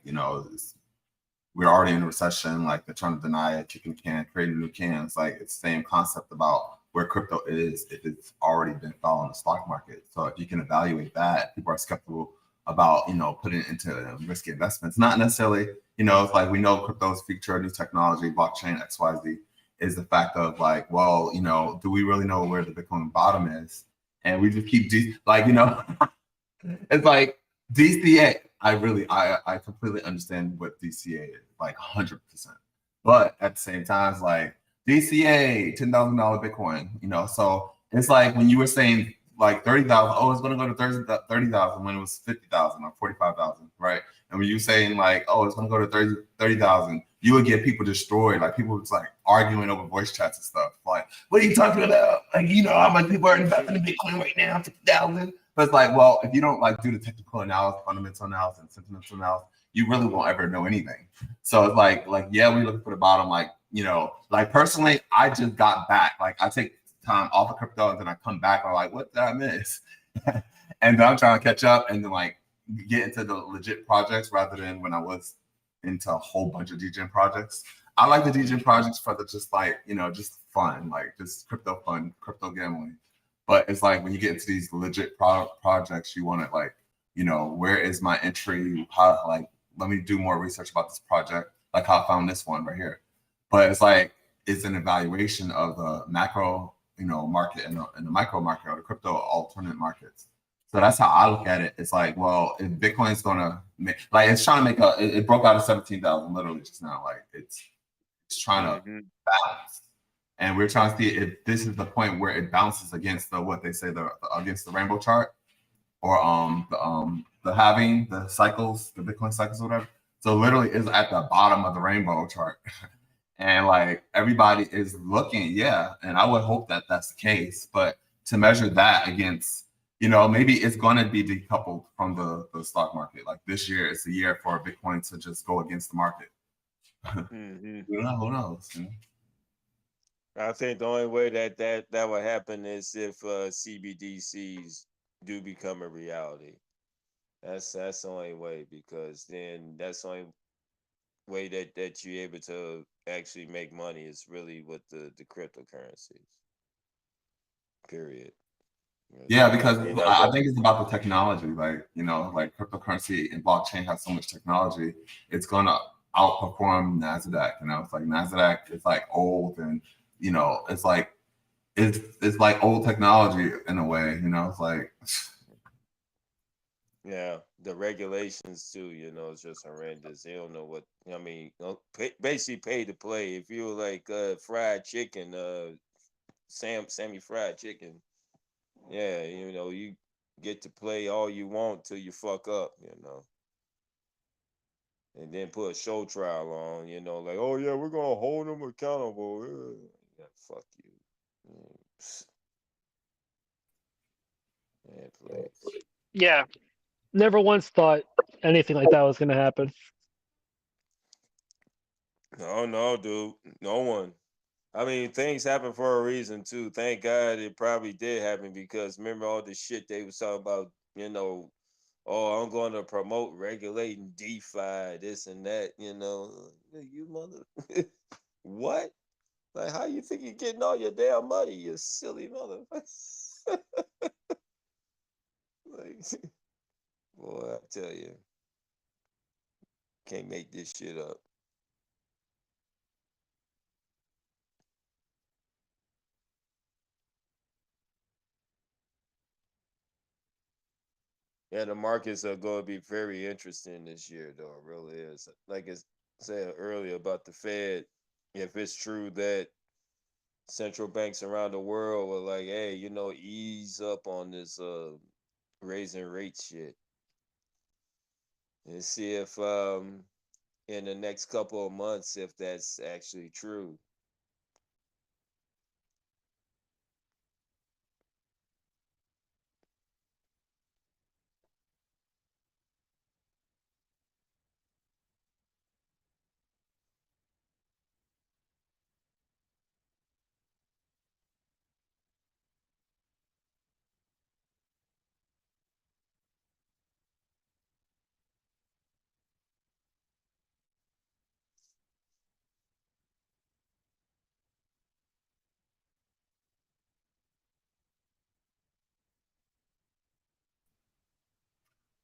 we're already in a recession, like they're trying to deny it, kicking the can, creating new cans. Like it's the same concept about where crypto is if it's already been following the stock market. So if you can evaluate that, people are skeptical about, putting it into risky investments. Not necessarily, it's like we know crypto's future, new technology, blockchain, XYZ is the fact of like, well, do we really know where the Bitcoin bottom is? And we just keep it's like DCA. I completely understand what DCA is, like 100%. But at the same time, it's like DCA, $10,000 Bitcoin, so it's like when you were saying like 30,000, oh, it's going to go to 30,000 when it was 50,000 or 45,000, right? And when you saying like, oh, it's going to go to 30,000, you would get people destroyed. Like people was like arguing over voice chats and stuff. Like, what are you talking about? Like, how much people are investing in Bitcoin right now? 50,000. But it's like, well, if you don't like do the technical analysis, fundamental analysis, and sentimental analysis, you really won't ever know anything. So it's like yeah, we look for the bottom. Like like personally, I just got back. Like I take time off of crypto and then I come back. I'm like, what did I miss? And then I'm trying to catch up and then like get into the legit projects rather than when I was into a whole bunch of DJing projects. I like the DJing projects for the just like just fun, like just crypto fun, crypto gambling. But it's like when you get into these legit projects, you want it like, where is my entry? How, like, let me do more research about this project, like how I found this one right here. But it's like, it's an evaluation of the macro, market and the micro market or the crypto alternate markets. So that's how I look at it. It's like, well, if Bitcoin's gonna make, like, it's trying to make it broke out of 17,000 literally just now. Like, it's trying to balance. And we're trying to see if this is the point where it bounces against what they say against the rainbow chart or the halving, the cycles, the Bitcoin cycles, or whatever. So literally is at the bottom of the rainbow chart, and like everybody is looking, yeah. And I would hope that that's the case, but to measure that against, maybe it's going to be decoupled from the stock market. Like this year, it's a year for Bitcoin to just go against the market. Mm-hmm. Who knows? I think the only way that would happen is if CBDCs do become a reality. That's the only way, because then that's the only way that you're able to actually make money is really with the cryptocurrencies. Period. Yeah, because I think it's about the technology. Like, like cryptocurrency and blockchain has so much technology, it's gonna outperform NASDAQ. It's like NASDAQ is like old and it's like it's like old technology in a way, it's like yeah, the regulations too, it's just horrendous. They don't know what I mean. Basically, pay to play. If you're like fried chicken, Sammy Fried Chicken, yeah, you get to play all you want till you fuck up, and then put a show trial on, like, oh yeah, we're gonna hold them accountable. Yeah, fuck you. Yeah, please. Yeah, never once thought anything like that was going to happen. No, dude, no one. I mean, things happen for a reason too. Thank God it probably did happen, because remember all the shit they was talking about, oh, I'm going to promote regulating DeFi, this and that, you mother, what? Like, how you think you're getting all your damn money, you silly motherfucker? Like, boy, I tell you, can't make this shit up. Yeah, the markets are going to be very interesting this year, though. It really is. Like I said earlier about the Fed, if it's true that central banks around the world were like, hey, ease up on this raising rate shit, and see if in the next couple of months if that's actually true.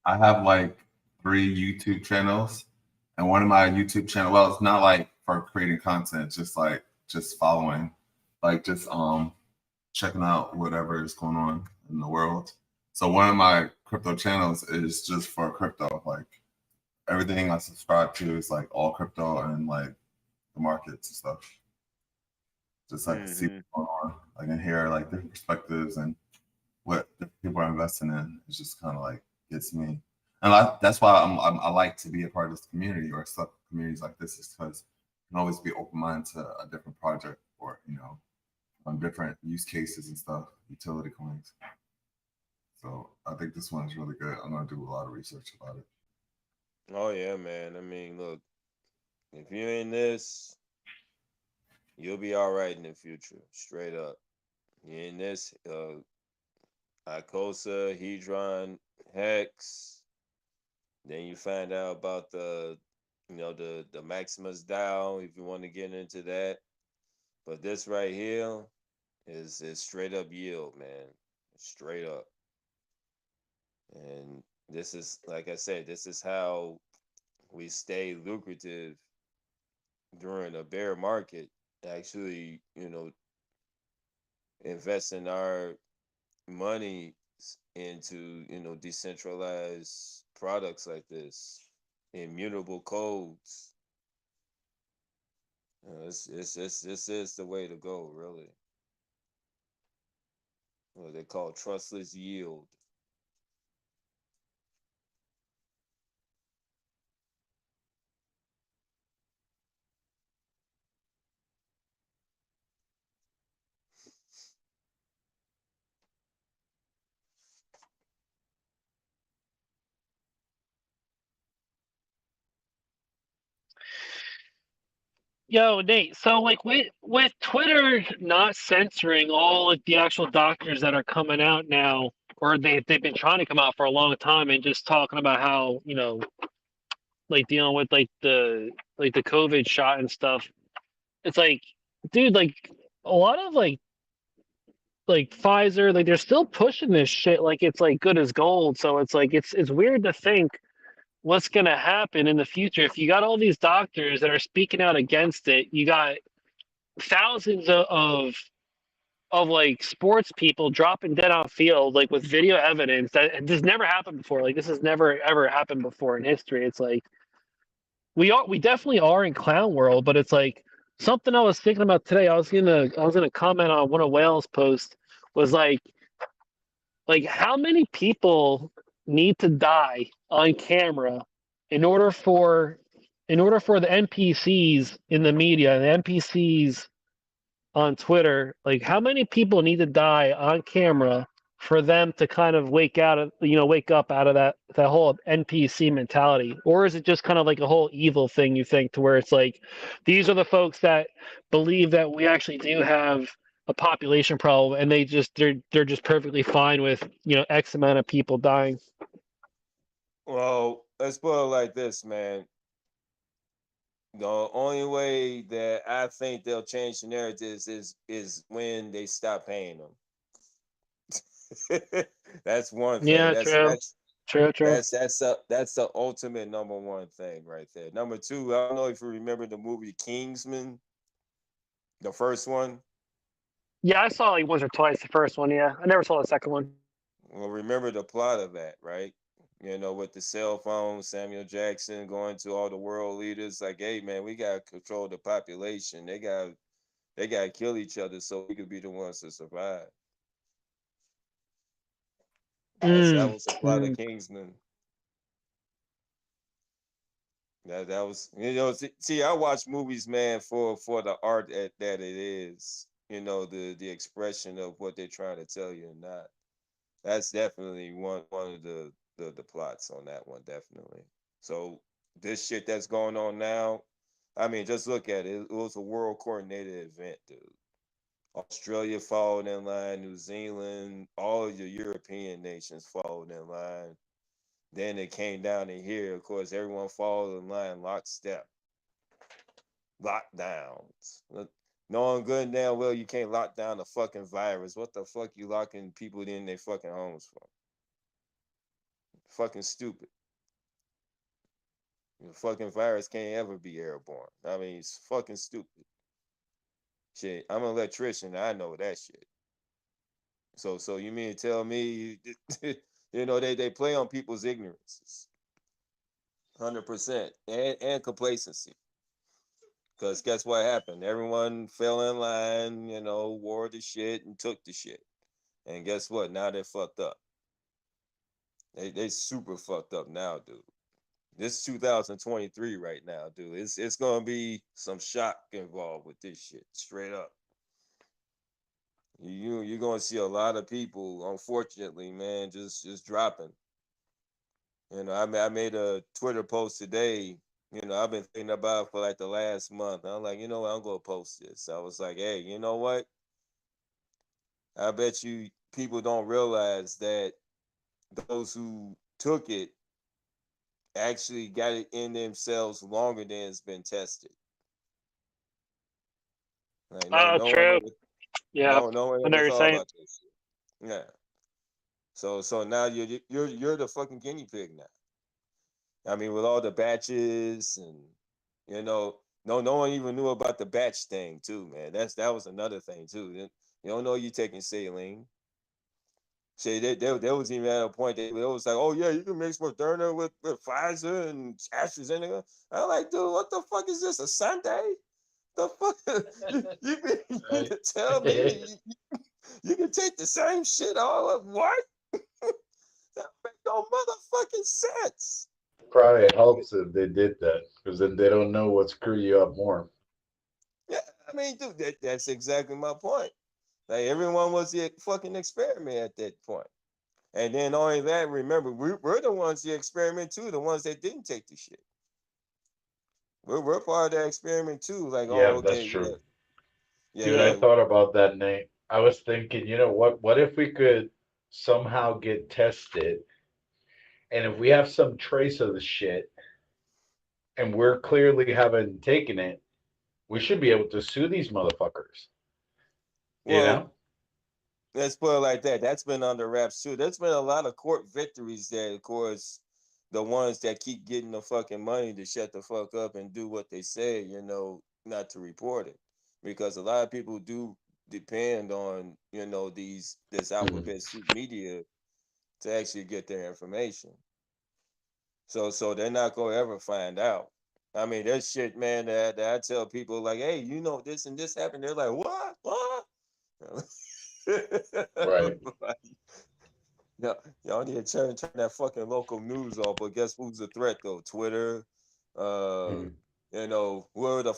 I have like 3 YouTube channels, and one of my YouTube channel. Well, it's not like for creating content, just following, like just checking out whatever is going on in the world. So one of my crypto channels is just for crypto. Like everything I subscribe to is like all crypto and like the markets and stuff. Just like to see what's going on. I can hear like different perspectives and what different people are investing in. It's just kind of like gets me, and that's why I like to be a part of this community or stuff communities like this, is because you can always be open minded to a different project or on different use cases and stuff, utility coins. So I think this one is really good. I'm gonna do a lot of research about it. Oh yeah, man. I mean, look, if you're in this, you'll be all right in the future. Straight up. You're in this, Icosa, Hedron, Hex. Then you find out about the Maximus DAO if you want to get into that. But this right here is straight up yield, man. Straight up. And this is, like I said, this is how we stay lucrative during a bear market. Actually, investing our money into, decentralized products like this, immutable codes. This is the way to go, really. What they call trustless yield. Yo, Nate. So like with Twitter not censoring all like the actual doctors that are coming out now, or they've been trying to come out for a long time and just talking about how, like dealing with like the COVID shot and stuff. It's like, dude, like a lot of like Pfizer, like they're still pushing this shit like it's like good as gold. So it's like it's weird to think what's gonna happen in the future if you got all these doctors that are speaking out against it. You got thousands of like sports people dropping dead on field like with video evidence that this never happened before. Like this has never ever happened before in history. It's like we definitely are in clown world, but it's like something I was thinking about today. I was gonna comment on one of Wales' posts was like how many people need to die on camera in order for the NPCs in the media and the NPCs on Twitter, like how many people need to die on camera for them to kind of wake up out of that whole NPC mentality? Or is it just kind of like a whole evil thing you think to where it's like these are the folks that believe that we actually do have a population problem and they're just perfectly fine with, X amount of people dying? Well, let's put it like this, man. The only way that I think they'll change the narratives is when they stop paying them. That's one thing. Yeah, true. True. That's the ultimate number one thing right there. Number two, I don't know if you remember the movie Kingsman, the first one. Yeah, I saw like once or twice the first one. Yeah, I never saw the second one. Well, remember the plot of that, right? With the cell phone, Samuel Jackson going to all the world leaders, like, hey man, we gotta control the population. They gotta kill each other so we could be the ones to survive. That was the plot of Kingsman. That was see, I watch movies, man, for the art that it is. The expression of what they're trying to tell you or not. That's definitely one of the plots on that one, definitely. So this shit that's going on now, I mean, just look at it. It was a world coordinated event, dude. Australia followed in line, New Zealand, all of the European nations followed in line. Then it came down to here. Of course, everyone followed in line lockstep. Lockdowns. Knowing good and damn well you can't lock down the fucking virus. What the fuck you locking people in their fucking homes for? Fucking stupid. The fucking virus can't ever be airborne. I mean, it's fucking stupid. Shit, I'm an electrician. I know that shit. So you mean to tell me, they play on people's ignorances, 100%, and complacency. Because guess what happened? Everyone fell in line, wore the shit and took the shit. And guess what? Now they're fucked up. They super fucked up now, dude. This is 2023 right now, dude. It's gonna be some shock involved with this shit, straight up. You're gonna see a lot of people, unfortunately, man, just dropping. I made a Twitter post today. I've been thinking about it for like the last month. I'm like, you know what? I'm gonna post this. I was like, hey, you know what? I bet you people don't realize that those who took it actually got it in themselves longer than it's been tested. Like no one True. ever, Yeah, no one I know ever you're thought saying. about this shit. Yeah. So now you're the fucking guinea pig now. I mean, with all the batches and no one even knew about the batch thing too, man. That was another thing too. You don't know you taking saline. See, there was even at a point that it was like, oh yeah, you can mix Moderna with Pfizer and AstraZeneca. I'm like, dude, what the fuck is this? A Sunday? The fuck? You mean to tell me you can take the same shit all of what? That make no motherfucking sense. Probably helps if they did that because then they don't know what screw you up more. Yeah, I mean, dude, that's exactly my point. Like everyone was the fucking experiment at that point. And then only that, remember, we're the ones the experiment too, the ones that didn't take the shit. We're part of that experiment too. Like, oh, Yeah, that's okay, true. yeah, Dude, I yeah. thought about that, Nate. I was thinking, you know what? What if we could somehow get tested, and if we have some trace of the shit, and we're clearly haven't taken it, we should be able to sue these motherfuckers. You Well, know? let's put it like that. That's been under wraps too. There's been a lot of court victories that, of course, the ones that keep getting the fucking money to shut the fuck up and do what they say, not to report it. Because a lot of people do depend on, this alphabet soup media to actually get their information. So they're not gonna ever find out. I mean, there's shit, man, that I tell people like, hey, this and this happened. They're like, what? What? Right. Like, yeah, y'all need to turn that fucking local news off. But guess who's a threat though? Twitter, whoever the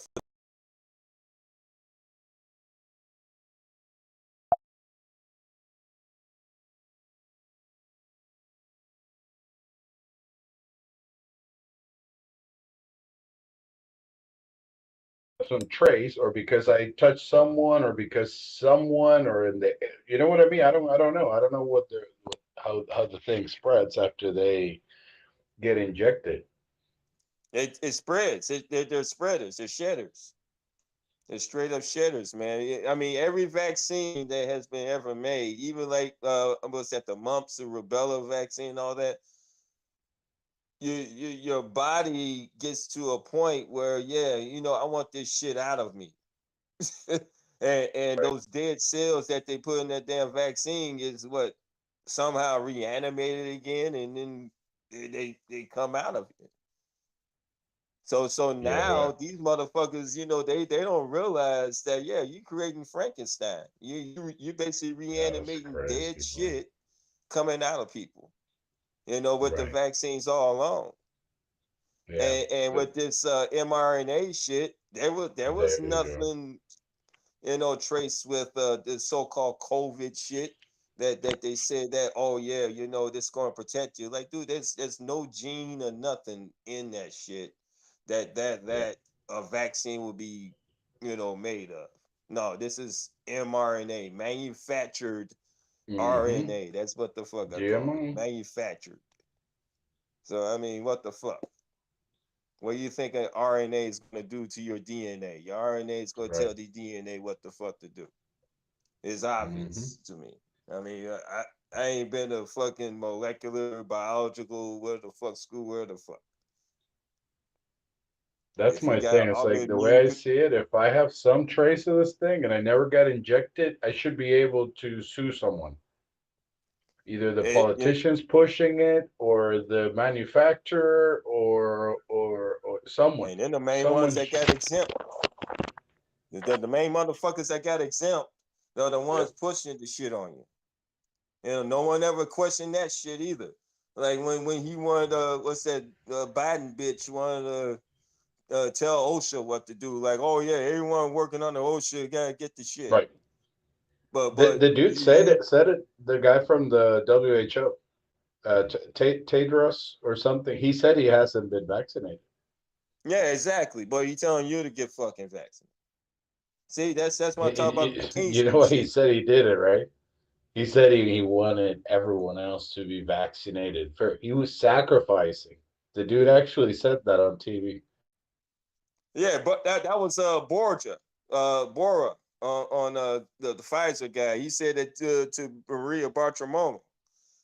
Some trace, or because I touched someone, or because someone, or in the, you know what I mean? I don't know. I don't know how the thing spreads after they get injected. it spreads. They're spreaders. They're shedders. They're straight up shedders, man. I mean, every vaccine that has been ever made, even like what's that, the mumps and rubella vaccine, and all that. Your body gets to a point where, yeah, I want this shit out of me. and those dead cells that they put in that damn vaccine is what somehow reanimated again, and then they come out of it. So Yeah, now but these motherfuckers, they don't realize that, yeah, you creating Frankenstein. You basically that's reanimating dead crazy, bro. shit coming out of people. With the Right. vaccines all along. Yeah. And But with this mRNA shit, there was there you go. nothing, traced with the so-called COVID shit that they said that, oh yeah, this going to protect you. Like, dude, there's no gene or nothing in that shit Yeah. that a vaccine will be, made of. No, this is mRNA, manufactured Mm-hmm. RNA. That's what the fuck I call it, GMO. manufactured. So I mean, what the fuck? What do you think an RNA is going to do to your DNA? Your RNA is going to Right. tell the DNA what the fuck to do. It's Mm-hmm. obvious to me. I mean, I ain't been to fucking molecular, biological, where the fuck school, where the fuck. That's If you my got thing. It's like the way I autoimmune, see it, if I have some trace of this thing and I never got injected, I should be able to sue someone. Either the it, politicians pushing it or the manufacturer or someone. and then the main ones Someone that got exempt, the main motherfuckers that got exempt, they're the ones pushing the shit on you. You know, no one ever questioned that shit either. Like when he wanted, what's that, Biden bitch wanted to tell OSHA what to do. Like, oh yeah, everyone working on the OSHA gotta get the shit. right. But The dude said he, it. The guy from the WHO, Tedros or something. He said he hasn't been vaccinated. yeah, exactly. But he telling you to get fucking vaccinated. See, that's what I'm talking about, the You know Kingston what he shit. said? He did it right. He said he wanted everyone else to be vaccinated. He was sacrificing. The dude actually said that on TV. Yeah, but that was Bora on the Pfizer guy. He said that to Maria Bartiromo,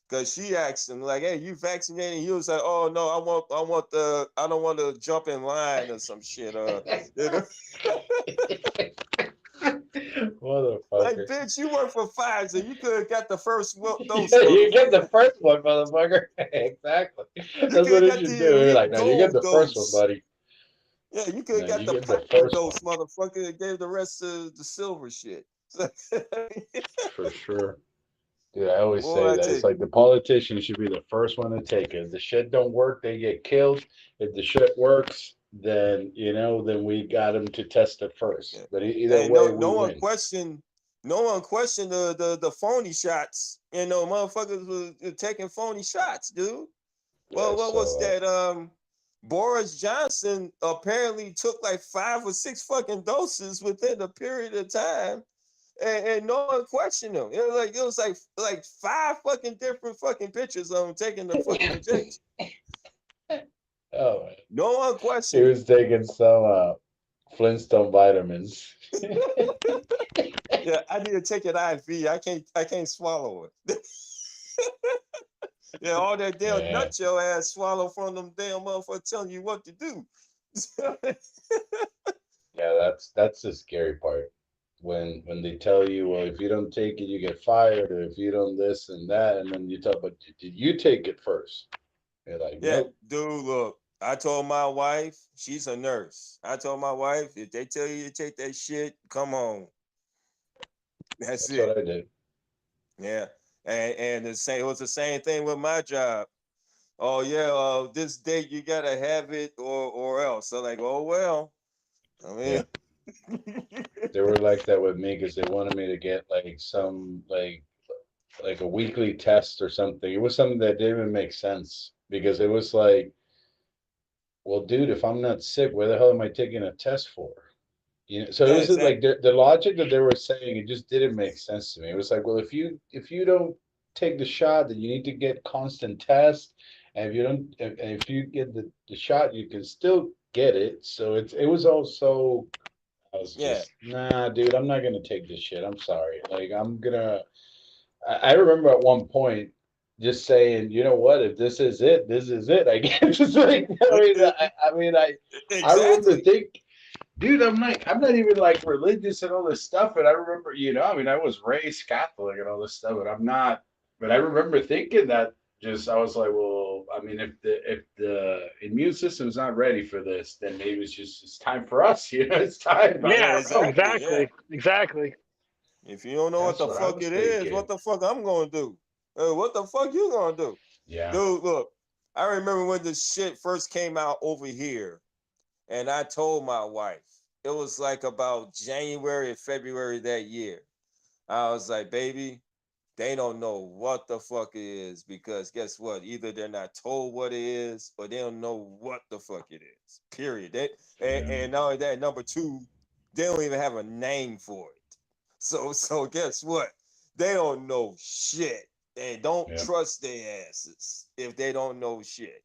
because she asked him like, "Hey, you vaccinated?" He was like, "Oh no, I don't want to jump in line or some shit." You know? Like, Motherfucker. bitch, you work for Pfizer. You could have got the first dose, Yeah, you get the motherfucker. first one, motherfucker. Exactly. You That's could what have it got should the do. You're elite like, no, you get gold the first one, dose. buddy. Yeah, you could No, have got you the get the platinum first one. dose, motherfucker, and gave the rest of the silver shit. For sure. Dude, I always Boy, say I that. tell It's you. like the politicians should be the first one to take it. If the shit don't work, they get killed. If the shit works, then, then we got them to test it first. Yeah. But either Hey, way, no, we win. no one questioned the phony shots. You know, motherfuckers were taking phony shots, dude. Yeah, Well, what was so that? Boris Johnson apparently took like 5 or 6 fucking doses within a period of time, and no one questioned him. It was like 5 fucking different fucking pictures of him taking the fucking injection. oh, man. No one He questioned him. was taking some Flintstone vitamins. Yeah, I need to take an IV. I can't swallow it. Yeah, all that damn Yeah, nut your ass swallow from them damn motherfuckers telling you what to do. yeah, that's the scary part. When they tell you, well, if you don't take it, you get fired, or if you don't this and that, and then you talk, but did you take it first? You're like, Yeah, nope. dude, look, I told my wife, she's a nurse. I told my wife, if they tell you to take that shit, come on. That's That's it. what I did. Yeah. And it was the same thing with my job. Oh yeah, this date you gotta have it or else. So like, oh well. I Yeah, mean they were like that with me because they wanted me to get like some like a weekly test or something. It was something that didn't even make sense because it was like, well, dude, if I'm not sick, where the hell am I taking a test for? So it yeah, was just like exactly. the logic that they were saying, it just didn't make sense to me. It was like, well, if you don't take the shot, then you need to get constant tests, and if you don't, and if you get the shot, you can still get it. So it was also, I was Yeah. just, nah, dude, I'm not gonna take this shit. I'm sorry. Like I'm gonna. I remember at one point just saying, you know what, if this is it, this is it. I guess it's like, I remember Exactly. thinking. Dude, I'm not even like religious and all this stuff, but I remember, I was raised Catholic and all this stuff, but I'm not. But I remember thinking that I was like, well, I mean, if the immune system's not ready for this, then maybe it's time for us, it's time. I Yeah, Yeah, don't know. exactly. Yeah. exactly. If you don't know what That's the what I fuck was it is, thinking. what the fuck I'm gonna do? What the fuck you gonna do? Yeah. Dude, look, I remember when this shit first came out over here, and I told my wife, it was like about January or February that year. I was like, baby, they don't know what the fuck it is, because guess what? Either they're not told what it is or they don't know what the fuck it is. Period. Yeah. And not only that, number two, they don't even have a name for it. So guess what? They don't know shit. And don't Yeah. trust their asses if they don't know shit.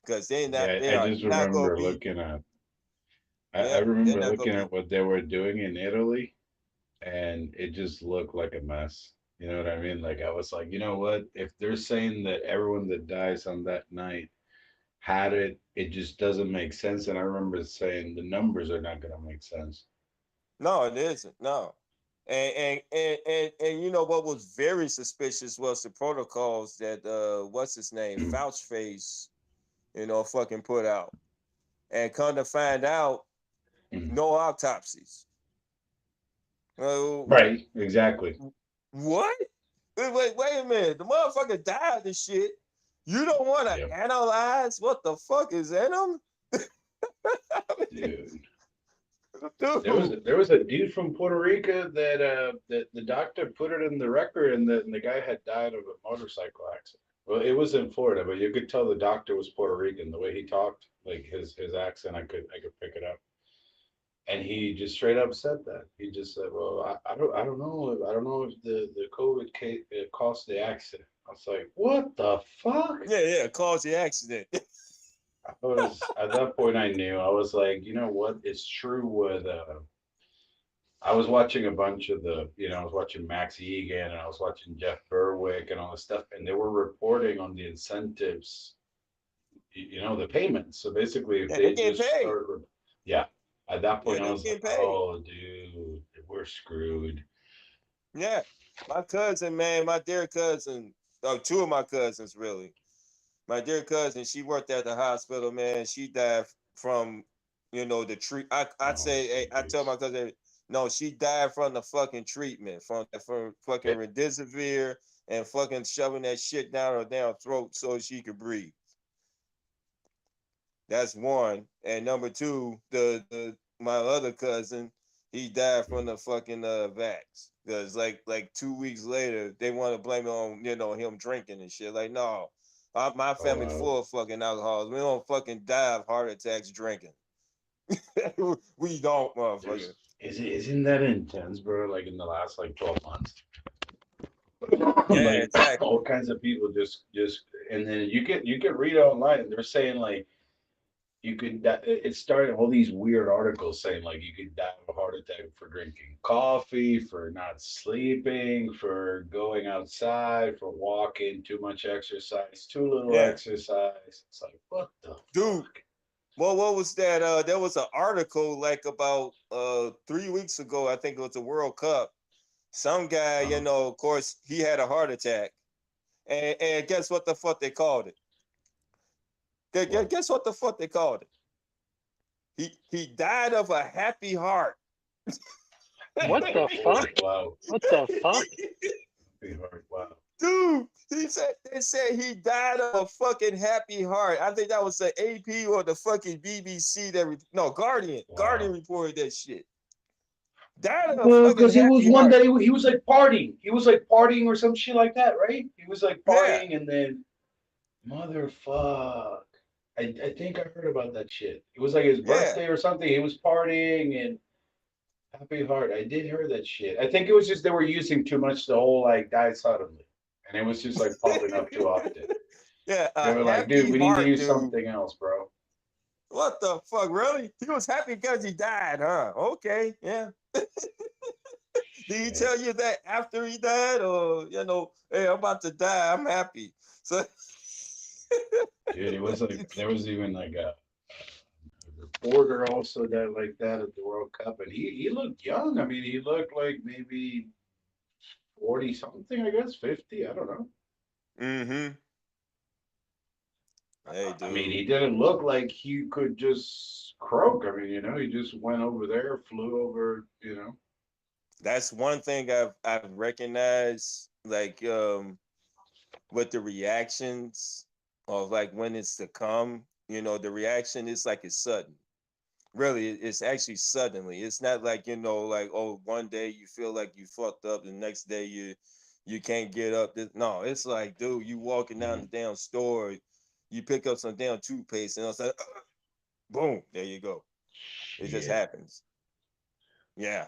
Because Yeah. they I are just not gonna remember be, looking at. I yeah, they're remember not gonna looking be. at what they were doing in Italy, and it just looked like a mess. You know what I mean? Like I was like, you know what? If they're saying that everyone that dies on that night had it, it just doesn't make sense. And I remember saying the numbers are not gonna make sense. No, it isn't. No. And you know what was very suspicious was the protocols that what's his name? Fauci face, fucking put out. And come to find out, no autopsies. Right, exactly. What? Wait a minute. The motherfucker died and shit. You don't want to analyze what the fuck is in him? Dude. There was a dude from Puerto Rico that the doctor put it in the record, and the guy had died of a motorcycle accident. Well, it was in Florida, but you could tell the doctor was Puerto Rican. The way he talked, like his accent, I could pick it up. And he just straight up said that. He just said, "Well, I don't know if the COVID case caused the accident." I was like, "What the fuck?" Yeah, caused the accident. I was at that point I knew. I was like, you know what? It's true with I was watching a bunch of I was watching Max Egan and I was watching Jeff Berwick and all this stuff, and they were reporting on the incentives, the payments. So basically, if they just start, at that point I was like, oh, dude, we're screwed. Yeah, my cousin, man, my dear cousin, two of my cousins, really. My dear cousin, she worked at the hospital, man. She died from, the treat. I tell my cousin, no, she died from the fucking treatment, from fucking remdesivir and fucking shoving that shit down her damn throat so she could breathe. That's one. And number two, my other cousin, he died from the fucking vax. Because like 2 weeks later, they want to blame it on him drinking and shit. Like, no, my family full of fucking alcoholics. We don't fucking die of heart attacks drinking. We don't, motherfucker. Isn't that intense, bro? Like in the last 12 months. Yeah, exactly. All kinds of people just and then you could read online and they're saying like you could it started all these weird articles saying like you could die of a heart attack for drinking coffee, for not sleeping, for going outside, for walking, too much exercise, too little exercise. It's like, what the fuck? Well, what was that? There was an article like about 3 weeks ago. I think it was the World Cup. Some guy, of course, he had a heart attack, and guess what the fuck they called it? Guess what the fuck they called it? He died of a happy heart. What the fuck? Wow. What the fuck? Happy heart. Wow. Dude, they said he died of a fucking happy heart. I think that was the AP or the fucking BBC Guardian. Wow. Guardian reported that shit. Died of a fucking because it was happy one heart. day he was like partying. He was like partying or some shit like that, right? He was like partying and then motherfuck. I think I heard about that shit. It was like his birthday or something. He was partying and happy heart. I did hear that shit. I think it was just they were using too much the whole like die suddenly. And it was just like popping up too often. Yeah. They were like, dude, we need to use something else, bro. What the fuck, really? He was happy because he died, huh? Okay, yeah. Did he tell you that after he died, or hey, I'm about to die, I'm happy? So, dude, it was like there was even like a reporter also that like that at the World Cup, and he looked young. I mean, he looked like maybe 40 something, I guess 50. I don't know. Mm-hmm. Hey, dude. I mean, he didn't look like he could just croak. I mean, he just went over there, flew over, That's one thing I've recognized, like with the reactions of like when it's to come, the reaction is like it's sudden. Really, it's actually suddenly. It's not like like, oh, one day you feel like you fucked up, the next day you can't get up. No, it's like, dude, you walking down the damn store, you pick up some damn toothpaste, and it's like, boom, there you go. It just happens. Yeah.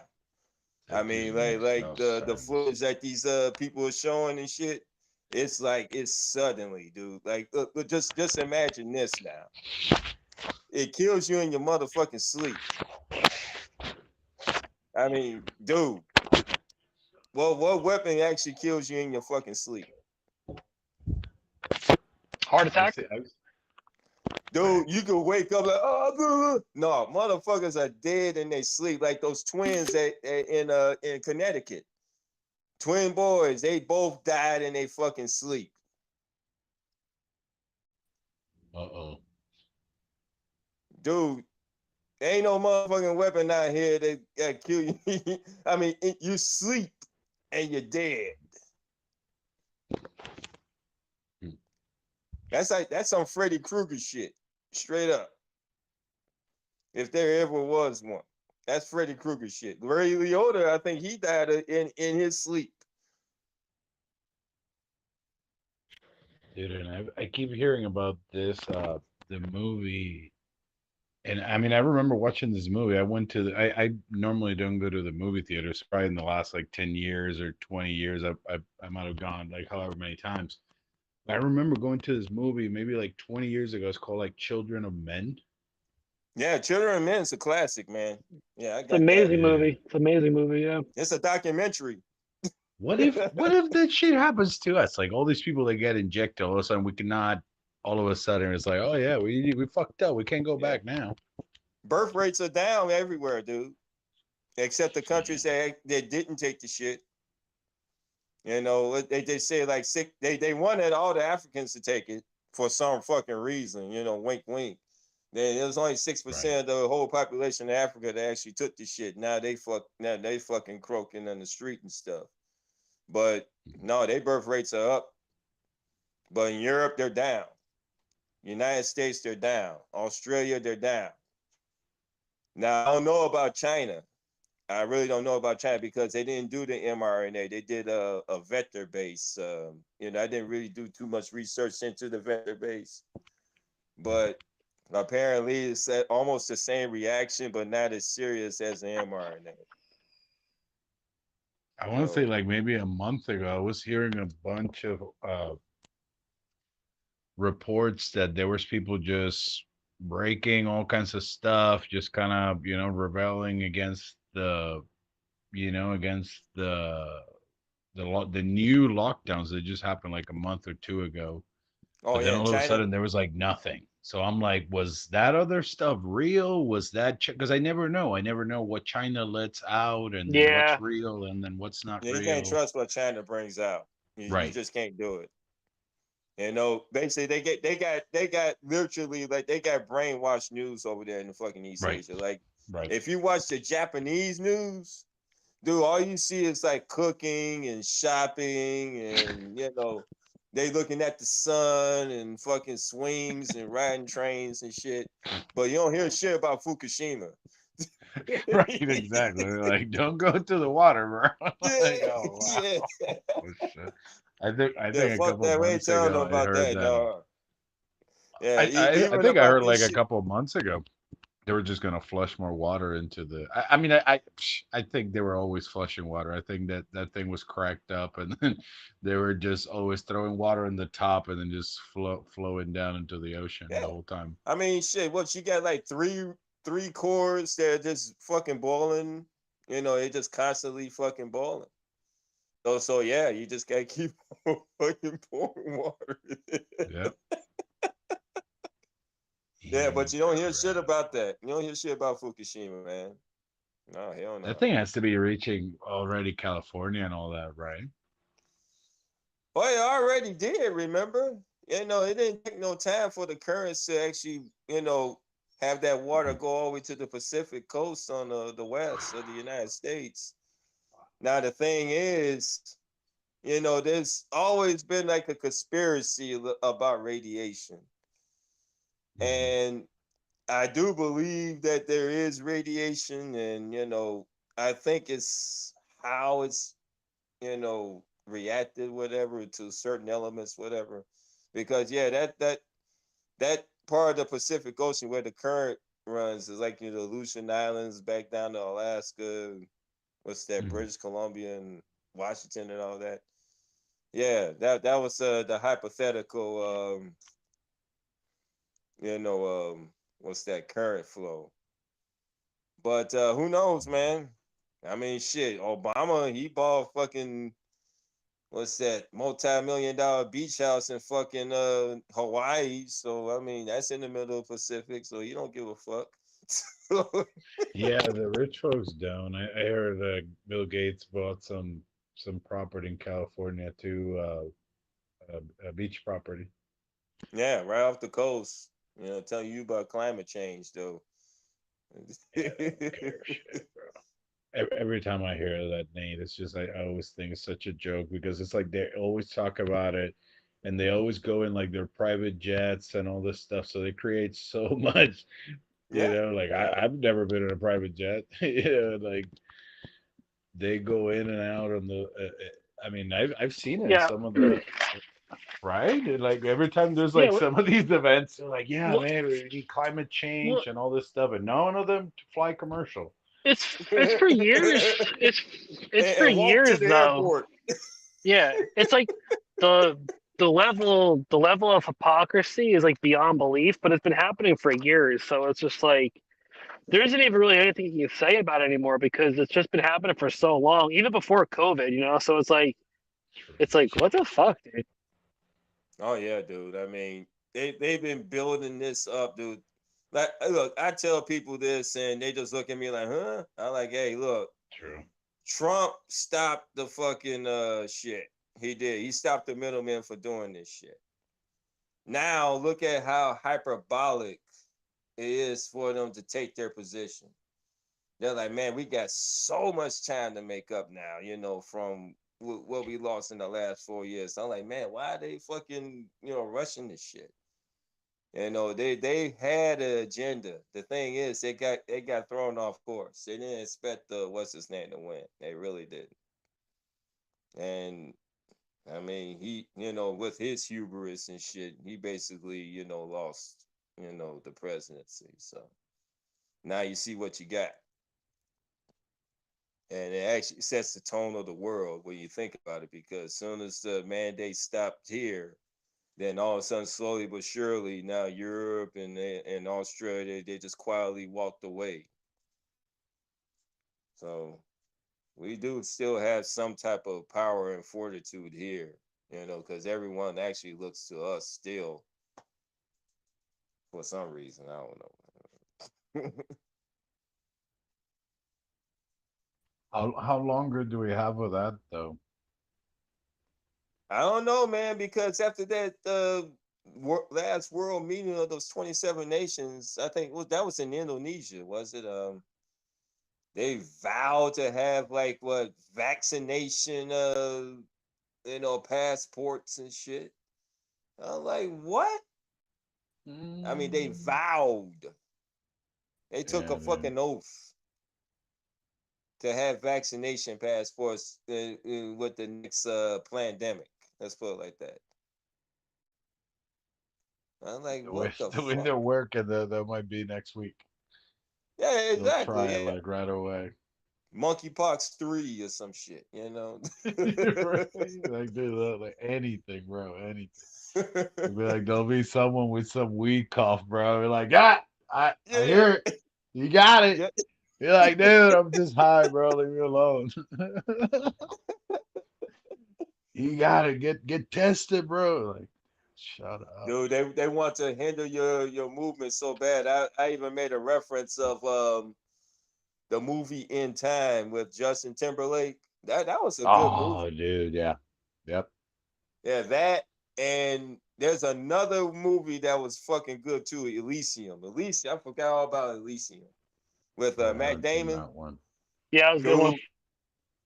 I mean, like the footage that these people are showing and shit, it's like it's suddenly, dude. Like, look, just imagine this now. It kills you in your motherfucking sleep. I mean, dude. what weapon actually kills you in your fucking sleep? Heart attack. Dude, you can wake up like, oh, no, motherfuckers are dead in their sleep, like those twins in Connecticut. Twin boys, they both died in their fucking sleep. Uh-oh. Dude, ain't no motherfucking weapon out here that kill you. I mean, you sleep and you're dead. That's some Freddy Krueger shit, straight up. If there ever was one, that's Freddy Krueger shit. Ray Liotta, I think he died in his sleep. Dude, and I keep hearing about this, the movie. And I mean, I remember watching this movie. I went to I normally don't go to the movie theaters. Probably in the last like 10 years or 20 years, I might have gone like however many times. I remember going to this movie maybe like 20 years ago. It's called like Children of Men. Yeah, Children of Men is a classic, man. Yeah, I It's got an amazing that. movie. It's an amazing movie. Yeah. It's a documentary. What if that shit happens to us? Like all these people that get injected, all of a sudden we cannot. All of a sudden it's like, oh yeah, we fucked up. We can't go back now. Birth rates are down everywhere, dude. Except the countries that didn't take the shit. You know, they say like they wanted all the Africans to take it for some fucking reason. You know, wink, wink. Then it was only 6% of the whole population of Africa that actually took the shit. Now they fucking croaking on the street and stuff. But no, their birth rates are up. But in Europe, they're down. United States, they're down. Australia, they're down. Now, I don't know about China. I really don't know about China because they didn't do the mRNA. They did a vector base. You know, I didn't really do too much research into the vector base. But apparently it's almost the same reaction, but not as serious as the mRNA. I want to say like maybe a month ago, I was hearing a bunch of reports that there was people just breaking all kinds of stuff, just kind of, rebelling against against the new lockdowns that just happened like a month or two ago. Oh, But then yeah, all of a China. sudden there was like nothing. So I'm like, was that other stuff real? Was that because I never know. I never know what China lets out and then Yeah. what's real and then what's not Yeah, you real. can't trust what China brings out. You Right. just can't do it. You know, basically they got literally like they got brainwashed news over there in the fucking East Right. Asia. Like Right. if you watch the Japanese news, dude, all you see is like cooking and shopping and they looking at the sun and fucking swings and riding trains and shit. But you don't hear shit about Fukushima. Right, exactly. Like, don't go to the water, bro. Like, oh wow. Yeah. Oh, shit. I think a fuck couple that. We ain't months telling ago them I about heard that, that. dog. Yeah, I even think I about heard this like a shit. couple months ago they were just gonna flush more water into the. I mean, I think they were always flushing water. I think that thing was cracked up, and then they were just always throwing water in the top and then just flowing down into the ocean the whole time. I mean, shit. What you got like three cores that are just fucking boiling. You know, they just constantly fucking boiling. So yeah, you just gotta keep fucking pouring water. Yep. Yeah, but you don't hear shit about that. You don't hear shit about Fukushima, man. No, hell no. That thing has to be reaching already California and all that, right? Well, it already did, remember? You know, it didn't take no time for the currents to actually, have that water go all the way to the Pacific coast on the west of the United States. Now, the thing is, there's always been like a conspiracy about radiation. And I do believe that there is radiation, and I think it's how it's reacted, whatever, to certain elements, whatever. Because that part of the Pacific Ocean where the current runs is like the Aleutian Islands back down to Alaska. What's that? British Columbia and Washington and all that. Yeah, that was the hypothetical. What's that current flow? But who knows, man? I mean, shit, Obama, he bought fucking, what's that, multi-million-dollar beach house in fucking Hawaii. So I mean, that's in the middle of the Pacific, so you don't give a fuck. Yeah, the rich folks don't. I heard Bill Gates bought some property in California too, a beach property. Yeah, right off the coast. You know, telling you about climate change though. Yeah, they don't care shit, bro. Every time I hear that, Nate, it's just I always think it's such a joke because it's like they always talk about it, and they always go in like their private jets and all this stuff. So they create so much, Yeah. Like I've never been in a private jet, like they go in and out on the. I mean, I've seen it in Yeah. some of the right? And like every time there's Yeah. like some of these events, they're like, yeah, Well, man, we need climate well, change and all this stuff, and none of them fly commercial. it's for years. It's for and walk to years the though. airport. Yeah, it's like the the level of hypocrisy is like beyond belief, but it's been happening for years. So it's just like there isn't even really anything you can say about it anymore because it's just been happening for so long, even before COVID. So it's like what the fuck, dude? Oh yeah, dude. I mean, they've been building this up, dude. Like, look, I tell people this, and they just look at me like, huh? I'm like, hey, look, True. Trump stopped the fucking shit. He did. He stopped the middleman for doing this shit. Now look at how hyperbolic it is for them to take their position. They're like, man, we got so much time to make up now, from what we lost in the last 4 years. So I'm like, man, why are they fucking, rushing this shit? They had an agenda. The thing is, they got thrown off course. They didn't expect the what's his name to win. They really didn't. And I mean, he, with his hubris and shit, he basically, lost, the presidency. So now you see what you got. And it actually sets the tone of the world when you think about it, because as soon as the mandate stopped here, then all of a sudden, slowly but surely, now Europe and Australia, they just quietly walked away. So we do still have some type of power and fortitude here, because everyone actually looks to us still for some reason. I don't know. How longer do we have with that though? I don't know, man, because after that last world meeting of those 27 nations, I think that was in Indonesia, was it? They vowed to have like what vaccination, passports and shit. I'm like, what? I mean, they vowed. They took a fucking oath to have vaccination passports with the next pandemic. Let's put it like that. I'm like, what the The way fuck? they're working, that might be next week. Yeah, They'll try exactly. it Yeah. like right away. Monkeypox 3 or some shit, Like, dude, like anything, bro, anything. It'd be like there'll be someone with some weed cough, bro. Be like, I hear it. You got it. Yeah. You're like, dude, I'm just high, bro. Leave me alone. You gotta get tested, bro. Like, shut up. Dude, they want to hinder your movement so bad. I even made a reference of the movie In Time with Justin Timberlake. That was a good movie. Oh, dude, yeah. Yep. Yeah, that, and there's another movie that was fucking good too, Elysium. I forgot all about Elysium with I Matt haven't seen Damon. that one. Yeah, it was a good one. Dude,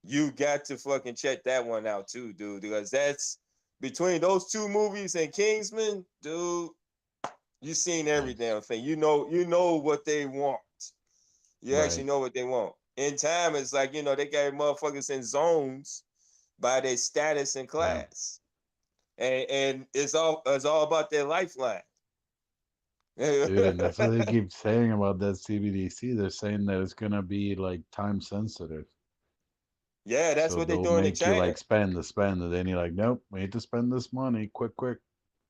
you got to fucking check that one out too, dude, because that's between those two movies and Kingsman, dude. You seen every damn thing. You know what they want. You actually Right. know what they want. In Time, it's like, they got motherfuckers in zones by their status and class. And it's all about their lifeline. Dude, and that's what they keep saying about that CBDC. They're saying that it's gonna be like time sensitive. Yeah, that's So what they're they'll doing in make you China. like spend, and then you're like, nope, we need to spend this money, quick.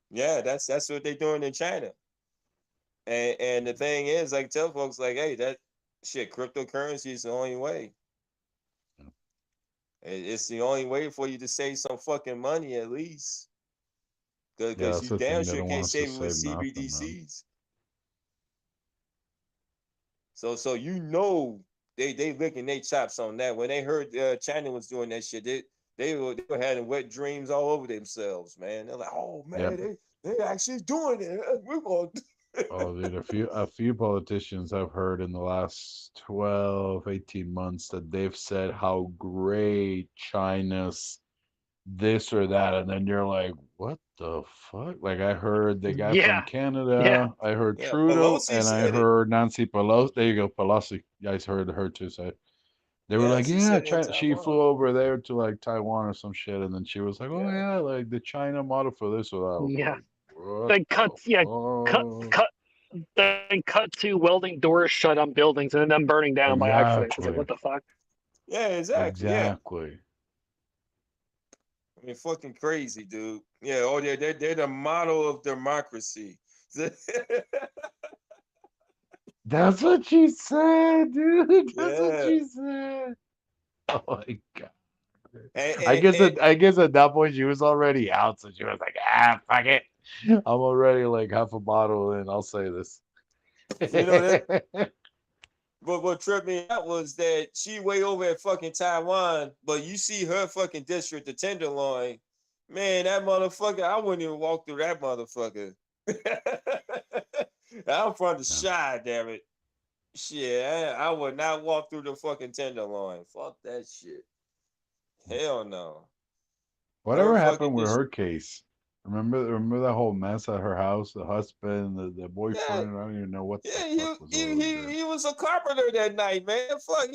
Yeah, that's what they're doing in China. And the thing is, like, tell folks like, hey, that shit, cryptocurrency is the only way. It's the only way for you to save some fucking money at least. Yeah, Because that's you the thing. damn They sure don't want can't us to save it with save nothing, man. CBDCs. So you know they licking their chops on that. When they heard China was doing that shit, they were having wet dreams all over themselves, man. They're like, oh Yep. man, they actually doing it. We're gonna Oh, dude, a few politicians I've heard in the last 12, 18 months that they've said how great China's this or that, and then you're like, what the fuck? Like I heard the guy from Yeah. Canada, I heard Yeah, Trudeau, Pelosi and I said it. heard Nancy Pelosi. There you go, Pelosi. You guys heard her too say. They were Yeah, like, she yeah, said it in She Taiwan. flew over there to like Taiwan or some shit, and then she was like, oh Yeah. yeah, like the China model for this or that. I was Yeah. like, what Then cut. Yeah. Cut. the fuck? Cut. Then cut to welding doors shut on buildings and then them burning down by accident. It's like, Exactly. what the fuck? Yeah, exactly. Yeah. Exactly. I mean, fucking crazy, dude. Yeah, oh, they're the model of democracy. That's what she said, dude. That's what Yeah. she said. Oh my god. And, I and, guess and I guess at that point she was already out, so she was like, fuck it. I'm already like half a bottle in. I'll say this. you know that. But what tripped me out was that she way over at fucking Taiwan, but you see her fucking district, the Tenderloin. Man, that motherfucker, I wouldn't even walk through that motherfucker. I'm from the shy, damn it. Shit, I would not walk through the fucking Tenderloin. Fuck that shit. Hell no. Her Whatever fucking happened with dis- her case? Remember that whole mess at her house, the husband, the Yeah, boyfriend. I don't even know what the yeah, fuck was over there. he was a carpenter that night, man. Fuck,